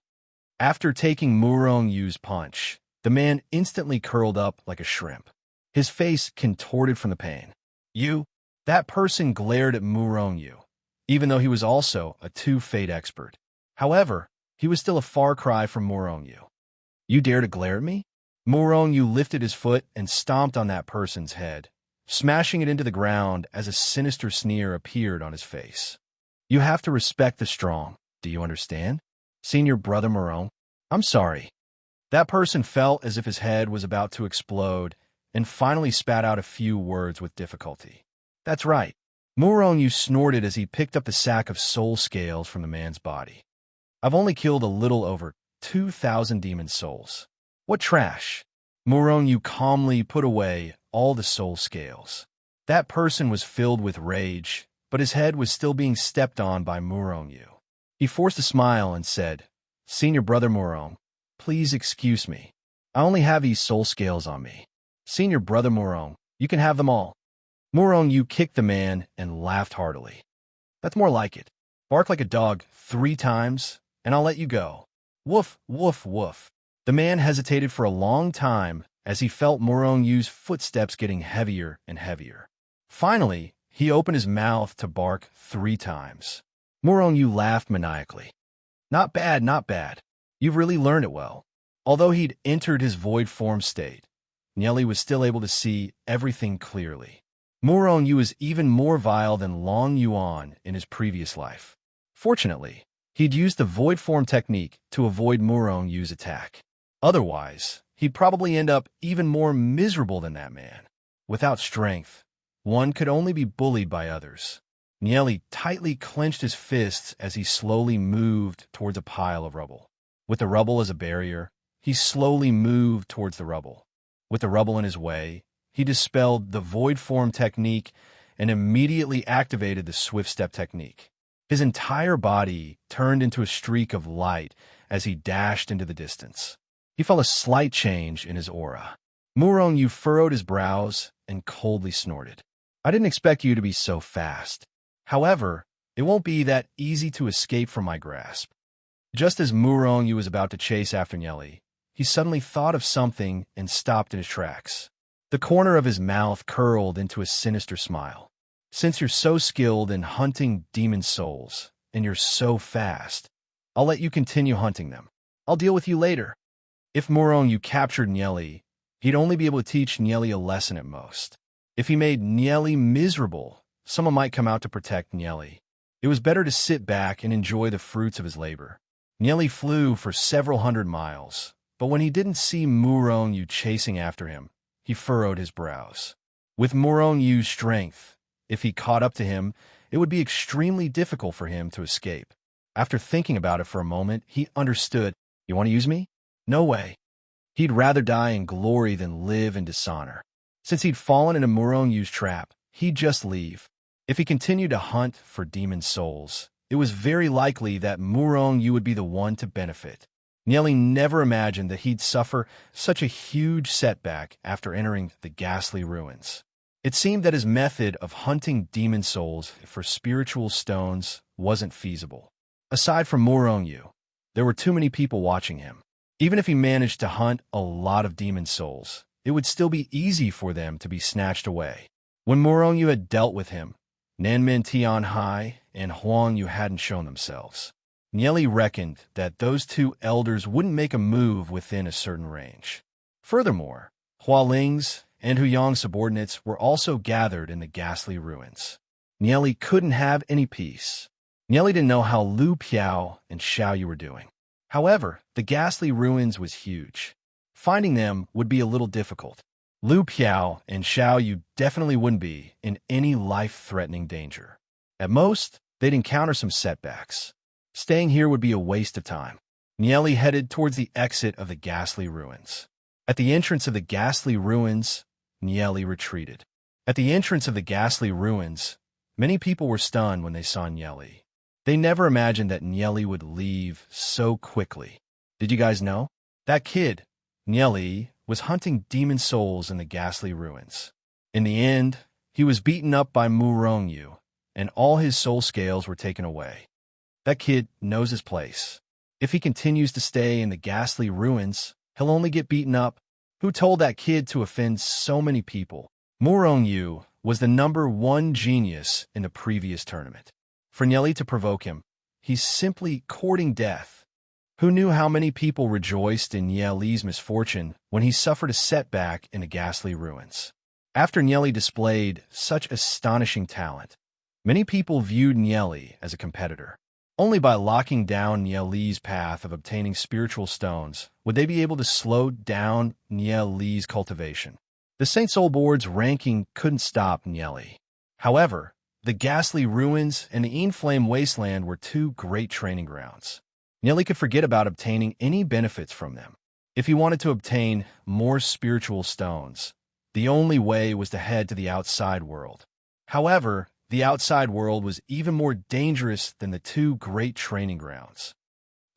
After taking Murongyu's punch, the man instantly curled up like a shrimp. His face contorted from the pain. You? That person glared at Murongyu, even though he was also a two-fate expert. However, he was still a far cry from Murongyu. You dare to glare at me? Murongyu lifted his foot and stomped on that person's head, smashing it into the ground as a sinister sneer appeared on his face. You have to respect the strong, do you understand? Senior brother Murong, I'm sorry. That person felt as if his head was about to explode and finally spat out a few words with difficulty. That's right. Murongyu snorted as he picked up the sack of soul scales from the man's body. I've only killed a little over 2,000 demon souls. What trash! Murongyu calmly put away all the soul scales. That person was filled with rage, but his head was still being stepped on by Murongyu. He forced a smile and said, Senior brother Murong, please excuse me. I only have these soul scales on me. Senior brother Murong, you can have them all. Murongyu kicked the man and laughed heartily. That's more like it. Bark like a dog 3 times, and I'll let you go. Woof, woof, woof. The man hesitated for a long time as he felt Murongyu's footsteps getting heavier and heavier. Finally, he opened his mouth to bark 3 times. Murongyu laughed maniacally. Not bad, not bad. You've really learned it well. Although he'd entered his void form state, Nieli was still able to see everything clearly. Murongyu was even more vile than Long Yuan in his previous life. Fortunately, he'd used the void form technique to avoid Murongyu's attack. Otherwise, he'd probably end up even more miserable than that man. Without strength, one could only be bullied by others. Nieli tightly clenched his fists as he slowly moved towards a pile of rubble. With the rubble as a barrier, he slowly moved towards the rubble. With the rubble in his way, he dispelled the void form technique and immediately activated the swift step technique. His entire body turned into a streak of light as he dashed into the distance. He felt a slight change in his aura. Murong furrowed his brows and coldly snorted. I didn't expect you to be so fast. However, it won't be that easy to escape from my grasp. Just as Murong was about to chase after Nieli, he suddenly thought of something and stopped in his tracks. The corner of his mouth curled into a sinister smile. Since you're so skilled in hunting demon souls, and you're so fast, I'll let you continue hunting them. I'll deal with you later. If Murong captured Nieli, he'd only be able to teach Nieli a lesson at most. If he made Nieli miserable, someone might come out to protect Nieli. It was better to sit back and enjoy the fruits of his labor. Nieli flew for several hundred miles, but when he didn't see Murong chasing after him, he furrowed his brows. With Murong strength, if he caught up to him, it would be extremely difficult for him to escape. After thinking about it for a moment, he understood. You want to use me? No way. He'd rather die in glory than live in dishonor. Since he'd fallen into Murong's trap, he'd just leave. If he continued to hunt for demon souls, it was very likely that Murong would be the one to benefit. Nieli never imagined that he'd suffer such a huge setback after entering the ghastly ruins. It seemed that his method of hunting demon souls for spiritual stones wasn't feasible. Aside from Murong, there were too many people watching him. Even if he managed to hunt a lot of demon souls, it would still be easy for them to be snatched away. When Murong had dealt with him, Nanmin Tianhai and Huang hadn't shown themselves. Nieli reckoned that those two elders wouldn't make a move within a certain range. Furthermore, Hua Ling's and Huyang's subordinates were also gathered in the ghastly ruins. Nieli couldn't have any peace. Nieli didn't know how Lu Piao and Xiao Yu were doing. However, the ghastly ruins was huge. Finding them would be a little difficult. Lu Piao and Xiao Yu definitely wouldn't be in any life-threatening danger. At most, they'd encounter some setbacks. Staying here would be a waste of time. Nieli headed towards the exit of the ghastly ruins. At the entrance of the ghastly ruins, Nieli retreated. At the entrance of the ghastly ruins, many people were stunned when they saw Nieli. They never imagined that Nieli would leave so quickly. Did you guys know? That kid, Nieli, was hunting demon souls in the ghastly ruins. In the end, he was beaten up by Murong, and all his soul scales were taken away. That kid knows his place. If he continues to stay in the ghastly ruins, he'll only get beaten up. Who told that kid to offend so many people? Murong was the #1 genius in the previous tournament. For Nieli to provoke him, he's simply courting death. Who knew how many people rejoiced in Nieli's misfortune when he suffered a setback in the ghastly ruins? After Nieli displayed such astonishing talent, many people viewed Nieli as a competitor. Only by locking down Nieli's path of obtaining spiritual stones would they be able to slow down Nieli's cultivation. The Saint Soul Board's ranking couldn't stop Nieli. However, the ghastly ruins and the Enflame Wasteland were two great training grounds. Nieli could forget about obtaining any benefits from them. If he wanted to obtain more spiritual stones, the only way was to head to the outside world. However, the outside world was even more dangerous than the two great training grounds.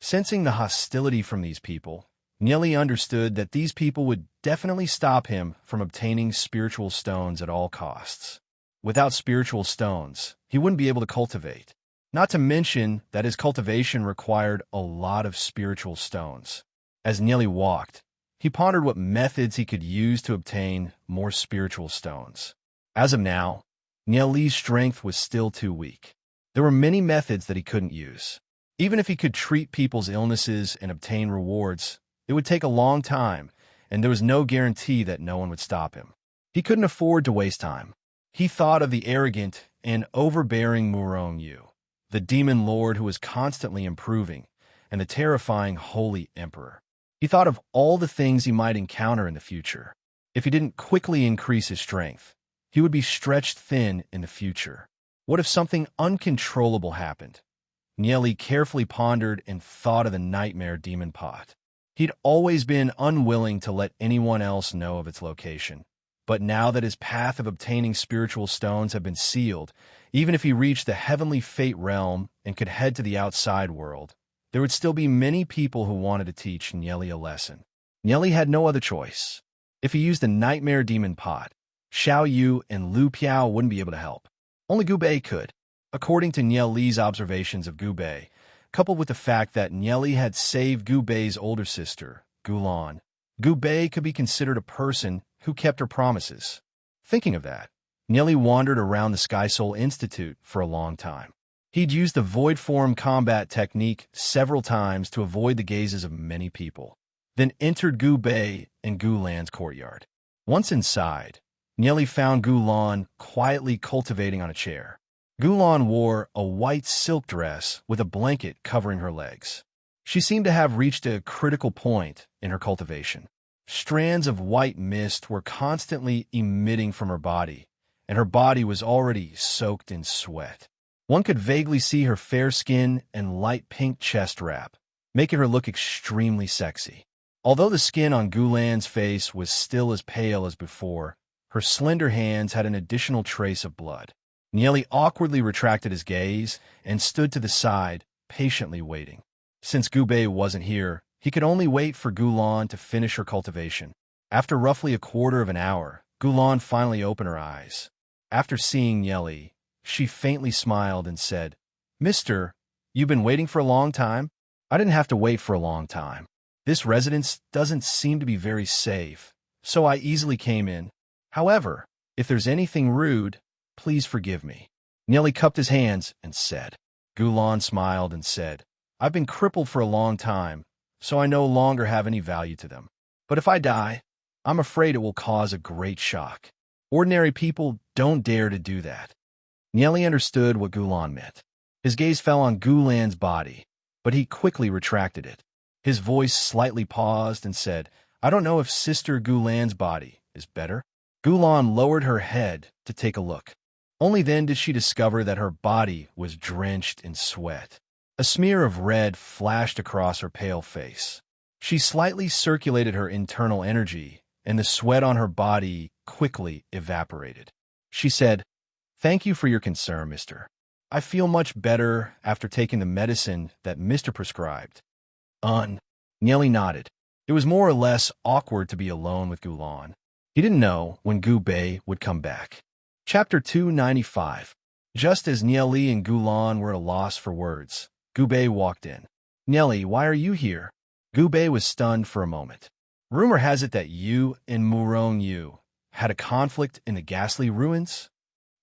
Sensing the hostility from these people, Nieli understood that these people would definitely stop him from obtaining spiritual stones at all costs. Without spiritual stones, he wouldn't be able to cultivate. Not to mention that his cultivation required a lot of spiritual stones. As Nieli walked, he pondered what methods he could use to obtain more spiritual stones. As of now, Nieli's strength was still too weak. There were many methods that he couldn't use. Even if he could treat people's illnesses and obtain rewards, it would take a long time, and there was no guarantee that no one would stop him. He couldn't afford to waste time. He thought of the arrogant and overbearing Murong, the demon lord who was constantly improving, and the terrifying holy emperor. He thought of all the things he might encounter in the future. If he didn't quickly increase his strength, he would be stretched thin in the future. What if something uncontrollable happened? Nieli carefully pondered and thought of the nightmare demon pot. He'd always been unwilling to let anyone else know of its location. But now that his path of obtaining spiritual stones had been sealed, even if he reached the heavenly fate realm and could head to the outside world, there would still be many people who wanted to teach Nieli a lesson. Nieli had no other choice. If he used a nightmare demon pot, Xiao Yu and Lu Piao wouldn't be able to help. Only Gu Bei could. According to Niao Li's observations of Gu Bei, coupled with the fact that Niao Li had saved Gu Bei's older sister, Gu Lan, Gu Bei could be considered a person who kept her promises. Thinking of that, Niao Li wandered around the Sky Soul Institute for a long time. He'd used the void form combat technique several times to avoid the gazes of many people, then entered Gu Bei and Gu Lan's courtyard. Once inside, Niao Li found Gu Lan quietly cultivating on a chair. Gu Lan wore a white silk dress with a blanket covering her legs. She seemed to have reached a critical point in her cultivation. Strands of white mist were constantly emitting from her body, and her body was already soaked in sweat. One could vaguely see her fair skin and light pink chest wrap, making her look extremely sexy. Although the skin on Gu Lan's face was still as pale as before, her slender hands had an additional trace of blood. Niao Li awkwardly retracted his gaze and stood to the side, patiently waiting. Since Gu Bei wasn't here, he could only wait for Gu Lan to finish her cultivation. After roughly a quarter of an hour, Gu Lan finally opened her eyes. After seeing Niao Li, she faintly smiled and said, "Mister, you've been waiting for a long time?" "I didn't have to wait for a long time. This residence doesn't seem to be very safe, so I easily came in. However, if there's anything rude, please forgive me." Niao Li cupped his hands and said. Gu Lan smiled and said, "I've been crippled for a long time, so I no longer have any value to them. But if I die, I'm afraid it will cause a great shock. Ordinary people don't dare to do that." Niao Li understood what Gu Lan meant. His gaze fell on Gu Lan's body, but he quickly retracted it. His voice slightly paused and said, "I don't know if Sister Gu Lan's body is better." Gu Lan lowered her head to take a look. Only then did she discover that her body was drenched in sweat. A smear of red flashed across her pale face. She slightly circulated her internal energy, and the sweat on her body quickly evaporated. She said, "Thank you for your concern, mister. I feel much better after taking the medicine that Mister prescribed." Niao Li nodded. It was more or less awkward to be alone with Gu Lan. He didn't know when Gu Bei would come back. Chapter 295. Just as Niao Li and Gu Lan were at a loss for words, Gu Bei walked in. "Niao Li, why are you here?" Gu Bei was stunned for a moment. "Rumor has it that you and Murong Yu had a conflict in the ghastly ruins?"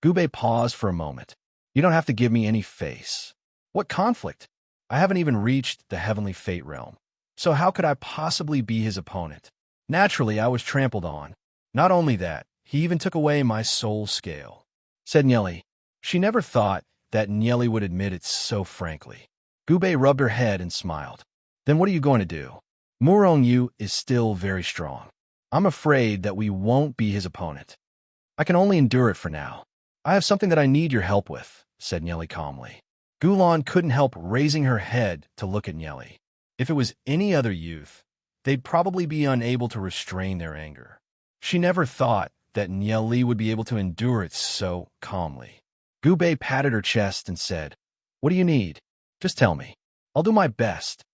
Gu Bei paused for a moment. "You don't have to give me any face. What conflict? I haven't even reached the heavenly fate realm. So how could I possibly be his opponent? Naturally, I was trampled on. Not only that, he even took away my soul scale," said Niao Li. She never thought that Niao Li would admit it so frankly. Gu Bei rubbed her head and smiled. "Then what are you going to do? Murong Yu is still very strong. I'm afraid that we won't be his opponent. I can only endure it for now. I have something that I need your help with," said Niao Li calmly. Gu Lan couldn't help raising her head to look at Niao Li. If it was any other youth, they'd probably be unable to restrain their anger. She never thought that Niao Li would be able to endure it so calmly. Gu Bei patted her chest and said, "What do you need? Just tell me. I'll do my best."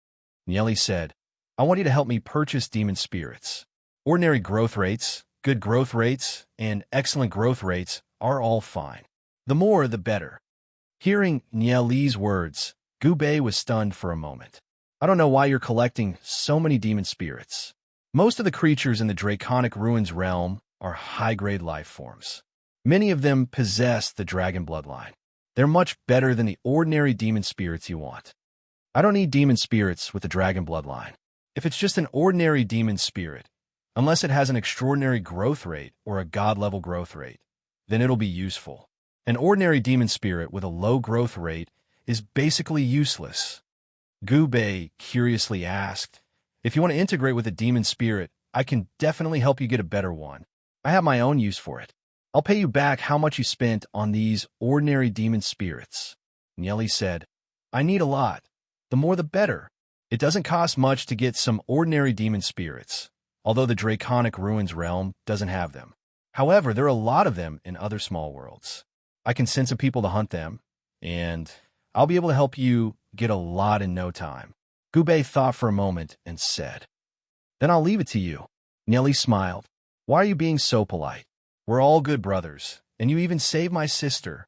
Niao Li said, "I want you to help me purchase demon spirits. Ordinary growth rates, good growth rates, and excellent growth rates are all fine. The more, the better." Hearing Niao Li's words, Gu Bei was stunned for a moment. "I don't know why you're collecting so many demon spirits. Most of the creatures in the Draconic Ruins realm are high-grade life forms. Many of them possess the dragon bloodline. They're much better than the ordinary demon spirits you want." "I don't need demon spirits with the dragon bloodline. If it's just an ordinary demon spirit, unless it has an extraordinary growth rate or a god-level growth rate, then it'll be useful. An ordinary demon spirit with a low growth rate is basically useless." Gu Bei curiously asked, "If you want to integrate with a demon spirit, I can definitely help you get a better one. I have my own use for it. I'll pay you back how much you spent on these ordinary demon spirits." Niao Li said, "I need a lot. The more the better. It doesn't cost much to get some ordinary demon spirits, although the Draconic Ruins realm doesn't have them. However, there are a lot of them in other small worlds. I can send some people to hunt them, and I'll be able to help you get a lot in no time." Gu Bei thought for a moment and said, "Then I'll leave it to you." Niao Li smiled. Why are you being so polite? We're all good brothers, and you even saved my sister.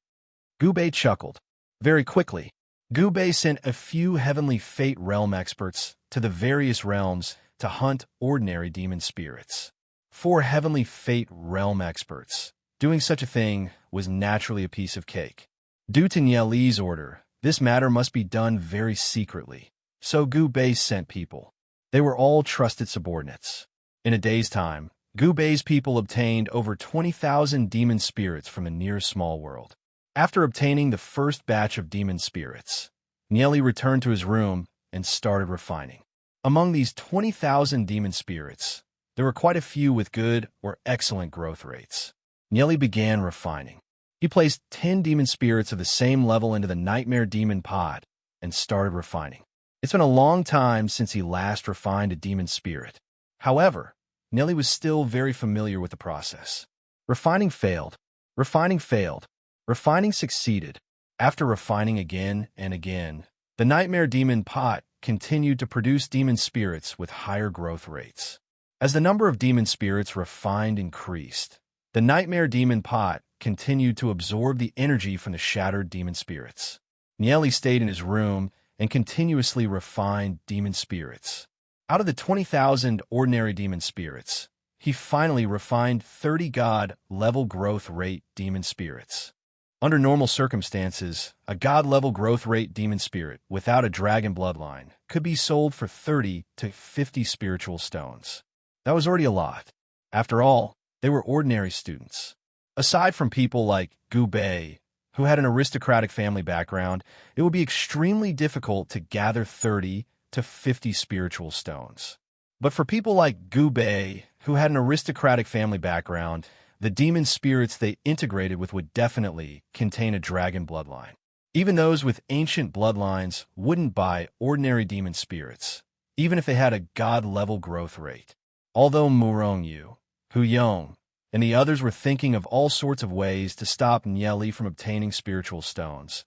Gubei chuckled. Very quickly, Gubei sent a few heavenly fate realm experts to the various realms to hunt ordinary demon spirits. 4 heavenly fate realm experts. Doing such a thing was naturally a piece of cake. Due to Nieli's order, this matter must be done very secretly. So Gubei sent people. They were all trusted subordinates. In a day's time, Gubei's people obtained over 20,000 demon spirits from a near small world. After obtaining the first batch of demon spirits, Nieli returned to his room and started refining. Among these 20,000 demon spirits, there were quite a few with good or excellent growth rates. Nieli began refining. He placed 10 demon spirits of the same level into the nightmare demon pod and started refining. It's been a long time since he last refined a demon spirit. However, Nieli was still very familiar with the process. Refining failed. Refining failed. Refining succeeded. After refining again and again, the nightmare demon pot continued to produce demon spirits with higher growth rates. As the number of demon spirits refined increased, the nightmare demon pot continued to absorb the energy from the shattered demon spirits. Nieli stayed in his room and continuously refined demon spirits. Out of the 20,000 ordinary demon spirits, he finally refined 30 God-level growth rate demon spirits. Under normal circumstances, a God-level growth rate demon spirit without a dragon bloodline could be sold for 30 to 50 spiritual stones. That was already a lot. After all, they were ordinary students. Aside from people like Gubei, who had an aristocratic family background, it would be extremely difficult to gather 30 to 50 spiritual stones. But for people like Gubei, who had an aristocratic family background, the demon spirits they integrated with would definitely contain a dragon bloodline. Even those with ancient bloodlines wouldn't buy ordinary demon spirits, even if they had a god-level growth rate. Although Murongyu, Huyong, and the others were thinking of all sorts of ways to stop Nieli from obtaining spiritual stones,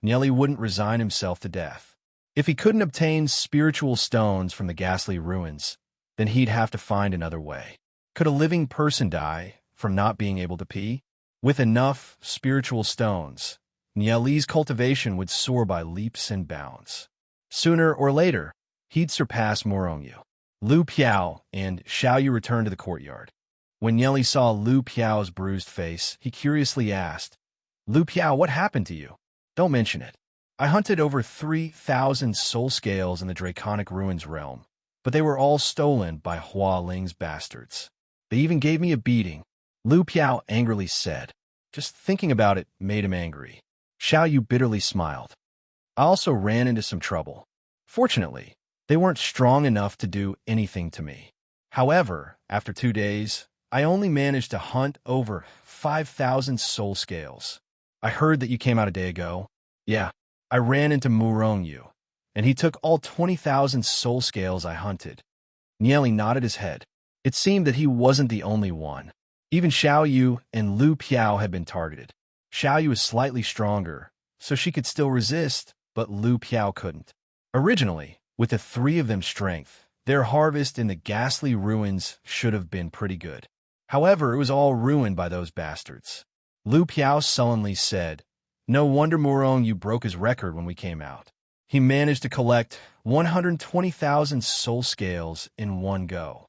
Nieli wouldn't resign himself to death. If he couldn't obtain spiritual stones from the ghastly ruins, then he'd have to find another way. Could a living person die from not being able to pee? With enough spiritual stones, Nieli's cultivation would soar by leaps and bounds. Sooner or later, he'd surpass Murongyu. Lu Piao and Xiaoyu returned to the courtyard. When Nieli saw Lu Piao's bruised face, he curiously asked, "Lu Piao, what happened to you? Don't mention it. I hunted over 3,000 soul scales in the Draconic Ruins realm, but they were all stolen by Hua Ling's bastards. They even gave me a beating." Lu Piao angrily said. Just thinking about it made him angry. Xiaoyu bitterly smiled. "I also ran into some trouble. Fortunately, they weren't strong enough to do anything to me. However, after 2 days, I only managed to hunt over 5,000 soul scales. I heard that you came out a day ago. Yeah, I ran into Murongyu, and he took all 20,000 soul scales I hunted." Nieli nodded his head. It seemed that he wasn't the only one. Even Xiaoyu and Lu Piao had been targeted. Xiaoyu was slightly stronger, so she could still resist, but Lu Piao couldn't. Originally, with the 3 of them strength, their harvest in the ghastly ruins should have been pretty good. However, it was all ruined by those bastards. Lu Piao sullenly said, "No wonder Murongyu broke his record when we came out. He managed to collect 120,000 soul scales in one go.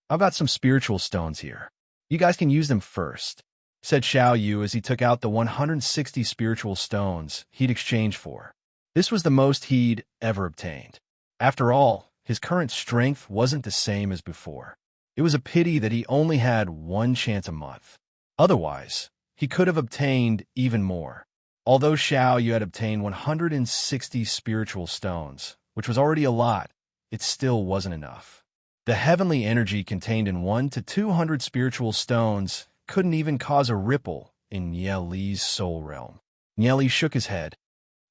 I've got some spiritual stones here. You guys can use them first," said Xiaoyu as he took out the 160 spiritual stones he'd exchanged for. This was the most he'd ever obtained. After all, his current strength wasn't the same as before. It was a pity that he only had 1 chance a month. Otherwise, he could have obtained even more. Although Xiaoyu had obtained 160 spiritual stones, which was already a lot, it still wasn't enough. The heavenly energy contained in 1 to 200 spiritual stones couldn't even cause a ripple in Nieli's soul realm. Nieli shook his head.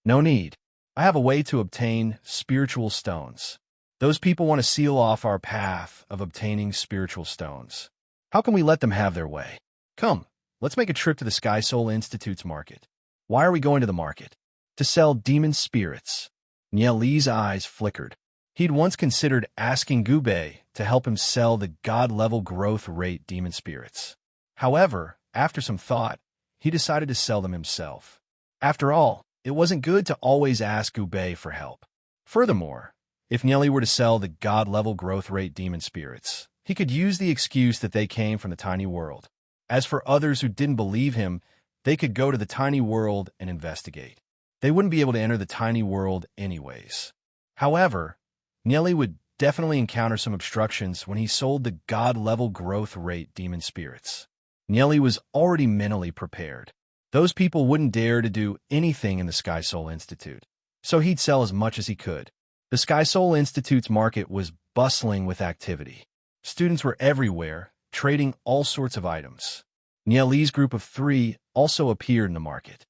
"No need. I have a way to obtain spiritual stones. Those people want to seal off our path of obtaining spiritual stones. How can we let them have their way? Come, let's make a trip to the Sky Soul Institute's market." "Why are we going to the market?" "To sell demon spirits." Nieli's eyes flickered. He'd once considered asking Gubei to help him sell the God-level growth rate demon spirits. However, after some thought, he decided to sell them himself. After all, it wasn't good to always ask Gubei for help. Furthermore, if Nieli were to sell the God-level growth rate demon spirits, he could use the excuse that they came from the tiny world. As for others who didn't believe him, they could go to the tiny world and investigate. They wouldn't be able to enter the tiny world anyways. However, Nieli would definitely encounter some obstructions when he sold the God-level growth rate demon spirits. Nieli was already mentally prepared. Those people wouldn't dare to do anything in the Sky Soul Institute, so he'd sell as much as he could. The Sky Soul Institute's market was bustling with activity. Students were everywhere, trading all sorts of items. Nieli's group of 3 also appeared in the market.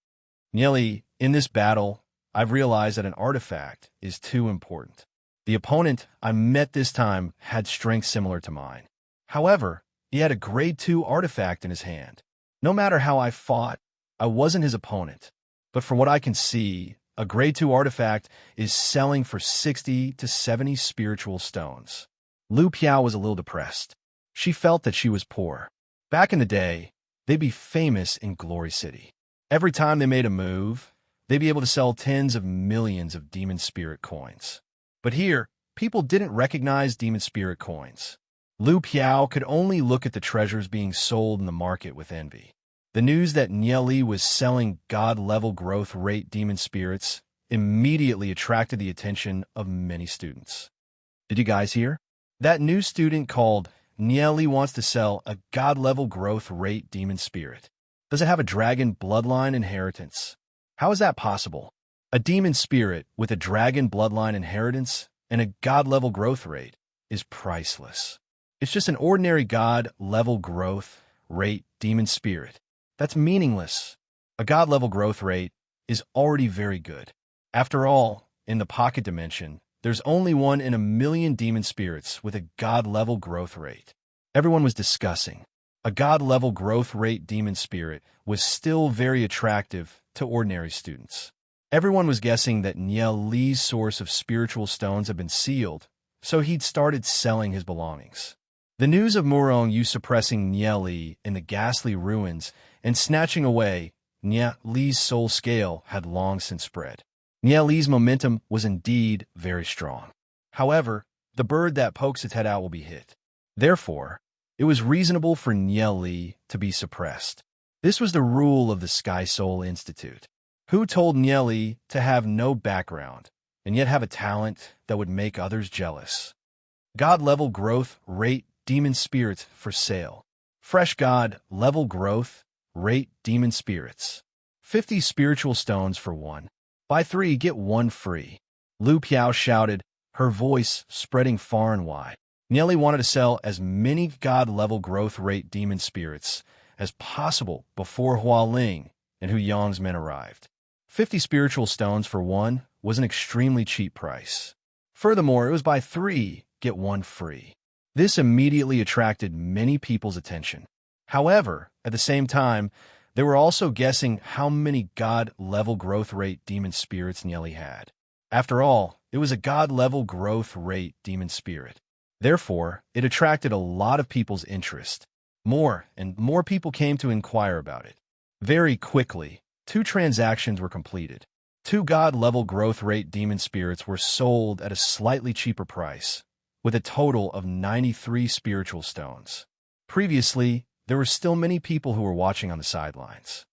Nieli, in this battle, I've realized that an artifact is too important. The opponent I met this time had strength similar to mine. However, he had a grade 2 artifact in his hand. No matter how I fought, I wasn't his opponent. But from what I can see, a grade 2 artifact is selling for 60 to 70 spiritual stones. Lu Piao was a little depressed. She felt that she was poor. Back in the day, they'd be famous in Glory City. Every time they made a move, they'd be able to sell tens of millions of demon spirit coins. But here, people didn't recognize demon spirit coins. Lu Piao could only look at the treasures being sold in the market with envy. The news that Nieli was selling God-level growth rate demon spirits immediately attracted the attention of many students. Did you guys hear? That new student called Nieli wants to sell a God-level growth rate demon spirit. Does it have a dragon bloodline inheritance? How is that possible? A demon spirit with a dragon bloodline inheritance and a God-level growth rate is priceless. It's just an ordinary God-level growth rate demon spirit. That's meaningless. A God-level growth rate is already very good. After all, in the pocket dimension, there's only 1 in a million demon spirits with a God-level growth rate. Everyone was discussing. A God-level growth rate demon spirit was still very attractive to ordinary students. Everyone was guessing that Nieli's source of spiritual stones had been sealed, so he'd started selling his belongings. The news of Murong Yu suppressing Nieli in the ghastly ruins and snatching away Nieli's soul scale had long since spread. Nieli's momentum was indeed very strong. However, the bird that pokes its head out will be hit. Therefore, it was reasonable for Nieli to be suppressed. This was the rule of the Sky Soul Institute. Who told Nieli to have no background and yet have a talent that would make others jealous? God-level growth rate demon spirits for sale. Fresh God-level growth rate demon spirits. 50 spiritual stones for 1. Buy 3, get 1 free. Lu Piao shouted, her voice spreading far and wide. Nieli wanted to sell as many God-level growth rate demon spirits as possible before Hualing and Hu Yang's men arrived. 50 spiritual stones for 1 was an extremely cheap price. Furthermore, it was buy 3, get 1 free. This immediately attracted many people's attention. However, at the same time, they were also guessing how many God-level growth rate demon spirits Nieli had. After all, it was a God-level growth rate demon spirit. Therefore, it attracted a lot of people's interest. More and more people came to inquire about it. Very quickly, 2 transactions were completed. 2 God-level growth rate demon spirits were sold at a slightly cheaper price, with a total of 93 spiritual stones. Previously, there were still many people who were watching on the sidelines.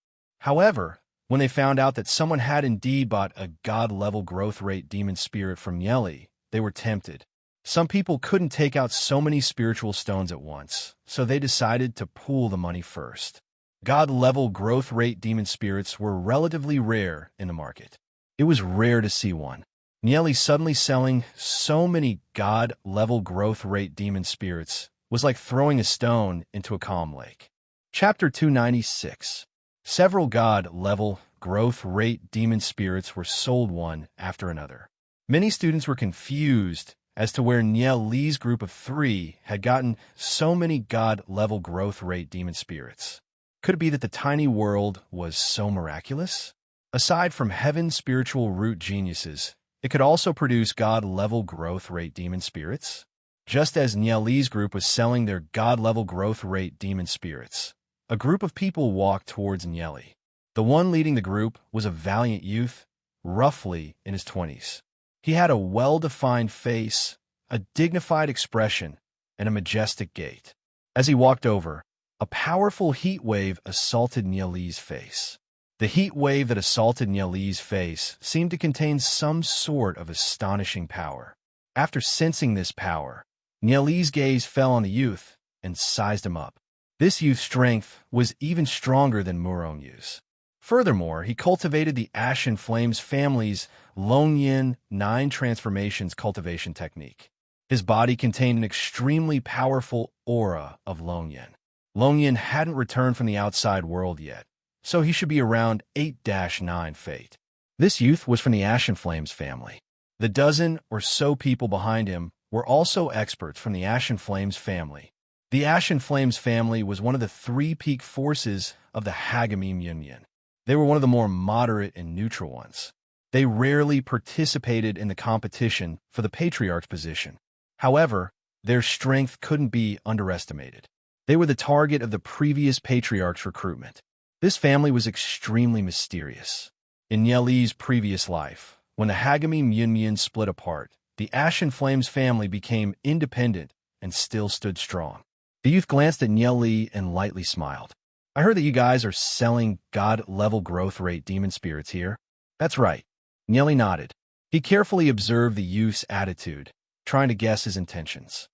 However, when they found out that someone had indeed bought a God-level growth rate demon spirit from Nieli, they were tempted. Some people couldn't take out so many spiritual stones at once, so they decided to pool the money first. God-level growth rate demon spirits were relatively rare in the market. It was rare to see one. Nieli suddenly selling so many God-level growth rate demon spirits was like throwing a stone into a calm lake. Chapter 296. Several God-level growth rate demon spirits were sold one after another. Many students were confused as to where Nieli's group of 3 had gotten so many God-level growth rate demon spirits. Could it be that the tiny world was so miraculous? Aside from heaven's spiritual root geniuses, it could also produce God-level growth rate demon spirits. Just as Li's group was selling their God-level growth rate demon spirits, a group of people walked towards Li. The one leading the group was a valiant youth, roughly in his 20s. He had a well-defined face, a dignified expression, and a majestic gait. As he walked over, a powerful heat wave assaulted Li's face. The heat wave that assaulted Li's face seemed to contain some sort of astonishing power. After sensing this power, Li's gaze fell on the youth and sized him up. This youth's strength was even stronger than Murongyu's. Furthermore, he cultivated the Ashen Flames family's Longyin 9 transformations cultivation technique. His body contained an extremely powerful aura of Longyin. Longyin hadn't returned from the outside world yet, so he should be around 8-9 fate. This youth was from the Ashen Flames family. The dozen or so people behind him were also experts from the Ashen Flames family. The Ashen Flames family was one of the 3 peak forces of the Hagamim Union. They were one of the more moderate and neutral ones. They rarely participated in the competition for the Patriarch's position. However, their strength couldn't be underestimated. They were the target of the previous Patriarch's recruitment. This family was extremely mysterious. In Li's previous life, when the Hagamim Union split apart, the Ashen Flames family became independent and still stood strong. The youth glanced at Li and lightly smiled. I heard that you guys are selling God-level growth rate demon spirits here. That's right. Li nodded. He carefully observed the youth's attitude, trying to guess his intentions.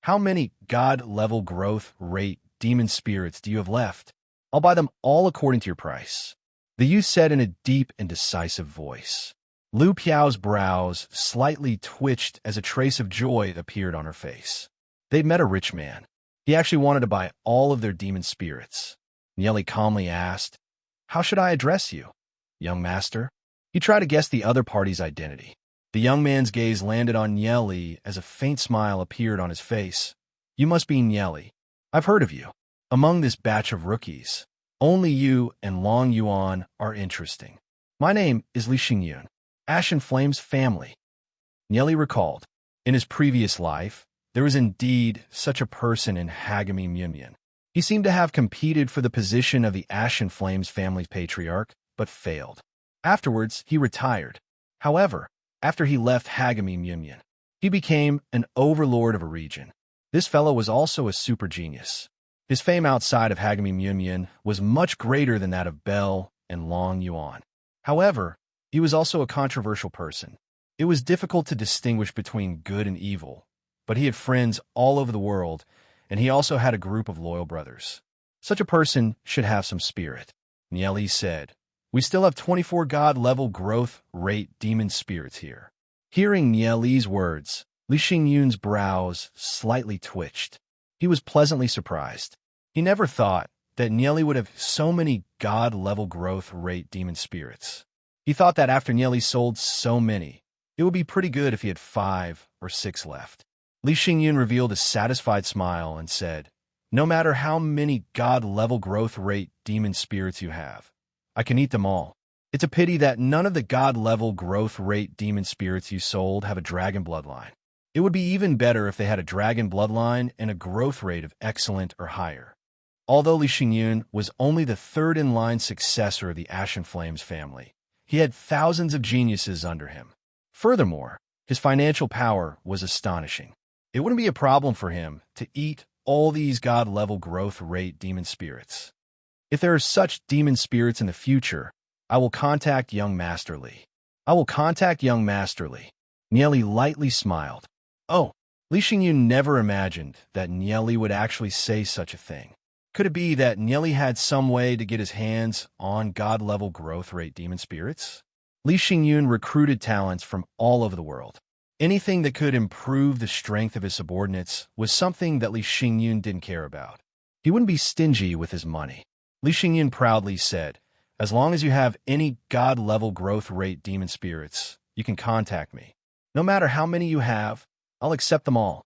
How many God-level growth rate demon spirits do you have left? I'll buy them all according to your price. The youth said in a deep and decisive voice. Lu Piao's brows slightly twitched as a trace of joy appeared on her face. They'd met a rich man. He actually wanted to buy all of their demon spirits. Li calmly asked, How should I address you, young master? He tried to guess the other party's identity. The young man's gaze landed on Li as a faint smile appeared on his face. You must be Li. I've heard of you. Among this batch of rookies, only you and Long Yuan are interesting. My name is Li Xingyun, Ashen Flames family. Li recalled. In his previous life, there was indeed such a person in Hagamim Union. He seemed to have competed for the position of the Ashen Flames family's patriarch, but failed. Afterwards, he retired. However, after he left Hagamim Union, he became an overlord of a region. This fellow was also a super genius. His fame outside of Hagamim Union was much greater than that of Bell and Long Yuan. However, he was also a controversial person. It was difficult to distinguish between good and evil, but he had friends all over the world, and he also had a group of loyal brothers. Such a person should have some spirit. Li said, We still have 24 God-level growth rate demon spirits here. Hearing Li's words, Li Xingyun's brows slightly twitched. He was pleasantly surprised. He never thought that Li would have so many God-level growth rate demon spirits. He thought that after Li sold so many, it would be pretty good if he had 5 or 6 left. Li Xingyun revealed a satisfied smile and said, No matter how many God-level growth rate demon spirits you have, I can eat them all. It's a pity that none of the God-level growth rate demon spirits you sold have a dragon bloodline. It would be even better if they had a dragon bloodline and a growth rate of excellent or higher. Although Li Xingyun was only the third-in-line successor of the Ashen Flames family, he had thousands of geniuses under him. Furthermore, his financial power was astonishing. It wouldn't be a problem for him to eat all these God-level growth rate demon spirits. If there are such demon spirits in the future, I will contact young Master Li. I will contact young Master Li. Li lightly smiled. Oh, Li Xingyun never imagined that Li would actually say such a thing. Could it be that Li had some way to get his hands on God-level growth rate demon spirits? Li Xingyun recruited talents from all over the world. Anything that could improve the strength of his subordinates was something that Li Xingyun didn't care about. He wouldn't be stingy with his money. Li Xingyun proudly said, As long as you have any God-level growth rate demon spirits, you can contact me. No matter how many you have, I'll accept them all.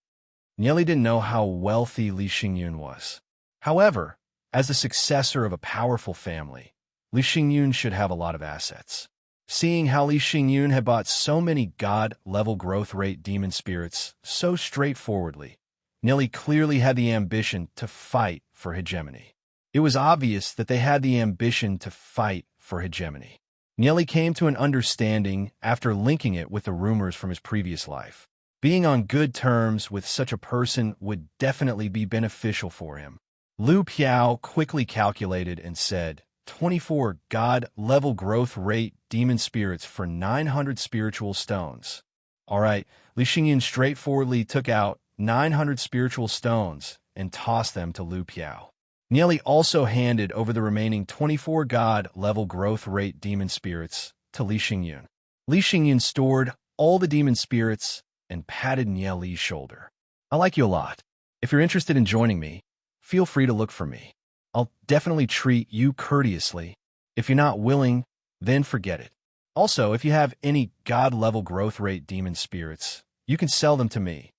Li didn't know how wealthy Li Xingyun was. However, as the successor of a powerful family, Li Xingyun should have a lot of assets. Seeing how Li Xingyun had bought so many god-level growth rate demon spirits so straightforwardly, Nelly clearly had the ambition to fight for hegemony. It was obvious that they had the ambition to fight for hegemony. Nelly came to an understanding after linking it with the rumors from his previous life. Being on good terms with such a person would definitely be beneficial for him. Lu Piao quickly calculated and said, 24 god-level growth rate demon spirits for 900 spiritual stones. All right, Li Xingyun straightforwardly took out 900 spiritual stones and tossed them to Lu Piao. Nieli also handed over the remaining 24 god-level growth rate demon spirits to Li Xingyun. Li Xingyun stored all the demon spirits and patted Nieli's shoulder. I like you a lot. If you're interested in joining me, feel free to look for me. I'll definitely treat you courteously. If you're not willing, then forget it. Also, if you have any god-level growth rate demon spirits, you can sell them to me.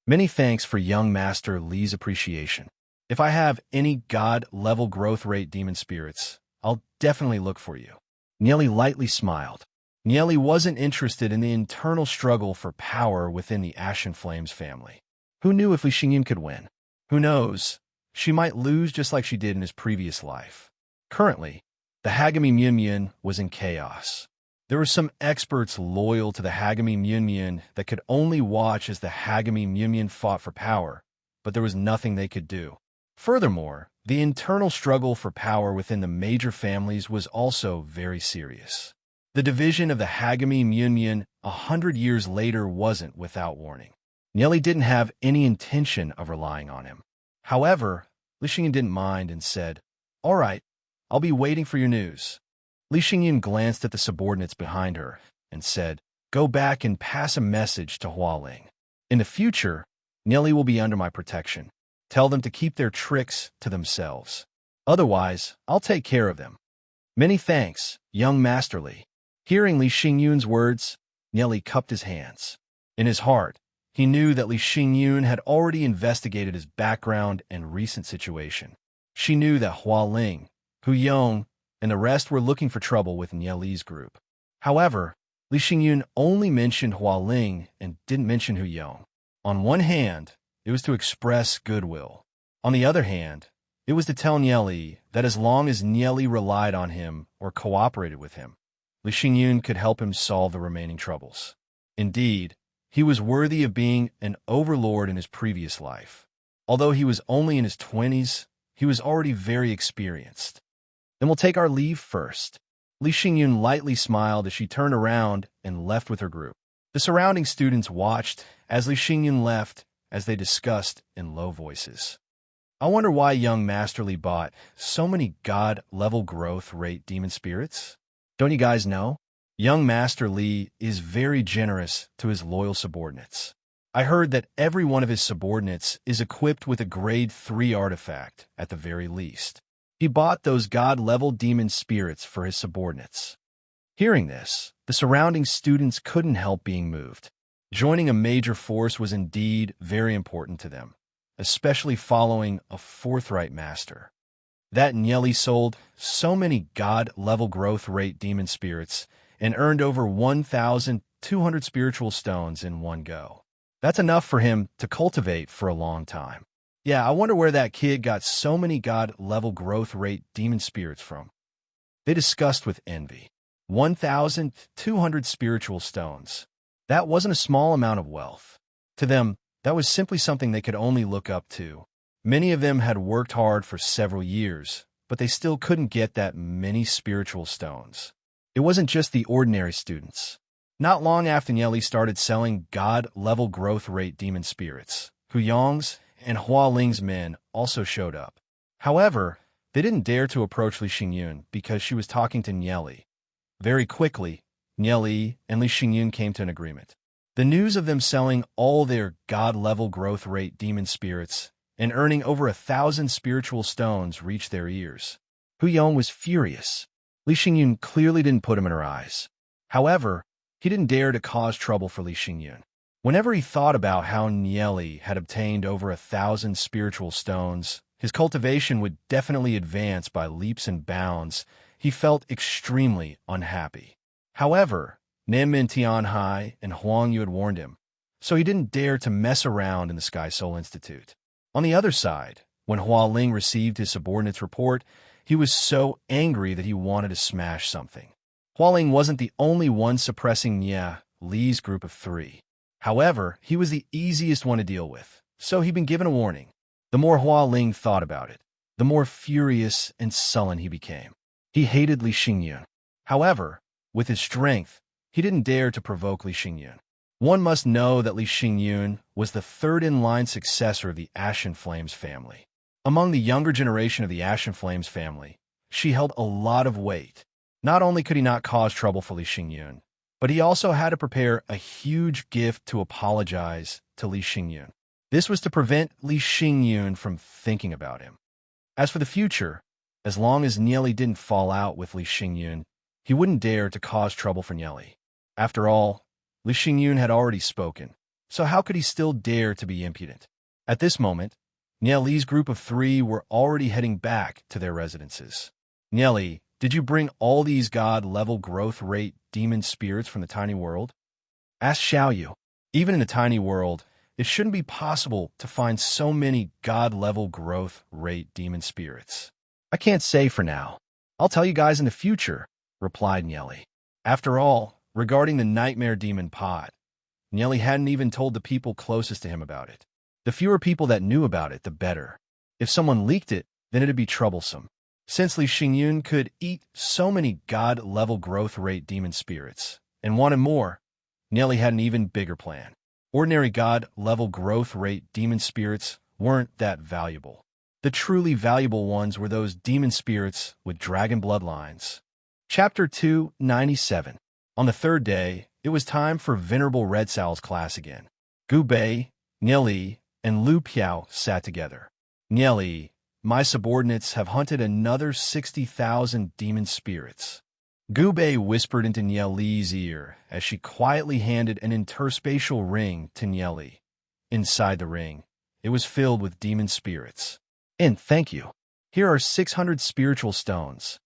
Many thanks for young Master Li's appreciation. If I have any god-level growth rate demon spirits, I'll definitely look for you. Nieli lightly smiled. Nieli wasn't interested in the internal struggle for power within the Ashen Flames family. Who knew if Li Xingyun could win? Who knows? She might lose just like she did in his previous life. Currently, the Hagami Myunmyun was in chaos. There were some experts loyal to the Hagami Myunmyun that could only watch as the Hagami Myunmyun fought for power, but there was nothing they could do. Furthermore, the internal struggle for power within the major families was also very serious. The division of the Hagami Myunmyun 100 years later wasn't without warning. Nieli didn't have any intention of relying on him. However, Li Xingyun didn't mind and said, "All right, I'll be waiting for your news." Li Xingyun glanced at the subordinates behind her and said, "Go back and pass a message to Hualing. In the future, Nieli will be under my protection. Tell them to keep their tricks to themselves. Otherwise, I'll take care of them." "Many thanks, young Master Li." Hearing Li Xingyun's words, Nieli cupped his hands. In his heart, he knew that Li Xingyun had already investigated his background and recent situation. She knew that Hualing, Hu Yong, and the rest were looking for trouble with Nieli's group. However, Li Xingyun only mentioned Hualing and didn't mention Hu Yong. On one hand, it was to express goodwill. On the other hand, it was to tell Nieli that as long as Nieli relied on him or cooperated with him, Li Xingyun could help him solve the remaining troubles. Indeed, he was worthy of being an overlord in his previous life. Although he was only in his 20s, he was already very experienced. "Then we'll take our leave first." Li Xingyun lightly smiled as she turned around and left with her group. The surrounding students watched as Li Xingyun left as they discussed in low voices. "I wonder why young Master Li bought so many god-level growth rate demon spirits? Don't you guys know? Young Master Li is very generous to his loyal subordinates. I heard that every one of his subordinates is equipped with a grade 3 artifact, at the very least. He bought those god-level demon spirits for his subordinates." Hearing this, the surrounding students couldn't help being moved. Joining a major force was indeed very important to them, especially following a forthright master. That Nieli sold so many god-level growth rate demon spirits and earned over 1,200 spiritual stones in one go. That's enough for him to cultivate for a long time. Yeah, I wonder where that kid got so many god-level growth rate demon spirits from. They discussed with envy. 1,200 spiritual stones. That wasn't a small amount of wealth. To them, that was simply something they could only look up to. Many of them had worked hard for several years, but they still couldn't get that many spiritual stones. It wasn't just the ordinary students. Not long after Nieli started selling god-level growth rate demon spirits, Hu Yong's and Hualing's men also showed up. However, they didn't dare to approach Li Xingyun because she was talking to Nieli. Very quickly, Nieli and Li Xingyun came to an agreement. The news of them selling all their god-level growth rate demon spirits and earning over 1,000 spiritual stones reached their ears. Hu Yong was furious. Li Xingyun clearly didn't put him in her eyes. However, he didn't dare to cause trouble for Li Xingyun. Whenever he thought about how Nieli had obtained over 1,000 spiritual stones, his cultivation would definitely advance by leaps and bounds. He felt extremely unhappy. However, Nim Min Tianhai and Huang Yu had warned him, so he didn't dare to mess around in the Sky Soul Institute. On the other side, when Hua Ling received his subordinate's report, he was so angry that he wanted to smash something. Hua Ling wasn't the only one suppressing Nye Li's group of 3. However, he was the easiest one to deal with, so he'd been given a warning. The more Hua Ling thought about it, the more furious and sullen he became. He hated Li Xingyun. However, with his strength, he didn't dare to provoke Li Xingyun. One must know that Li Xingyun was the third-in-line successor of the Ashen Flames family. Among the younger generation of the Ashen Flames family, she held a lot of weight. Not only could he not cause trouble for Li Xingyun, but he also had to prepare a huge gift to apologize to Li Xingyun. This was to prevent Li Xingyun from thinking about him. As for the future, as long as Nye Li didn't fall out with Li Xingyun, he wouldn't dare to cause trouble for Nye Li. After all, Li Xingyun had already spoken, so how could he still dare to be impudent? At this moment, Nye Li's group of 3 were already heading back to their residences. Nye Li, did you bring all these God-level growth rate demon spirits from the tiny world? Asked Xiao Yu. Even in a tiny world, it shouldn't be possible to find so many God-level growth rate demon spirits. I can't say for now. I'll tell you guys in the future, replied Nye Li. After all, regarding the nightmare demon pot, Nye Li hadn't even told the people closest to him about it. The fewer people that knew about it, the better. If someone leaked it, then it'd be troublesome. Since Li Xingyun could eat so many God-level growth rate demon spirits and wanted more, Nye Li had an even bigger plan. Ordinary God-level growth rate demon spirits weren't that valuable. The truly valuable ones were those demon spirits with dragon bloodlines. Chapter 297. On the third day, it was time for Venerable Red Sal's class again. Gu Bei, Nye Li, and Lu Piao sat together. Nye Li, my subordinates have hunted another 60,000 demon spirits. Gu Bei whispered into Nye Li's ear as she quietly handed an interspatial ring to Nye Li. Inside the ring, it was filled with demon spirits. And thank you. Here are 600 spiritual stones,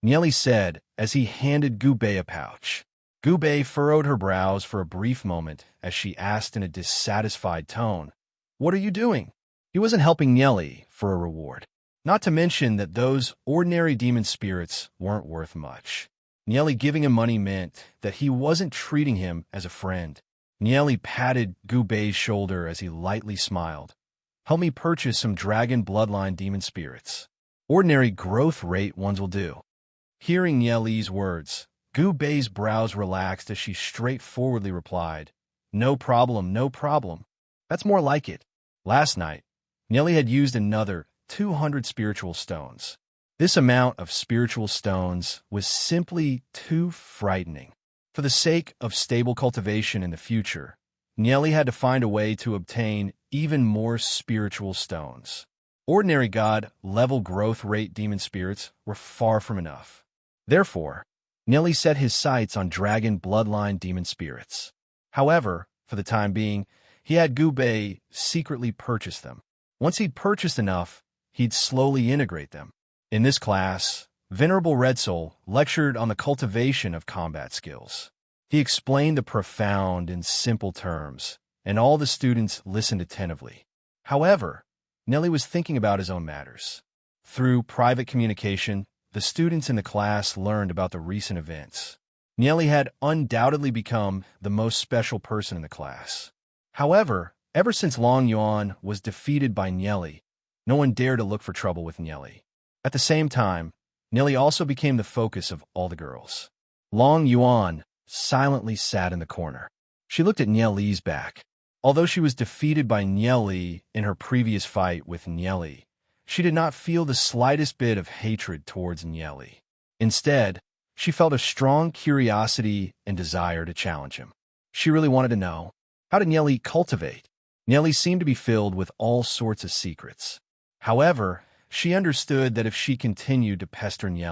Nye Li said as he handed Gu Bei a pouch. Gu Bei furrowed her brows for a brief moment as she asked in a dissatisfied tone, "What are you doing?" He wasn't helping Nye Li for a reward. Not to mention that those ordinary demon spirits weren't worth much. Nye Li giving him money meant that he wasn't treating him as a friend. Nye Li patted Gu Bei's shoulder as he lightly smiled. Help me purchase some dragon bloodline demon spirits. Ordinary growth rate ones will do. Hearing Nye Li's words, Gu Bei's brows relaxed as she straightforwardly replied, No problem, no problem. That's more like it. Last night, Nye Li had used another 200 spiritual stones. This amount of spiritual stones was simply too frightening. For the sake of stable cultivation in the future, Nye Li had to find a way to obtain even more spiritual stones. Ordinary God-level growth rate demon spirits were far from enough. Therefore, Nye Li set his sights on dragon bloodline demon spirits. However, for the time being, he had Gu Bei secretly purchase them. Once he'd purchased enough, he'd slowly integrate them. In this class, Venerable Red Soul lectured on the cultivation of combat skills. He explained the profound in simple terms, and all the students listened attentively. However, Nye Li was thinking about his own matters. Through private communication, the students in the class learned about the recent events. Nye Li had undoubtedly become the most special person in the class. However, ever since Long Yuan was defeated by Nye Li, no one dared to look for trouble with Nye Li. At the same time, Nye Li also became the focus of all the girls. Long Yuan silently sat in the corner. She looked at Nye Li's back. Although she was defeated by Nye Li in her previous fight with Nye Li, she did not feel the slightest bit of hatred towards Nye Li. Instead, she felt a strong curiosity and desire to challenge him. She really wanted to know, how did Nye Li cultivate? Nye Li seemed to be filled with all sorts of secrets. However, she understood that if she continued to pester Nye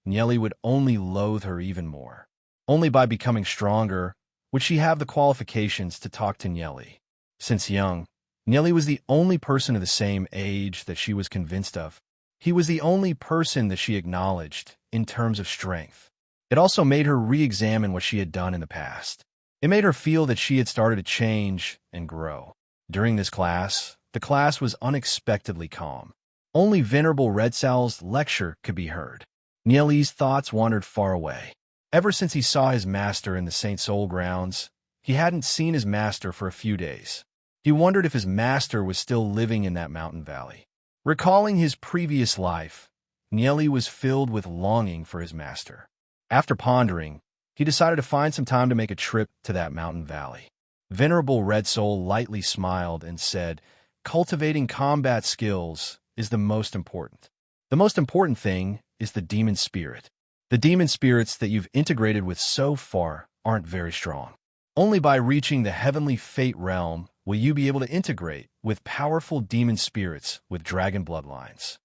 Li would only loathe her even more. Only by becoming stronger would she have the qualifications to talk to Nye Li. Since young, Nye Li was the only person of the same age that she was convinced of. He was the only person that she acknowledged in terms of strength. It also made her re-examine what she had done in the past. It made her feel that she had started to change and grow. During this class, the class was unexpectedly calm. Only Venerable Red Sal's lecture could be heard. Nieli's thoughts wandered far away. Ever since he saw his master in the St. Soul grounds, he hadn't seen his master for a few days. He wondered if his master was still living in that mountain valley. Recalling his previous life, Nieli was filled with longing for his master. After pondering, he decided to find some time to make a trip to that mountain valley. Venerable Red Soul lightly smiled and said, "Cultivating combat skills is the most important. The most important thing is the demon spirit. The demon spirits that you've integrated with so far aren't very strong. Only by reaching the heavenly fate realm will you be able to integrate with powerful demon spirits with dragon bloodlines.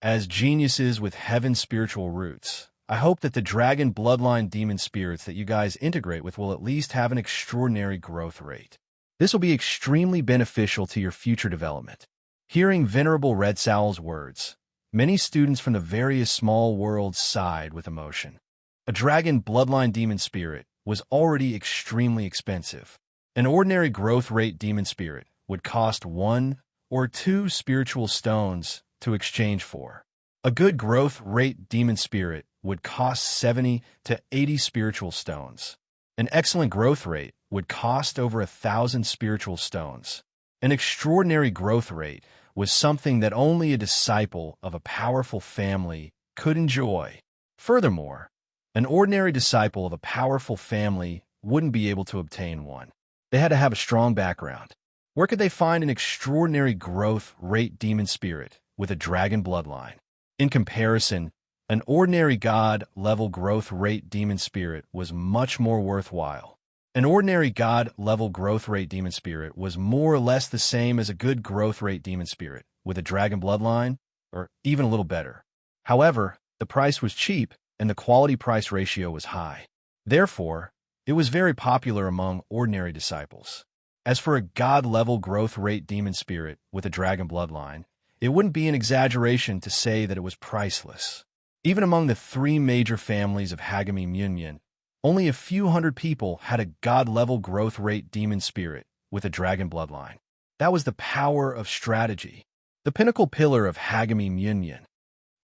As geniuses with heaven's spiritual roots, I hope that the dragon bloodline demon spirits that you guys integrate with will at least have an extraordinary growth rate. This will be extremely beneficial to your future development." Hearing Venerable Red Sal's words, many students from the various small worlds sighed with emotion. A dragon bloodline demon spirit was already extremely expensive. An ordinary growth rate demon spirit would cost 1 or 2 spiritual stones to exchange for. A good growth rate demon spirit would cost 70 to 80 spiritual stones. An excellent growth rate would cost over 1,000 spiritual stones. An extraordinary growth rate was something that only a disciple of a powerful family could enjoy. Furthermore, an ordinary disciple of a powerful family wouldn't be able to obtain one. They had to have a strong background. Where could they find an extraordinary growth rate demon spirit with a dragon bloodline? In comparison, an ordinary god-level growth rate demon spirit was much more worthwhile. An ordinary god-level growth rate demon spirit was more or less the same as a good growth rate demon spirit with a dragon bloodline, or even a little better. However, the price was cheap and the quality-price ratio was high. Therefore, it was very popular among ordinary disciples. As for a god-level growth rate demon spirit with a dragon bloodline, it wouldn't be an exaggeration to say that it was priceless. Even among the 3 major families of Hagami Munyan, only a few hundred people had a god-level growth rate demon spirit with a dragon bloodline. That was the power of strategy, the pinnacle pillar of Hagami Munyan.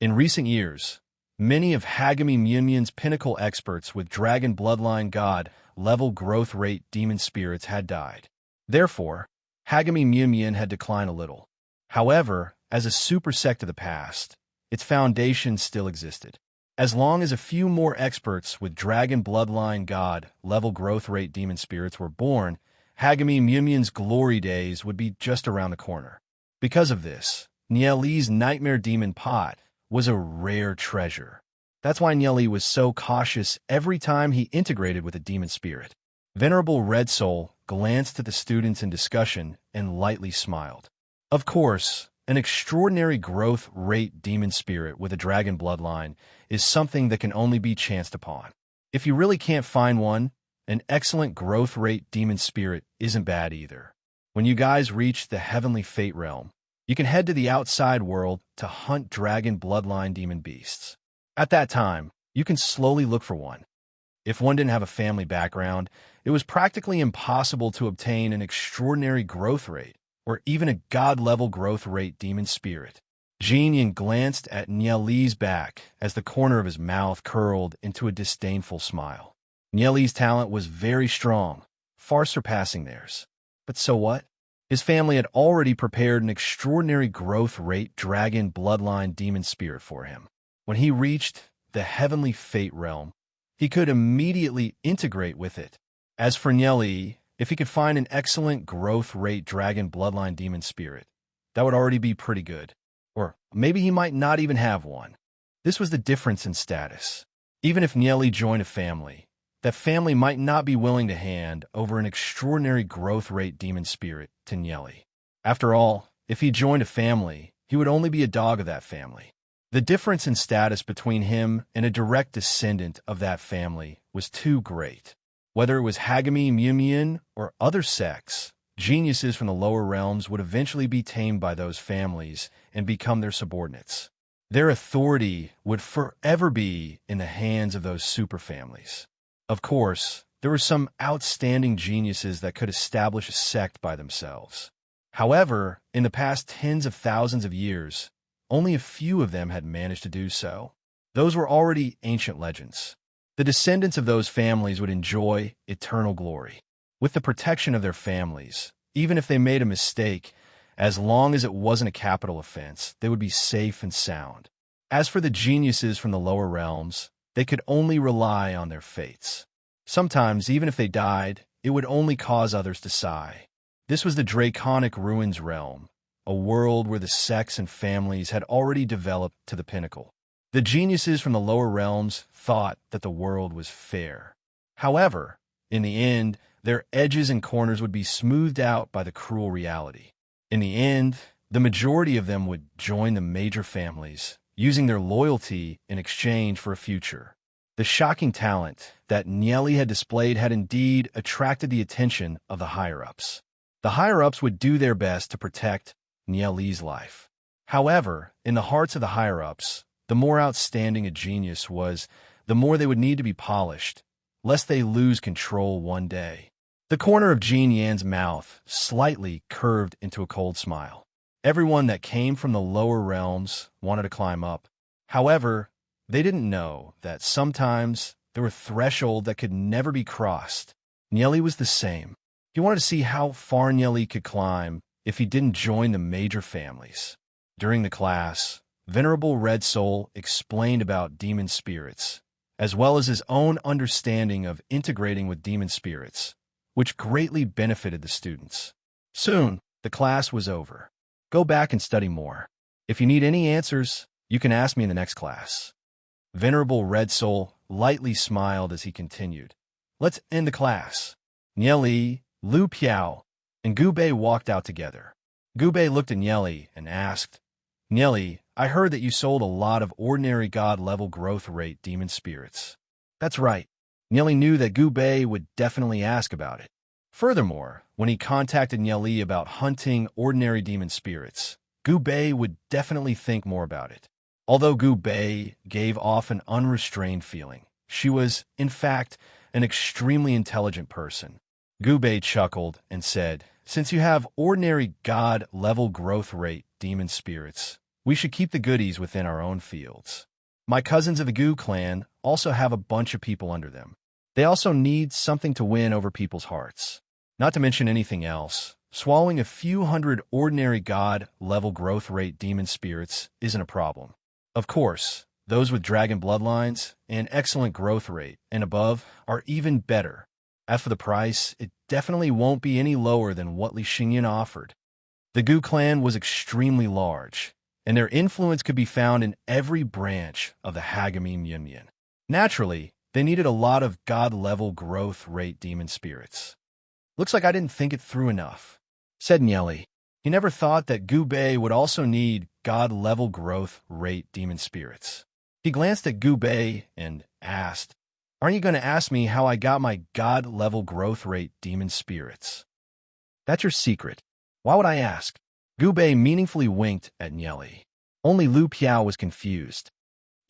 In recent years, many of Hagami Munyan's pinnacle experts with dragon bloodline god-level growth rate demon spirits had died. Therefore, Hagami Munyan had declined a little. However, as a super sect of the past, its foundation still existed. As long as a few more experts with dragon bloodline god-level growth rate demon spirits were born, Hagami Munyan's glory days would be just around the corner. Because of this, Nieli's nightmare demon pot was a rare treasure. That's why Nieli was so cautious every time he integrated with a demon spirit. Venerable Red Soul glanced at the students in discussion and lightly smiled. Of course, an extraordinary growth rate demon spirit with a dragon bloodline is something that can only be chanced upon. If you really can't find one, an excellent growth rate demon spirit isn't bad either. When you guys reach the heavenly fate realm, you can head to the outside world to hunt dragon bloodline demon beasts. At that time, you can slowly look for one. If one didn't have a family background, it was practically impossible to obtain an extraordinary growth rate, or even a god-level growth rate demon spirit. Jinyan glanced at Nieli's back as the corner of his mouth curled into a disdainful smile. Nieli's talent was very strong, far surpassing theirs. But so what? His family had already prepared an extraordinary growth rate dragon bloodline demon spirit for him. When he reached the heavenly fate realm, he could immediately integrate with it. As for Nieli, if he could find an excellent growth rate dragon bloodline demon spirit, that would already be pretty good. Or maybe he might not even have one. This was the difference in status. Even if Nieli joined a family, that family might not be willing to hand over an extraordinary growth rate demon spirit to Nieli. After all, if he joined a family, he would only be a dog of that family. The difference in status between him and a direct descendant of that family was too great. Whether it was Hagami Munyan or other sects, geniuses from the lower realms would eventually be tamed by those families and become their subordinates. Their authority would forever be in the hands of those superfamilies. Of course, there were some outstanding geniuses that could establish a sect by themselves. However, in the past tens of thousands of years, only a few of them had managed to do so. Those were already ancient legends. The descendants of those families would enjoy eternal glory, with the protection of their families. Even if they made a mistake, as long as it wasn't a capital offense, they would be safe and sound. As for the geniuses from the lower realms, they could only rely on their fates. Sometimes, even if they died, it would only cause others to sigh. This was the Draconic Ruins realm, a world where the sects and families had already developed to the pinnacle. The geniuses from the lower realms thought that the world was fair. However, in the end, their edges and corners would be smoothed out by the cruel reality. In the end, the majority of them would join the major families, using their loyalty in exchange for a future. The shocking talent that Nieli had displayed had indeed attracted the attention of the higher-ups. The higher-ups would do their best to protect Nieli's life. However, in the hearts of the higher-ups, the more outstanding a genius was, the more they would need to be polished, lest they lose control one day. The corner of Jean Yan's mouth slightly curved into a cold smile. Everyone that came from the lower realms wanted to climb up. However, they didn't know that sometimes there were thresholds that could never be crossed. Nieli was the same. He wanted to see how far Nieli could climb if he didn't join the major families. During the class, Venerable Red Soul explained about demon spirits, as well as his own understanding of integrating with demon spirits, which greatly benefited the students. Soon, the class was over. Go back and study more. If you need any answers, you can ask me in the next class. Venerable Red Soul lightly smiled as he continued. Let's end the class. Nieli, Lu Piao, and Gu Bei walked out together. Gu Bei looked at Nieli and asked, Nieli, I heard that you sold a lot of ordinary god-level growth rate demon spirits. That's right. Nieli knew that Gu Bei would definitely ask about it. Furthermore, when he contacted Nieli about hunting ordinary demon spirits, Gu Bei would definitely think more about it. Although Gu Bei gave off an unrestrained feeling, she was, in fact, an extremely intelligent person. Gu Bei chuckled and said, Since you have ordinary god-level growth rate demon spirits, we should keep the goodies within our own fields. My cousins of the Gu clan also have a bunch of people under them. They also need something to win over people's hearts. Not to mention anything else, swallowing a few hundred ordinary god-level growth rate demon spirits isn't a problem. Of course, those with dragon bloodlines and excellent growth rate and above are even better. As for the price, it definitely won't be any lower than what Li Xingyan offered. The Gu clan was extremely large, and their influence could be found in every branch of the Hagami Yunyan. Naturally, they needed a lot of god-level growth rate demon spirits. Looks like I didn't think it through enough, said Nieli. He never thought that Gu Bei would also need god-level growth rate demon spirits. He glanced at Gu Bei and asked, Aren't you going to ask me how I got my god-level growth rate demon spirits? That's your secret. Why would I ask? Gu Bei meaningfully winked at Nieli. Only Lu Piao was confused.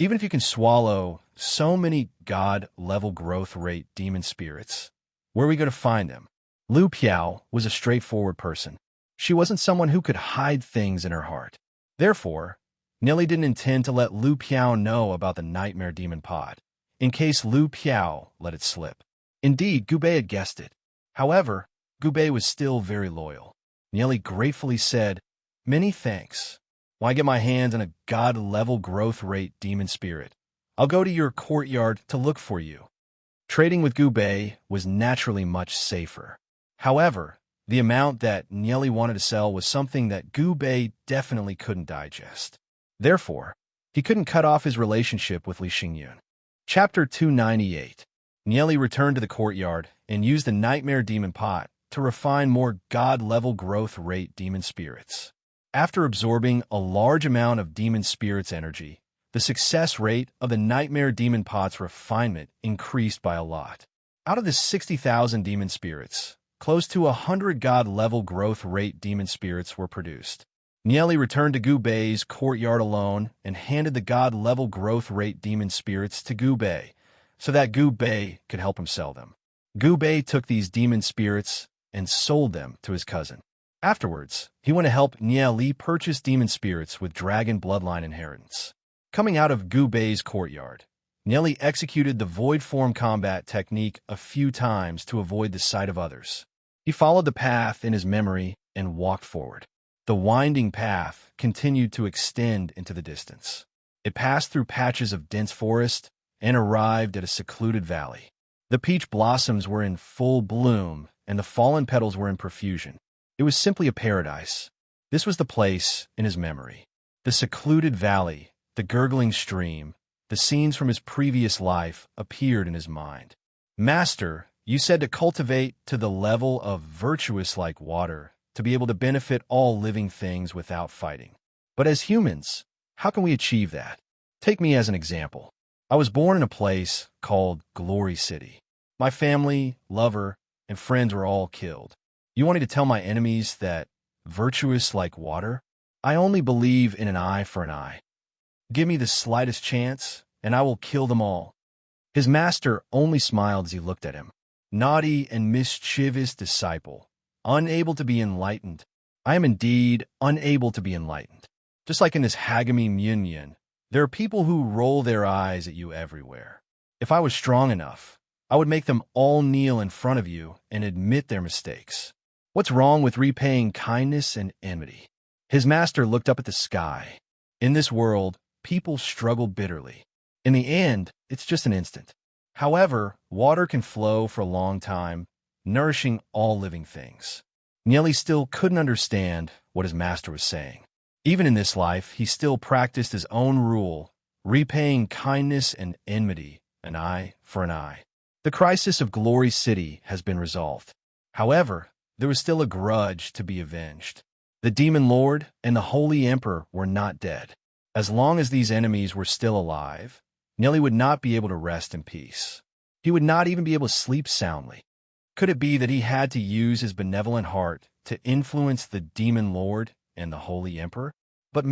Even if you can swallow so many god-level growth rate demon spirits, where are we going to find them? Lu Piao was a straightforward person. She wasn't someone who could hide things in her heart. Therefore, Nieli didn't intend to let Lu Piao know about the nightmare demon pod, in case Lu Piao let it slip. Indeed, Gu Bei had guessed it. However, Gu Bei was still very loyal. Nieli gratefully said, Many thanks. When I get my hands on a god-level growth rate demon spirit, I'll go to your courtyard to look for you. Trading with Gu Bei was naturally much safer. However, the amount that Nieli wanted to sell was something that Gu Bei definitely couldn't digest. Therefore, he couldn't cut off his relationship with Li Xingyan. Chapter 298. Nieli returned to the courtyard and used the nightmare demon pot to refine more god-level growth rate demon spirits. After absorbing a large amount of demon spirits' energy, the success rate of the nightmare demon pot's refinement increased by a lot. Out of the 60,000 demon spirits, close to 100 god-level growth rate demon spirits were produced. Nieli returned to Gubei's courtyard alone and handed the god-level growth rate demon spirits to Gubei so that Gubei could help him sell them. Gubei took these demon spirits and sold them to his cousin. Afterwards, he went to help Nieli purchase demon spirits with dragon bloodline inheritance. Coming out of Gubei's courtyard, Nieli executed the void form combat technique a few times to avoid the sight of others. He followed the path in his memory and walked forward. The winding path continued to extend into the distance. It passed through patches of dense forest and arrived at a secluded valley. The peach blossoms were in full bloom, and the fallen petals were in profusion. It was simply a paradise. This was the place in his memory. The secluded valley, the gurgling stream, the scenes from his previous life appeared in his mind. Master, you said to cultivate to the level of virtuous like water, to be able to benefit all living things without fighting. But as humans, how can we achieve that? Take me as an example. I was born in a place called Glory City. My family, lover, and friends were all killed. You want me to tell my enemies that virtuous like water? I only believe in an eye for an eye. Give me the slightest chance, and I will kill them all. His master only smiled as he looked at him. Naughty and mischievous disciple, unable to be enlightened. I am indeed unable to be enlightened. Just like in this Hagami Munyan, there are people who roll their eyes at you everywhere. If I was strong enough, I would make them all kneel in front of you and admit their mistakes. What's wrong with repaying kindness and enmity? His master looked up at the sky. In this world, people struggle bitterly. In the end, it's just an instant. However, water can flow for a long time, nourishing all living things. Nieli still couldn't understand what his master was saying. Even in this life, he still practiced his own rule, repaying kindness and enmity, an eye for an eye. The crisis of Glory City has been resolved. However, there was still a grudge to be avenged. The Demon Lord and the Holy Emperor were not dead. As long as these enemies were still alive, Nieli would not be able to rest in peace. He would not even be able to sleep soundly. Could it be that he had to use his benevolent heart to influence the Demon Lord and the Holy Emperor? But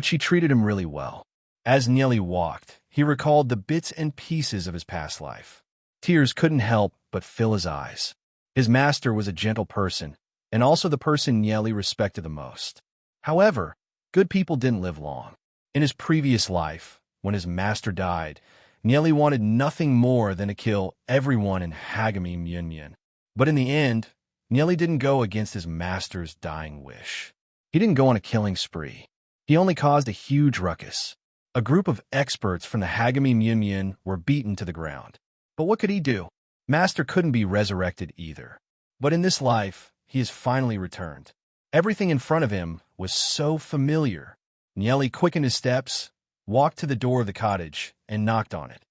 she treated him really well. As Nieli walked, he recalled the bits and pieces of his past life. Tears couldn't help but fill his eyes. His master was a gentle person, and also the person Nieli respected the most. However, good people didn't live long. In his previous life, when his master died, Nieli wanted nothing more than to kill everyone in Hagami Munyan. But in the end, Nieli didn't go against his master's dying wish. He didn't go on a killing spree. He only caused a huge ruckus. A group of experts from the Hagami Munyan were beaten to the ground. But what could he do? Master couldn't be resurrected either. But in this life, he has finally returned. Everything in front of him was so familiar. Nieli quickened his steps, walked to the door of the cottage, and knocked on it.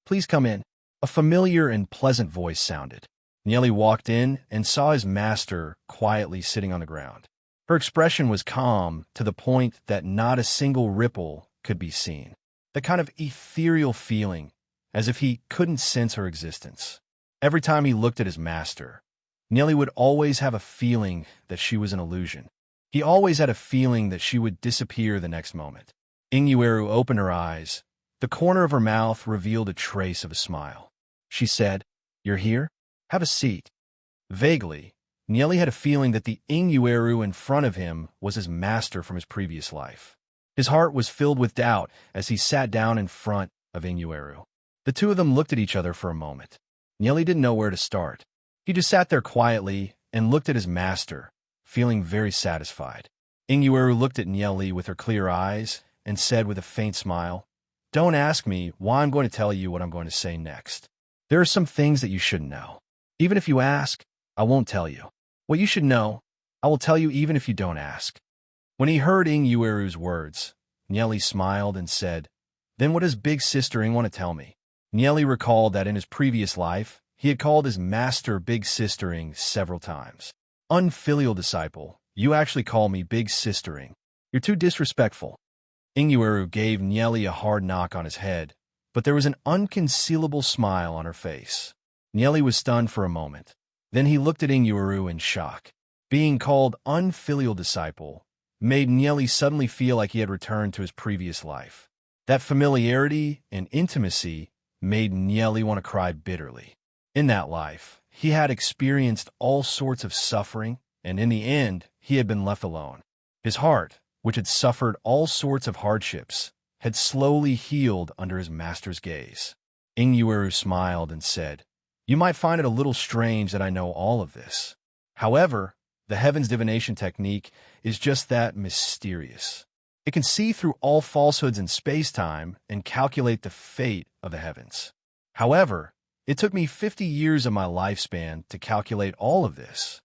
"Please come in." A familiar and pleasant voice sounded. Nieli walked in and saw his master quietly sitting on the ground. Her expression was calm to the point that not a single ripple could be seen. The kind of ethereal feeling, as if he couldn't sense her existence. Every time he looked at his master, Nieli would always have a feeling that she was an illusion. He always had a feeling that she would disappear the next moment. Inueru opened her eyes. The corner of her mouth revealed a trace of a smile. She said, "You're here? Have a seat." Vaguely, Nieli had a feeling that the Inueru in front of him was his master from his previous life. His heart was filled with doubt as he sat down in front of Inueru. The two of them looked at each other for a moment. Nieli didn't know where to start. He just sat there quietly and looked at his master, feeling very satisfied. Inueru looked at Nieli with her clear eyes and said with a faint smile, "Don't ask me why I'm going to tell you what I'm going to say next. There are some things that you shouldn't know. Even if you ask, I won't tell you. What you should know, I will tell you even if you don't ask." When he heard Inueru's words, Nieli smiled and said, "Then what does Big Sistering want to tell me?" Nieli recalled that in his previous life, he had called his master Big Sistering several times. "Unfilial disciple, you actually call me Big Sistering. You're too disrespectful." Inueru gave Nieli a hard knock on his head, but there was an unconcealable smile on her face. Nieli was stunned for a moment. Then he looked at Inueru in shock. Being called unfilial disciple, made Nieli suddenly feel like he had returned to his previous life. That familiarity and intimacy made Nieli want to cry bitterly. In that life, he had experienced all sorts of suffering, and in the end, he had been left alone. His heart, which had suffered all sorts of hardships, had slowly healed under his master's gaze. Ingueru smiled and said, "You might find it a little strange that I know all of this. However, the heavens divination technique is just that mysterious. It can see through all falsehoods in space-time and calculate the fate of the heavens. However, it took me 50 years of my lifespan to calculate all of this."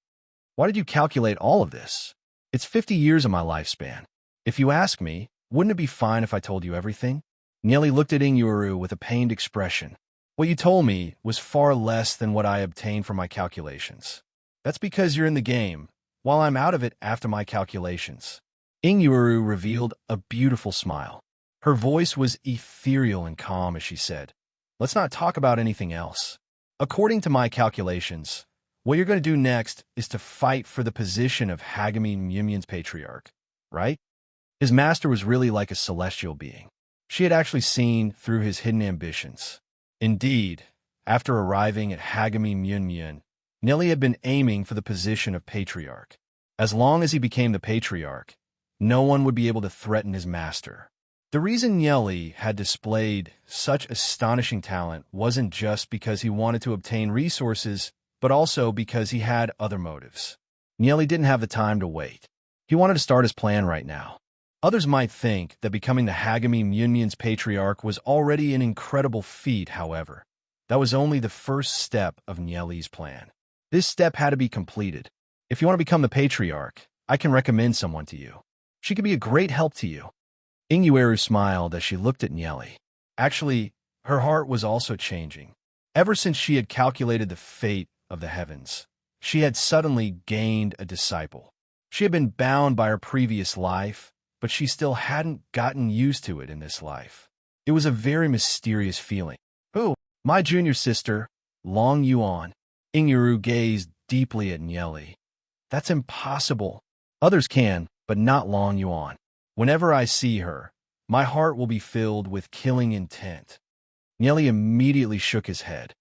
"Why did you calculate all of this?" "It's 50 years of my lifespan. If you ask me, wouldn't it be fine if I told you everything?" Nieli looked at Ingueru with a pained expression. "What you told me was far less than what I obtained from my calculations. That's because you're in the game, while I'm out of it after my calculations." Ingueru revealed a beautiful smile. Her voice was ethereal and calm as she said, "Let's not talk about anything else. According to my calculations, what you're going to do next is to fight for the position of Hagami Myunmun's patriarch, right?" His master was really like a celestial being. She had actually seen through his hidden ambitions. Indeed, after arriving at Hagami Myunmun, Nieli had been aiming for the position of patriarch. As long as he became the patriarch, no one would be able to threaten his master. The reason Nieli had displayed such astonishing talent wasn't just because he wanted to obtain resources, but also because he had other motives. Nieli didn't have the time to wait. He wanted to start his plan right now. Others might think that becoming the Hagami Myunmun's patriarch was already an incredible feat, however. That was only the first step of Nieli's plan. This step had to be completed. If you want to become the patriarch, I can recommend someone to you. She could be a great help to you. Ingueru smiled as she looked at Nieli. Actually, her heart was also changing. Ever since she had calculated the fate of the heavens, she had suddenly gained a disciple. She had been bound by her previous life, but she still hadn't gotten used to it in this life. It was a very mysterious feeling. "Who?" "My junior sister, Long Yuan." Ingueru gazed deeply at Nieli. "That's impossible. Others can, but not Long Yuan. Whenever I see her, my heart will be filled with killing intent." Nieli immediately shook his head.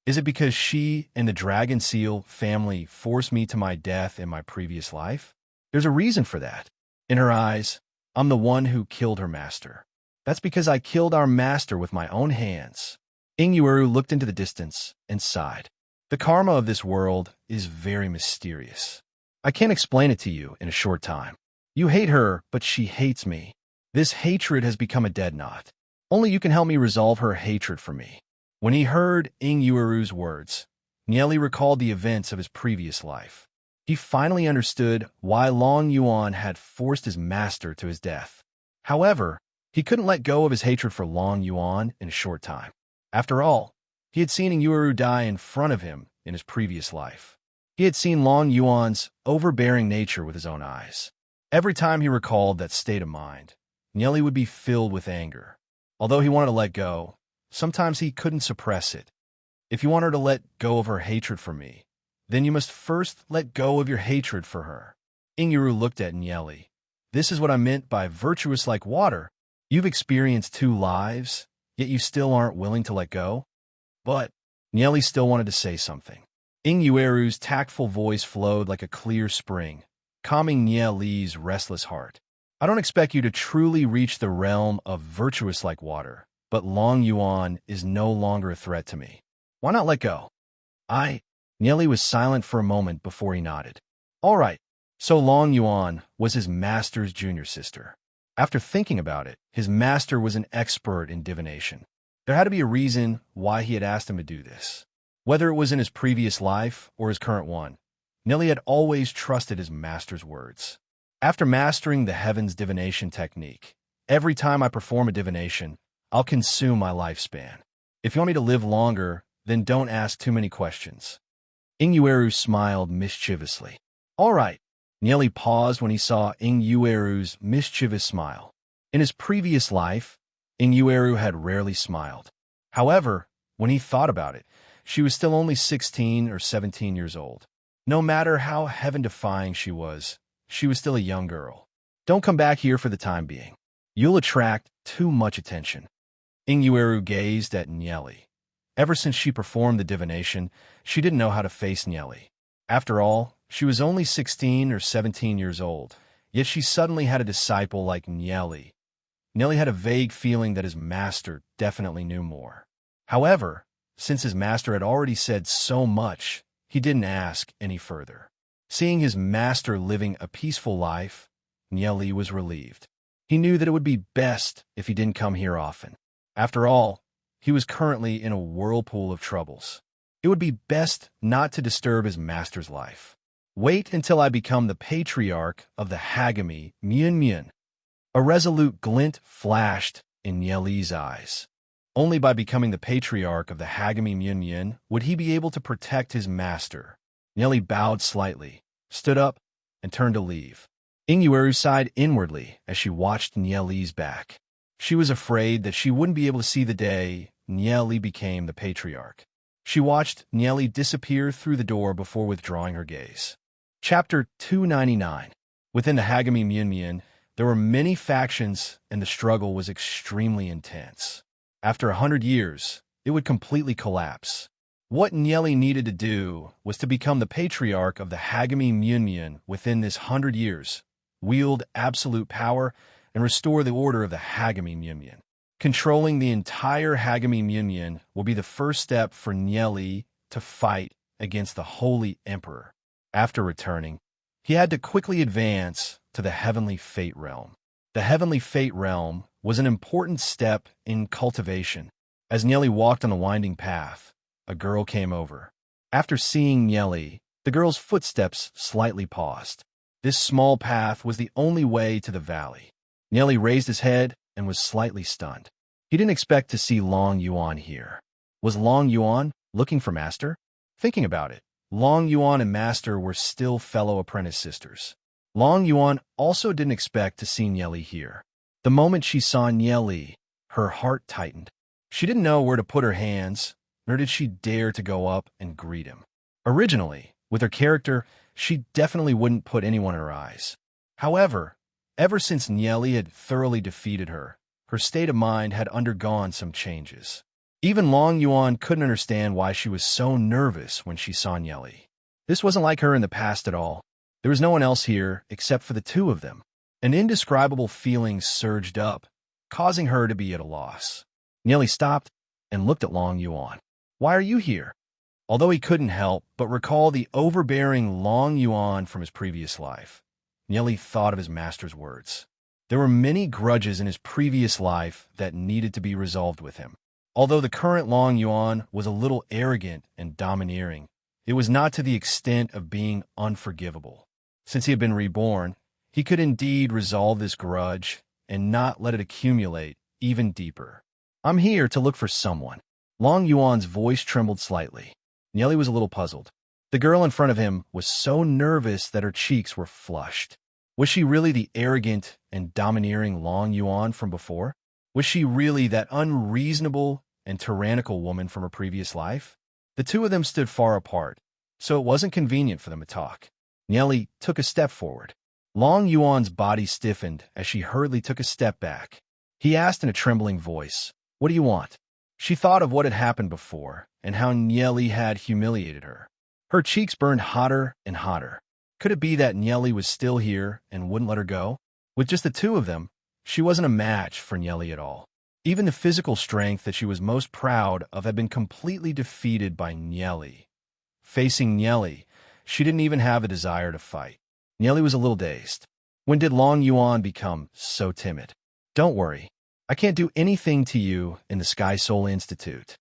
"Is it because she and the Dragon Seal family forced me to my death in my previous life? There's a reason for that. In her eyes, I'm the one who killed her master. That's because I killed our master with my own hands." Ingueru looked into the distance and sighed. "The karma of this world is very mysterious. I can't explain it to you in a short time. You hate her, but she hates me. This hatred has become a dead knot. Only you can help me resolve her hatred for me." When he heard Ingueru's words, Nieli recalled the events of his previous life. He finally understood why Long Yuan had forced his master to his death. However, he couldn't let go of his hatred for Long Yuan in a short time. After all, he had seen Ingueru die in front of him in his previous life. He had seen Long Yuan's overbearing nature with his own eyes. Every time he recalled that state of mind, Nieli would be filled with anger. Although he wanted to let go, sometimes he couldn't suppress it. "If you want her to let go of her hatred for me, then you must first let go of your hatred for her." Ingueru looked at Nieli. "This is what I meant by virtuous like water. You've experienced 2 lives, yet you still aren't willing to let go?" But Nieli still wanted to say something. Ingueru's tactful voice flowed like a clear spring, calming Nieli's restless heart. "I don't expect you to truly reach the realm of virtuous like water, but Long Yuan is no longer a threat to me. Why not let go?" Nieli was silent for a moment before he nodded. "All right, so Long Yuan was his master's junior sister." After thinking about it, his master was an expert in divination. There had to be a reason why he had asked him to do this. Whether it was in his previous life or his current one, Nieli had always trusted his master's words. After mastering the heavens divination technique, every time I perform a divination, I'll consume my lifespan. If you want me to live longer, then don't ask too many questions." Ingueru smiled mischievously. "All right." Nieli paused when he saw Ingueru's mischievous smile. In his previous life, Ingueru had rarely smiled. However, when he thought about it, she was still only 16 or 17 years old. No matter how heaven-defying she was still a young girl. Don't come back here for the time being. You'll attract too much attention. Ingueru gazed at Nyeli. Ever since she performed the divination, she didn't know how to face Nyeli. After all, she was only 16 or 17 years old, yet she suddenly had a disciple like Nyeli. Nyeli had a vague feeling that his master definitely knew more. However, since his master had already said so much, he didn't ask any further. Seeing his master living a peaceful life, Nyeli was relieved. He knew that it would be best if he didn't come here often. After all, he was currently in a whirlpool of troubles. It would be best not to disturb his master's life. Wait until I become the patriarch of the Hagami Myun. A resolute glint flashed in Nyeli's eyes. Only by becoming the patriarch of the Hagami Myun would he be able to protect his master. Nyeli bowed slightly, stood up, and turned to leave. Ingueru sighed inwardly as she watched Nyeli's back. She was afraid that she wouldn't be able to see the day Nyeli became the patriarch. She watched Nyeli disappear through the door before withdrawing her gaze. Chapter 299. Within the Hagami Myun, there were many factions and the struggle was extremely intense. After 100 years, it would completely collapse. What Nyeli needed to do was to become the patriarch of the Hagami Myun within this 100 years, wield absolute power, and restore the order of the Hagami Myun. Controlling the entire Hagami Myun will be the first step for Nyeli to fight against the Holy Emperor. After returning, he had to quickly advance to the Heavenly Fate Realm. The Heavenly Fate Realm was an important step in cultivation. As Nyeli walked on the winding path, a girl came over. After seeing Nyeli, the girl's footsteps slightly paused. This small path was the only way to the valley. Nyeli raised his head and was slightly stunned. He didn't expect to see Long Yuan here. Was Long Yuan looking for Master? Thinking about it, Long Yuan and Master were still fellow apprentice sisters. Long Yuan also didn't expect to see Nyeli here. The moment she saw Nyeli, her heart tightened. She didn't know where to put her hands, nor did she dare to go up and greet him. Originally, with her character, she definitely wouldn't put anyone in her eyes. However, ever since Nyeli had thoroughly defeated her, her state of mind had undergone some changes. Even Long Yuan couldn't understand why she was so nervous when she saw Nyeli. This wasn't like her in the past at all. There was no one else here except for the two of them. An indescribable feeling surged up, causing her to be at a loss. Nyeli stopped and looked at Long Yuan. "Why are you here?" Although he couldn't help but recall the overbearing Long Yuan from his previous life, Nyeli thought of his master's words. There were many grudges in his previous life that needed to be resolved with him. Although the current Long Yuan was a little arrogant and domineering, it was not to the extent of being unforgivable. Since he had been reborn, he could indeed resolve this grudge and not let it accumulate even deeper. "I'm here to look for someone." Long Yuan's voice trembled slightly. Nyeli was a little puzzled. The girl in front of him was so nervous that her cheeks were flushed. Was she really the arrogant and domineering Long Yuan from before? Was she really that unreasonable and tyrannical woman from her previous life? The two of them stood far apart, so it wasn't convenient for them to talk. Nyeli took a step forward. Long Yuan's body stiffened as she hurriedly took a step back. He asked in a trembling voice, "What do you want?" She thought of what had happened before and how Nyeli had humiliated her. Her cheeks burned hotter and hotter. Could it be that Nyeli was still here and wouldn't let her go? With just the two of them, she wasn't a match for Nyeli at all. Even the physical strength that she was most proud of had been completely defeated by Nyeli. Facing Nyeli, she didn't even have a desire to fight. Nyeli was a little dazed. When did Long Yuan become so timid? "Don't worry. I can't do anything to you in the Sky Soul Institute."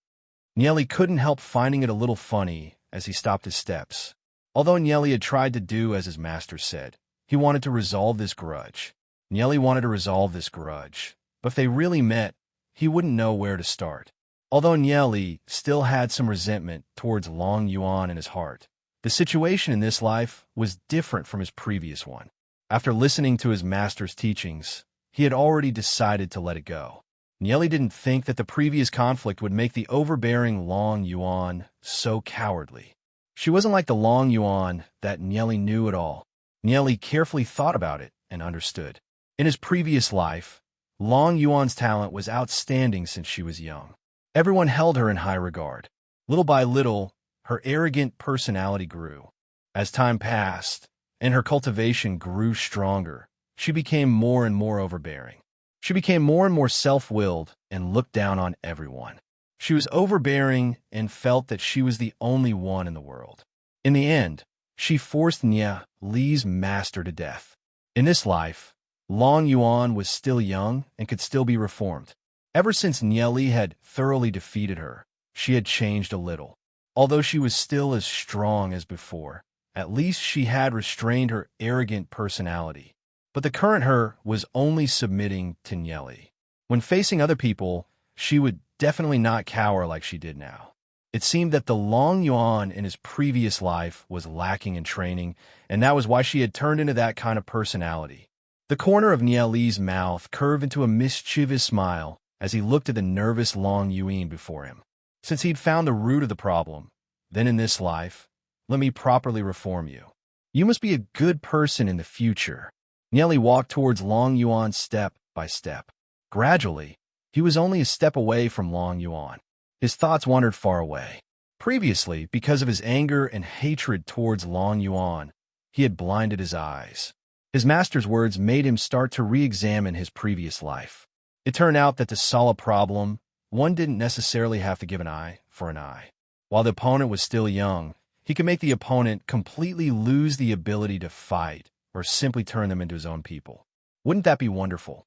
Nyeli couldn't help finding it a little funny as he stopped his steps. Although Nyeli had tried to do as his master said, he wanted to resolve this grudge. Nyeli wanted to resolve this grudge, but if they really met, he wouldn't know where to start. Although Nyeli still had some resentment towards Long Yuan in his heart, the situation in this life was different from his previous one. After listening to his master's teachings, he had already decided to let it go. Nyeli didn't think that the previous conflict would make the overbearing Long Yuan so cowardly. She wasn't like the Long Yuan that Nyeli knew at all. Nyeli carefully thought about it and understood. In his previous life, Long Yuan's talent was outstanding since she was young. Everyone held her in high regard. Little by little, her arrogant personality grew. As time passed, and her cultivation grew stronger, she became more and more overbearing. She became more and more self-willed and looked down on everyone. She was overbearing and felt that she was the only one in the world. In the end, she forced Nye Li's master to death. In this life, Long Yuan was still young and could still be reformed. Ever since Nye Li had thoroughly defeated her, she had changed a little. Although she was still as strong as before, at least she had restrained her arrogant personality. But the current her was only submitting to Nye Li. When facing other people, she would definitely not cower like she did now. It seemed that the Long Yuan in his previous life was lacking in training, and that was why she had turned into that kind of personality. The corner of Nye Li's mouth curved into a mischievous smile as he looked at the nervous Long Yuan before him. Since he'd found the root of the problem, then in this life, let me properly reform you. You must be a good person in the future. Nye Li walked towards Long Yuan step by step. Gradually, he was only a step away from Long Yuan. His thoughts wandered far away. Previously, because of his anger and hatred towards Long Yuan, he had blinded his eyes. His master's words made him start to re-examine his previous life. It turned out that to solve a problem, one didn't necessarily have to give an eye for an eye. While the opponent was still young, he could make the opponent completely lose the ability to fight or simply turn them into his own people. Wouldn't that be wonderful?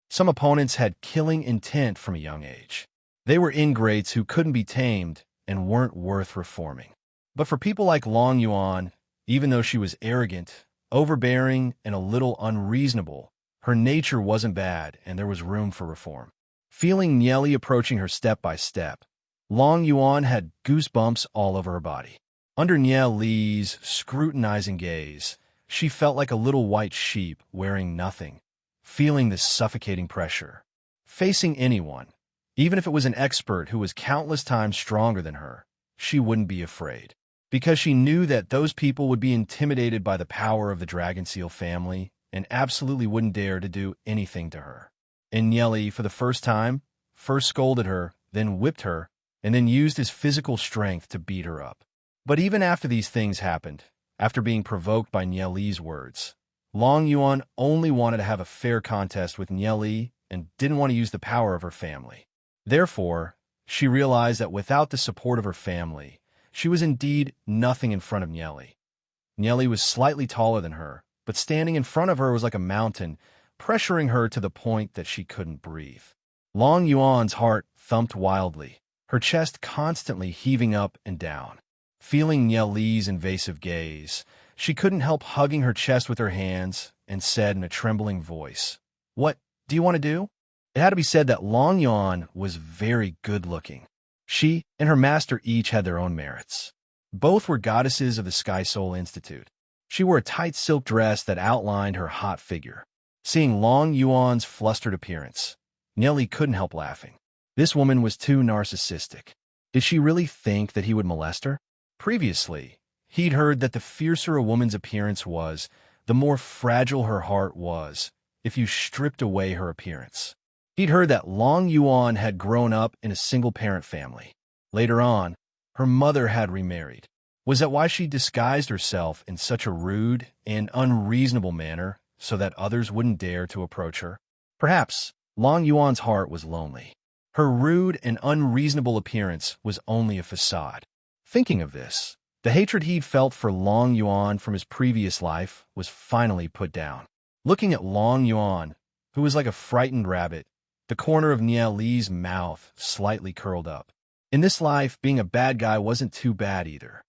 Some opponents had killing intent from a young age. They were ingrates who couldn't be tamed and weren't worth reforming. But for people like Long Yuan, even though she was arrogant, overbearing, and a little unreasonable, her nature wasn't bad and there was room for reform. Feeling Nye Li approaching her step by step, Long Yuan had goosebumps all over her body. Under Nye Li's scrutinizing gaze, she felt like a little white sheep wearing nothing, feeling this suffocating pressure. Facing anyone, even if it was an expert who was countless times stronger than her, she wouldn't be afraid. Because she knew that those people would be intimidated by the power of the Dragon Seal family and absolutely wouldn't dare to do anything to her. And Nye Li, for the first time, first scolded her, then whipped her, and then used his physical strength to beat her up. But even after these things happened, after being provoked by Nye Li's words, Long Yuan only wanted to have a fair contest with Nye Li and didn't want to use the power of her family. Therefore, she realized that without the support of her family, she was indeed nothing in front of Nye Li. Nye Li was slightly taller than her, but standing in front of her was like a mountain, pressuring her to the point that she couldn't breathe. Long Yuan's heart thumped wildly, her chest constantly heaving up and down. Feeling Nye Li's invasive gaze, she couldn't help hugging her chest with her hands and said in a trembling voice, "What do you want to do?" It had to be said that Long Yuan was very good-looking. She and her master each had their own merits. Both were goddesses of the Sky Soul Institute. She wore a tight silk dress that outlined her hot figure. Seeing Long Yuan's flustered appearance, Nye Li couldn't help laughing. This woman was too narcissistic. Did she really think that he would molest her? Previously, he'd heard that the fiercer a woman's appearance was, the more fragile her heart was if you stripped away her appearance. He'd heard that Long Yuan had grown up in a single-parent family. Later on, her mother had remarried. Was that why she disguised herself in such a rude and unreasonable manner so that others wouldn't dare to approach her? Perhaps Long Yuan's heart was lonely. Her rude and unreasonable appearance was only a facade. Thinking of this, the hatred he'd felt for Long Yuan from his previous life was finally put down. Looking at Long Yuan, who was like a frightened rabbit, the corner of Nye Li's mouth slightly curled up. In this life, being a bad guy wasn't too bad either.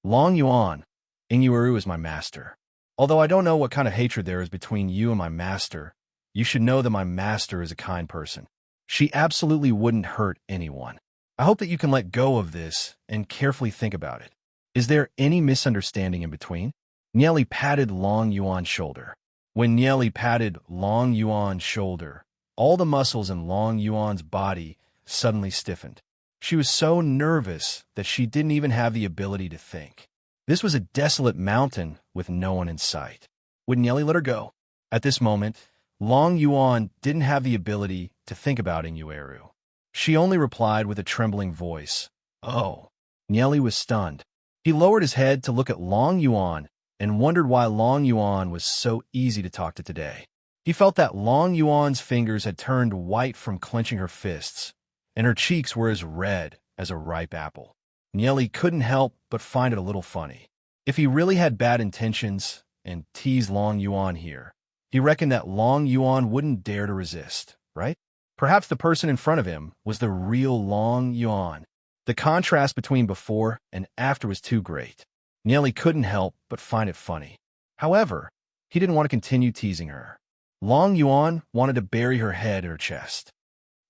Long Yuan, Inyuru is my master. Although I don't know what kind of hatred there is between you and my master, you should know that my master is a kind person. She absolutely wouldn't hurt anyone. I hope that you can let go of this and carefully think about it. Is there any misunderstanding in between? Nye Li patted Long Yuan's shoulder. When Nye Li patted Long Yuan's shoulder, all the muscles in Long Yuan's body suddenly stiffened. She was so nervous that she didn't even have the ability to think. This was a desolate mountain with no one in sight. Would Nye Li let her go? At this moment, Long Yuan didn't have the ability to think about Inueru. She only replied with a trembling voice, "Oh." Nieli was stunned. He lowered his head to look at Long Yuan and wondered why Long Yuan was so easy to talk to today. He felt that Long Yuan's fingers had turned white from clenching her fists, and her cheeks were as red as a ripe apple. Nieli couldn't help but find it a little funny. If he really had bad intentions and teased Long Yuan here, he reckoned that Long Yuan wouldn't dare to resist, right? Perhaps the person in front of him was the real Long Yuan. The contrast between before and after was too great. Nieli couldn't help but find it funny. However, he didn't want to continue teasing her. Long Yuan wanted to bury her head in her chest.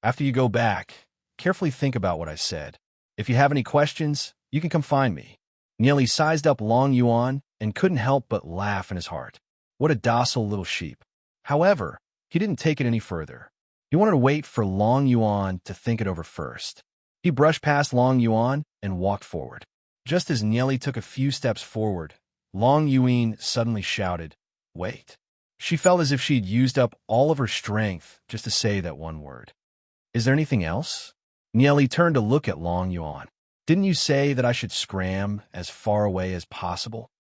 "After you go back, carefully think about what I said. If you have any questions, you can come find me." Nieli sized up Long Yuan and couldn't help but laugh in his heart. What a docile little sheep. However, he didn't take it any further. He wanted to wait for Long Yuan to think it over first. He brushed past Long Yuan and walked forward. Just as Nieli took a few steps forward, Long Yuan suddenly shouted, "Wait." She felt as if she'd used up all of her strength just to say that one word. "Is there anything else?" Nieli turned to look at Long Yuan. "Didn't you say that I should scram as far away as possible?"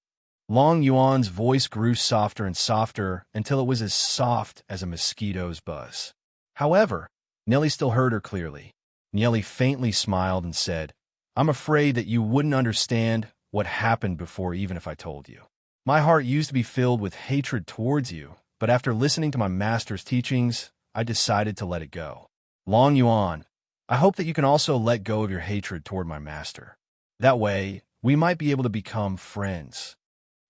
Long Yuan's voice grew softer and softer until it was as soft as a mosquito's buzz. However, Nieli still heard her clearly. Nieli faintly smiled and said, "I'm afraid that you wouldn't understand what happened before even if I told you. My heart used to be filled with hatred towards you, but after listening to my master's teachings, I decided to let it go. Long Yuan, I hope that you can also let go of your hatred toward my master. That way, we might be able to become friends.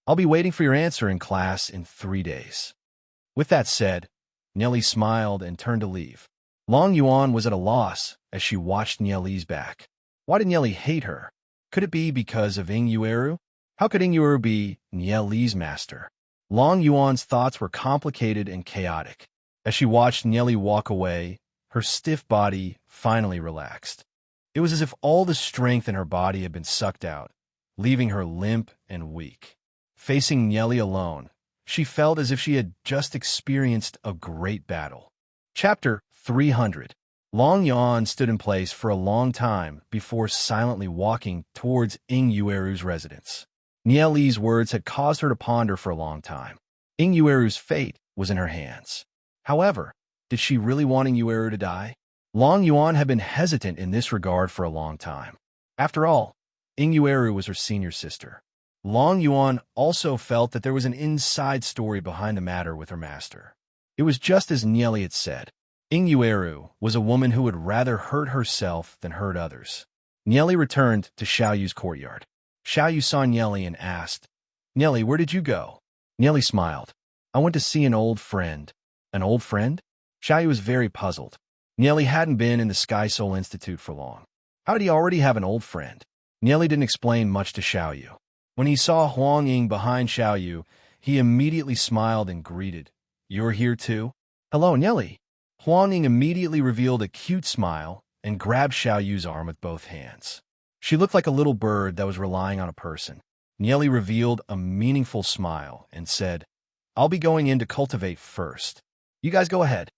I'll be waiting for your answer in class in 3 days." With that said, Nieli smiled and turned to leave. Long Yuan was at a loss as she watched Nieli's back. Why did Nieli hate her? Could it be because of Inueru? How could Inueru be Nieli's master? Long Yuan's thoughts were complicated and chaotic. As she watched Nieli walk away, her stiff body finally relaxed. It was as if all the strength in her body had been sucked out, leaving her limp and weak. Facing Nieli alone, she felt as if she had just experienced a great battle. Chapter 300. Long Yuan stood in place for a long time before silently walking towards Inueru's residence. Nieli's words had caused her to ponder for a long time. Inueru's fate was in her hands. However, did she really want Inueru to die? Long Yuan had been hesitant in this regard for a long time. After all, Inueru was her senior sister. Long Yuan also felt that there was an inside story behind the matter with her master. It was just as Nieli had said. Inueru was a woman who would rather hurt herself than hurt others. Nieli returned to Xiaoyu's courtyard. Xiaoyu saw Nieli and asked, "Nieli, where did you go?" Nieli smiled. "I went to see an old friend." "An old friend?" Xiaoyu was very puzzled. Nieli hadn't been in the Sky Soul Institute for long. How did he already have an old friend? Nieli didn't explain much to Xiaoyu. When he saw Huang Ying behind Xiaoyu, he immediately smiled and greeted, "You're here too?" "Hello, Nieli." Huang Ying immediately revealed a cute smile and grabbed Xiaoyu's arm with both hands. She looked like a little bird that was relying on a person. Nieli revealed a meaningful smile and said, "I'll be going in to cultivate first. You guys go ahead."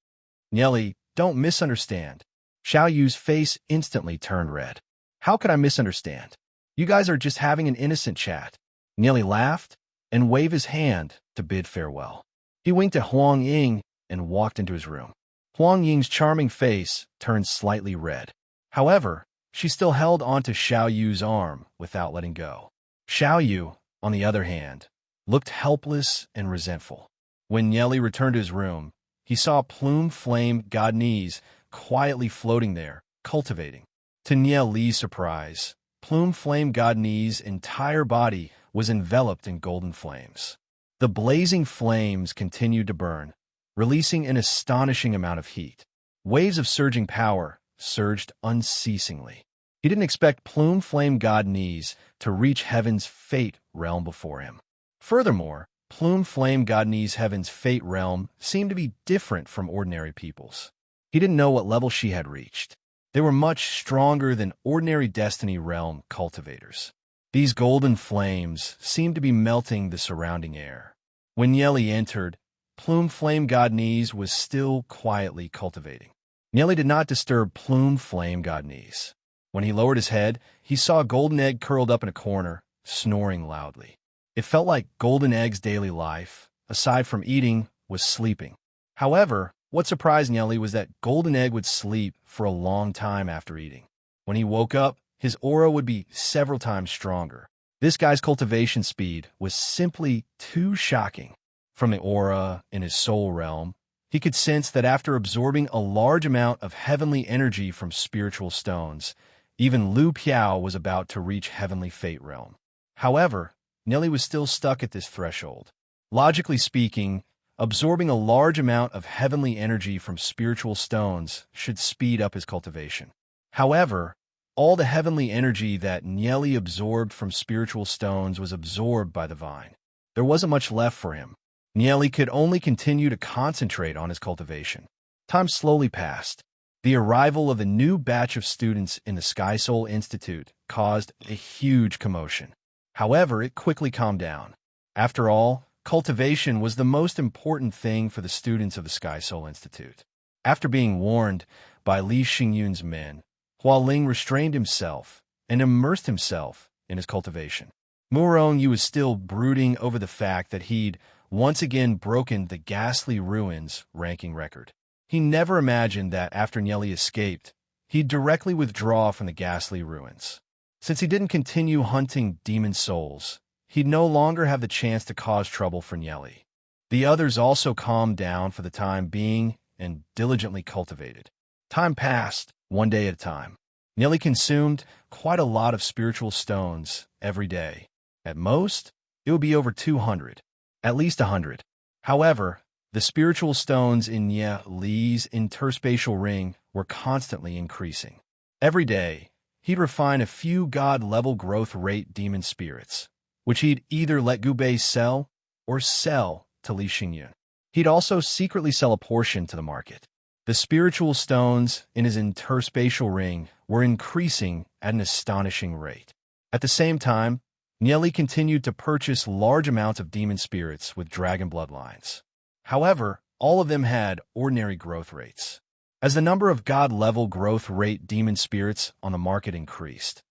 "Nieli, don't misunderstand." Xiaoyu's face instantly turned red. "How could I misunderstand? You guys are just having an innocent chat." Nieli laughed and waved his hand to bid farewell. He winked at Huang Ying and walked into his room. Huang Ying's charming face turned slightly red. However, she still held onto Xiaoyu's arm without letting go. Xiaoyu, on the other hand, looked helpless and resentful. When Nieli returned to his room, he saw Plume Flame Godnese quietly floating there, cultivating. To Nieli's surprise, Plume Flame Godnese's entire body was enveloped in golden flames. The blazing flames continued to burn, releasing an astonishing amount of heat. Waves of surging power surged unceasingly. He didn't expect Plume Flame Godnese to reach Heaven's Fate realm before him. Furthermore, Plume Flame Godnese's Heaven's Fate realm seemed to be different from ordinary people's. He didn't know what level she had reached. They were much stronger than ordinary Destiny realm cultivators. These golden flames seemed to be melting the surrounding air. When Nieli entered, Plume Flame Godnese was still quietly cultivating. Nieli did not disturb Plume Flame Godnese. When he lowered his head, he saw a golden egg curled up in a corner, snoring loudly. It felt like Golden Egg's daily life, aside from eating, was sleeping. However, what surprised Nieli was that Golden Egg would sleep for a long time after eating. When he woke up, his aura would be several times stronger. This guy's cultivation speed was simply too shocking. From the aura in his soul realm, he could sense that after absorbing a large amount of heavenly energy from spiritual stones, even Lu Piao was about to reach heavenly fate realm. However, Nieli was still stuck at this threshold. Logically speaking, absorbing a large amount of heavenly energy from spiritual stones should speed up his cultivation. However, all the heavenly energy that Nieli absorbed from spiritual stones was absorbed by the vine. There wasn't much left for him. Nieli could only continue to concentrate on his cultivation. Time slowly passed. The arrival of a new batch of students in the Sky Soul Institute caused a huge commotion. However, it quickly calmed down. After all, cultivation was the most important thing for the students of the Sky Soul Institute. After being warned by Li Xingyun's men, Hua Ling restrained himself and immersed himself in his cultivation. Murong was still brooding over the fact that he'd once again broken the Ghastly Ruins ranking record. He never imagined that after Nieli escaped, he'd directly withdraw from the Ghastly Ruins. Since he didn't continue hunting demon souls, he'd no longer have the chance to cause trouble for Nieli. The others also calmed down for the time being and diligently cultivated. Time passed, one day at a time. Nieli consumed quite a lot of spiritual stones every day. At most, it would be over 200. At least 100. However, the spiritual stones in Nieli's interspatial ring were constantly increasing. Every day, he'd refine a few god-level growth rate demon spirits, which he'd either let Gubei sell or sell to Li Xingyun. He'd also secretly sell a portion to the market. The spiritual stones in his interspatial ring were increasing at an astonishing rate. At the same time, Nieli continued to purchase large amounts of demon spirits with dragon bloodlines. However, all of them had ordinary growth rates. As the number of god-level growth rate demon spirits on the market increased,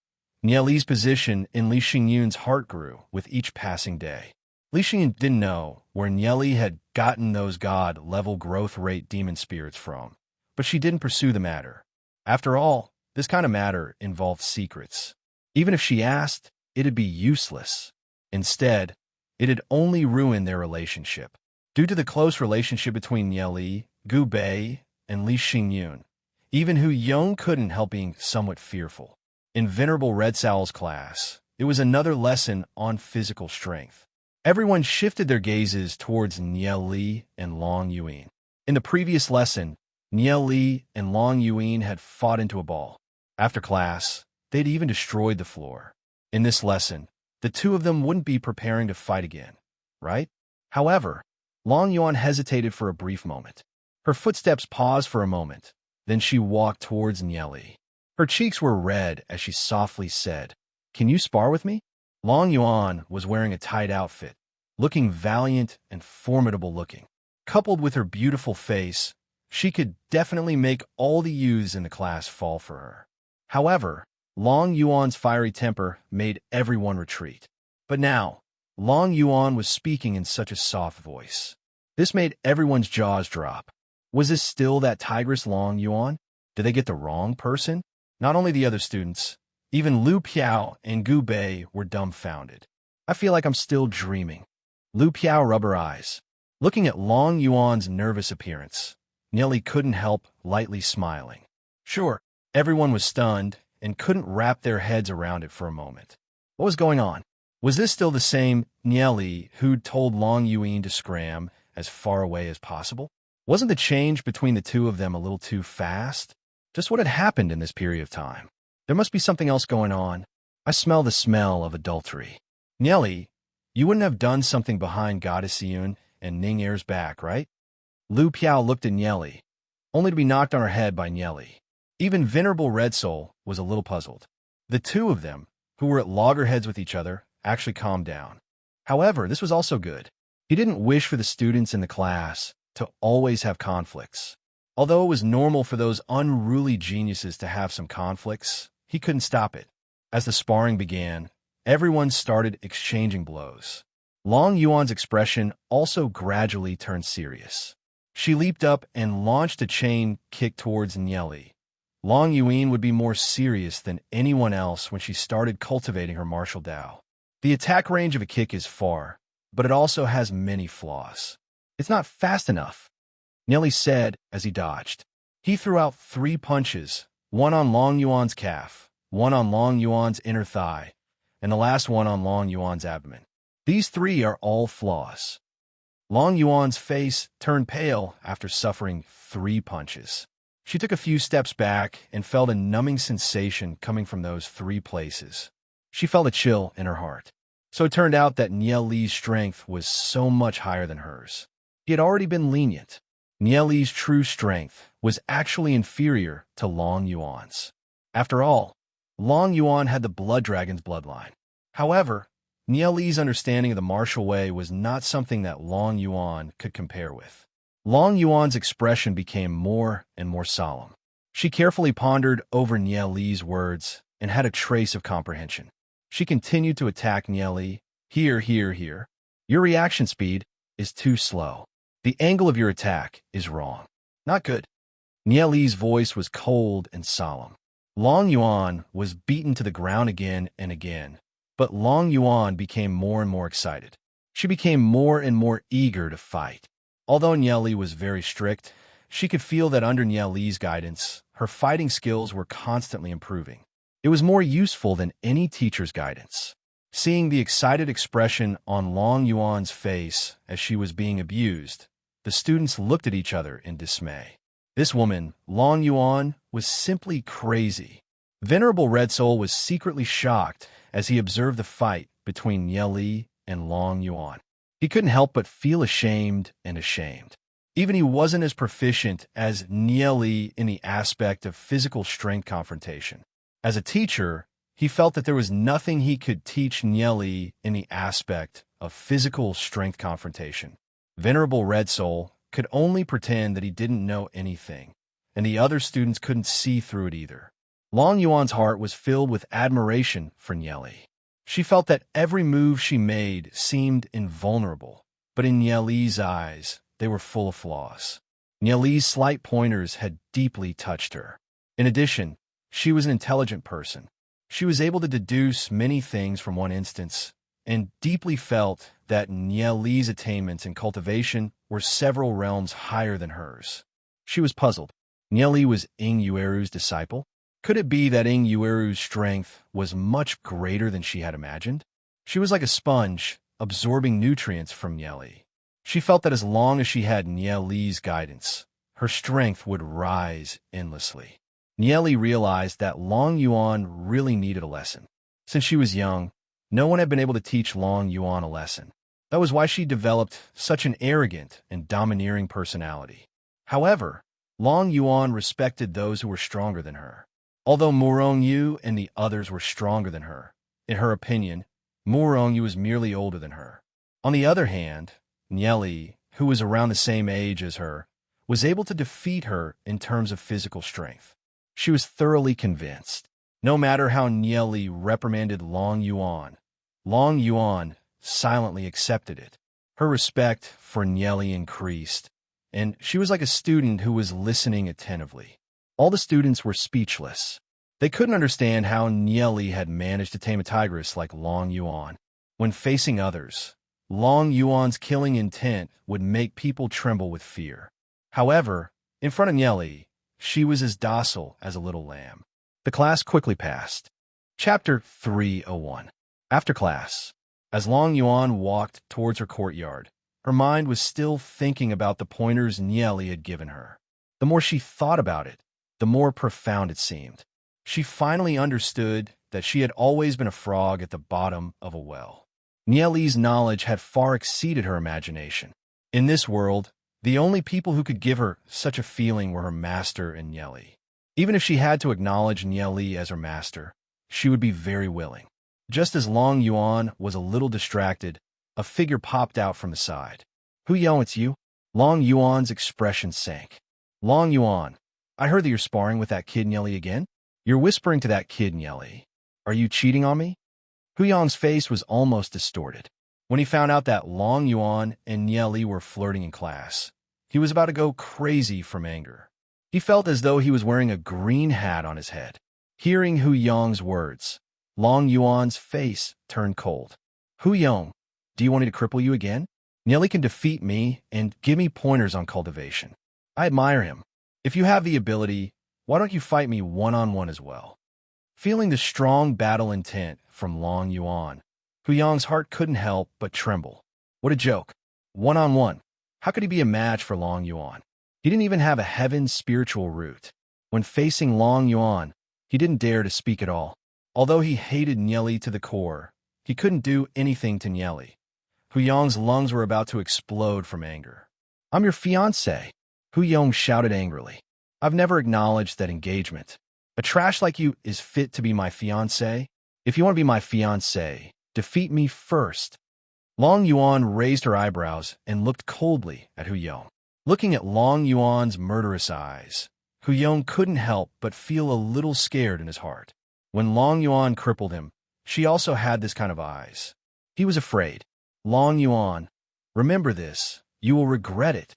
Nieli's position in Li Xingyun's heart grew with each passing day. Li Xingyun didn't know where Nieli had gotten those god-level growth rate demon spirits from, but she didn't pursue the matter. After all, this kind of matter involved secrets. Even if she asked, it'd be useless. Instead, it'd only ruin their relationship. Due to the close relationship between Nieli, Gubei, and Li Xingyun, even Hu Yong couldn't help being somewhat fearful. In Venerable Red Sowl's class, it was another lesson on physical strength. Everyone shifted their gazes towards Nieli and Long Yuan. In the previous lesson, Nieli and Long Yuan had fought into a ball. After class, they'd even destroyed the floor. In this lesson, the two of them wouldn't be preparing to fight again, right? However, Long Yuan hesitated for a brief moment. Her footsteps paused for a moment. Then she walked towards Nieli. Her cheeks were red as she softly said, "Can you spar with me?" Long Yuan was wearing a tight outfit, looking valiant and formidable looking. Coupled with her beautiful face, she could definitely make all the youths in the class fall for her. However, Long Yuan's fiery temper made everyone retreat. But now, Long Yuan was speaking in such a soft voice. This made everyone's jaws drop. Was this still that tigress Long Yuan? Did they get the wrong person? Not only the other students, even Lu Piao and Gu Bei were dumbfounded. I feel like I'm still dreaming. Lu Piao rubbed her eyes. Looking at Long Yuan's nervous appearance, Nieli couldn't help lightly smiling. Sure, everyone was stunned and couldn't wrap their heads around it for a moment. What was going on? Was this still the same Nieli who'd told Long Yuan to scram as far away as possible? Wasn't the change between the two of them a little too fast? Just what had happened in this period of time? There must be something else going on. I smell the smell of adultery. Nieli, you wouldn't have done something behind Goddess Yun and Ning Er's back, right? Lu Piao looked at Nieli, only to be knocked on her head by Nieli. Even Venerable Red Soul was a little puzzled. The two of them, who were at loggerheads with each other, actually calmed down. However, this was also good. He didn't wish for the students in the class to always have conflicts. Although it was normal for those unruly geniuses to have some conflicts, he couldn't stop it. As the sparring began, everyone started exchanging blows. Long Yuan's expression also gradually turned serious. She leaped up and launched a chain kick towards Nieli. Long Yuan would be more serious than anyone else when she started cultivating her martial Tao. The attack range of a kick is far, but it also has many flaws. It's not fast enough, Nieli said as he dodged. He threw out 3 punches, one on Long Yuan's calf, one on Long Yuan's inner thigh, and the last one on Long Yuan's abdomen. These 3 are all flaws. Long Yuan's face turned pale after suffering 3 punches. She took a few steps back and felt a numbing sensation coming from those 3 places. She felt a chill in her heart. So it turned out that Nieli's strength was so much higher than hers. He had already been lenient. Nieli's true strength was actually inferior to Long Yuan's. After all, Long Yuan had the Blood Dragon's bloodline. However, Nieli's understanding of the martial way was not something that Long Yuan could compare with. Long Yuan's expression became more and more solemn. She carefully pondered over Nieli's words and had a trace of comprehension. She continued to attack Nieli. Here. Your reaction speed is too slow. The angle of your attack is wrong. Not good. Nieli's voice was cold and solemn. Long Yuan was beaten to the ground again and again, but Long Yuan became more and more excited. She became more and more eager to fight. Although Nieli was very strict, she could feel that under Nieli's guidance, her fighting skills were constantly improving. It was more useful than any teacher's guidance. Seeing the excited expression on Long Yuan's face as she was being abused, the students looked at each other in dismay. This woman, Long Yuan, was simply crazy. Venerable Red Soul was secretly shocked as he observed the fight between Nieli and Long Yuan. He couldn't help but feel ashamed. Even he wasn't as proficient as Nieli in the aspect of physical strength confrontation. As a teacher, he felt that there was nothing he could teach Nieli in the aspect of physical strength confrontation. Venerable Red Soul could only pretend that he didn't know anything, and the other students couldn't see through it either. Long Yuan's heart was filled with admiration for Nieli. She felt that every move she made seemed invulnerable, but in Nieli's eyes, they were full of flaws. Nieli's slight pointers had deeply touched her. In addition, she was an intelligent person. She was able to deduce many things from one instance, and deeply felt that Nieli's attainments in cultivation were several realms higher than hers. She was puzzled. Nieli was Ing Yueru's disciple? Could it be that Ing Yueru's strength was much greater than she had imagined? She was like a sponge, absorbing nutrients from Nieli. She felt that as long as she had Nieli's guidance, her strength would rise endlessly. Nieli realized that Long Yuan really needed a lesson. Since she was young, no one had been able to teach Long Yuan a lesson. That was why she developed such an arrogant and domineering personality. However, Long Yuan respected those who were stronger than her. Although Murong Yu and the others were stronger than her, in her opinion, Murong Yu was merely older than her. On the other hand, Nieli, who was around the same age as her, was able to defeat her in terms of physical strength. She was thoroughly convinced. No matter how Nieli reprimanded Long Yuan silently accepted it. Her respect for Nieli increased, and she was like a student who was listening attentively. All the students were speechless. They couldn't understand how Nieli had managed to tame a tigress like Long Yuan. When facing others, Long Yuan's killing intent would make people tremble with fear. However, in front of Nieli, she was as docile as a little lamb. The class quickly passed. Chapter 301. After class, as Long Yuan walked towards her courtyard, her mind was still thinking about the pointers Nieli had given her. The more she thought about it, the more profound it seemed. She finally understood that she had always been a frog at the bottom of a well. Nieli's knowledge had far exceeded her imagination. In this world, the only people who could give her such a feeling were her master and Nieli. Even if she had to acknowledge Nieli as her master, she would be very willing. Just as Long Yuan was a little distracted, a figure popped out from the side. Hu Yong, it's you? Long Yuan's expression sank. Long Yuan, I heard that you're sparring with that kid Nieli again? You're whispering to that kid Nieli. Are you cheating on me? Hu Yong's face was almost distorted. When he found out that Long Yuan and Nieli were flirting in class, he was about to go crazy from anger. He felt as though he was wearing a green hat on his head. Hearing Hu Yong's words, Long Yuan's face turned cold. Hu Yong, do you want me to cripple you again? Nieli can defeat me and give me pointers on cultivation. I admire him. If you have the ability, why don't you fight me one-on-one as well? Feeling the strong battle intent from Long Yuan, Hu Yong's heart couldn't help but tremble. What a joke. One-on-one. How could he be a match for Long Yuan? He didn't even have a heaven's spiritual root. When facing Long Yuan, he didn't dare to speak at all. Although he hated Nieli to the core, he couldn't do anything to Nieli. Hu Yong's lungs were about to explode from anger. I'm your fiancé, Hu Yong shouted angrily. I've never acknowledged that engagement. A trash like you is fit to be my fiancé? If you want to be my fiancé, defeat me first. Long Yuan raised her eyebrows and looked coldly at Hu Yong. Looking at Long Yuan's murderous eyes, Hu Yong couldn't help but feel a little scared in his heart. When Long Yuan crippled him, she also had this kind of eyes. He was afraid. Long Yuan, remember this. You will regret it.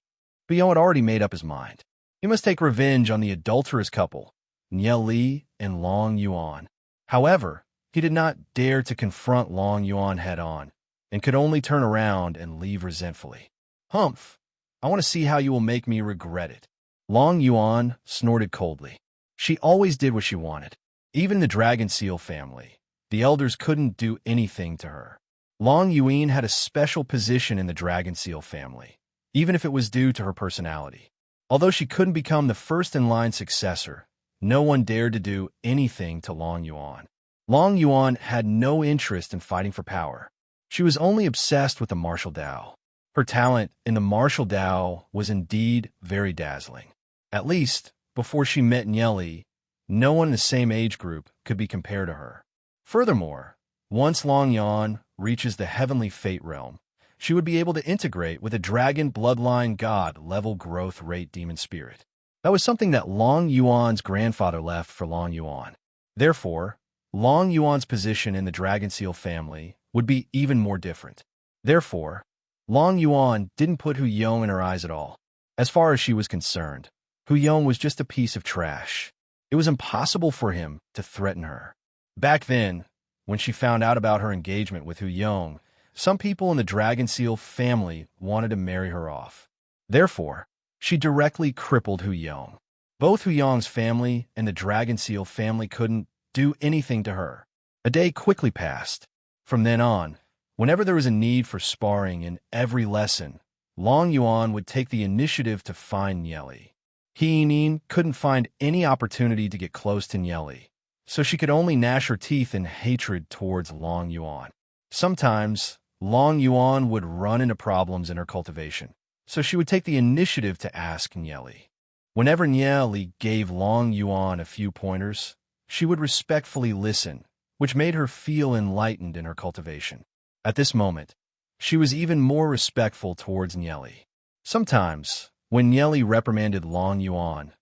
Hu Yong had already made up his mind. He must take revenge on the adulterous couple, Nieli and Long Yuan. However, he did not dare to confront Long Yuan head-on, and could only turn around and leave resentfully. Humph! I want to see how you will make me regret it. Long Yuan snorted coldly. She always did what she wanted. Even the Dragon Seal family, the elders couldn't do anything to her. Long Yuan had a special position in the Dragon Seal family, even if it was due to her personality. Although she couldn't become the first-in-line successor, no one dared to do anything to Long Yuan. Long Yuan had no interest in fighting for power. She was only obsessed with the martial Dao. Her talent in the martial Dao was indeed very dazzling. At least, before she met Nieli, no one in the same age group could be compared to her. Furthermore, once Long Yuan reaches the heavenly fate realm, she would be able to integrate with a dragon bloodline god level growth rate demon spirit. That was something that Long Yuan's grandfather left for Long Yuan. Therefore, Long Yuan's position in the Dragon Seal family would be even more different. Therefore, Long Yuan didn't put Hu Yong in her eyes at all. As far as she was concerned, Hu Yong was just a piece of trash. It was impossible for him to threaten her. Back then, when she found out about her engagement with Hu Yong, some people in the Dragon Seal family wanted to marry her off. Therefore, she directly crippled Hu Yong. Both Hu Yong's family and the Dragon Seal family couldn't do anything to her. A day quickly passed. From then on, whenever there was a need for sparring in every lesson, Long Yuan would take the initiative to find Nieli. He couldn't find any opportunity to get close to Nieli, so she could only gnash her teeth in hatred towards Long Yuan. Sometimes, Long Yuan would run into problems in her cultivation, so she would take the initiative to ask Nieli. Whenever Nieli gave Long Yuan a few pointers, she would respectfully listen, which made her feel enlightened in her cultivation. At this moment, she was even more respectful towards Nieli. Sometimes, when Nieli reprimanded Long Yuan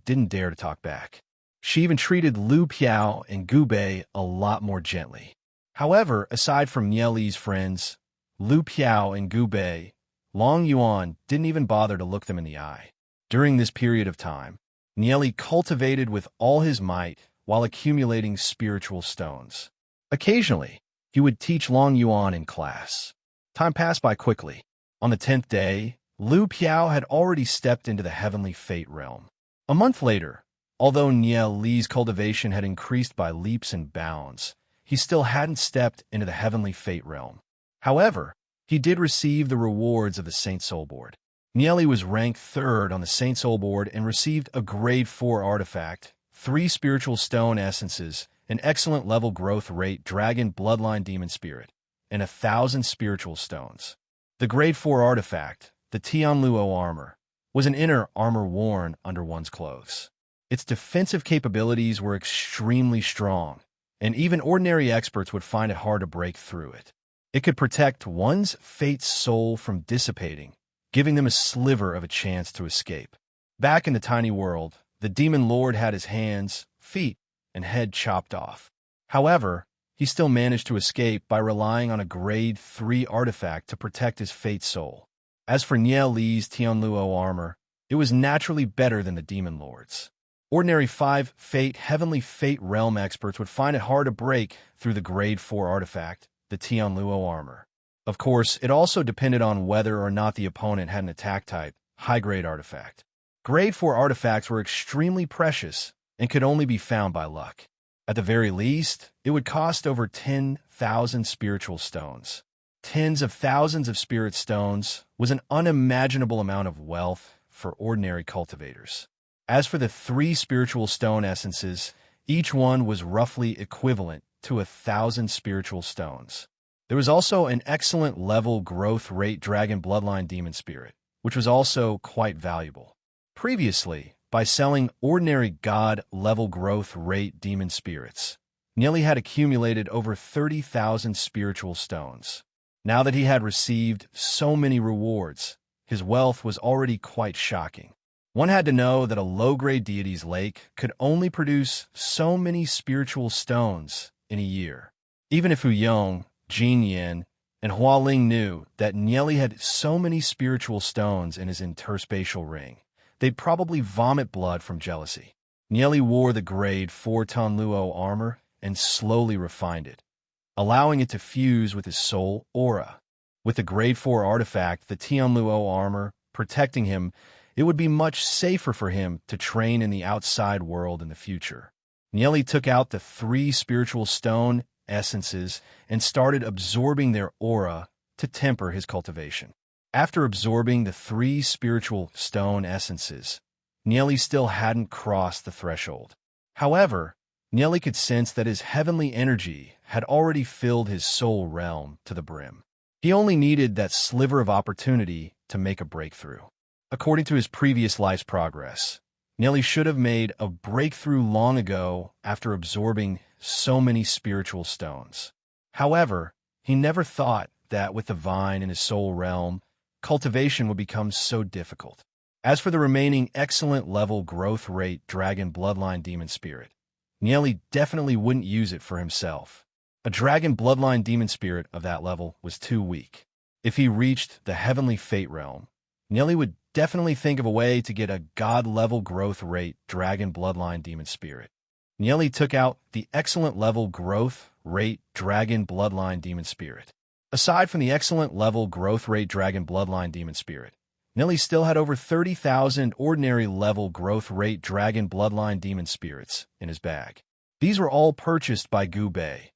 didn't dare to talk back. She even treated Lu Piao and Gu Bei a lot more gently. However, aside from Nieli's friends, Lu Piao and Gu Bei, Long Yuan didn't even bother to look them in the eye. During this period of time, Nieli cultivated with all his might while accumulating spiritual stones. Occasionally, he would teach Long Yuan in class. Time passed by quickly. On the 10th day, Lu Piao had already stepped into the heavenly fate realm. A month later, although Nieli's cultivation had increased by leaps and bounds, he still hadn't stepped into the heavenly fate realm. However, he did receive the rewards of the Saint Soul Board. Nieli was ranked 3rd on the Saint Soul Board and received a Grade 4 artifact, 3 spiritual stone essences, an excellent level growth rate dragon bloodline demon spirit, and 1,000 spiritual stones. The Grade 4 artifact, the Tianluo armor, was an inner armor worn under one's clothes. Its defensive capabilities were extremely strong, and even ordinary experts would find it hard to break through it. It could protect one's fate soul from dissipating, giving them a sliver of a chance to escape. Back in the tiny world, the demon lord had his hands, feet, and head chopped off. However, he still managed to escape by relying on a grade 3 artifact to protect his fate soul. As for Niel Li's Tianluo armor, it was naturally better than the demon lord's. Ordinary 5 heavenly fate realm experts would find it hard to break through the grade 4 artifact, the Tianluo armor. Of course, it also depended on whether or not the opponent had an attack type, high-grade artifact. Grade 4 artifacts were extremely precious and could only be found by luck. At the very least, it would cost over 10,000 spiritual stones. Tens of thousands of spirit stones was an unimaginable amount of wealth for ordinary cultivators. As for the 3 spiritual stone essences, each one was roughly equivalent to 1,000 spiritual stones. There was also an excellent level growth rate dragon bloodline demon spirit, which was also quite valuable. Previously, by selling ordinary god level growth rate demon spirits, Niel had accumulated over 30,000 spiritual stones. Now that he had received so many rewards, his wealth was already quite shocking. One had to know that a low-grade deity's lake could only produce so many spiritual stones in a year. Even if Hu Yong, Jin Yin, and Hua Ling knew that Niel had so many spiritual stones in his interspatial ring, they'd probably vomit blood from jealousy. Niel wore the grade 4 Tianluo armor and slowly refined it, allowing it to fuse with his soul aura. With the grade 4 artifact, the Tianluo armor, protecting him, it would be much safer for him to train in the outside world in the future. Niel took out the 3 spiritual stone essences and started absorbing their aura to temper his cultivation. After absorbing the 3 spiritual stone essences, Niel still hadn't crossed the threshold. However, Niel could sense that his heavenly energy had already filled his soul realm to the brim. He only needed that sliver of opportunity to make a breakthrough. According to his previous life's progress, Niel should have made a breakthrough long ago after absorbing so many spiritual stones. However, he never thought that with the vine in his soul realm, cultivation would become so difficult. As for the remaining excellent level growth rate dragon bloodline demon spirit, Niel definitely wouldn't use it for himself. A dragon bloodline demon spirit of that level was too weak. If he reached the heavenly fate realm, Niel would definitely think of a way to get a god-level growth rate dragon bloodline demon spirit. Niel took out the excellent level growth rate dragon bloodline demon spirit. Aside from the excellent level growth rate dragon bloodline demon spirit, Niel still had over 30,000 ordinary level growth rate dragon bloodline demon spirits in his bag. These were all purchased by Gu Bei,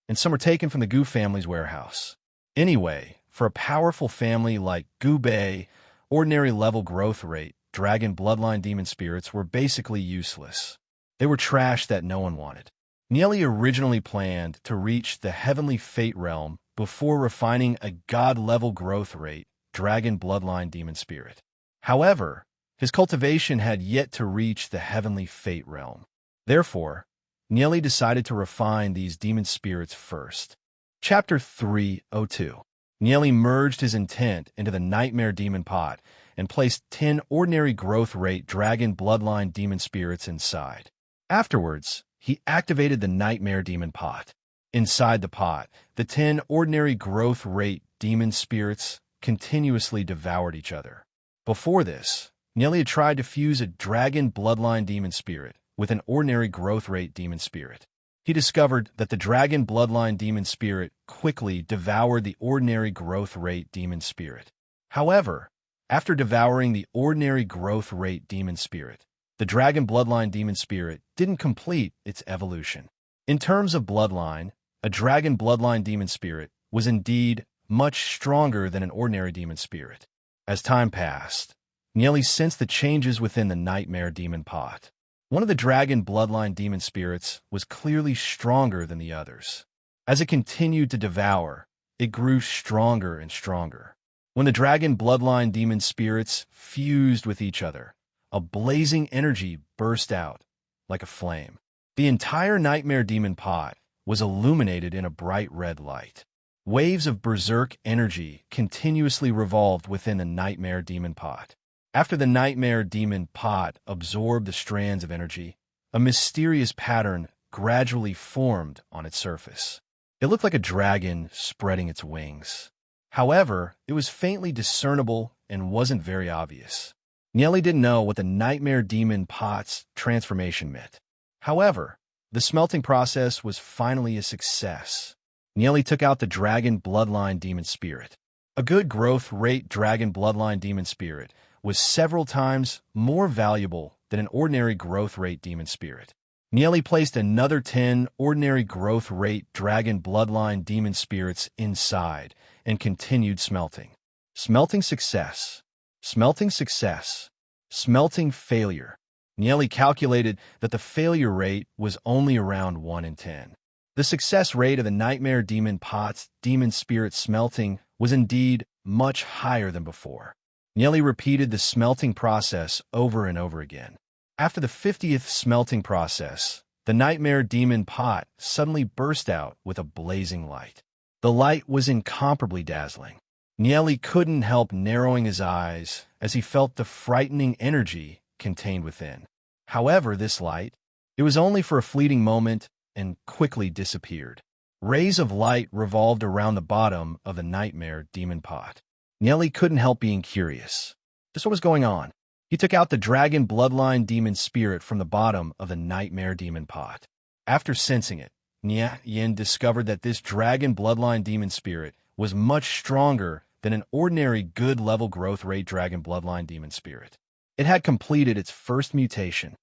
and some were taken from the Gu family's warehouse. Anyway, for a powerful family like Gu Bei, ordinary level growth rate dragon bloodline demon spirits were basically useless. They were trash that no one wanted. Niel originally planned to reach the heavenly fate realm before refining a god-level growth rate dragon bloodline demon spirit. However, his cultivation had yet to reach the heavenly fate realm. Therefore, Niel decided to refine these demon spirits first. Chapter 302. Niel merged his intent into the nightmare demon pot and placed 10 ordinary growth rate dragon bloodline demon spirits inside. Afterwards, he activated the nightmare demon pot. Inside the pot, the 10 ordinary growth rate demon spirits continuously devoured each other. Before this, Niel had tried to fuse a dragon bloodline demon spirit with an ordinary growth rate demon spirit. He discovered that the dragon bloodline demon spirit quickly devoured the ordinary growth rate demon spirit. However, after devouring the ordinary growth rate demon spirit, the dragon bloodline demon spirit didn't complete its evolution. In terms of bloodline, a dragon bloodline demon spirit was indeed much stronger than an ordinary demon spirit. As time passed, Niel sensed the changes within the nightmare demon pot. One of the dragon bloodline demon spirits was clearly stronger than the others. As it continued to devour, it grew stronger and stronger. When the dragon bloodline demon spirits fused with each other, a blazing energy burst out like a flame. The entire nightmare demon pot was illuminated in a bright red light. Waves of berserk energy continuously revolved within the nightmare demon pot. After the nightmare demon pot absorbed the strands of energy, a mysterious pattern gradually formed on its surface. It looked like a dragon spreading its wings. However, it was faintly discernible and wasn't very obvious. Nieli didn't know what the nightmare demon pot's transformation meant. However, the smelting process was finally a success. Nieli took out the dragon bloodline demon spirit. A good growth rate dragon bloodline demon spirit was several times more valuable than an ordinary growth rate demon spirit. Nieli placed another 10 ordinary growth rate dragon bloodline demon spirits inside and continued smelting. Smelting success. Smelting success. Smelting failure. Nieli calculated that the failure rate was only around 1 in 10. The success rate of the nightmare demon pot's demon spirit smelting was indeed much higher than before. Nieli repeated the smelting process over and over again. After the 50th smelting process, the nightmare demon pot suddenly burst out with a blazing light. The light was incomparably dazzling. Nieli couldn't help narrowing his eyes as he felt the frightening energy contained within. However, this light, it was only for a fleeting moment and quickly disappeared. Rays of light revolved around the bottom of the nightmare demon pot. Nieli couldn't help being curious. Just what was going on? He took out the dragon bloodline demon spirit from the bottom of the nightmare demon pot. After sensing it, Yin discovered that this dragon bloodline demon spirit was much stronger than an ordinary good level growth rate dragon bloodline demon spirit. It had completed its first mutation.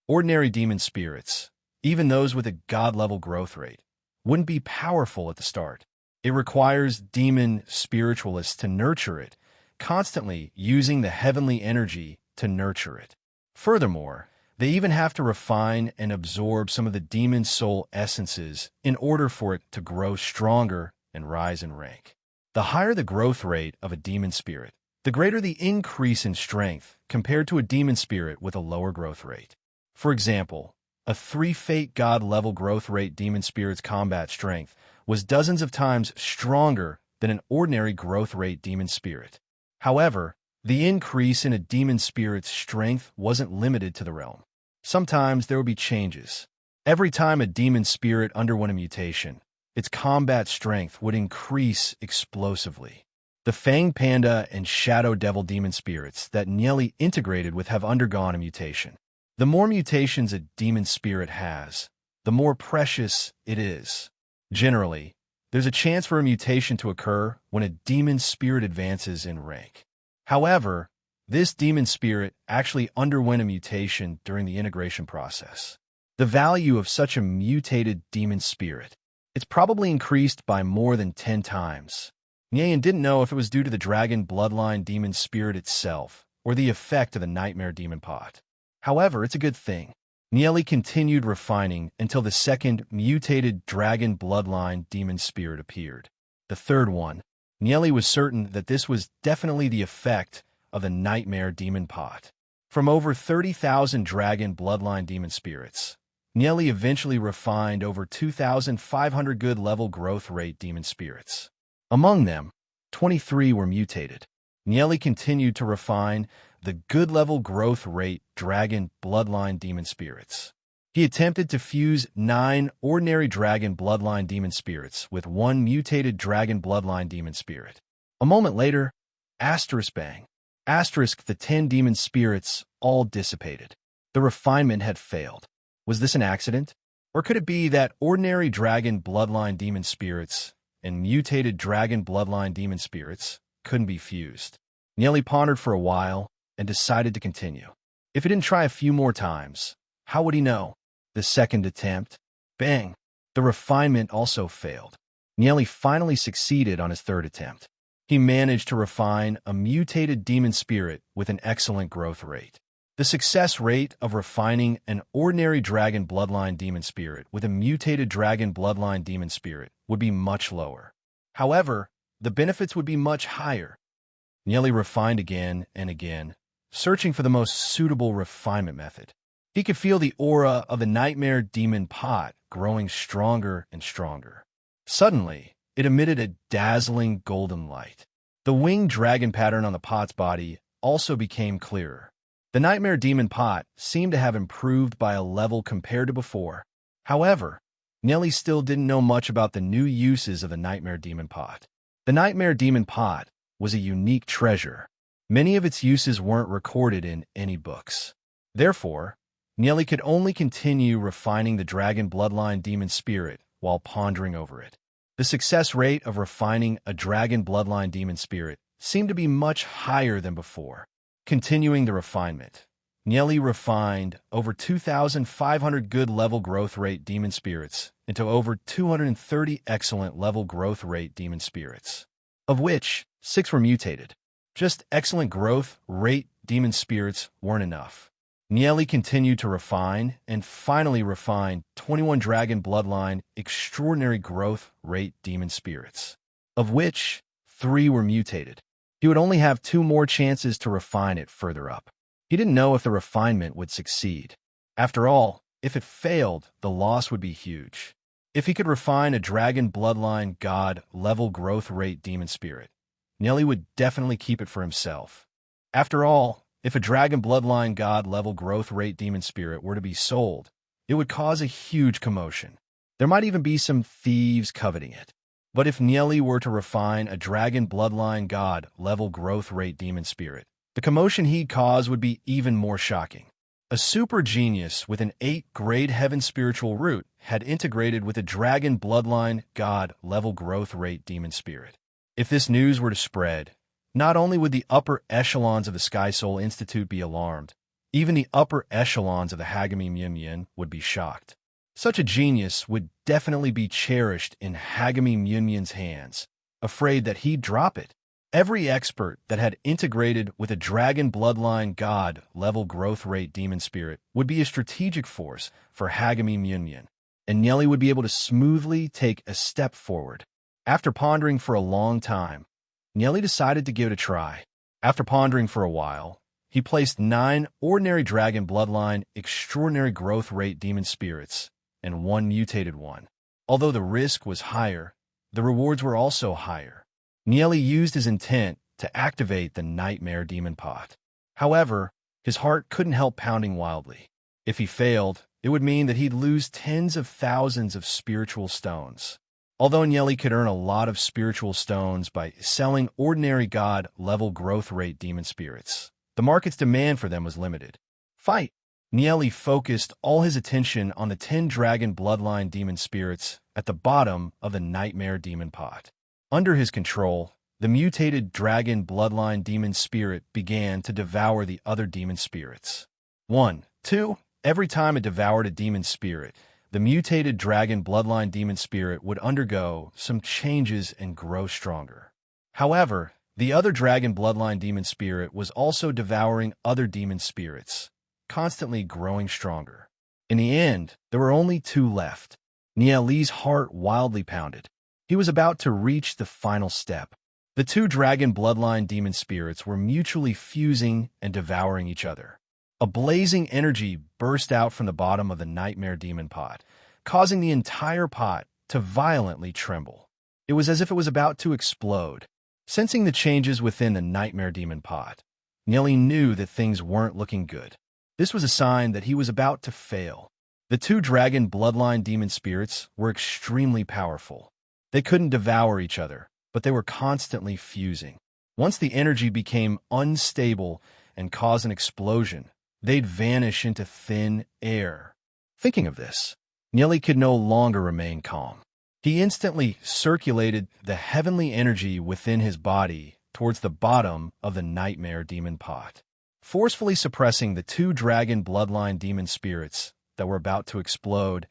Ordinary demon spirits, even those with a god-level growth rate, wouldn't be powerful at the start. It requires demon spiritualists to nurture it, constantly using the heavenly energy to nurture it. Furthermore, they even have to refine and absorb some of the demon soul essences in order for it to grow stronger and rise in rank. The higher the growth rate of a demon spirit, the greater the increase in strength compared to a demon spirit with a lower growth rate. For example, a 3 Fate God level growth rate demon spirit's combat strength was dozens of times stronger than an ordinary growth rate demon spirit. However, the increase in a demon spirit's strength wasn't limited to the realm. Sometimes there would be changes. Every time a demon spirit underwent a mutation, its combat strength would increase explosively. The Fang Panda and Shadow Devil demon spirits that Nieli integrated with have undergone a mutation. The more mutations a demon spirit has, the more precious it is. Generally, there's a chance for a mutation to occur when a demon spirit advances in rank. However, this demon spirit actually underwent a mutation during the integration process. The value of such a mutated demon spirit, it's probably increased by more than 10 times. Nian didn't know if it was due to the dragon bloodline demon spirit itself or the effect of the nightmare demon pot. However, it's a good thing. Nieli continued refining until the second mutated dragon bloodline demon spirit appeared. The third one, Nieli was certain that this was definitely the effect of the nightmare demon pot. From over 30,000 dragon bloodline demon spirits, Nieli eventually refined over 2,500 good level growth rate demon spirits. Among them, 23 were mutated. Nieli continued to refine the good level growth rate dragon bloodline demon spirits. He attempted to fuse 9 ordinary dragon bloodline demon spirits with 1 mutated dragon bloodline demon spirit. A moment later, bang. The 10 demon spirits all dissipated. The refinement had failed. Was this an accident? Or could it be that ordinary dragon bloodline demon spirits and mutated dragon bloodline demon spirits couldn't be fused? Nieli pondered for a while and decided to continue. If he didn't try a few more times, how would he know? The second attempt, bang, the refinement also failed. Nieli finally succeeded on his third attempt. He managed to refine a mutated demon spirit with an excellent growth rate. The success rate of refining an ordinary dragon bloodline demon spirit with a mutated dragon bloodline demon spirit would be much lower. However, the benefits would be much higher. Nieli refined again and again, searching for the most suitable refinement method. He could feel the aura of the nightmare demon pot growing stronger and stronger. Suddenly, it emitted a dazzling golden light. The winged dragon pattern on the pot's body also became clearer. The nightmare demon pot seemed to have improved by a level compared to before. However, Nellie still didn't know much about the new uses of the nightmare demon pot. The nightmare demon pot was a unique treasure. Many of its uses weren't recorded in any books. Therefore, Nellie could only continue refining the dragon bloodline demon spirit while pondering over it. The success rate of refining a dragon bloodline demon spirit seemed to be much higher than before. Continuing the refinement, Nellie refined over 2,500 good level growth rate demon spirits into over 230 excellent level growth rate demon spirits, of which 6 were mutated. Just excellent growth rate demon spirits weren't enough. Nellie continued to refine and finally refined 21 dragon bloodline extraordinary growth rate demon spirits, of which 3 were mutated. He would only have 2 more chances to refine it further up. He didn't know if the refinement would succeed. After all, if it failed, the loss would be huge. If he could refine a dragon bloodline god level growth rate demon spirit, Nellie would definitely keep it for himself. After all, if a dragon bloodline god level growth rate demon spirit were to be sold, it would cause a huge commotion. There might even be some thieves coveting it. But if Nellie were to refine a dragon bloodline god level growth rate demon spirit, the commotion he'd cause would be even more shocking. A super genius with an 8-grade heaven spiritual root had integrated with a dragon bloodline god level growth rate demon spirit. If this news were to spread, not only would the upper echelons of the Sky Soul Institute be alarmed, even the upper echelons of the Hagami Myunmyun would be shocked. Such a genius would definitely be cherished in Hagami Myunmyun's hands, afraid that he'd drop it. Every expert that had integrated with a dragon bloodline god level growth rate demon spirit would be a strategic force for Hagami Myunmyun, and Nellie would be able to smoothly take a step forward. After pondering for a long time, Nellie decided to give it a try. After pondering for a while, he placed 9 ordinary dragon bloodline extraordinary growth rate demon spirits and 1 mutated one. Although the risk was higher, the rewards were also higher. Nellie used his intent to activate the nightmare demon pot. However, his heart couldn't help pounding wildly. If he failed, it would mean that he'd lose tens of thousands of spiritual stones. Although Nellie could earn a lot of spiritual stones by selling ordinary god level growth rate demon spirits, the market's demand for them was limited. Fight! Nellie focused all his attention on the 10 dragon bloodline demon spirits at the bottom of the nightmare demon pot. Under his control, the mutated dragon bloodline demon spirit began to devour the other demon spirits. 1, 2. Every time it devoured a demon spirit, the mutated dragon bloodline demon spirit would undergo some changes and grow stronger. However, the other dragon bloodline demon spirit was also devouring other demon spirits, constantly growing stronger. In the end, there were only 2 left. Nieli's heart wildly pounded. He was about to reach the final step. The 2 dragon bloodline demon spirits were mutually fusing and devouring each other. A blazing energy burst out from the bottom of the nightmare demon pot, causing the entire pot to violently tremble. It was as if it was about to explode. Sensing the changes within the nightmare demon pot, Nellie knew that things weren't looking good. This was a sign that he was about to fail. The 2 dragon bloodline demon spirits were extremely powerful. They couldn't devour each other, but they were constantly fusing. Once the energy became unstable and caused an explosion, they'd vanish into thin air. Thinking of this, Nellie could no longer remain calm. He instantly circulated the heavenly energy within his body towards the bottom of the nightmare demon pot, forcefully suppressing the 2 dragon bloodline demon spirits that were about to explode.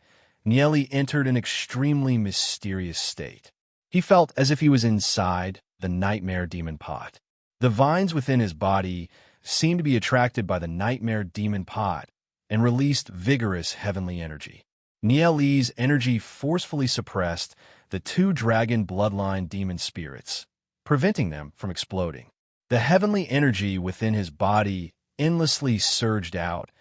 Nellie entered an extremely mysterious state. He felt as if he was inside the nightmare demon pot. The vines within his body seemed to be attracted by the nightmare demon pot and released vigorous heavenly energy. Nieli's energy forcefully suppressed the 2 dragon bloodline demon spirits, preventing them from exploding. The heavenly energy within his body endlessly surged out,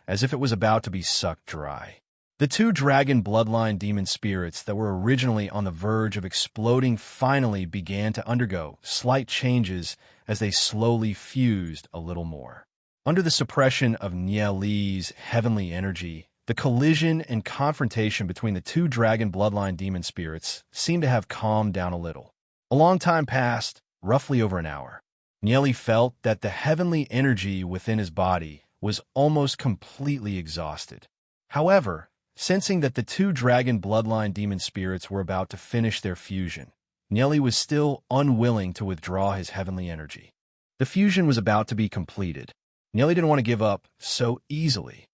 as if it was about to be sucked dry. The two dragon bloodline demon spirits that were originally on the verge of exploding finally began to undergo slight changes as they slowly fused a little more. Under the suppression of Nieli's heavenly energy, the collision and confrontation between the two dragon bloodline demon spirits seemed to have calmed down a little. A long time passed, roughly over an hour. Nieli felt that the heavenly energy within his body was almost completely exhausted. However, sensing that the two dragon bloodline demon spirits were about to finish their fusion, Nieli was still unwilling to withdraw his heavenly energy. The fusion was about to be completed. Nieli didn't want to give up so easily.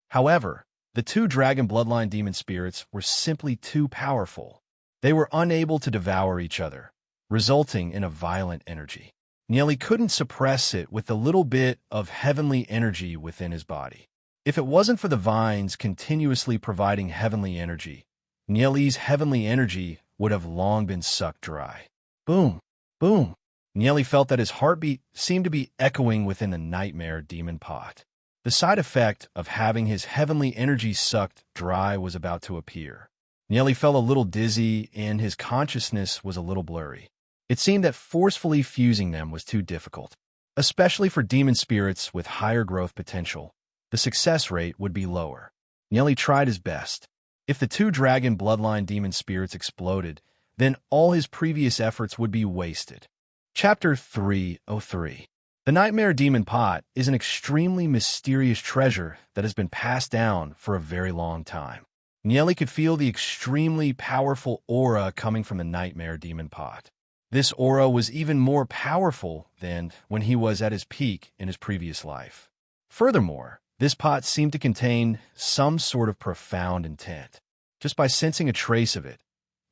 However, the two dragon bloodline demon spirits were simply too powerful. They were unable to devour each other, resulting in a violent energy. Nieli couldn't suppress it with the little bit of heavenly energy within his body. If it wasn't for the vines continuously providing heavenly energy, Nieli's heavenly energy would have long been sucked dry. Boom! Boom! Nieli felt that his heartbeat seemed to be echoing within the nightmare demon pot. The side effect of having his heavenly energy sucked dry was about to appear. Nieli felt a little dizzy and his consciousness was a little blurry. It seemed that forcefully fusing them was too difficult, especially for demon spirits with higher growth potential. The success rate would be lower. Nieli tried his best. If the two dragon bloodline demon spirits exploded, then all his previous efforts would be wasted. Chapter 303. The Nightmare Demon Pot is an extremely mysterious treasure that has been passed down for a very long time. Nieli could feel the extremely powerful aura coming from the Nightmare Demon Pot. This aura was even more powerful than when he was at his peak in his previous life. Furthermore, this pot seemed to contain some sort of profound intent. Just by sensing a trace of it,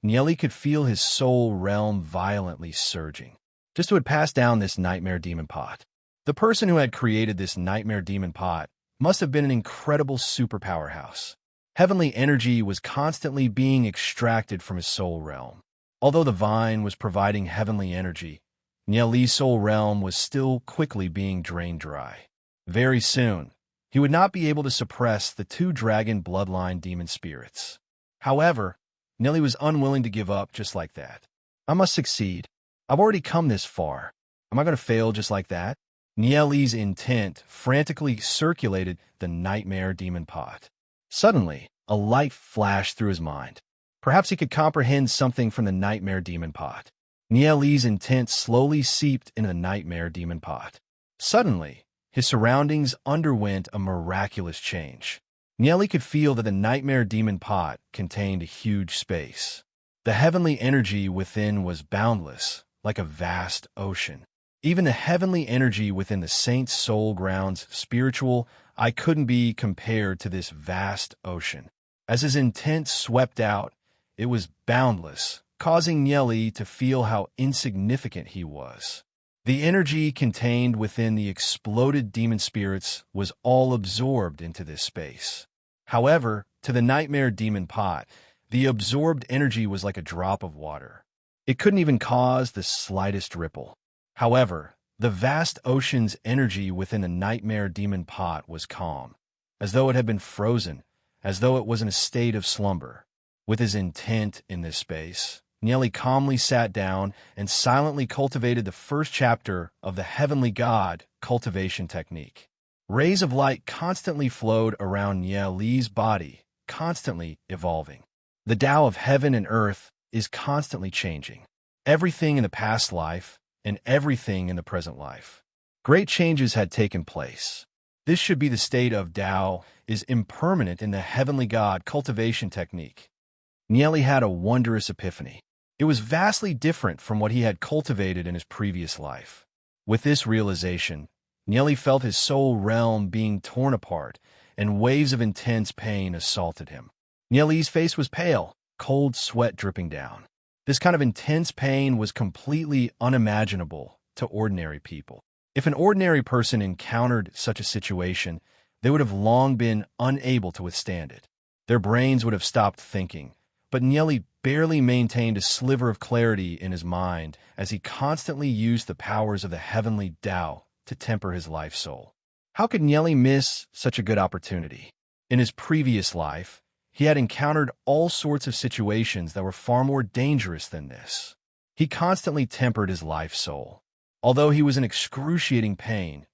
Nieli could feel his soul realm violently surging. Just who had passed down this Nightmare Demon Pot. The person who had created this Nightmare Demon Pot must have been an incredible superpowerhouse. Heavenly energy was constantly being extracted from his soul realm. Although the vine was providing heavenly energy, Nieli's soul realm was still quickly being drained dry. Very soon, he would not be able to suppress the two dragon bloodline demon spirits. However, Nieli was unwilling to give up just like that. I must succeed. I've already come this far. Am I going to fail just like that? Nieli's intent frantically circulated the Nightmare Demon Pot. Suddenly, a light flashed through his mind. Perhaps he could comprehend something from the Nightmare Demon Pot. Nieli's intent slowly seeped into the Nightmare Demon Pot. Suddenly, his surroundings underwent a miraculous change. Nieli could feel that the Nightmare Demon Pot contained a huge space. The heavenly energy within was boundless, like a vast ocean. Even the heavenly energy within the Saint's soul grounds spiritual I couldn't be compared to this vast ocean. As his intent swept out, it was boundless, causing Nieli to feel how insignificant he was. The energy contained within the exploded demon spirits was all absorbed into this space. However, to the Nightmare Demon Pot, the absorbed energy was like a drop of water. It couldn't even cause the slightest ripple. However, the vast ocean's energy within the Nightmare Demon Pot was calm, as though it had been frozen, as though it was in a state of slumber. With his intent in this space, Nieli calmly sat down and silently cultivated the first chapter of the Heavenly God cultivation technique. Rays of light constantly flowed around Nieli's body, constantly evolving. The Tao of heaven and earth is constantly changing. Everything in the past life and everything in the present life. Great changes had taken place. This should be the state of Tao is impermanent in the Heavenly God cultivation technique. Nieli had a wondrous epiphany. It was vastly different from what he had cultivated in his previous life. With this realization, Nieli felt his soul realm being torn apart, and waves of intense pain assaulted him. Nieli's face was pale, cold sweat dripping down. This kind of intense pain was completely unimaginable to ordinary people. If an ordinary person encountered such a situation, they would have long been unable to withstand it. Their brains would have stopped thinking, but Nieli barely maintained a sliver of clarity in his mind as he constantly used the powers of the heavenly Tao to temper his life soul. How could Nieli miss such a good opportunity? In his previous life, He had encountered all sorts of situations that were far more dangerous than this. He constantly tempered his life soul. Although he was in excruciating pain,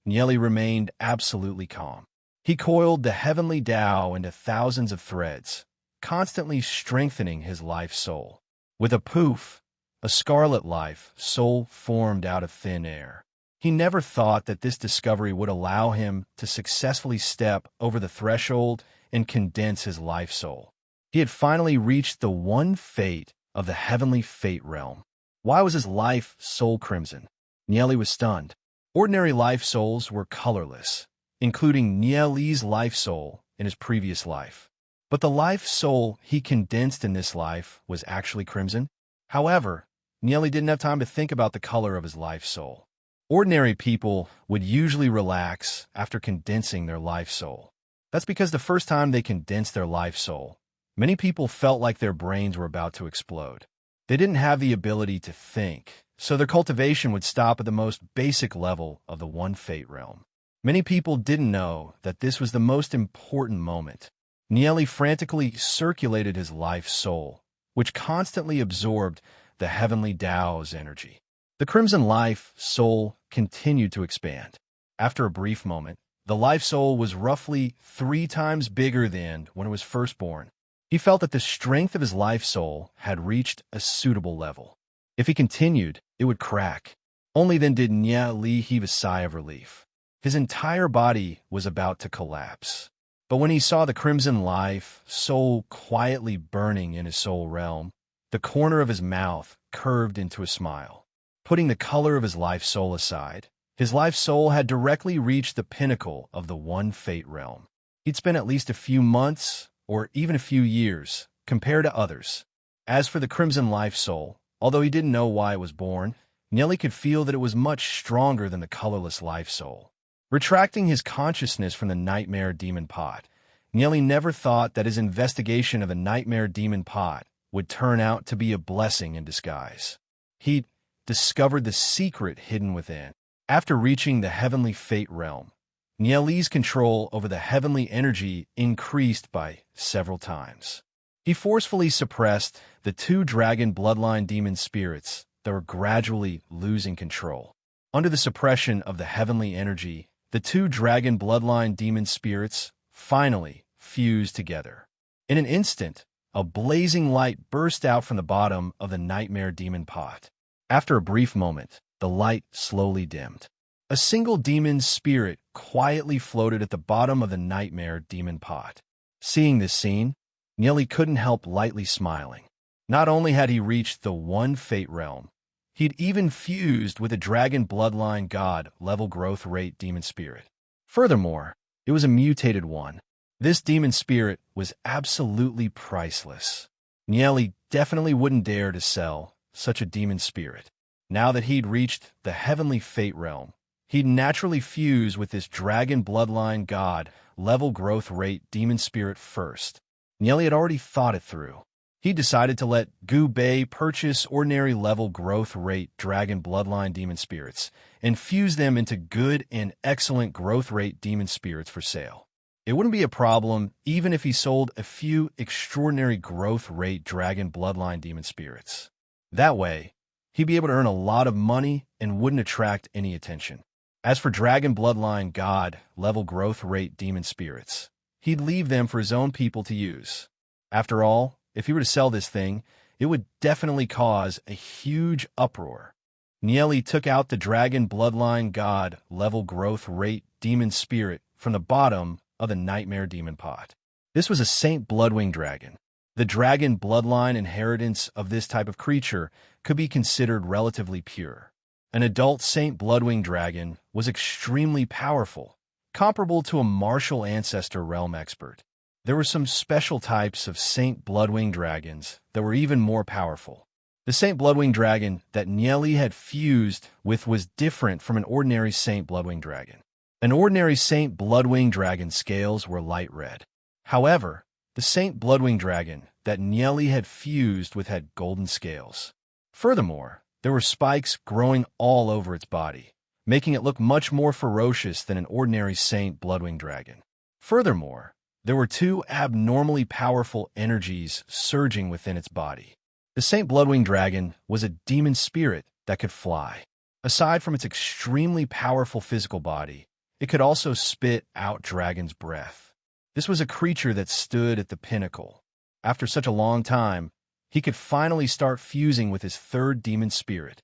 Nieli remained absolutely calm. He coiled the heavenly Tao into thousands of threads, constantly strengthening his life soul. With a poof, a scarlet life soul formed out of thin air. He never thought that this discovery would allow him to successfully step over the threshold and condense his life soul. He had finally reached the one fate of the heavenly fate realm. Why was his life soul crimson? Nieli was stunned. Ordinary life souls were colorless, including Nieli's life soul in his previous life. But the life soul he condensed in this life was actually crimson. However, Nieli didn't have time to think about the color of his life soul. Ordinary people would usually relax after condensing their life soul. That's because the first time they condensed their life soul, many people felt like their brains were about to explode. They didn't have the ability to think, so their cultivation would stop at the most basic level of the one fate realm. Many people didn't know that this was the most important moment. Nieli frantically circulated his life soul, which constantly absorbed the heavenly Tao's energy. The crimson life soul continued to expand. After a brief moment, the life soul was roughly 3 times bigger than when it was first born. He felt that the strength of his life soul had reached a suitable level. If he continued, it would crack. Only then did Nieli heave a sigh of relief. His entire body was about to collapse. But when he saw the crimson life soul quietly burning in his soul realm, the corner of his mouth curved into a smile. Putting the color of his life soul aside, his life soul had directly reached the pinnacle of the one fate realm. He'd spent at least a few months, or even a few years, compared to others. As for the crimson life soul, although he didn't know why it was born, Nieli could feel that it was much stronger than the colorless life soul. Retracting his consciousness from the nightmare demon pot, Nieli never thought that his investigation of the nightmare demon pot would turn out to be a blessing in disguise. He'd discovered the secret hidden within. After reaching the heavenly fate realm, Nieli's control over the heavenly energy increased by several times. He forcefully suppressed the 2 dragon bloodline demon spirits that were gradually losing control. Under the suppression of the heavenly energy, the 2 dragon bloodline demon spirits finally fused together. In an instant, a blazing light burst out from the bottom of the nightmare demon pot. After a brief moment, the light slowly dimmed. A single demon spirit quietly floated at the bottom of the nightmare demon pot. Seeing this scene, Nieli couldn't help lightly smiling. Not only had he reached the one fate realm, he'd even fused with a dragon bloodline god level growth rate demon spirit. Furthermore, it was a mutated one. This demon spirit was absolutely priceless. Nieli definitely wouldn't dare to sell such a demon spirit. Now that he'd reached the heavenly fate realm, he'd naturally fuse with this dragon bloodline god level growth rate demon spirit first. Nieli had already thought it through. He decided to let Gu Bei purchase ordinary level growth rate dragon bloodline demon spirits and fuse them into good and excellent growth rate demon spirits for sale. It wouldn't be a problem even if he sold a few extraordinary growth rate dragon bloodline demon spirits. That way, he'd be able to earn a lot of money and wouldn't attract any attention. As for dragon bloodline god level growth rate demon spirits, he'd leave them for his own people to use. After all, if he were to sell this thing, it would definitely cause a huge uproar. Nieli took out the dragon bloodline god level growth rate demon spirit from the bottom of the nightmare demon pot. This was a Saint Bloodwing dragon. The dragon bloodline inheritance of this type of creature could be considered relatively pure. An adult Saint Bloodwing dragon was extremely powerful, comparable to a martial ancestor realm expert. There were some special types of Saint Bloodwing dragons that were even more powerful. The Saint Bloodwing dragon that Nieli had fused with was different from an ordinary Saint Bloodwing dragon. An ordinary Saint Bloodwing dragon scales were light red. However, the Saint Bloodwing dragon that Nieli had fused with had golden scales. Furthermore, there were spikes growing all over its body, making it look much more ferocious than an ordinary Saint Bloodwing dragon. Furthermore, There were two abnormally powerful energies surging within its body. The Saint Bloodwing Dragon was a demon spirit that could fly. Aside from its extremely powerful physical body, it could also spit out dragon's breath. This was a creature that stood at the pinnacle. After such a long time, he could finally start fusing with his third demon spirit.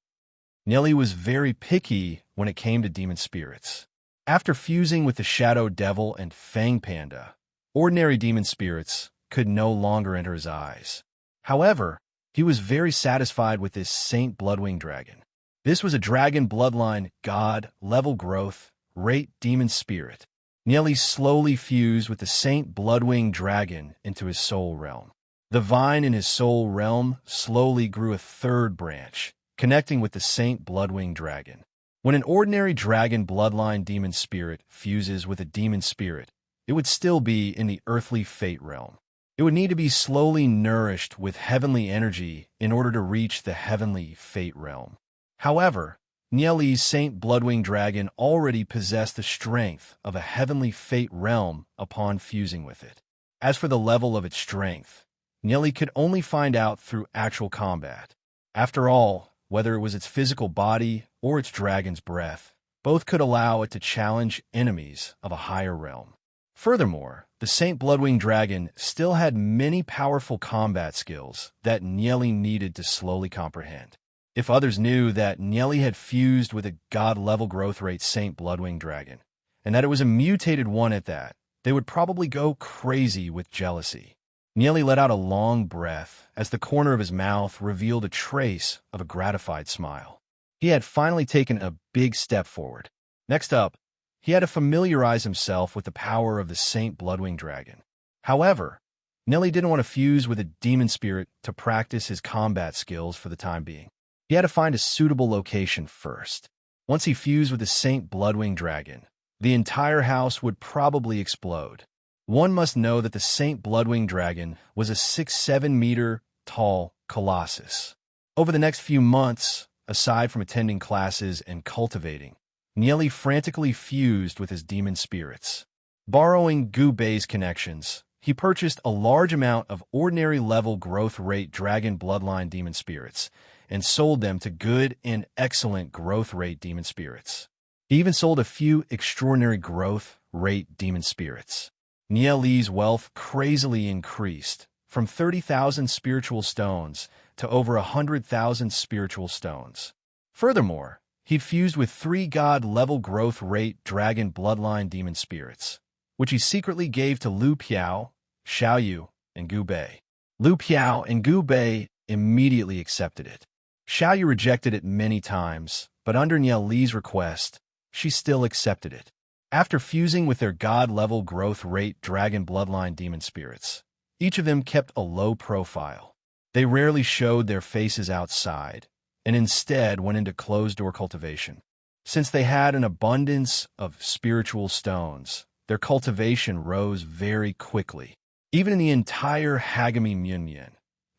Nelly was very picky when it came to demon spirits. After fusing with the Shadow Devil and Fang Panda, ordinary demon spirits could no longer enter his eyes. However, he was very satisfied with this Saint Bloodwing Dragon. This was a dragon bloodline, god, level growth, rate demon spirit. Nelly slowly fused with the Saint Bloodwing Dragon into his soul realm. The vine in his soul realm slowly grew a third branch, connecting with the Saint Bloodwing Dragon. When an ordinary dragon bloodline demon spirit fuses with a demon spirit, it would still be in the earthly fate realm. It would need to be slowly nourished with heavenly energy in order to reach the heavenly fate realm. However, Nieli's Saint Bloodwing Dragon already possessed the strength of a heavenly fate realm upon fusing with it. As for the level of its strength, Nieli could only find out through actual combat. After all, whether it was its physical body or its dragon's breath, both could allow it to challenge enemies of a higher realm. Furthermore, the Saint Bloodwing Dragon still had many powerful combat skills that Nieli needed to slowly comprehend. If others knew that Nieli had fused with a god-level growth rate Saint Bloodwing Dragon, and that it was a mutated one at that, they would probably go crazy with jealousy. Nieli let out a long breath as the corner of his mouth revealed a trace of a gratified smile. He had finally taken a big step forward. Next up, he had to familiarize himself with the power of the Saint Bloodwing Dragon. However, Nieli didn't want to fuse with a demon spirit to practice his combat skills for the time being. He had to find a suitable location first. Once he fused with the Saint Bloodwing Dragon, the entire house would probably explode. One must know that the Saint Bloodwing Dragon was a 6-7 meter tall colossus. Over the next few months, aside from attending classes and cultivating, Nieli frantically fused with his demon spirits. Borrowing Gu Bei's connections, he purchased a large amount of ordinary level growth rate dragon bloodline demon spirits and sold them to good and excellent growth rate demon spirits. He even sold a few extraordinary growth rate demon spirits. Nieli's wealth crazily increased from 30,000 spiritual stones to over 100,000 spiritual stones. Furthermore, he'd fused with 3 god-level growth rate dragon bloodline demon spirits, which he secretly gave to Lu Piao, Xiaoyu, and Gu Bei. Lu Piao and Gu Bei immediately accepted it. Xiaoyu rejected it many times, but under Nieli's request, she still accepted it. After fusing with their god-level growth rate dragon bloodline demon spirits, each of them kept a low profile. They rarely showed their faces outside, and instead went into closed-door cultivation. Since they had an abundance of spiritual stones, their cultivation rose very quickly. Even in the entire Hagami Munyan,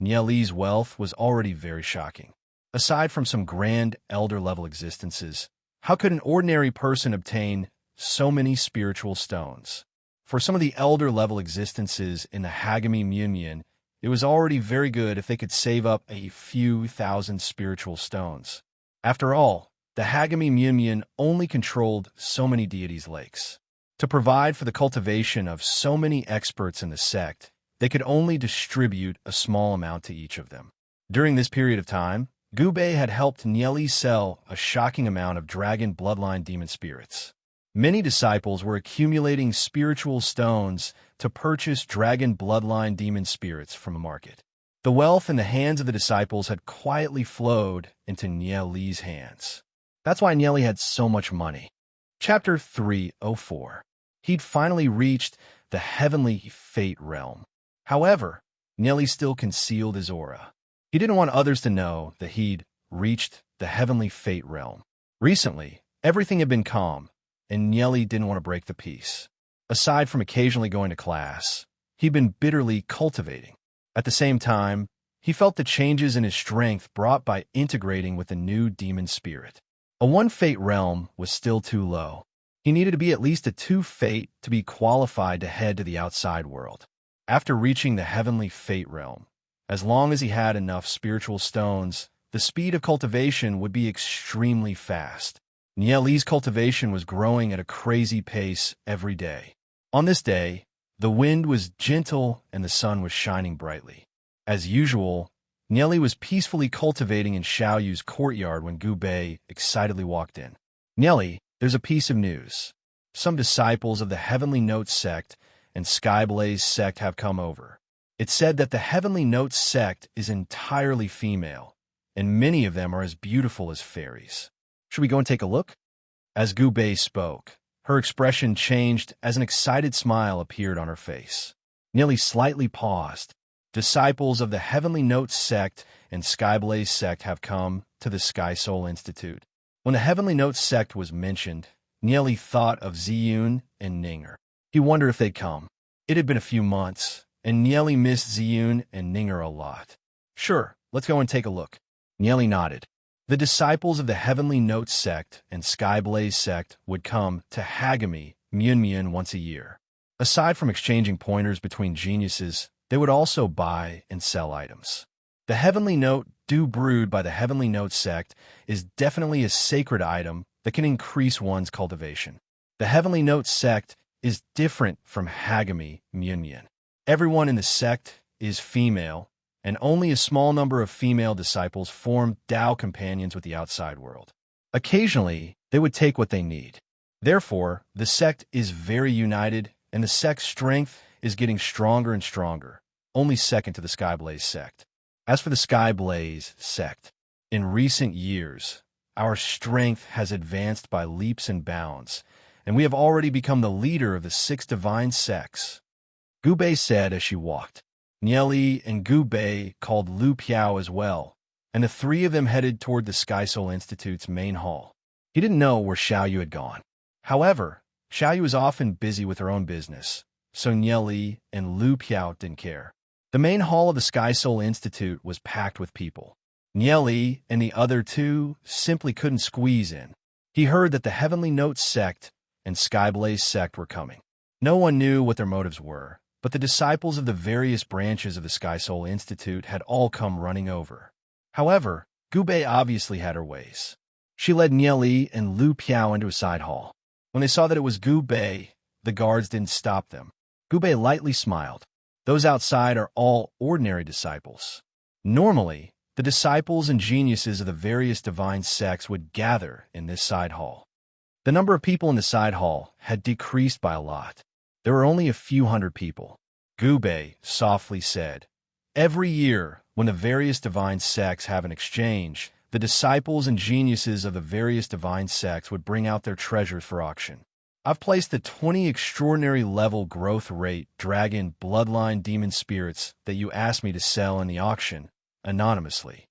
Nieli's wealth was already very shocking. Aside from some grand elder-level existences, how could an ordinary person obtain so many spiritual stones? For some of the elder-level existences in the Hagami Munyan, it was already very good if they could save up a few thousand spiritual stones. After all, the Hagami Munyan only controlled so many deities' lakes. To provide for the cultivation of so many experts in the sect, they could only distribute a small amount to each of them. During this period of time, Gu Bei had helped Nieli sell a shocking amount of dragon bloodline demon spirits. Many disciples were accumulating spiritual stones to purchase dragon bloodline demon spirits from a market. The wealth in the hands of the disciples had quietly flowed into Nieli's hands. That's why Nieli had so much money. Chapter 304. He'd finally reached the heavenly fate realm. However, Nieli still concealed his aura. He didn't want others to know that he'd reached the heavenly fate realm. Recently, everything had been calm, and Nieli didn't want to break the peace. Aside from occasionally going to class, he'd been bitterly cultivating. At the same time, he felt the changes in his strength brought by integrating with the new demon spirit. A one fate realm was still too low. He needed to be at least a 2 fate to be qualified to head to the outside world. After reaching the heavenly fate realm, as long as he had enough spiritual stones, the speed of cultivation would be extremely fast. Nieli's cultivation was growing at a crazy pace every day. On this day, the wind was gentle and the sun was shining brightly. As usual, Nieli was peacefully cultivating in Xiaoyu's courtyard when Gu Bei excitedly walked in. "Nieli, there's a piece of news. Some disciples of the Heavenly Notes sect and Skyblaze sect have come over. It's said that the Heavenly Notes sect is entirely female, and many of them are as beautiful as fairies. Should we go and take a look?" As Gu Bei spoke, her expression changed as an excited smile appeared on her face. Nieli slightly paused. "Disciples of the Heavenly Notes sect and Skyblaze sect have come to the Sky Soul Institute." When the Heavenly Notes sect was mentioned, Nieli thought of Ziyun and Ninger. He wondered if they'd come. It had been a few months, and Nieli missed Ziyun and Ninger a lot. "Sure, let's go and take a look." Nieli nodded. The disciples of the Heavenly Notes sect and Skyblaze sect would come to Hagami, Myunmyun once a year. Aside from exchanging pointers between geniuses, they would also buy and sell items. The Heavenly Note dew brewed by the Heavenly Notes sect is definitely a sacred item that can increase one's cultivation. The Heavenly Notes sect is different from Hagami, Myunmyun. Everyone in the sect is female, and only a small number of female disciples form Tao companions with the outside world. Occasionally, they would take what they need. Therefore, the sect is very united, and the sect's strength is getting stronger and stronger, only second to the Skyblaze sect. As for the Skyblaze sect, in recent years, our strength has advanced by leaps and bounds, and we have already become the leader of the 6 divine sects. Gu Bei said as she walked. Nieli and Gu Bei called Lu Piao as well, and the 3 of them headed toward the Sky Soul Institute's main hall. He didn't know where Xiaoyu had gone. However, Xiaoyu was often busy with her own business, so Nieli and Lu Piao didn't care. The main hall of the Sky Soul Institute was packed with people. Nieli and the other 2 simply couldn't squeeze in. He heard that the Heavenly Notes sect and Skyblaze sect were coming. No one knew what their motives were, but the disciples of the various branches of the Sky Soul Institute had all come running over. However, Gu Bei obviously had her ways. She led Nieli and Lu Piao into a side hall. When they saw that it was Gu Bei, the guards didn't stop them. Gu Bei lightly smiled. "Those outside are all ordinary disciples. Normally, the disciples and geniuses of the various divine sects would gather in this side hall." The number of people in the side hall had decreased by a lot. There were only a few hundred people. Gu Bei softly said, "Every year, when the various divine sects have an exchange, the disciples and geniuses of the various divine sects would bring out their treasures for auction. I've placed the 20 extraordinary level growth rate dragon bloodline demon spirits that you asked me to sell in the auction, anonymously.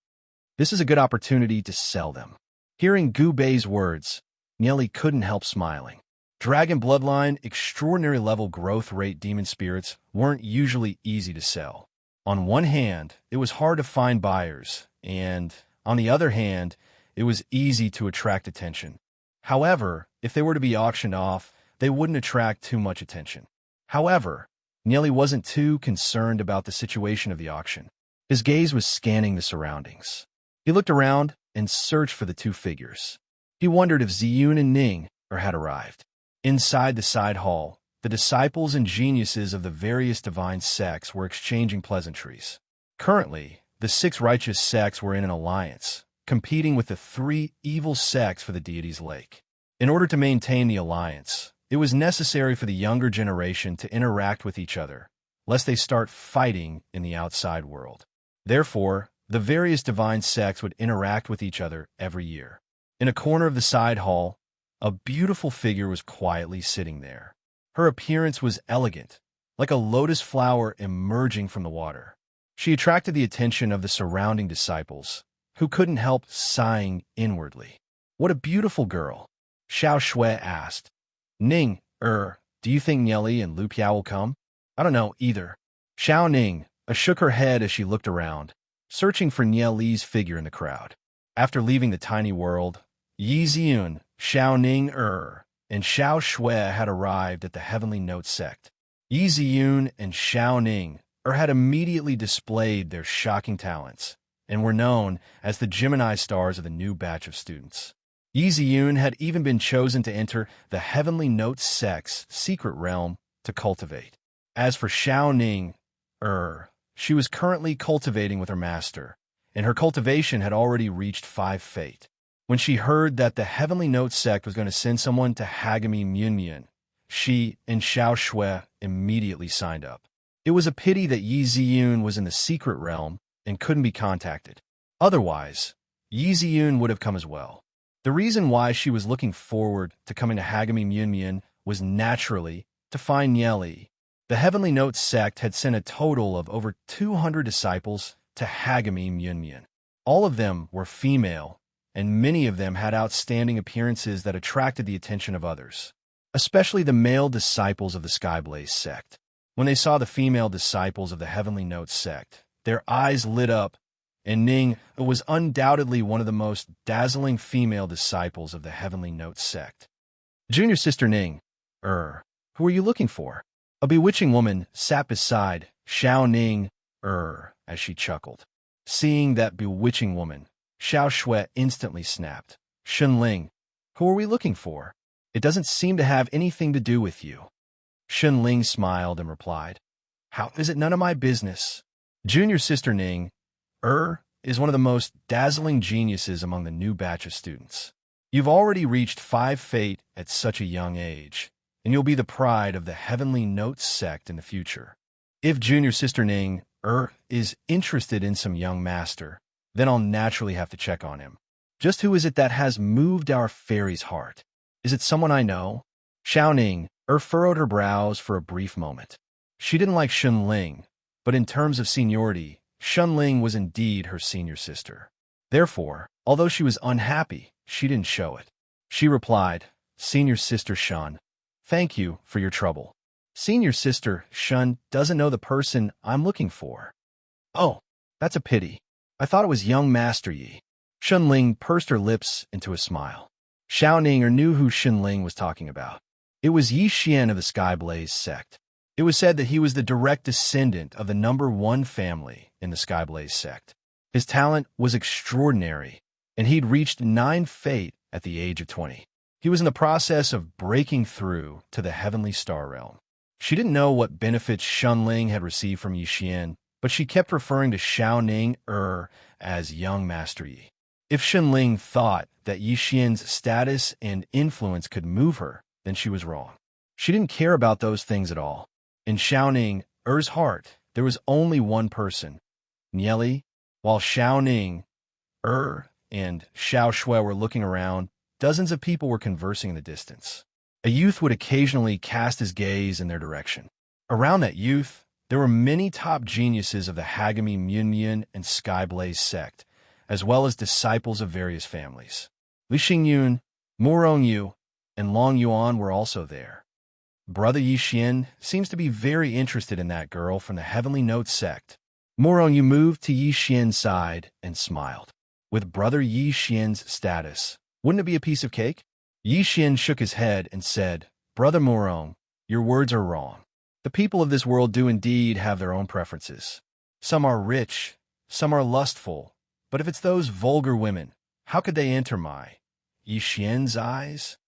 This is a good opportunity to sell them." Hearing Gu Bei's words, Nieli couldn't help smiling. Dragon bloodline extraordinary level growth rate demon spirits weren't usually easy to sell. On one hand, it was hard to find buyers, and on the other hand, it was easy to attract attention. However, if they were to be auctioned off, they wouldn't attract too much attention. However, Nieli wasn't too concerned about the situation of the auction. His gaze was scanning the surroundings. He looked around and searched for the 2 figures. He wondered if Ziyun and Ning had arrived. Inside the side hall, the disciples and geniuses of the various divine sects were exchanging pleasantries. Currently, the 6 righteous sects were in an alliance, competing with the 3 evil sects for the deity's lake. In order to maintain the alliance, it was necessary for the younger generation to interact with each other, lest they start fighting in the outside world. Therefore, the various divine sects would interact with each other every year. In a corner of the side hall, a beautiful figure was quietly sitting there. Her appearance was elegant, like a lotus flower emerging from the water. She attracted the attention of the surrounding disciples, who couldn't help sighing inwardly. "What a beautiful girl," Xiao Shui asked. "Ning, do you think Nieli and Lu Piao will come?" "I don't know either." Xiao Ning shook her head as she looked around, searching for Nieli's figure in the crowd. After leaving the tiny world, Yi Ziyun, Xiao Ning, and Xiao Shui had arrived at the Heavenly Note sect. Yi Ziyun and Xiao Ning had immediately displayed their shocking talents and were known as the Gemini stars of the new batch of students. Yi Ziyun had even been chosen to enter the Heavenly Note sect's secret realm to cultivate. As for Xiao Ning, she was currently cultivating with her master, and her cultivation had already reached 5 fate. When she heard that the Heavenly Note sect was going to send someone to Hagami Myunmyun, she and Xiao Shui immediately signed up. It was a pity that Yi Ziyun was in the secret realm and couldn't be contacted. Otherwise, Yi Ziyun would have come as well. The reason why she was looking forward to coming to Hagami Myunmyun was naturally to find Nieli. The Heavenly Note sect had sent a total of over 200 disciples to Hagami Myunmyun. All of them were female, and many of them had outstanding appearances that attracted the attention of others, especially the male disciples of the Skyblaze sect. When they saw the female disciples of the Heavenly Note sect, their eyes lit up, and Ning was undoubtedly one of the most dazzling female disciples of the Heavenly Note sect. Junior sister Ning, who are you looking for? A bewitching woman sat beside Xiao Ning, as she chuckled. Seeing that bewitching woman, Xiao Shui instantly snapped. Shunling, who are we looking for? It doesn't seem to have anything to do with you. Shunling smiled and replied, How is it none of my business? Junior sister Ning, is one of the most dazzling geniuses among the new batch of students. You've already reached 5 fate at such a young age, and you'll be the pride of the Heavenly Note sect in the future. If junior sister Ning, is interested in some young master, then I'll naturally have to check on him. Just who is it that has moved our fairy's heart? Is it someone I know? Xiao Ning, furrowed her brows for a brief moment. She didn't like Shunling, but in terms of seniority, Shunling was indeed her senior sister. Therefore, although she was unhappy, she didn't show it. She replied, Senior sister Shun, thank you for your trouble. Senior sister Shun doesn't know the person I'm looking for. Oh, that's a pity. I thought it was young Master Yi. Shunling pursed her lips into a smile. Xiao Ning knew who Shunling was talking about. It was Yi Xian of the Skyblaze sect. It was said that he was the direct descendant of the #1 family in the Skyblaze sect. His talent was extraordinary, and he'd reached 9 fate at the age of 20. He was in the process of breaking through to the Heavenly Star Realm. She didn't know what benefits Shunling had received from Yi Xian, but she kept referring to Xiao Ning as young Master Yi. If Shunling thought that Yi Xian's status and influence could move her, then she was wrong. She didn't care about those things at all. In Xiao Ning's heart, there was only one person, Nieli. While Xiao Ning, and Xiao Shui were looking around, dozens of people were conversing in the distance. A youth would occasionally cast his gaze in their direction. Around that youth, there were many top geniuses of the Hagami Myunmyun and Skyblaze sect, as well as disciples of various families. Li Xingyun, Murong Yu, and Long Yuan were also there. Brother Yi Xian seems to be very interested in that girl from the Heavenly Note sect. Murong Yu moved to Yi Xian's side and smiled. With Brother Yi Xian's status, wouldn't it be a piece of cake? Yi Xian shook his head and said, Brother Murong, your words are wrong. The people of this world do indeed have their own preferences. Some are rich, some are lustful, but if it's those vulgar women, how could they enter my Yi Xian's eyes?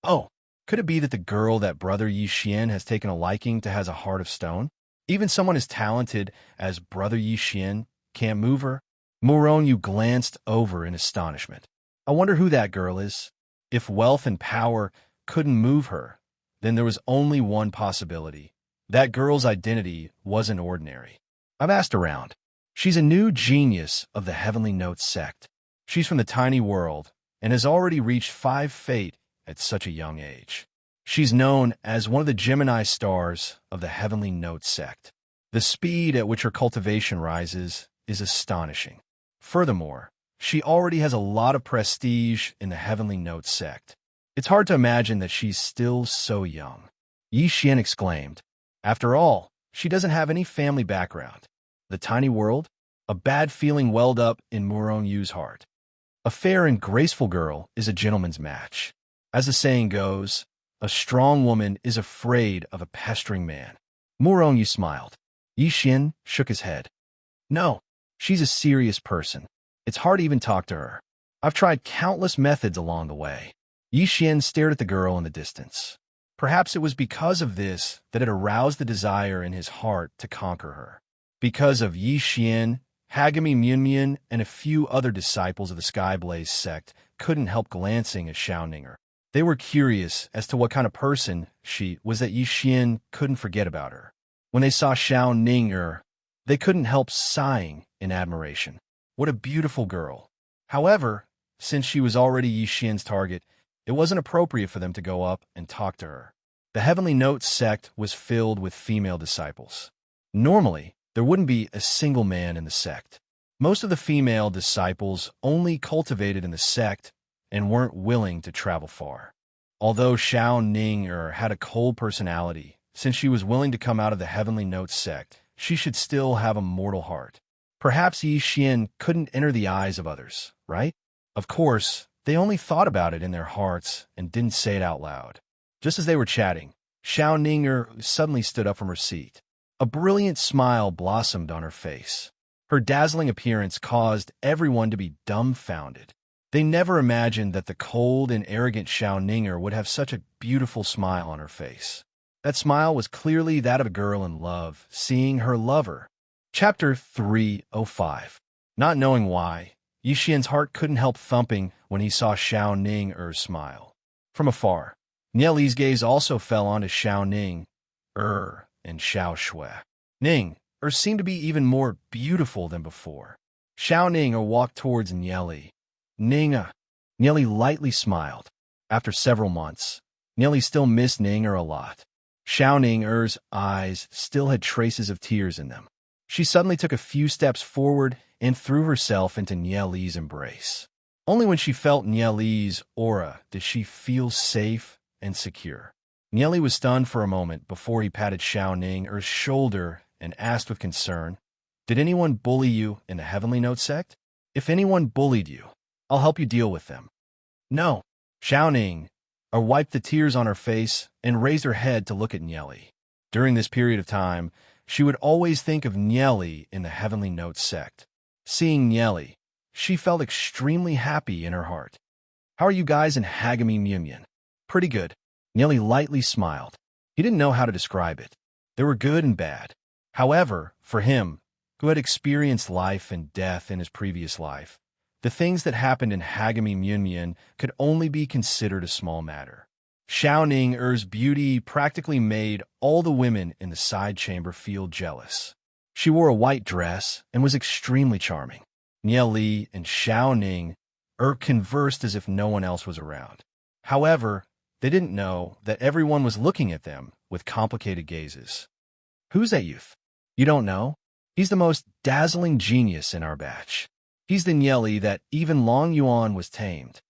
Oh, could it be that the girl that Brother Yi Xian has taken a liking to has a heart of stone? Even someone as talented as Brother Yi Xian can't move her? Murong Yu glanced over in astonishment. I wonder who that girl is. If wealth and power couldn't move her, then there was only one possibility. That girl's identity wasn't ordinary. I've asked around. She's a new genius of the Heavenly Note sect. She's from the tiny world and has already reached 5 fate at such a young age. She's known as one of the Gemini stars of the Heavenly Note sect. The speed at which her cultivation rises is astonishing. Furthermore, she already has a lot of prestige in the Heavenly Note sect. It's hard to imagine that she's still so young. Yi Xian exclaimed. After all, she doesn't have any family background. The tiny world? A bad feeling welled up in Murong Yu's heart. A fair and graceful girl is a gentleman's match. As the saying goes, A strong woman is afraid of a pestering man. Murong Yu smiled. Yi Xian shook his head. No, she's a serious person. It's hard to even talk to her. I've tried countless methods along the way. Yi Xian stared at the girl in the distance. Perhaps it was because of this that it aroused the desire in his heart to conquer her. Because of Yi Xian, Hagami Myunmyun and a few other disciples of the Skyblaze sect couldn't help glancing at Xiaoninger. They were curious as to what kind of person she was that Yi Xian couldn't forget about her. When they saw Xiaoninger, they couldn't help sighing in admiration. What a beautiful girl. However, since she was already Yi Xian's target, it wasn't appropriate for them to go up and talk to her. The Heavenly Note sect was filled with female disciples. Normally, there wouldn't be a single man in the sect. Most of the female disciples only cultivated in the sect and weren't willing to travel far. Although Xiaoninger had a cold personality, since she was willing to come out of the Heavenly Note sect, she should still have a mortal heart. Perhaps Yi Xian couldn't enter the eyes of others, right? Of course, they only thought about it in their hearts and didn't say it out loud. Just as they were chatting, Xiaoninger suddenly stood up from her seat. A brilliant smile blossomed on her face. Her dazzling appearance caused everyone to be dumbfounded. They never imagined that the cold and arrogant Xiaoninger would have such a beautiful smile on her face. That smile was clearly that of a girl in love, seeing her lover. Chapter 305. Not knowing why, Yi Xian's heart couldn't help thumping when he saw Xiaoninger smile. From afar, Nieli's gaze also fell onto Xiaoninger and Xiao Shui. Ning seemed to be even more beautiful than before. Xiaoninger walked towards Nieli. Nieli lightly smiled. After several months, Nieli still missed Ninger a lot. Xiaoninger's eyes still had traces of tears in them. She suddenly took a few steps forward and threw herself into Nieli's embrace. Only when she felt Nieli's aura did she feel safe and secure. Nieli was stunned for a moment before he patted Xiaoninger's shoulder and asked with concern, "Did anyone bully you in the Heavenly Note sect? If anyone bullied you, I'll help you deal with them." "No." Xiaoninger wiped the tears on her face and raised her head to look at Nieli. During this period of time, she would always think of Nieli in the Heavenly Note sect. Seeing Nieli, she felt extremely happy in her heart. "How are you guys in Hagami Myunmyun?" "Pretty good." Nieli lightly smiled. He didn't know how to describe it. There were good and bad. However, for him, who had experienced life and death in his previous life, the things that happened in Hagami Myunmyun could only be considered a small matter. Xiaoninger's beauty practically made all the women in the side chamber feel jealous. She wore a white dress and was extremely charming. Nieli and Xiaoninger conversed as if no one else was around. However, they didn't know that everyone was looking at them with complicated gazes. "Who's that youth?" "You don't know? He's the most dazzling genius in our batch. He's the Nieli that even Long Yuan was tamed."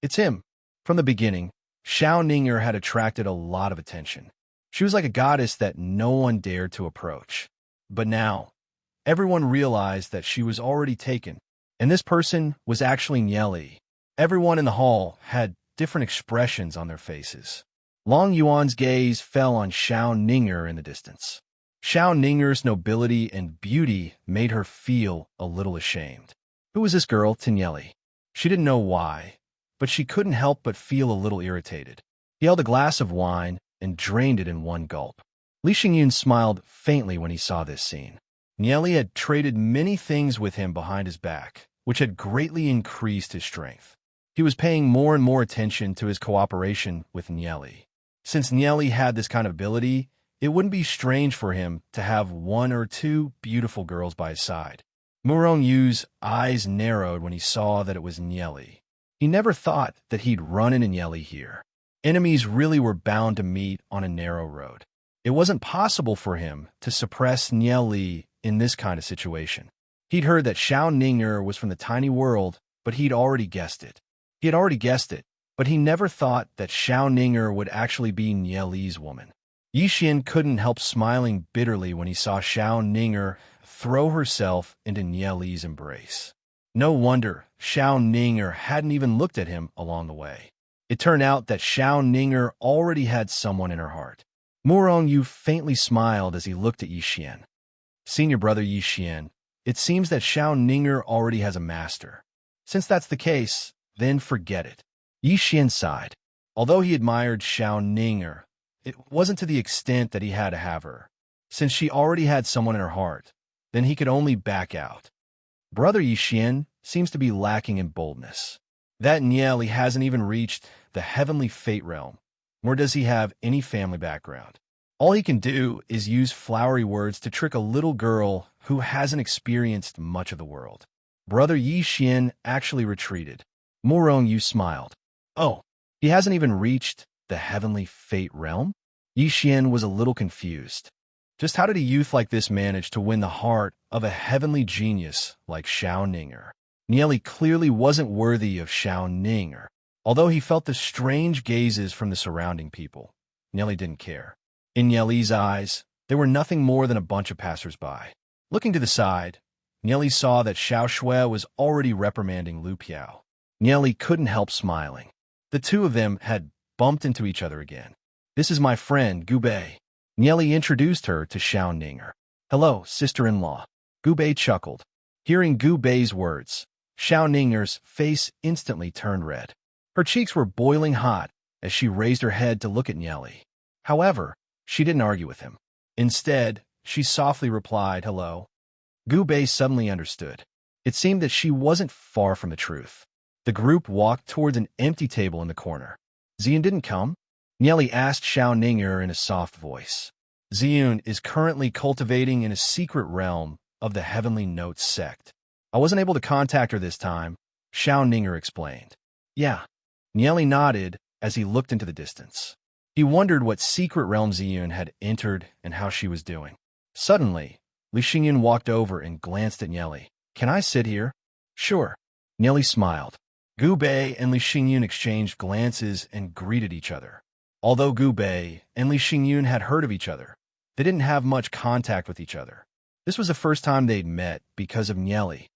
"It's him." From the beginning, Xiaoninger had attracted a lot of attention. She was like a goddess that no one dared to approach. But now, everyone realized that she was already taken, and this person was actually Nieli. Everyone in the hall had different expressions on their faces. Long Yuan's gaze fell on Xiaoninger in the distance. Xiaoninger's nobility and beauty made her feel a little ashamed. Who was this girl to Nieli? She didn't know why, but she couldn't help but feel a little irritated. He held a glass of wine and drained it in one gulp. Li Xingyun smiled faintly when he saw this scene. Nieli had traded many things with him behind his back, which had greatly increased his strength. He was paying more and more attention to his cooperation with Nieli. Since Nieli had this kind of ability, it wouldn't be strange for him to have one or two beautiful girls by his side. Murong Yu's eyes narrowed when he saw that it was Nieli. He never thought that he'd run into Nieli here. Enemies really were bound to meet on a narrow road. It wasn't possible for him to suppress Nieli in this kind of situation. He'd heard that Xiaoninger was from the tiny world, but he'd already guessed it. He had already guessed it, but he never thought that Xiaoninger would actually be Nieli's woman. Yi Xian couldn't help smiling bitterly when he saw Xiaoninger throw herself into Nieli's embrace. No wonder Xiaoninger hadn't even looked at him along the way. It turned out that Xiao Ninger already had someone in her heart. Murong Yu faintly smiled as he looked at Yi Xian. Senior brother Yi Xian, it seems that Xiao Ninger already has a master. Since that's the case, then forget it. Yi Xian sighed. Although he admired Xiao Ninger, it wasn't to the extent that he had to have her. Since she already had someone in her heart, then he could only back out. Brother Yi Xian seems to be lacking in boldness. That Nieli hasn't even reached the heavenly fate realm, nor does he have any family background. All he can do is use flowery words to trick a little girl who hasn't experienced much of the world. Brother Yi Xian actually retreated. Murong Yu smiled. Oh, he hasn't even reached the heavenly fate realm? Yi Xian was a little confused. Just how did a youth like this manage to win the heart of a heavenly genius like Xiao Ninger? Nieli clearly wasn't worthy of Xiao Ninger. Although he felt the strange gazes from the surrounding people, Nieli didn't care. In Nieli's eyes, they were nothing more than a bunch of passers-by. Looking to the side, Nieli saw that Xiao Shui was already reprimanding Lu Piao. Nieli couldn't help smiling. The two of them had bumped into each other again. This is my friend, Gu Bei. Nieli introduced her to Xiao Ninger. Hello, sister-in-law. Gu Bei chuckled. Hearing Gu Bei's words, Xiao Ninger's face instantly turned red. Her cheeks were boiling hot as she raised her head to look at Nieli. However, she didn't argue with him. Instead, she softly replied, hello. Gu Bei suddenly understood. It seemed that she wasn't far from the truth. The group walked towards an empty table in the corner. Ziyun didn't come? Nieli asked Xiao Ninger in a soft voice. Ziyun is currently cultivating in a secret realm of the Heavenly Notes sect. I wasn't able to contact her this time, Xiao Ninger explained. Yeah. Nieli nodded as he looked into the distance. He wondered what secret realm Ziyun had entered and how she was doing. Suddenly, Li Xingyun walked over and glanced at Nieli. Can I sit here? Sure. Nieli smiled. Gu Bei and Li Xingyun exchanged glances and greeted each other. Although Gu Bei and Li Xingyun had heard of each other, they didn't have much contact with each other. This was the first time they'd met because of Nieli.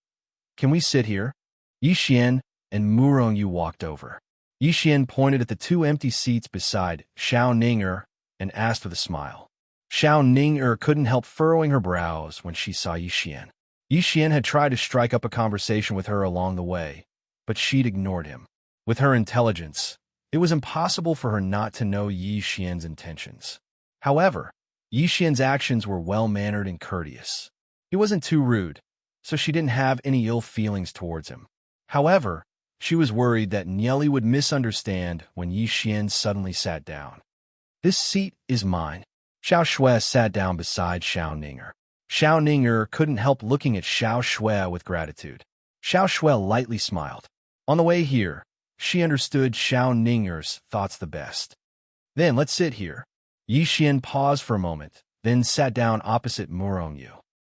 Can we sit here? Yi Xian and Murong Yu walked over. Yi Xian pointed at the two empty seats beside Xiao Ninger and asked with a smile. Xiao Ninger couldn't help furrowing her brows when she saw Yi Xian. Yi Xian had tried to strike up a conversation with her along the way, but she'd ignored him. With her intelligence, it was impossible for her not to know Yi Xian's intentions. However, Yi Xian's actions were well-mannered and courteous. He wasn't too rude, so she didn't have any ill feelings towards him. However, she was worried that Nieli would misunderstand when Yi Xian suddenly sat down. This seat is mine. Xiao Shui sat down beside Xiao Ninger. Xiao Ninger couldn't help looking at Xiao Shui with gratitude. Xiao Shui lightly smiled. On the way here, she understood Xiao Ninger's thoughts the best. Then let's sit here. Yi Xian paused for a moment, then sat down opposite Murong Yu.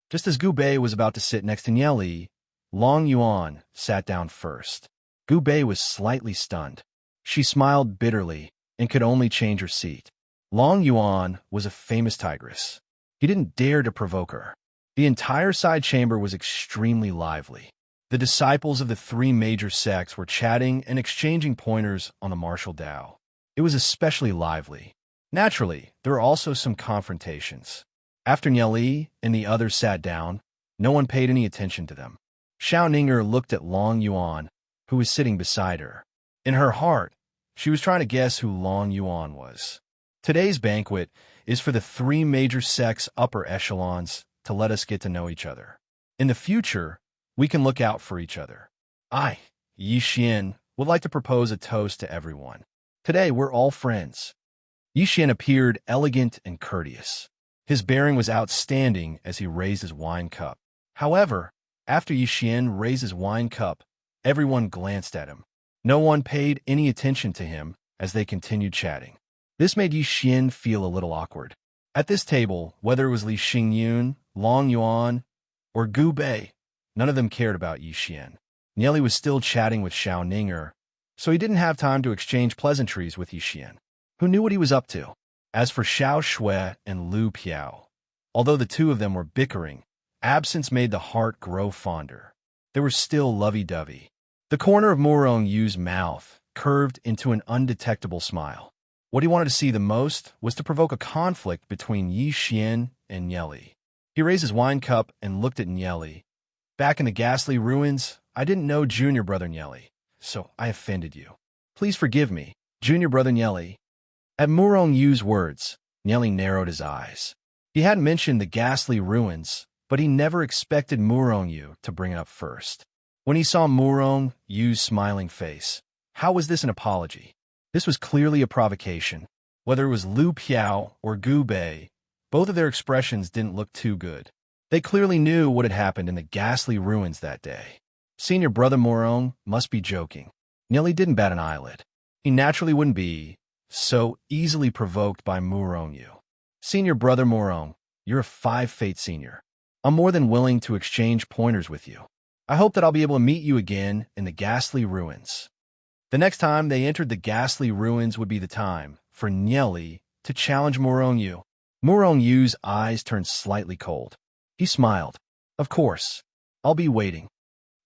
Just as Gu Bei was about to sit next to Nieli, Long Yuan sat down first. Gu Bei was slightly stunned. She smiled bitterly and could only change her seat. Long Yuan was a famous tigress. He didn't dare to provoke her. The entire side chamber was extremely lively. The disciples of the three major sects were chatting and exchanging pointers on the martial Tao. It was especially lively. Naturally, there were also some confrontations. After Nieli and the others sat down, no one paid any attention to them. Xiao Ninger looked at Long Yuan, who was sitting beside her. In her heart, she was trying to guess who Long Yuan was. Today's banquet is for the three major sects' upper echelons to let us get to know each other. In the future, we can look out for each other. I, Yi Xian, would like to propose a toast to everyone. Today, we're all friends. Yi Xian appeared elegant and courteous. His bearing was outstanding as he raised his wine cup. However, after Yi Xian raised his wine cup, everyone glanced at him. No one paid any attention to him as they continued chatting. This made Yi Xian feel a little awkward. At this table, whether it was Li Xingyun, Long Yuan, or Gu Bei, none of them cared about Yi Xian. Nieli was still chatting with Xiao Ninger, so he didn't have time to exchange pleasantries with Yi Xian, who knew what he was up to. As for Xiao Shui and Lu Piao, although the two of them were bickering, absence made the heart grow fonder. They were still lovey-dovey. The corner of Murong Yu's mouth curved into an undetectable smile. What he wanted to see the most was to provoke a conflict between Yi Xian and Nieli. He raised his wine cup and looked at Nieli. Back in the ghastly ruins, I didn't know junior brother Nieli, so I offended you. Please forgive me, junior brother Nieli. At Murong Yu's words, Nieli narrowed his eyes. He hadn't mentioned the ghastly ruins, but he never expected Murong Yu to bring it up first. When he saw Murong Yu's smiling face, how was this an apology? This was clearly a provocation. Whether it was Lu Piao or Gu Bei, both of their expressions didn't look too good. They clearly knew what had happened in the ghastly ruins that day. Senior brother Murong must be joking. Nieli didn't bat an eyelid. He naturally wouldn't be so easily provoked by Murong Yu. Senior brother Murong, you're a 5-Fate senior. I'm more than willing to exchange pointers with you. I hope that I'll be able to meet you again in the ghastly ruins. The next time they entered the ghastly ruins would be the time for Nieli to challenge Murong Yu. Murong Yu's eyes turned slightly cold. He smiled. Of course. I'll be waiting.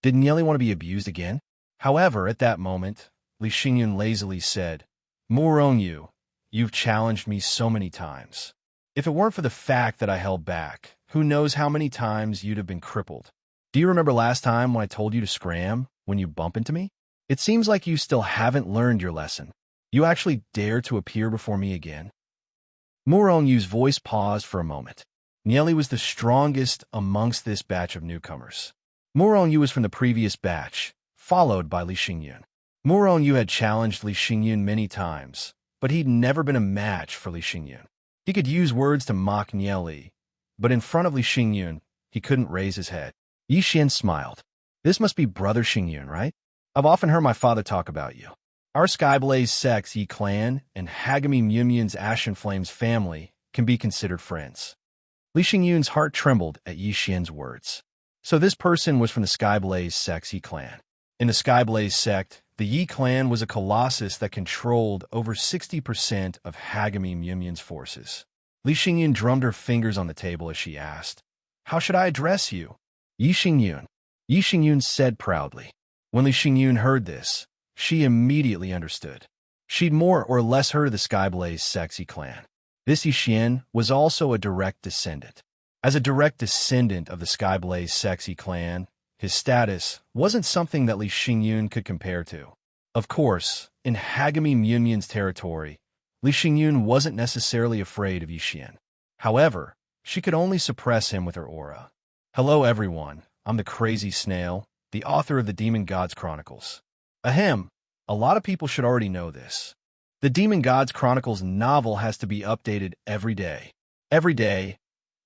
Did Nieli want to be abused again? However, at that moment, Li Xingyun lazily said, Murong Yu, you've challenged me so many times. If it weren't for the fact that I held back, who knows how many times you'd have been crippled. Do you remember last time when I told you to scram when you bump into me? It seems like you still haven't learned your lesson. You actually dare to appear before me again? Murong Yu's voice paused for a moment. Nieli was the strongest amongst this batch of newcomers. Murong Yu was from the previous batch, followed by Li Xingyun. Murong Yu had challenged Li Xingyun many times, but he'd never been a match for Li Xingyun. He could use words to mock Nieli, but in front of Li Xingyun, he couldn't raise his head. Yi Xian smiled. This must be brother Xingyun, right? I've often heard my father talk about you. Our Skyblaze sect's Yi clan and Hagami Myunmun's Ashen Flames family can be considered friends. Li Xingyun's heart trembled at Yi Xian's words. So this person was from the Skyblaze sect's Yi clan. In the Skyblaze sect, the Yi clan was a colossus that controlled over 60% of Hagami Myunmun's forces. Li Xingyun drummed her fingers on the table as she asked, How should I address you? Yi Xingyun. Yi Xingyun said proudly. When Li Xingyun heard this, she immediately understood. She'd more or less heard of the Skyblaze sect's Yi clan. This Yi Xian was also a direct descendant. As a direct descendant of the Skyblaze sect's Yi clan, his status wasn't something that Li Xingyun could compare to. Of course, in Hagami Myunmun's territory, Li Xingyun wasn't necessarily afraid of Yi Xian. However, she could only suppress him with her aura. Hello everyone, I'm the Crazy Snail, the author of the Demon Gods Chronicles. Ahem, a lot of people should already know this. The Demon Gods Chronicles novel has to be updated every day. Every day,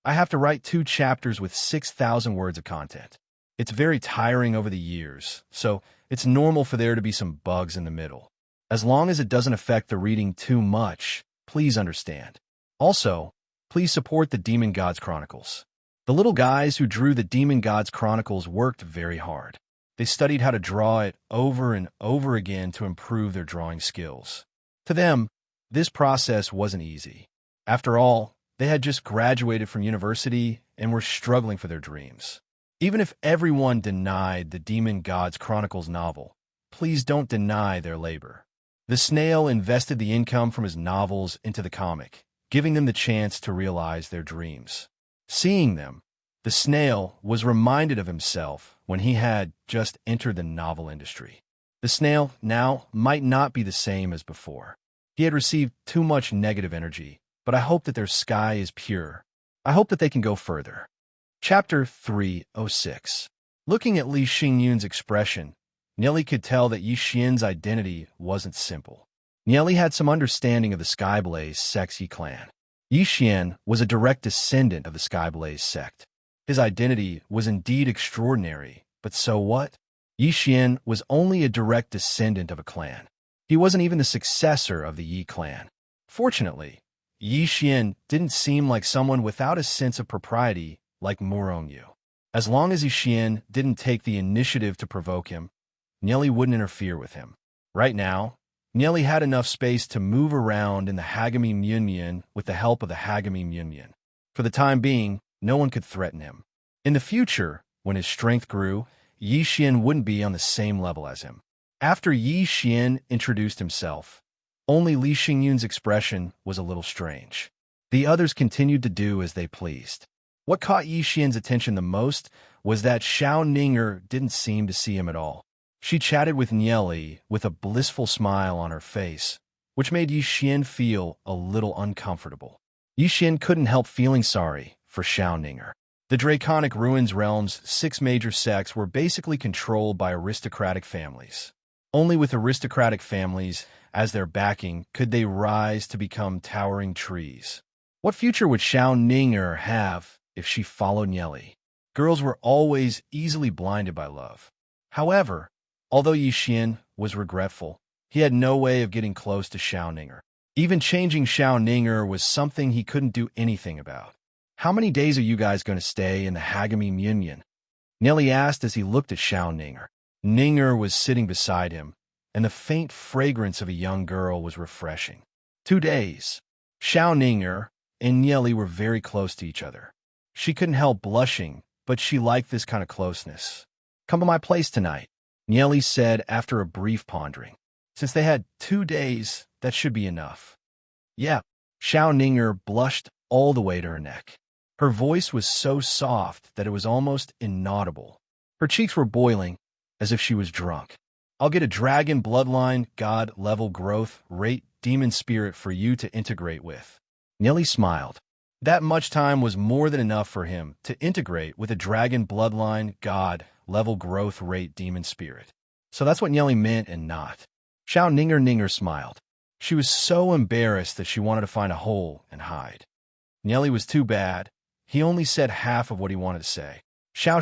I have to write 2 chapters with 6,000 words of content. It's very tiring over the years, so it's normal for there to be some bugs in the middle. As long as it doesn't affect the reading too much, please understand. Also, please support the Demon Gods Chronicles. The little guys who drew the Demon Gods Chronicles worked very hard. They studied how to draw it over and over again to improve their drawing skills. To them, this process wasn't easy. After all, they had just graduated from university and were struggling for their dreams. Even if everyone denied the Demon Gods Chronicles novel, please don't deny their labor. The snail invested the income from his novels into the comic, giving them the chance to realize their dreams. Seeing them, the snail was reminded of himself when he had just entered the novel industry. The snail now might not be the same as before. He had received too much negative energy, but I hope that their sky is pure. I hope that they can go further. Chapter 306. Looking at Li Xingyun's expression, Nieli could tell that Yi Xian's identity wasn't simple. Nieli had some understanding of the Skyblaze sect's Yi clan. Yi Xian was a direct descendant of the Skyblaze sect. His identity was indeed extraordinary, but so what? Yi Xian was only a direct descendant of a clan. He wasn't even the successor of the Yi clan. Fortunately, Yi Xian didn't seem like someone without a sense of propriety like Murong Yu. As long as Yi Xian didn't take the initiative to provoke him, Nieli wouldn't interfere with him. Right now, Nieli had enough space to move around in the Hagami Myunmun with the help of the Hagami Myunmun. For the time being, no one could threaten him. In the future, when his strength grew, Yi Xian wouldn't be on the same level as him. After Yi Xian introduced himself, only Li Xingyun's expression was a little strange. The others continued to do as they pleased. What caught Yi Xian's attention the most was that Xiao Ninger didn't seem to see him at all. She chatted with Nieli with a blissful smile on her face, which made Yi Xian feel a little uncomfortable. Yi Xian couldn't help feeling sorry for Xiao Ninger. The Draconic Ruins realm's 6 major sects were basically controlled by aristocratic families. Only with aristocratic families as their backing could they rise to become towering trees. What future would Xiao Ninger have if she followed Nieli? Girls were always easily blinded by love. However, although Yi Xian was regretful, he had no way of getting close to Xiao Ninger. Even changing Xiao Ninger was something he couldn't do anything about. "How many days are you guys going to stay in the Hagami Munyan?" Nieli asked as he looked at Xiao Ninger. Ninger was sitting beside him, and the faint fragrance of a young girl was refreshing. 2 days. Xiao Ninger and Nieli were very close to each other. She couldn't help blushing, but she liked this kind of closeness. "Come to my place tonight," Nieli said after a brief pondering. Since they had 2 days, that should be enough. "Yeah." Xiao Ninger blushed all the way to her neck. Her voice was so soft that it was almost inaudible. Her cheeks were boiling, as if she was drunk. "I'll get a dragon bloodline, god level growth, rate, demon spirit for you to integrate with." Nieli smiled. That much time was more than enough for him to integrate with a dragon bloodline, god level growth rate, demon spirit. So that's what Nieli meant and not. Xiao Ninger smiled. She was so embarrassed that she wanted to find a hole and hide. Nieli was too bad. He only said half of what he wanted to say. Xiao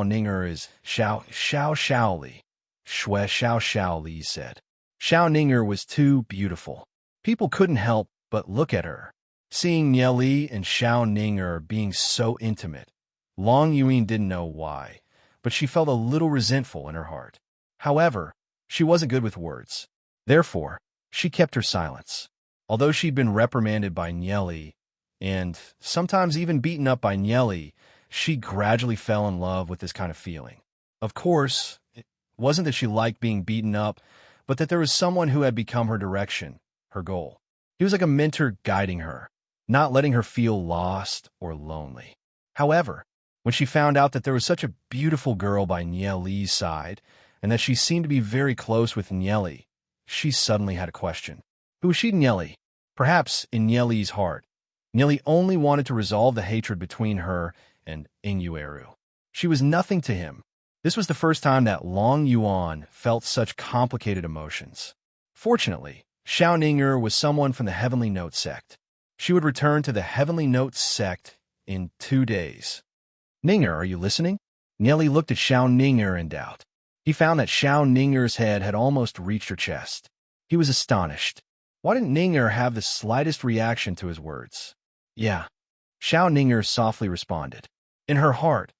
Ninger is Xiao Li. Shue Xiao Li said. Xiao Ninger was too beautiful. People couldn't help but look at her. Seeing Nieli and Xiao Ninger being so intimate, Long Yuan didn't know why, but she felt a little resentful in her heart. However, she wasn't good with words. Therefore, she kept her silence. Although she'd been reprimanded by Nieli, and sometimes even beaten up by Nieli, she gradually fell in love with this kind of feeling. Of course, it wasn't that she liked being beaten up, but that there was someone who had become her direction, her goal. He was like a mentor guiding her, not letting her feel lost or lonely. However, when she found out that there was such a beautiful girl by Nieli's side, and that she seemed to be very close with Nieli, she suddenly had a question. Who was she to Nieli? Perhaps in Nieli's heart, Nieli only wanted to resolve the hatred between her and Inueru. She was nothing to him. This was the first time that Long Yuan felt such complicated emotions. Fortunately, Xiao Ninger was someone from the Heavenly Note sect. She would return to the Heavenly Note sect in 2 days. "Ninger, are you listening?" Nieli looked at Xiao Ninger in doubt. He found that Xiao Ninger's head had almost reached her chest. He was astonished. Why didn't Ninger have the slightest reaction to his words? "Yeah," Xiao Ninger softly responded. In her heart,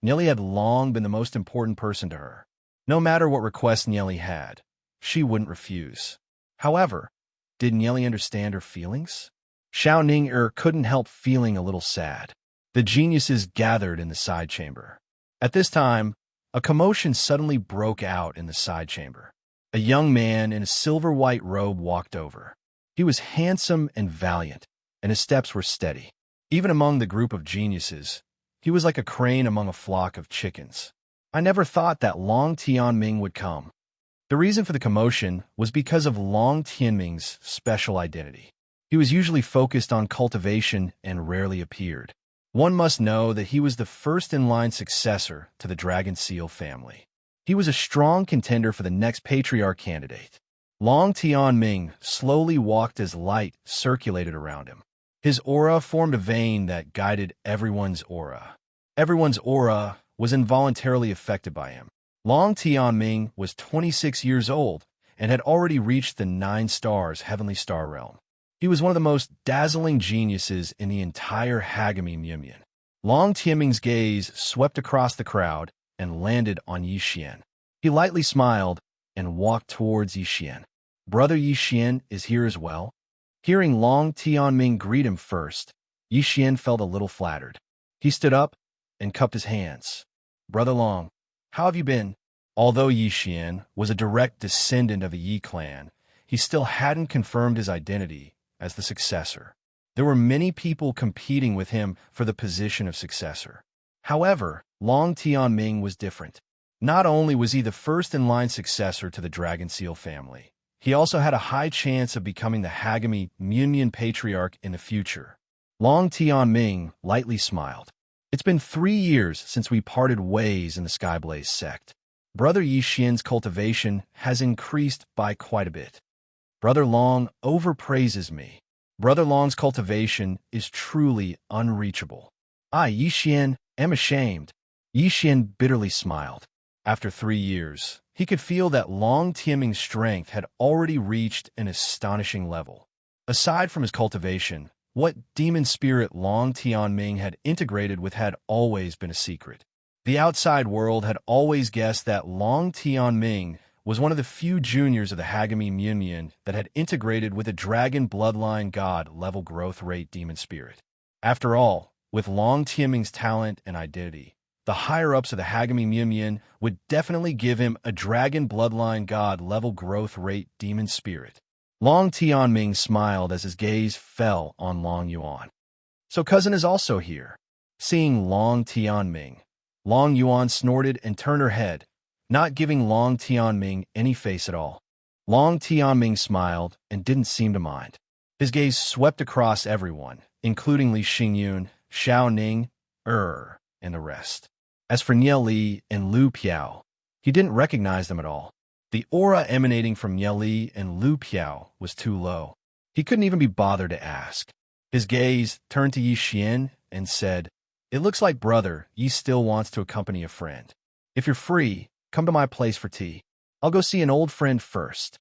Nieli had long been the most important person to her. No matter what request Nieli had, she wouldn't refuse. However, did Nieli understand her feelings? Xiao Ninger couldn't help feeling a little sad. The geniuses gathered in the side chamber. At this time, a commotion suddenly broke out in the side chamber. A young man in a silver-white robe walked over. He was handsome and valiant, and his steps were steady. Even among the group of geniuses, he was like a crane among a flock of chickens. I never thought that Long Tianming would come. The reason for the commotion was because of Long Tianming's special identity. He was usually focused on cultivation and rarely appeared. One must know that he was the first-in-line successor to the Dragon Seal family. He was a strong contender for the next patriarch candidate. Long Tianming slowly walked as light circulated around him. His aura formed a vein that guided everyone's aura. Everyone's aura was involuntarily affected by him. Long Tianming was 26 years old and had already reached the 9 stars Heavenly Star Realm. He was one of the most dazzling geniuses in the entire Hagami Munyan. Long Tianming's gaze swept across the crowd and landed on Yi Xian. He lightly smiled and walked towards Yi Xian. Brother Yi Xian is here as well. Hearing Long Tianming greet him first, Yi Xian felt a little flattered. He stood up and cupped his hands. Brother Long, how have you been? Although Yi Xian was a direct descendant of the Yi clan, he still hadn't confirmed his identity as the successor. There were many people competing with him for the position of successor. However, Long Tianming was different. Not only was he the first-in-line successor to the Dragon Seal family, he also had a high chance of becoming the Hagami Munyan Patriarch in the future. Long Tianming lightly smiled. It's been 3 years since we parted ways in the Skyblaze sect. Brother Yi Xian's cultivation has increased by quite a bit. Brother Long overpraises me. Brother Long's cultivation is truly unreachable. I, Yi Xian, am ashamed. Yi Xian bitterly smiled. After 3 years, he could feel that Long Tianming's strength had already reached an astonishing level. Aside from his cultivation, what demon spirit Long Tianming had integrated with had always been a secret. The outside world had always guessed that Long Tianming was one of the few juniors of the Hagami Munyan that had integrated with a dragon bloodline god level growth rate demon spirit. After all, with Long Tianming's talent and identity, the higher-ups of the Hagami Munyan would definitely give him a dragon bloodline god level growth rate demon spirit. Long Tianming smiled as his gaze fell on Long Yuan. So cousin is also here. Seeing Long Tianming, Long Yuan snorted and turned her head, not giving Long Tianming any face at all. Long Tianming smiled and didn't seem to mind. His gaze swept across everyone, including Li Xingyun, Xiao Ning, and the rest. As for Nye Li and Lu Piao, he didn't recognize them at all. The aura emanating from Nye Li and Lu Piao was too low. He couldn't even be bothered to ask. His gaze turned to Yi Xian and said, "It looks like brother Yi still wants to accompany a friend. If you're free, come to my place for tea. I'll go see an old friend first."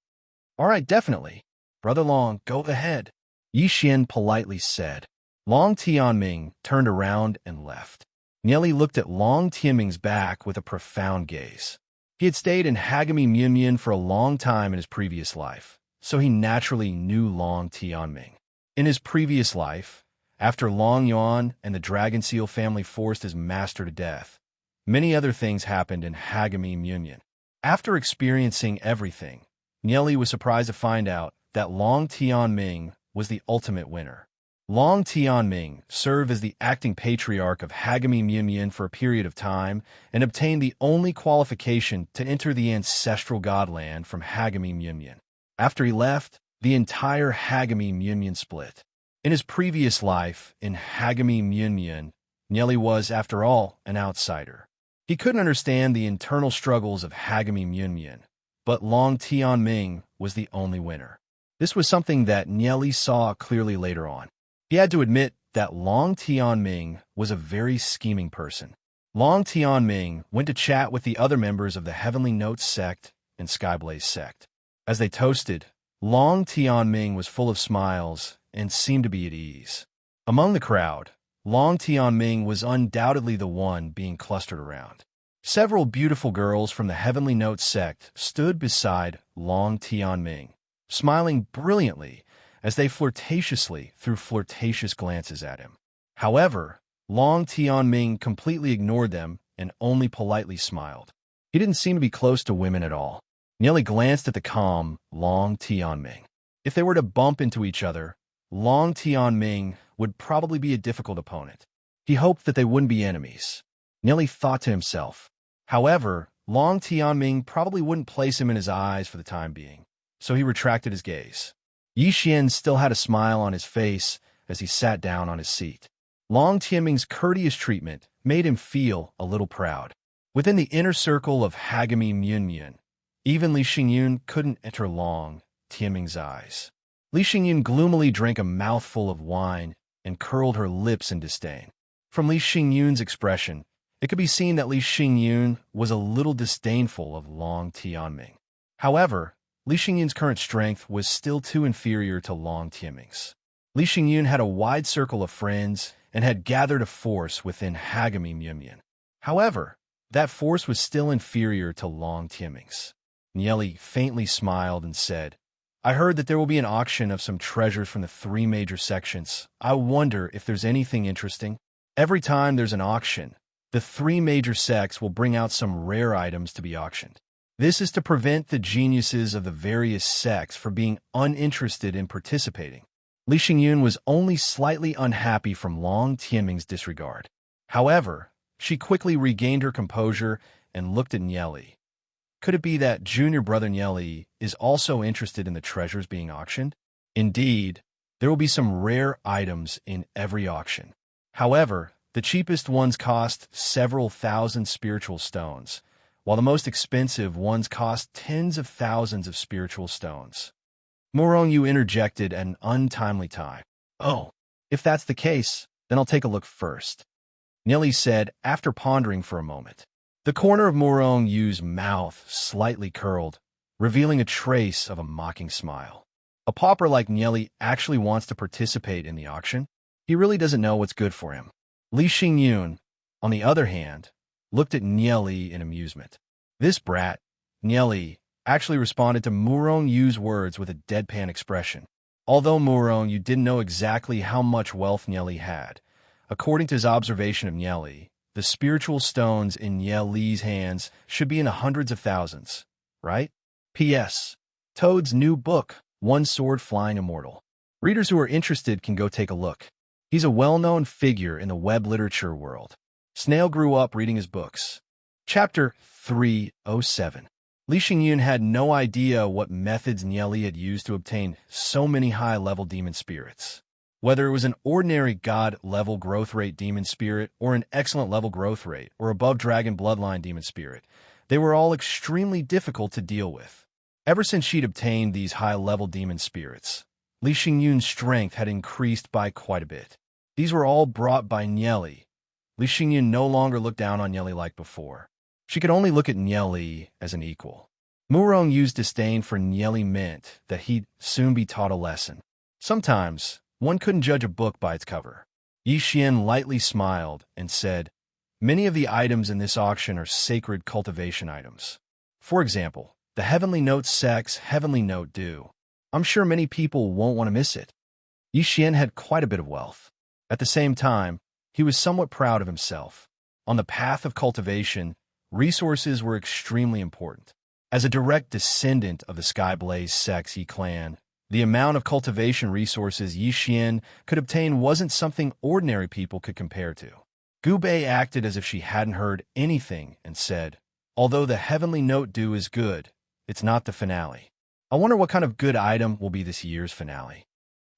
"All right, definitely. Brother Long, go ahead," Yi Xian politely said. Long Tianming turned around and left. Nye Li looked at Long Tianming's back with a profound gaze. He had stayed in Hagami Munyan for a long time in his previous life, so he naturally knew Long Tianming. In his previous life, after Long Yuan and the Dragon Seal family forced his master to death, many other things happened in Hagami Munyan. After experiencing everything, Nye Li was surprised to find out that Long Tianming was the ultimate winner. Long Tianming served as the acting patriarch of Hagami Munyan for a period of time and obtained the only qualification to enter the ancestral godland from Hagami Munyan. After he left, the entire Hagami Munyan split. In his previous life in Hagami Munyan, Nye Li was, after all, an outsider. He couldn't understand the internal struggles of Hagami Munyan, but Long Tianming was the only winner. This was something that Nye Li saw clearly later on. He had to admit that Long Tianming was a very scheming person. Long Tianming went to chat with the other members of the Heavenly Notes sect and Skyblaze sect. As they toasted, Long Tianming was full of smiles and seemed to be at ease. Among the crowd, Long Tianming was undoubtedly the one being clustered around. Several beautiful girls from the Heavenly Notes sect stood beside Long Tianming, smiling brilliantly as they flirtatiously threw flirtatious glances at him. However, Long Tianming completely ignored them and only politely smiled. He didn't seem to be close to women at all. Nye Li glanced at the calm Long Tianming. If they were to bump into each other, Long Tianming would probably be a difficult opponent. He hoped that they wouldn't be enemies. Nye Li thought to himself. However, Long Tianming probably wouldn't place him in his eyes for the time being, so he retracted his gaze. Yi Xian still had a smile on his face as he sat down on his seat. Long Tianming's courteous treatment made him feel a little proud. Within the inner circle of Hagami Munyan, even Li Xingyun couldn't enter Long Tianming's eyes. Li Xingyun gloomily drank a mouthful of wine and curled her lips in disdain. From Li Xingyun's expression, it could be seen that Li Xingyun was a little disdainful of Long Tianming. However, Li Xingyun's current strength was still too inferior to Long Tianming's. Li Xingyun had a wide circle of friends and had gathered a force within Hagami Munyan. However, that force was still inferior to Long Tianming's. Nye Li faintly smiled and said, "I heard that there will be an auction of some treasures from the 3 major sections. I wonder if there's anything interesting. Every time there's an auction, the three major sects will bring out some rare items to be auctioned. This is to prevent the geniuses of the various sects from being uninterested in participating. Li Xingyun was only slightly unhappy from Long Tianming's disregard. However, she quickly regained her composure and looked at Nieli. Could it be that junior brother Nieli is also interested in the treasures being auctioned? Indeed, there will be some rare items in every auction. However, the cheapest ones cost several thousand spiritual stones, while the most expensive ones cost tens of thousands of spiritual stones. Morongyu interjected at an untimely time. Oh, if that's the case, then I'll take a look first, Nieli said after pondering for a moment. The corner of Morongyu's mouth slightly curled, revealing a trace of a mocking smile. A pauper like Nieli actually wants to participate in the auction? He really doesn't know what's good for him. Li Xingyun, on the other hand, looked at Nieli in amusement. This brat, Nieli, actually responded to Morongyu's words with a deadpan expression. Although Morongyu didn't know exactly how much wealth Nieli had, according to his observation of Nieli, the spiritual stones in Nieli's hands should be in the hundreds of thousands, right? P.S. Toad's new book, One Sword Flying Immortal. Readers who are interested can go take a look. He's a well-known figure in the web literature world. Snail grew up reading his books. Chapter 307. Li Xingyun had no idea what methods Nieli had used to obtain so many high-level demon spirits. Whether it was an ordinary god-level growth rate demon spirit or an excellent level growth rate or above dragon bloodline demon spirit, they were all extremely difficult to deal with. Ever since she'd obtained these high-level demon spirits, Li Xingyun's strength had increased by quite a bit. These were all brought by Nieli. Li Xingyun no longer looked down on Nieli like before. She could only look at Nieli as an equal. Morongyu's disdain for Nieli meant that he'd soon be taught a lesson. Sometimes, one couldn't judge a book by its cover. Yi Xian lightly smiled and said, "Many of the items in this auction are sacred cultivation items. For example, the Heavenly Note sect's Heavenly Note Dew. I'm sure many people won't want to miss it." Yi Xian had quite a bit of wealth. At the same time, he was somewhat proud of himself. On the path of cultivation, resources were extremely important. As a direct descendant of the Skyblaze sect's Yi clan, the amount of cultivation resources Yi Xian could obtain wasn't something ordinary people could compare to. Gu Bei acted as if she hadn't heard anything and said, "Although the Heavenly Note Dew is good, it's not the finale. I wonder what kind of good item will be this year's finale."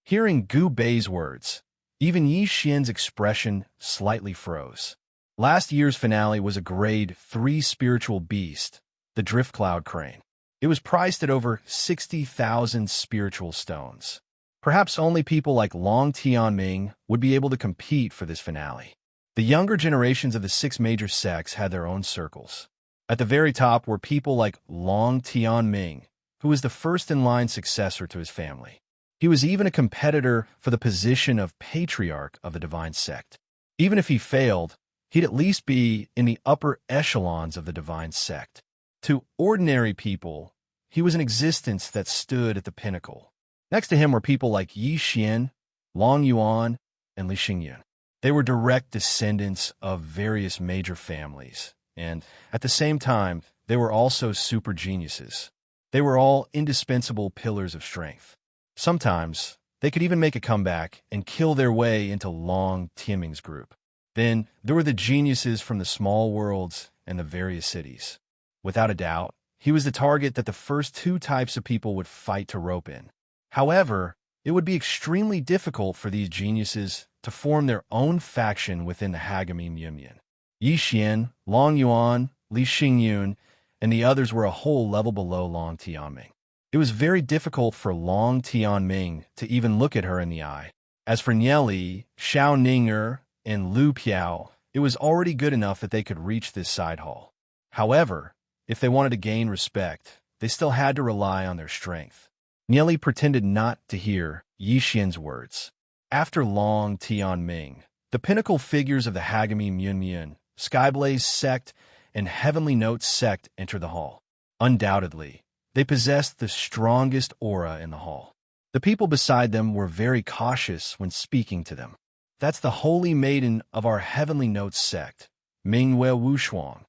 Hearing Gu Bei's words, even Yi Xian's expression slightly froze. Last year's finale was a grade 3 spiritual beast, the Drift Cloud Crane. It was priced at over 60,000 spiritual stones. Perhaps only people like Long Tianming would be able to compete for this finale. The younger generations of the 6 major sects had their own circles. At the very top were people like Long Tianming, who was the first-in-line successor to his family. He was even a competitor for the position of Patriarch of the Divine Sect. Even if he failed, he'd at least be in the upper echelons of the Divine Sect. To ordinary people, he was an existence that stood at the pinnacle. Next to him were people like Yi Xian, Long Yuan, and Li Xingyun. They were direct descendants of various major families, and at the same time, they were also super geniuses. They were all indispensable pillars of strength. Sometimes, they could even make a comeback and kill their way into Long Tianming's group. Then, there were the geniuses from the small worlds and the various cities. Without a doubt, he was the target that the first 2 types of people would fight to rope in. However, it would be extremely difficult for these geniuses to form their own faction within the Hagami Yunyan. Yi Xian, Long Yuan, Li Xingyun, and the others were a whole level below Long Tianming. It was very difficult for Long Tianming to even look at her in the eye. As for Nieli, Xiao Ninger, and Lu Piao, it was already good enough that they could reach this side hall. However, if they wanted to gain respect, they still had to rely on their strength. Nieli pretended not to hear Yi Xian's words. After Long Tianming, the pinnacle figures of the Hagami Yunyan, Skyblaze sect, and Heavenly Note sect entered the hall. Undoubtedly, they possessed the strongest aura in the hall. The people beside them were very cautious when speaking to them. "That's the holy maiden of our Heavenly Note sect," Mingwe Wushuang.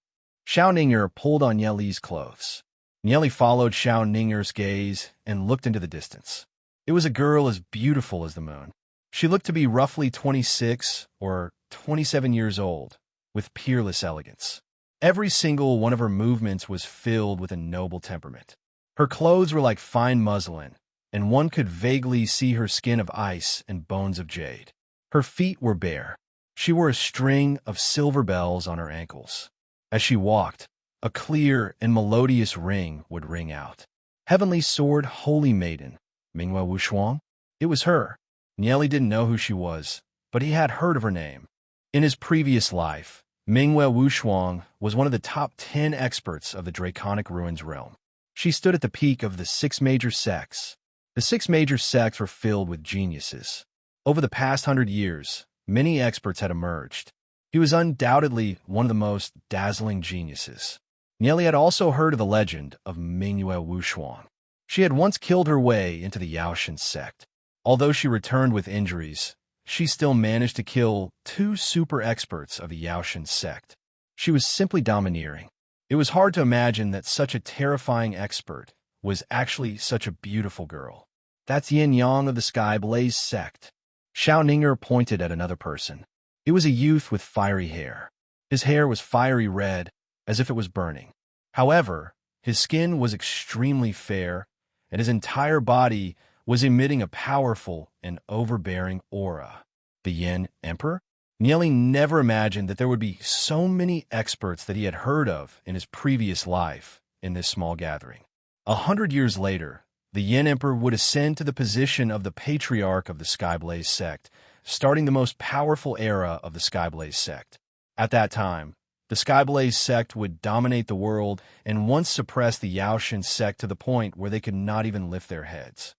Xiao Ninger pulled on Ye Li's clothes. Ye Li followed Xiao Ninger's gaze and looked into the distance. It was a girl as beautiful as the moon. She looked to be roughly 26 or 27 years old, with peerless elegance. Every single one of her movements was filled with a noble temperament. Her clothes were like fine muslin, and one could vaguely see her skin of ice and bones of jade. Her feet were bare. She wore a string of silver bells on her ankles. As she walked, a clear and melodious ring would ring out. Heavenly Sword, Holy Maiden, Mingwe Wushuang? It was her. Ye didn't know who she was, but he had heard of her name. In his previous life, Mingwe Wushuang was one of the top 10 experts of the Draconic Ruins realm. She stood at the peak of the 6 major sects. The 6 major sects were filled with geniuses. Over the past 100 years, many experts had emerged. He was undoubtedly one of the most dazzling geniuses. Ye had also heard of the legend of Mingwe Wushuang. She had once killed her way into the Yaoshan sect. Although she returned with injuries, she still managed to kill 2 super experts of the Yaoshan sect. She was simply domineering. It was hard to imagine that such a terrifying expert was actually such a beautiful girl. That's Yin Yang of the Sky Blaze sect. Xiao Ninger pointed at another person. It was a youth with fiery hair. His hair was fiery red, as if it was burning. However, his skin was extremely fair, and his entire body was emitting a powerful and overbearing aura. The Yin Emperor? Ye never imagined that there would be so many experts that he had heard of in his previous life in this small gathering. 100 years later, the Yin Emperor would ascend to the position of the patriarch of the Skyblaze sect, starting the most powerful era of the Skyblaze sect. At that time, the Skyblaze sect would dominate the world and once suppress the Yaoshan sect to the point where they could not even lift their heads.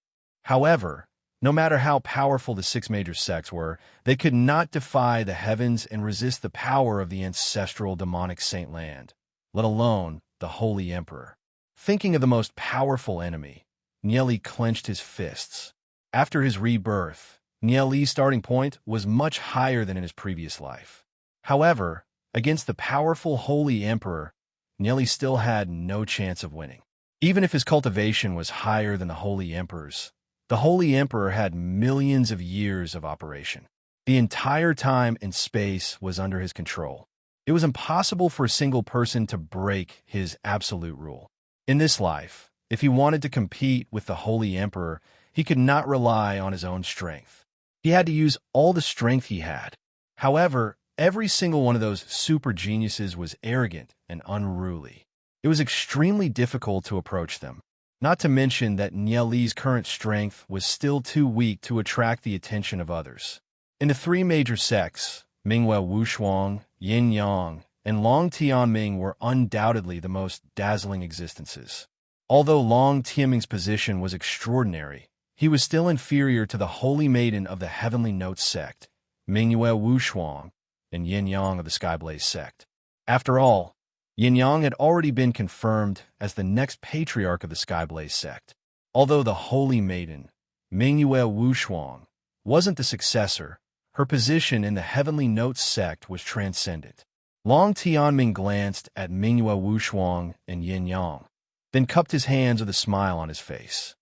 However, no matter how powerful the 6 major sects were, they could not defy the heavens and resist the power of the ancestral demonic Saint Land, let alone the Holy Emperor. Thinking of the most powerful enemy, Ye clenched his fists. After his rebirth, Ye starting point was much higher than in his previous life. However, against the powerful Holy Emperor, Ye still had no chance of winning. Even if his cultivation was higher than the Holy Emperor's, the Holy Emperor had millions of years of operation. The entire time and space was under his control. It was impossible for a single person to break his absolute rule. In this life, if he wanted to compete with the Holy Emperor, he could not rely on his own strength. He had to use all the strength he had. However, every single one of those super geniuses was arrogant and unruly. It was extremely difficult to approach them. Not to mention that Ye Li's current strength was still too weak to attract the attention of others. In the 3 major sects, Mingwe Wushuang, Yin Yang, and Long Tianming were undoubtedly the most dazzling existences. Although Long Tianming's position was extraordinary, he was still inferior to the Holy Maiden of the Heavenly Note sect, Mingwe Wushuang, and Yin Yang of the Skyblaze sect. After all, Yin Yang had already been confirmed as the next patriarch of the Skyblaze sect. Although the Holy Maiden, Mingwe Wushuang, wasn't the successor, her position in the Heavenly Note sect was transcendent. Long Tianming glanced at Mingwe Wushuang and Yin Yang, then cupped his hands with a smile on his face.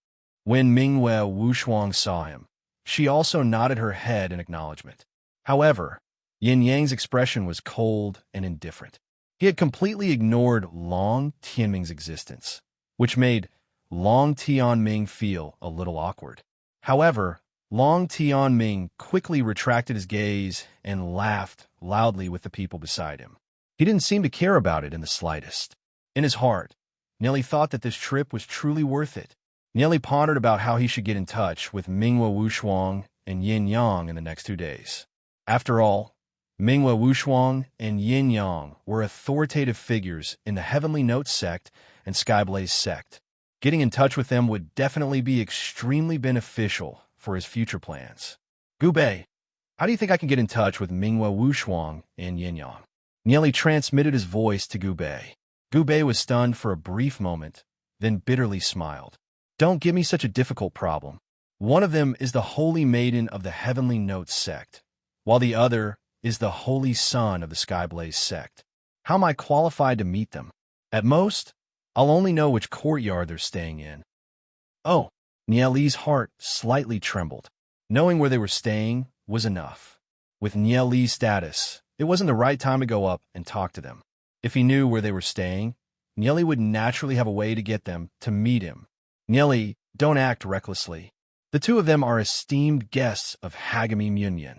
When Mingwe Wushuang saw him, she also nodded her head in acknowledgement. However, Yin Yang's expression was cold and indifferent. He had completely ignored Long Tianming's existence, which made Long Tianming feel a little awkward. However, Long Tianming quickly retracted his gaze and laughed loudly with the people beside him. He didn't seem to care about it in the slightest. In his heart, Ye thought that this trip was truly worth it. Ye pondered about how he should get in touch with Mingwe Wushuang and Yin Yang in the next 2 days. After all, Mingwe Wushuang and Yin Yang were authoritative figures in the Heavenly Note sect and Skyblaze sect. Getting in touch with them would definitely be extremely beneficial for his future plans. Gubei, how do you think I can get in touch with Mingwe Wushuang and Yin Yang? Ye transmitted his voice to Gubei. Gubei was stunned for a brief moment, then bitterly smiled. Don't give me such a difficult problem. One of them is the Holy Maiden of the Heavenly Note sect, while the other is the Holy Son of the Skyblaze sect. How am I qualified to meet them? At most, I'll only know which courtyard they're staying in. Oh, Nieli's heart slightly trembled. Knowing where they were staying was enough. With Nieli's status, it wasn't the right time to go up and talk to them. If he knew where they were staying, Nieli would naturally have a way to get them to meet him. Nieli, don't act recklessly. The two of them are esteemed guests of Hagami Munyan.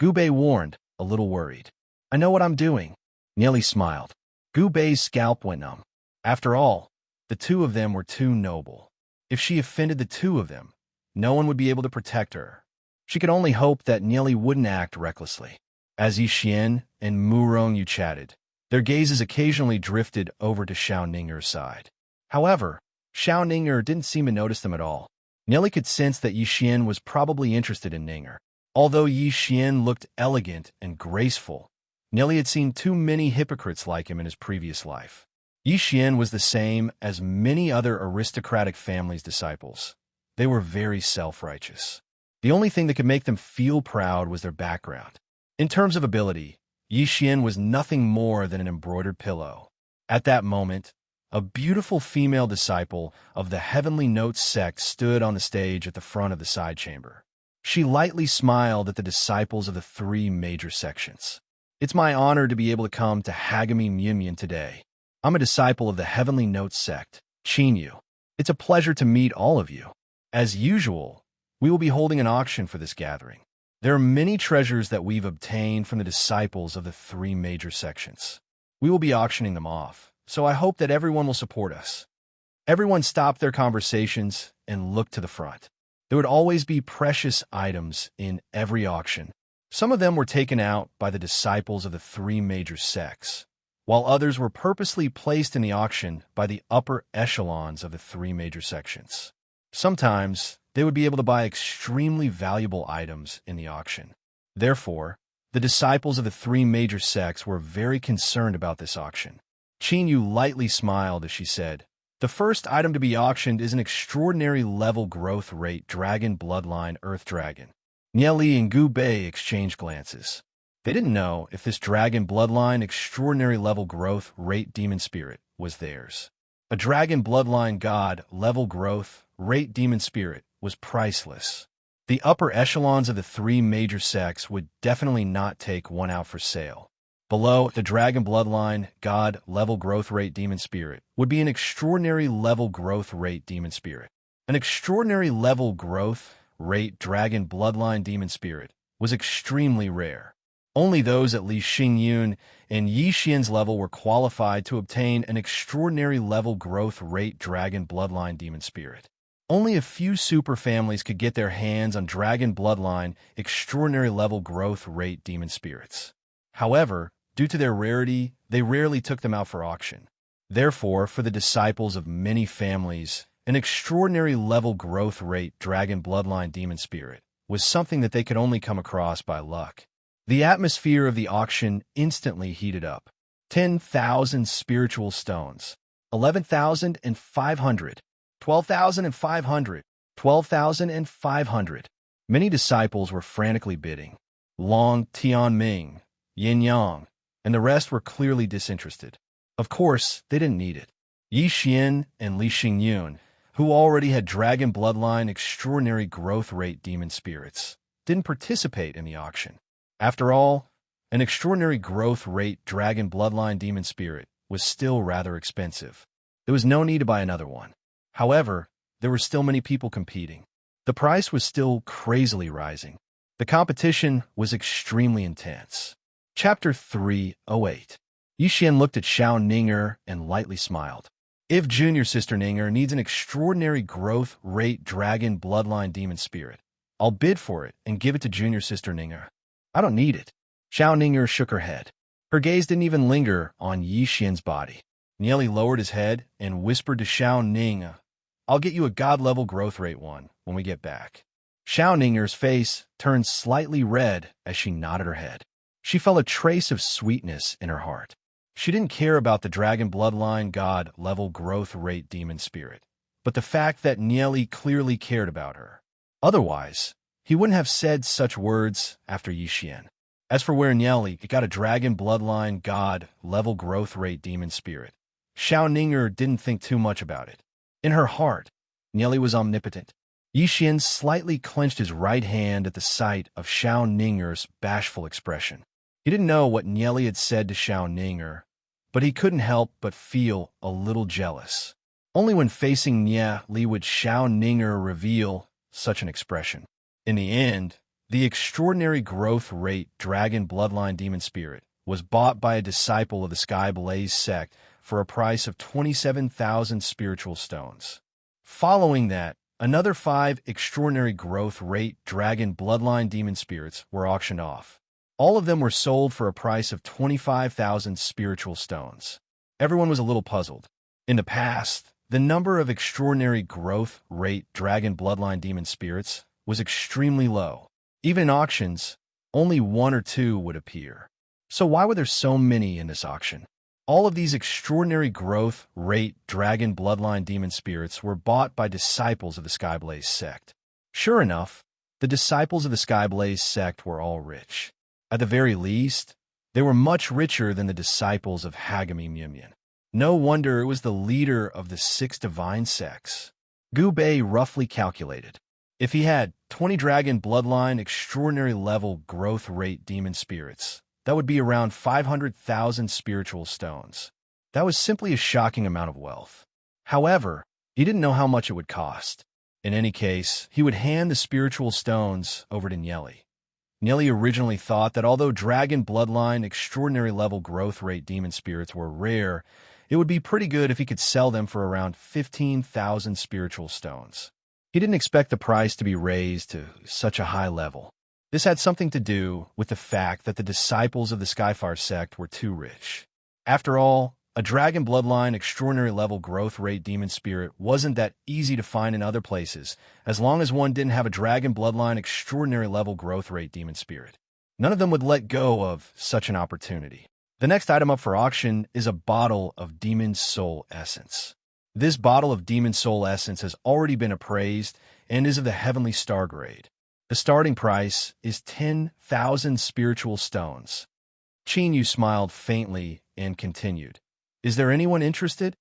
Gubei warned, a little worried. I know what I'm doing. Nieli smiled. Gubei's scalp went numb. After all, the two of them were too noble. If she offended the two of them, no one would be able to protect her. She could only hope that Nieli wouldn't act recklessly. As Yixian and Murong chatted, their gazes occasionally drifted over to Xiao Ning'er's side. However, Xiao Ning'er didn't seem to notice them at all. Nieli could sense that Yixian was probably interested in Ning'er. Although Yixian looked elegant and graceful, Nieli had seen too many hypocrites like him in his previous life. Yixian was the same as many other aristocratic families' disciples. They were very self-righteous. The only thing that could make them feel proud was their background. In terms of ability, Yixian was nothing more than an embroidered pillow. At that moment, a beautiful female disciple of the Heavenly Notes sect stood on the stage at the front of the side chamber. She lightly smiled at the disciples of the three major sections. It's my honor to be able to come to Hagami Munyan today. I'm a disciple of the Heavenly Notes sect, Chinyu. It's a pleasure to meet all of you. As usual, we will be holding an auction for this gathering. There are many treasures that we've obtained from the disciples of the three major sections. We will be auctioning them off, so I hope that everyone will support us. Everyone stopped their conversations and looked to the front. There would always be precious items in every auction. Some of them were taken out by the disciples of the three major sects, while others were purposely placed in the auction by the upper echelons of the three major sections. Sometimes, they would be able to buy extremely valuable items in the auction. Therefore, the disciples of the three major sects were very concerned about this auction. Chinyu lightly smiled as she said, the first item to be auctioned is an extraordinary level growth rate dragon bloodline earth dragon. Nieli and Gubei exchanged glances. They didn't know if this dragon bloodline extraordinary level growth rate demon spirit was theirs. A dragon bloodline god level growth rate demon spirit was priceless. The upper echelons of the three major sects would definitely not take one out for sale. Below, the dragon bloodline god level growth rate demon spirit would be an extraordinary level growth rate demon spirit. An extraordinary level growth rate dragon bloodline demon spirit was extremely rare. Only those at Li Xingyun and Yixian's level were qualified to obtain an extraordinary level growth rate dragon bloodline demon spirit. Only a few super families could get their hands on dragon bloodline extraordinary level growth rate demon spirits. However, due to their rarity, they rarely took them out for auction. Therefore, for the disciples of many families, an extraordinary level growth rate dragon bloodline demon spirit was something that they could only come across by luck. The atmosphere of the auction instantly heated up. 10,000 spiritual stones, 11,500, 12,500, 12,500. Many disciples were frantically bidding. Long, Tianming, Yin Yang, and the rest were clearly disinterested. Of course, they didn't need it. Yixian and Li Xingyun, who already had dragon bloodline extraordinary growth rate demon spirits, didn't participate in the auction. After all, an extraordinary growth rate dragon bloodline demon spirit was still rather expensive. There was no need to buy another one. However, there were still many people competing. The price was still crazily rising. The competition was extremely intense. Chapter 308. Yixian looked at Xiao Ning'er and lightly smiled. If junior sister Ning'er needs an extraordinary growth rate dragon bloodline demon spirit, I'll bid for it and give it to junior sister Ning'er. I don't need it. Xiao Ning'er shook her head. Her gaze didn't even linger on Yixian's body. Nieli lowered his head and whispered to Xiao Ning'er, I'll get you a god-level growth rate one when we get back. Xiao Ning'er's face turned slightly red as she nodded her head. She felt a trace of sweetness in her heart. She didn't care about the dragon bloodline god-level growth rate demon spirit, but the fact that Nieli clearly cared about her. Otherwise, he wouldn't have said such words after Yixian. As for where Nyeli, it got a dragon bloodline god level growth rate demon spirit. Xiao Ninger didn't think too much about it. In her heart, Nyeli was omnipotent. Yixin slightly clenched his right hand at the sight of Xiao Ninger's bashful expression. He didn't know what Nyeli had said to Xiao Ninger, but he couldn't help but feel a little jealous. Only when facing Nyeli would Xiao Ninger reveal such an expression. In the end, the extraordinary growth rate dragon bloodline demon spirit was bought by a disciple of the Sky Blaze sect for a price of 27,000 spiritual stones. Following that, another 5 extraordinary growth rate dragon bloodline demon spirits were auctioned off. All of them were sold for a price of 25,000 spiritual stones. Everyone was a little puzzled. In the past, the number of extraordinary growth rate dragon bloodline demon spirits was extremely low. Even in auctions, only 1 or 2 would appear. So why were there so many in this auction? All of these extraordinary growth rate dragon bloodline demon spirits were bought by disciples of the Skyblaze sect. Sure enough, the disciples of the Skyblaze sect were all rich. At the very least, they were much richer than the disciples of Hagami Myumyan. No wonder it was the leader of the 6 divine sects. Gu Bei roughly calculated. If he had 20 dragon bloodline extraordinary level growth rate demon spirits, that would be around 500,000 spiritual stones. That was simply a shocking amount of wealth. However, he didn't know how much it would cost. In any case, he would hand the spiritual stones over to Nyeli. Nyeli originally thought that although dragon bloodline extraordinary level growth rate demon spirits were rare, it would be pretty good if he could sell them for around 15,000 spiritual stones. He didn't expect the price to be raised to such a high level. This had something to do with the fact that the disciples of the Skyfire sect were too rich. After all, a dragon bloodline extraordinary level growth rate demon spirit wasn't that easy to find in other places, as long as one didn't have a dragon bloodline extraordinary level growth rate demon spirit. None of them would let go of such an opportunity. The next item up for auction is a bottle of Demon Soul Essence. This bottle of Demon Soul Essence has already been appraised and is of the Heavenly Star grade. The starting price is 10,000 spiritual stones. Qin Yu smiled faintly and continued. Is there anyone interested?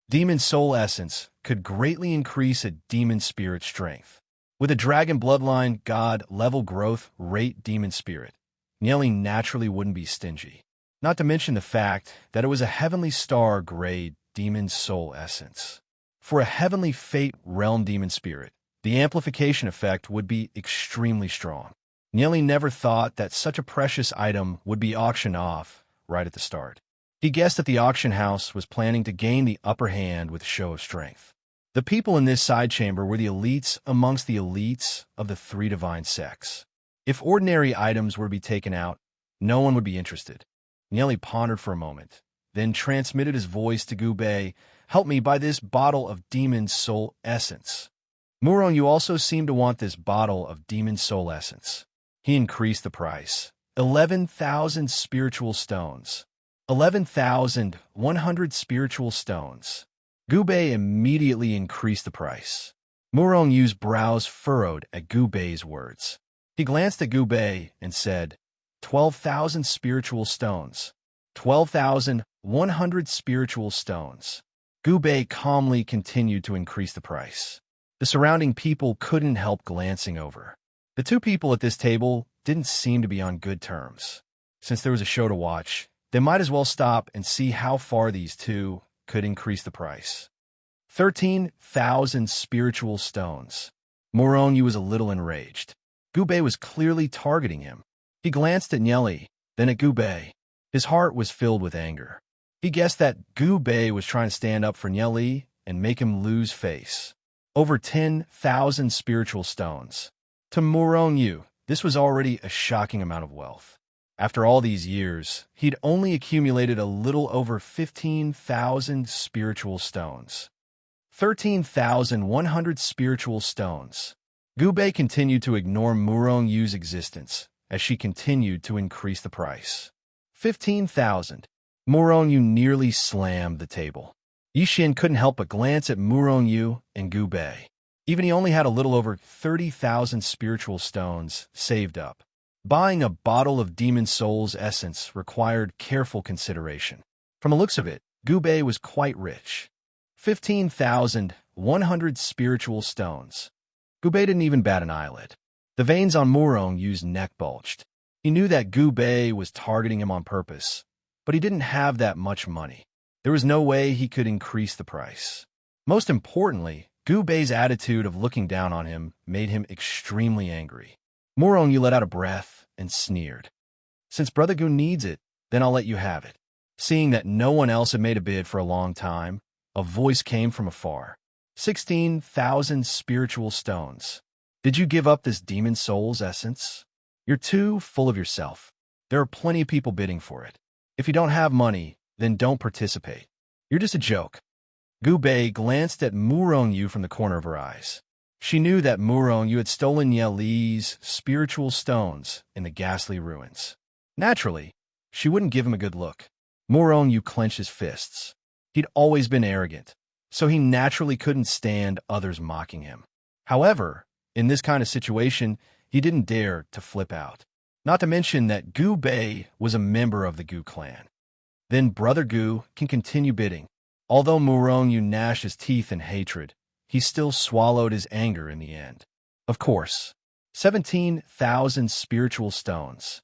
Demon Soul Essence could greatly increase a demon spirit strength. With a dragon bloodline god level growth rate demon spirit, Nyeli naturally wouldn't be stingy. Not to mention the fact that it was a Heavenly Star grade Demon Soul Essence. For a Heavenly Fate Realm demon spirit, the amplification effect would be extremely strong. Nyeli never thought that such a precious item would be auctioned off right at the start. He guessed that the auction house was planning to gain the upper hand with a show of strength. The people in this side chamber were the elites amongst the elites of the 3 divine sects. If ordinary items were to be taken out, no one would be interested. Nyeli pondered for a moment, then transmitted his voice to Gu Bei. Help me buy this bottle of Demon Soul Essence. Murong, you also seem to want this bottle of Demon Soul Essence. He increased the price. 11,000 spiritual stones. 11,100 spiritual stones. Gu Bei immediately increased the price. Murong Yu's brows furrowed at Gu Bei's words. He glanced at Gu Bei and said, 12,000 spiritual stones. 12,100 spiritual stones. Gu Bei calmly continued to increase the price. The surrounding people couldn't help glancing over. The 2 people at this table didn't seem to be on good terms. Since there was a show to watch, they might as well stop and see how far these 2 could increase the price. 13,000 spiritual stones. Murong Yu was a little enraged. Gu Bei was clearly targeting him. He glanced at Nyeli, then at Gu Bei. His heart was filled with anger. He guessed that Gu Bei was trying to stand up for Nyeli and make him lose face. Over 10,000 spiritual stones. To Murong Yu, this was already a shocking amount of wealth. After all these years, he'd only accumulated a little over 15,000 spiritual stones. 13,100 spiritual stones. Gu Bei continued to ignore Murong Yu's existence as she continued to increase the price. 15,000. Murong Yu nearly slammed the table. Yixin couldn't help but glance at Murong Yu and Gu Bei. Even he only had a little over 30,000 spiritual stones saved up. Buying a bottle of Demon Soul's essence required careful consideration. From the looks of it, Gubei was quite rich. 15,100 spiritual stones. Gubei didn't even bat an eyelid. The veins on Murong Yu's neck bulged. He knew that Gubei was targeting him on purpose, but he didn't have that much money. There was no way he could increase the price. Most importantly, Gubei's attitude of looking down on him made him extremely angry. Murong Yu let out a breath and sneered. Since Brother Gu needs it, then I'll let you have it. Seeing that no one else had made a bid for a long time, a voice came from afar. 16,000 spiritual stones. Did you give up this Demon Soul's essence? You're too full of yourself. There are plenty of people bidding for it. If you don't have money, then don't participate. You're just a joke. Gubei glanced at Murong Yu from the corner of her eyes. She knew that Murong Yu had stolen Ye Li's spiritual stones in the ghastly ruins. Naturally, she wouldn't give him a good look. Murong Yu clenched his fists. He'd always been arrogant, so he naturally couldn't stand others mocking him. However, in this kind of situation, he didn't dare to flip out. Not to mention that Gubei was a member of the Gu clan. Then Brother Gu can continue bidding. Although Murong Yu gnashed his teeth in hatred, he still swallowed his anger in the end. Of course, 17,000 spiritual stones.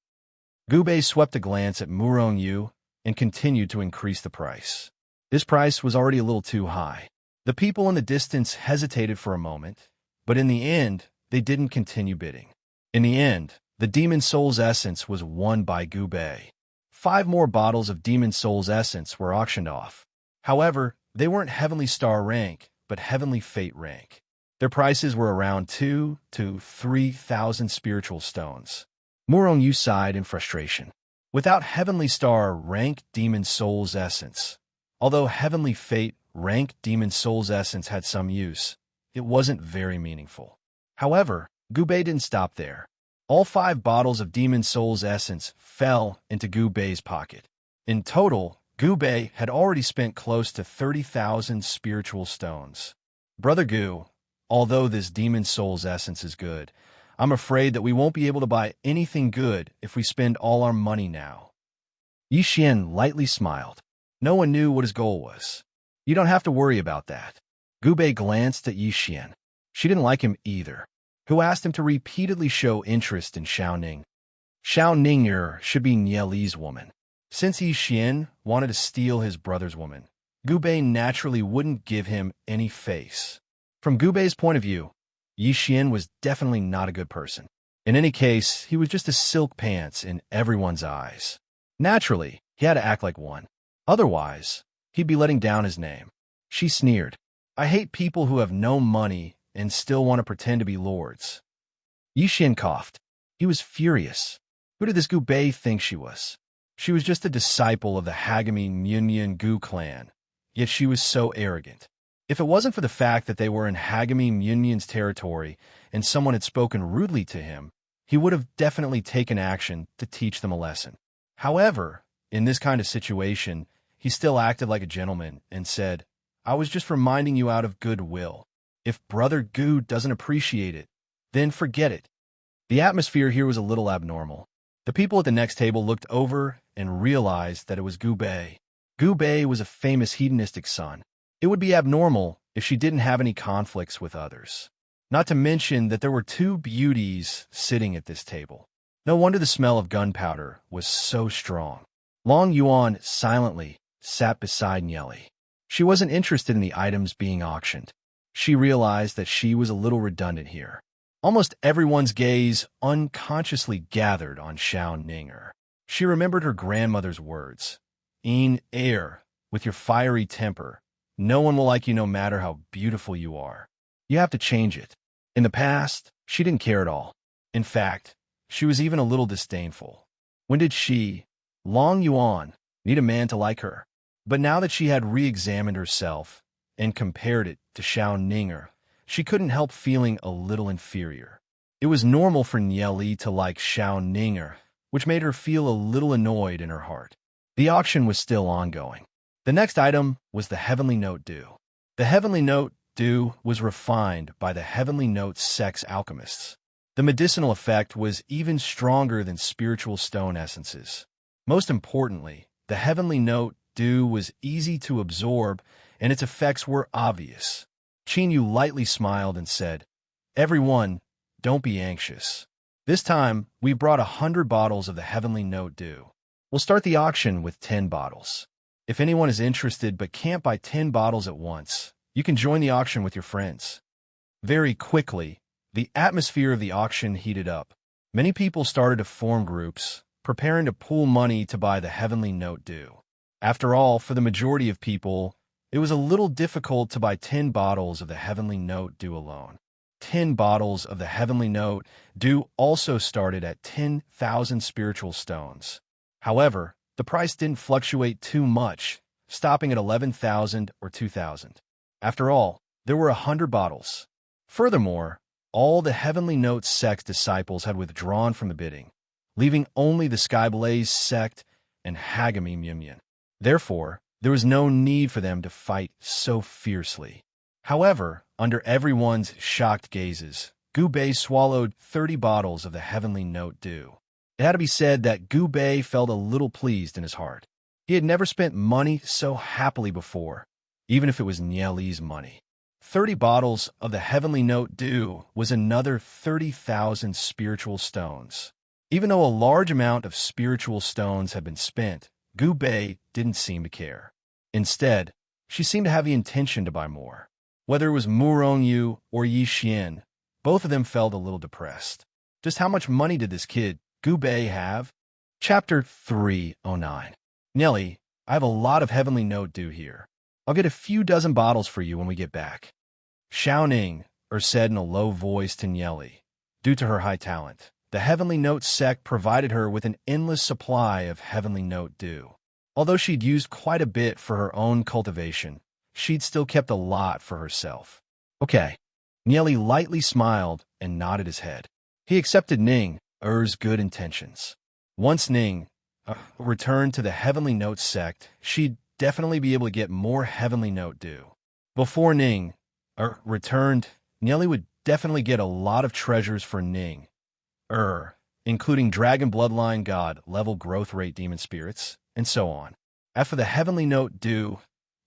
Gubei swept a glance at Murong Yu and continued to increase the price. This price was already a little too high. The people in the distance hesitated for a moment, but in the end, they didn't continue bidding. In the end, the Demon Soul's essence was won by Gubei. 5 more bottles of Demon Soul's essence were auctioned off. However, they weren't Heavenly Star rank, but Heavenly Fate rank. Their prices were around 2,000 to 3,000 spiritual stones. Murong Yu sighed in frustration. Without Heavenly Star rank Demon Soul's essence, although Heavenly Fate rank Demon Soul's essence had some use, it wasn't very meaningful. However, Gubei didn't stop there. All 5 bottles of Demon Soul's essence fell into Gubei's pocket. In total, Gubei had already spent close to 30,000 spiritual stones. Brother Gu, although this Demon Soul's essence is good, I'm afraid that we won't be able to buy anything good if we spend all our money now. Yi Xian lightly smiled. No one knew what his goal was. You don't have to worry about that. Gubei glanced at Yi Xian. She didn't like him either, who asked him to repeatedly show interest in Xiaoning. Xiaoninger should be Ye Li's woman. Since Yi Xian wanted to steal his brother's woman, Gubei naturally wouldn't give him any face. From Gubei's point of view, Yi Xian was definitely not a good person. In any case, he was just a silk pants in everyone's eyes. Naturally, he had to act like one. Otherwise, he'd be letting down his name. She sneered. I hate people who have no money and still want to pretend to be lords. Yi Xian coughed. He was furious. Who did this Gubei think she was? She was just a disciple of the Hagami Munyan Gu clan, yet she was so arrogant. If it wasn't for the fact that they were in Hagami Munyan's territory and someone had spoken rudely to him, he would have definitely taken action to teach them a lesson. However, in this kind of situation, he still acted like a gentleman and said, I was just reminding you out of goodwill. If Brother Gu doesn't appreciate it, then forget it. The atmosphere here was a little abnormal. The people at the next table looked over and realized that it was Gubei. Gubei was a famous hedonistic son. It would be abnormal if she didn't have any conflicts with others. Not to mention that there were 2 beauties sitting at this table. No wonder the smell of gunpowder was so strong. Long Yuan silently sat beside Nieli. She wasn't interested in the items being auctioned. She realized that she was a little redundant here. Almost everyone's gaze unconsciously gathered on Xiao Ninger. She remembered her grandmother's words. "In air, with your fiery temper, no one will like you no matter how beautiful you are. You have to change it." In the past, she didn't care at all. In fact, she was even a little disdainful. When did she, Long Yuan, need a man to like her? But now that she had re-examined herself and compared it to Xiao Ninger, she couldn't help feeling a little inferior. It was normal for Nieli to like Xiao Ninger, which made her feel a little annoyed in her heart. The auction was still ongoing. The next item was the Heavenly Note Dew. The Heavenly Note Dew was refined by the Heavenly Note Sex alchemists. The medicinal effect was even stronger than spiritual stone essences. Most importantly, the heavenly note dew was easy to absorb, and its effects were obvious. Chinyu lightly smiled and said, "Everyone, don't be anxious. This time, we brought 100 bottles of the heavenly note dew. We'll start the auction with 10 bottles. If anyone is interested but can't buy 10 bottles at once, you can join the auction with your friends." Very quickly, the atmosphere of the auction heated up. Many people started to form groups, preparing to pool money to buy the heavenly note dew. After all, for the majority of people, it was a little difficult to buy 10 bottles of the heavenly note dew alone. 10 bottles of the heavenly note dew also started at 10,000 spiritual stones. However, the price didn't fluctuate too much, stopping at 11,000 or 2,000. After all, there were 100 bottles. Furthermore, all the heavenly note sect disciples had withdrawn from the bidding, leaving only the Skyblaze sect and Hagami Mumyan. Therefore, there was no need for them to fight so fiercely. However, under everyone's shocked gazes, Gubei swallowed 30 bottles of the heavenly note dew. It had to be said that Gubei felt a little pleased in his heart. He had never spent money so happily before, even if it was Nieli's money. 30 bottles of the heavenly note dew was another 30,000 spiritual stones. Even though a large amount of spiritual stones had been spent, Gubei didn't seem to care. Instead, she seemed to have the intention to buy more. Whether it was Murongyu or Yi Xian, both of them felt a little depressed. Just how much money did this kid, Gubei, have? Chapter 309. Nieli, I have a lot of heavenly note dew here. I'll get a few dozen bottles for you when we get back. Xiaoning said in a low voice to Nieli. Due to her high talent, the heavenly note sect provided her with an endless supply of heavenly note dew. Although she'd used quite a bit for her own cultivation, she'd still kept a lot for herself. Okay. Nieli lightly smiled and nodded his head. He accepted Ning's good intentions. Once Ning returned to the heavenly note sect, she'd definitely be able to get more heavenly note dew. Before Ning returned, Nieli would definitely get a lot of treasures for Ning, including Dragon Bloodline God level growth rate demon spirits, and so on. As for the heavenly note dew,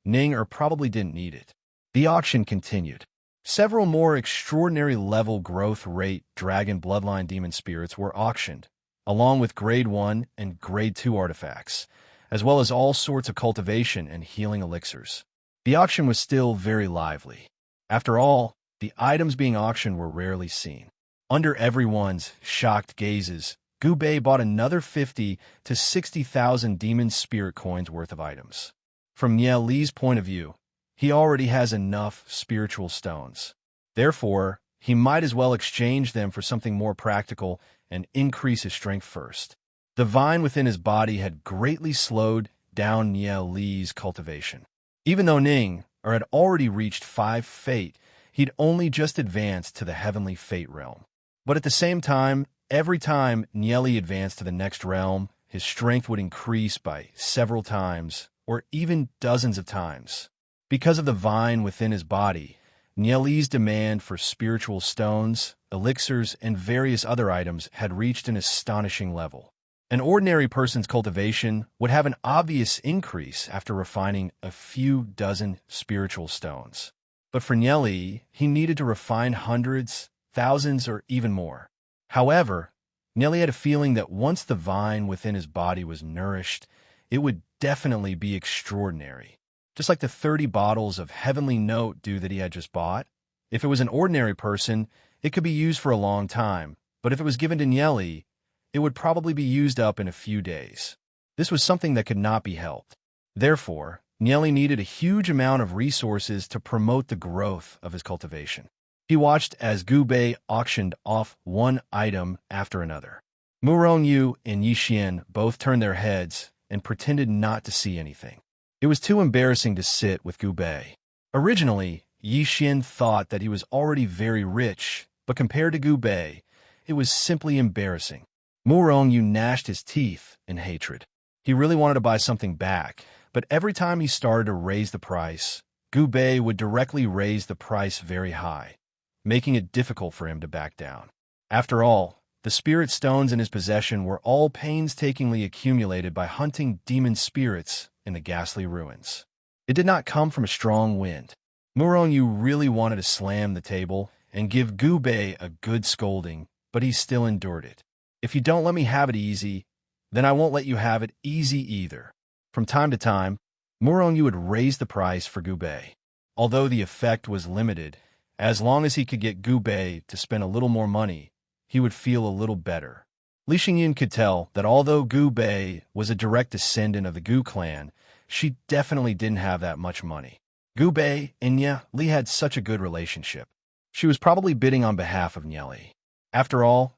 Ning probably didn't need it. The auction continued. Several more extraordinary level growth rate Dragon Bloodline demon spirits were auctioned, along with Grade 1 and Grade 2 artifacts, as well as all sorts of cultivation and healing elixirs. The auction was still very lively. After all, the items being auctioned were rarely seen. Under everyone's shocked gazes, Gubei bought another 50 to 60,000 demon spirit coins worth of items. From Nieli's point of view, he already has enough spiritual stones. Therefore, he might as well exchange them for something more practical and increase his strength first. The vine within his body had greatly slowed down Nieli's cultivation. Even though Ning had already reached 5 fate, he'd only just advanced to the heavenly fate realm. But at the same time, every time Nieli advanced to the next realm, his strength would increase by several times, or even dozens of times. Because of the vine within his body, Nieli's demand for spiritual stones, elixirs, and various other items had reached an astonishing level. An ordinary person's cultivation would have an obvious increase after refining a few dozen spiritual stones. But for Nieli, he needed to refine hundreds, thousands, or even more. However, Nieli had a feeling that once the vine within his body was nourished, it would definitely be extraordinary. Just like the 30 bottles of heavenly note dew that he had just bought. If it was an ordinary person, it could be used for a long time, but if it was given to Nieli, it would probably be used up in a few days. This was something that could not be helped. Therefore, Nieli needed a huge amount of resources to promote the growth of his cultivation. He watched as Gubei auctioned off one item after another. Murongyu and Yi Xian both turned their heads and pretended not to see anything. It was too embarrassing to sit with Gubei. Originally, Yi Xian thought that he was already very rich, but compared to Gubei, it was simply embarrassing. Murongyu gnashed his teeth in hatred. He really wanted to buy something back, but every time he started to raise the price, Gubei would directly raise the price very high, making it difficult for him to back down. After all, the spirit stones in his possession were all painstakingly accumulated by hunting demon spirits in the ghastly ruins. It did not come from a strong wind. Muronyu really wanted to slam the table and give Gubei a good scolding, but he still endured it. If you don't let me have it easy, then I won't let you have it easy either. From time to time, Muronyu would raise the price for Gubei. Although the effect was limited, as long as he could get Gubei to spend a little more money, he would feel a little better. Li Xingyin could tell that although Gubei was a direct descendant of the Gu clan, she definitely didn't have that much money. Gubei and Nye Li had such a good relationship. She was probably bidding on behalf of Nye Li. After all,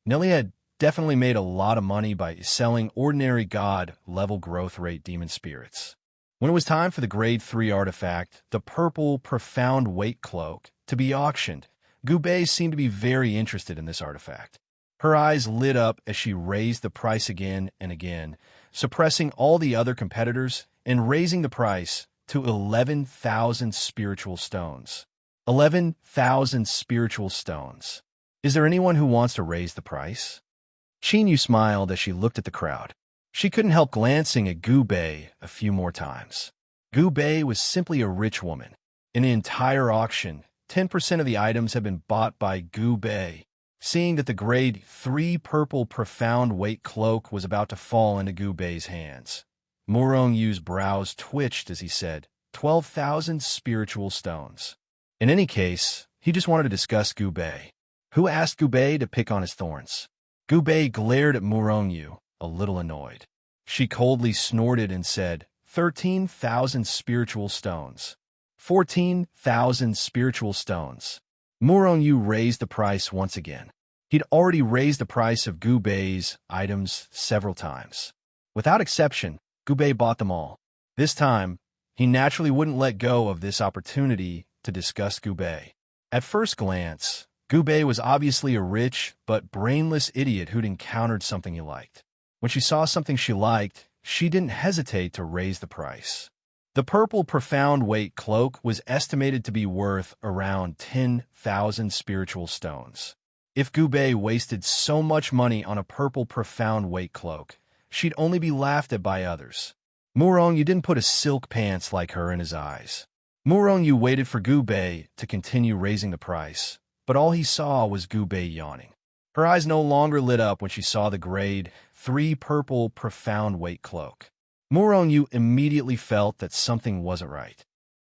Nye Li had definitely made a lot of money by selling ordinary god-level growth rate demon spirits. When it was time for the Grade 3 artifact, the purple profound weight cloak, to be auctioned, Gubei seemed to be very interested in this artifact. Her eyes lit up as she raised the price again and again, suppressing all the other competitors and raising the price to 11,000 spiritual stones. 11,000 spiritual stones. Is there anyone who wants to raise the price? Qinyu smiled as she looked at the crowd. She couldn't help glancing at Gubei a few more times. Gubei was simply a rich woman. In the entire auction, 10% of the items had been bought by Gubei. Seeing that the Grade 3 purple profound weight cloak was about to fall into Gubei's hands, Murongyu's brows twitched as he said, 12,000 spiritual stones. In any case, he just wanted to discuss Gubei. Who asked Gubei to pick on his thorns? Gubei glared at Murongyu, a little annoyed. She coldly snorted and said, 13,000 spiritual stones. 14,000 spiritual stones. Murongyu raised the price once again. He'd already raised the price of Gubei's items several times. Without exception, Gubei bought them all. This time, he naturally wouldn't let go of this opportunity to discuss Gubei. At first glance, Gubei was obviously a rich but brainless idiot who'd encountered something he liked. When she saw something she liked, she didn't hesitate to raise the price. The purple profound weight cloak was estimated to be worth around 10,000 spiritual stones. If Gubei wasted so much money on a purple profound weight cloak, she'd only be laughed at by others. Murongyu didn't put a silk pants like her in his eyes. Murongyu waited for Gubei to continue raising the price, but all he saw was Gubei yawning. Her eyes no longer lit up when she saw the Grade 3 purple profound weight cloak. Murongyu immediately felt that something wasn't right.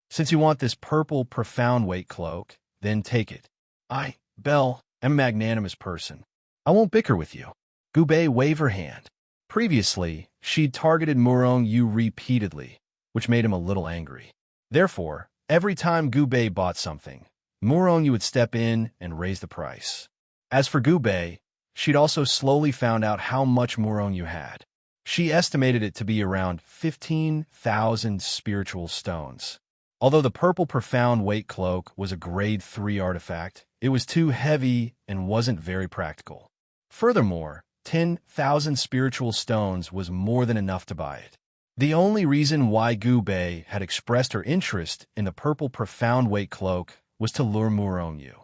Since you want this purple profound weight cloak, then take it. I, Belle, am a magnanimous person. I won't bicker with you. Gubei waved her hand. Previously, she'd targeted Murongyu repeatedly, which made him a little angry. Therefore, every time Gubei bought something, Murongyu would step in and raise the price. As for Gubei, she'd also slowly found out how much Murongyu had. She estimated it to be around 15,000 spiritual stones. Although the purple profound weight cloak was a Grade 3 artifact, it was too heavy and wasn't very practical. Furthermore, 10,000 spiritual stones was more than enough to buy it. The only reason why Gubei had expressed her interest in the purple profound weight cloak was to lure Murongyu.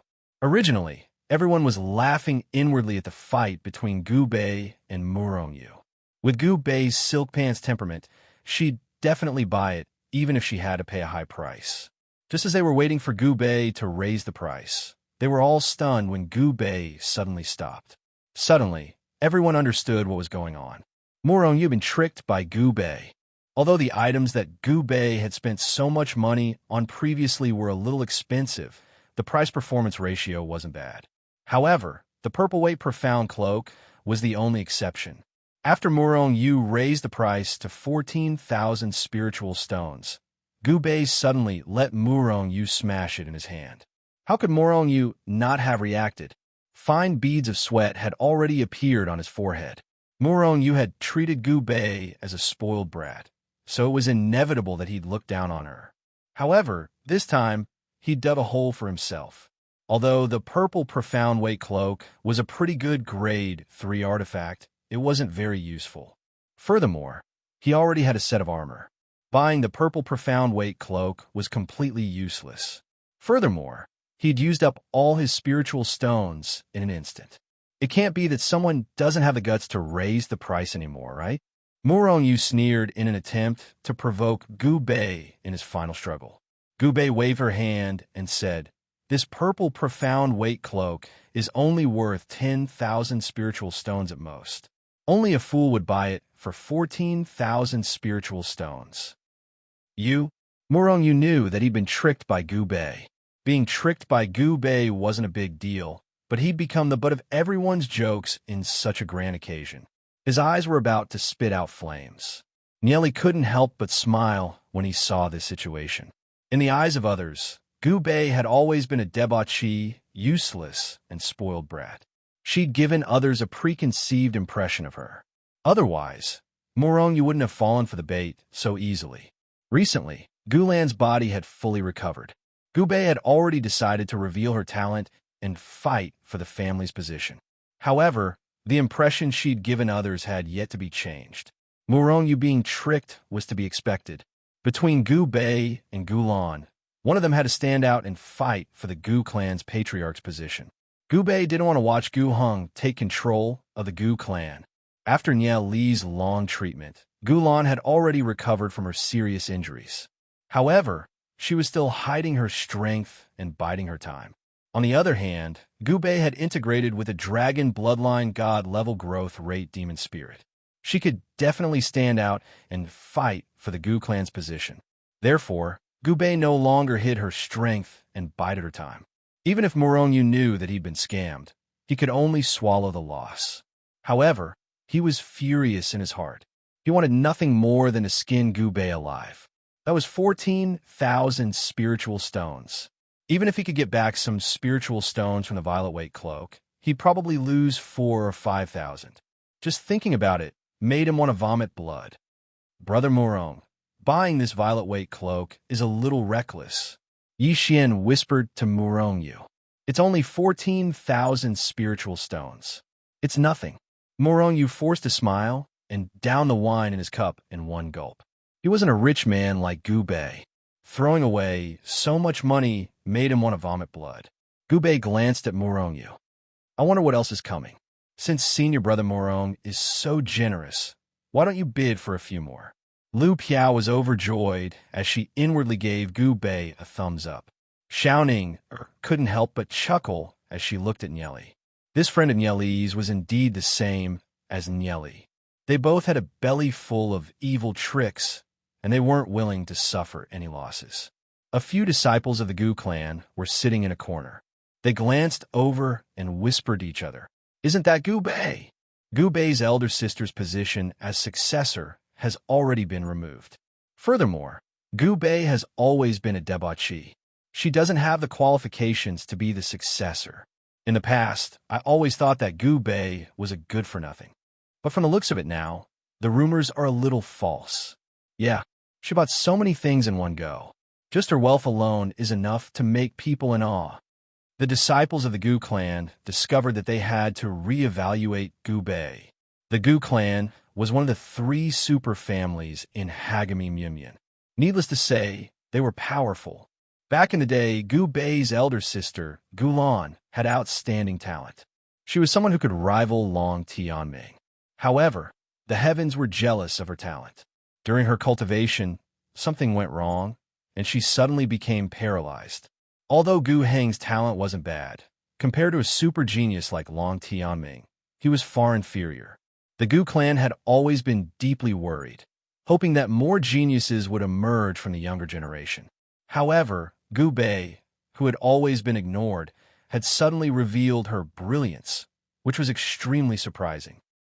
Originally, everyone was laughing inwardly at the fight between Gubei and Murongyu. With Gubei's silk pants temperament, she'd definitely buy it, even if she had to pay a high price. Just as they were waiting for Gubei to raise the price, they were all stunned when Gubei suddenly stopped. Suddenly, everyone understood what was going on. Murongyu had been tricked by Gubei. Although the items that Gubei had spent so much money on previously were a little expensive, the price-performance ratio wasn't bad. However, the purple weight profound cloak was the only exception. After Murongyu raised the price to 14,000 spiritual stones, Gubei suddenly let Murongyu smash it in his hand. How could Murongyu not have reacted? Fine beads of sweat had already appeared on his forehead. Murongyu had treated Gubei as a spoiled brat, so it was inevitable that he'd look down on her. However, this time, he'd dug a hole for himself. Although the purple profound weight cloak was a pretty good Grade 3 artifact, it wasn't very useful. Furthermore, he already had a set of armor. Buying the purple profound weight cloak was completely useless. Furthermore, he'd used up all his spiritual stones in an instant. It can't be that someone doesn't have the guts to raise the price anymore, right? Murong Yu sneered in an attempt to provoke Gu Bei in his final struggle. Gu Bei waved her hand and said, "This purple profound weight cloak is only worth 10,000 spiritual stones at most. Only a fool would buy it for 14,000 spiritual stones." Murong Yu knew that he'd been tricked by Gu Bei. Being tricked by Gu Bei wasn't a big deal, but he'd become the butt of everyone's jokes in such a grand occasion. His eyes were about to spit out flames. Nieli couldn't help but smile when he saw this situation. In the eyes of others, Gu Bei had always been a debauchee, useless, and spoiled brat. She'd given others a preconceived impression of her. Otherwise, Murong Yu wouldn't have fallen for the bait so easily. Recently, Gulan's body had fully recovered. Gu Bei had already decided to reveal her talent and fight for the family's position. However, the impression she'd given others had yet to be changed. Murong Yu being tricked was to be expected. Between Gu Bei and Gulan, one of them had to stand out and fight for the Gu clan's patriarch's position. Gu Bei didn't want to watch Gu Heng take control of the Gu clan. After Nie Li's long treatment, Gulan had already recovered from her serious injuries. However, she was still hiding her strength and biding her time. On the other hand, Gu Bei had integrated with a dragon bloodline god level growth rate demon spirit. She could definitely stand out and fight for the Gu clan's position. Therefore, Gu Bei no longer hid her strength and bided her time. Even if Murong Yu knew that he'd been scammed, he could only swallow the loss. However, he was furious in his heart. He wanted nothing more than to skin Gu Bei alive. That was 14,000 spiritual stones. Even if he could get back some spiritual stones from the violet weight cloak, he'd probably lose 4,000 or 5,000. Just thinking about it made him want to vomit blood. "Brother Murong, buying this violet weight cloak is a little reckless," Yi Xian whispered to Murong Yu. "It's only 14,000 spiritual stones. It's nothing." Murong Yu forced a smile and downed the wine in his cup in one gulp. He wasn't a rich man like Gu Bei. Throwing away so much money made him want to vomit blood. Gu Bei glanced at Murong Yu. "I wonder what else is coming. Since senior brother Murong is so generous, why don't you bid for a few more?" Lu Piao was overjoyed as she inwardly gave Gu Bei a thumbs up. Xiaoning couldn't help but chuckle as she looked at Nieli. This friend of Nieli's was indeed the same as Nieli. They both had a belly full of evil tricks, and they weren't willing to suffer any losses. A few disciples of the Gu clan were sitting in a corner. They glanced over and whispered to each other, "Isn't that Gu Bei?" Gu Bei's elder sister's position as successor has already been removed. Furthermore, Gu Bei has always been a debauchee. She doesn't have the qualifications to be the successor. In the past, I always thought that Gu Bei was a good-for-nothing. But from the looks of it now, the rumors are a little false. Yeah, she bought so many things in one go. Just her wealth alone is enough to make people in awe. The disciples of the Gu clan discovered that they had to reevaluate Gu Bei. The Gu clan was one of the 3 super families in Hagami Myunyan. Needless to say, they were powerful. Back in the day, Gu Bei's elder sister, Gulan, had outstanding talent. She was someone who could rival Long Tianming. However, the heavens were jealous of her talent. During her cultivation, something went wrong, and she suddenly became paralyzed. Although Gu Heng's talent wasn't bad, compared to a super genius like Long Tianming, he was far inferior. The Gu clan had always been deeply worried, hoping that more geniuses would emerge from the younger generation. However, Gu Bei, who had always been ignored, had suddenly revealed her brilliance, which was extremely surprising.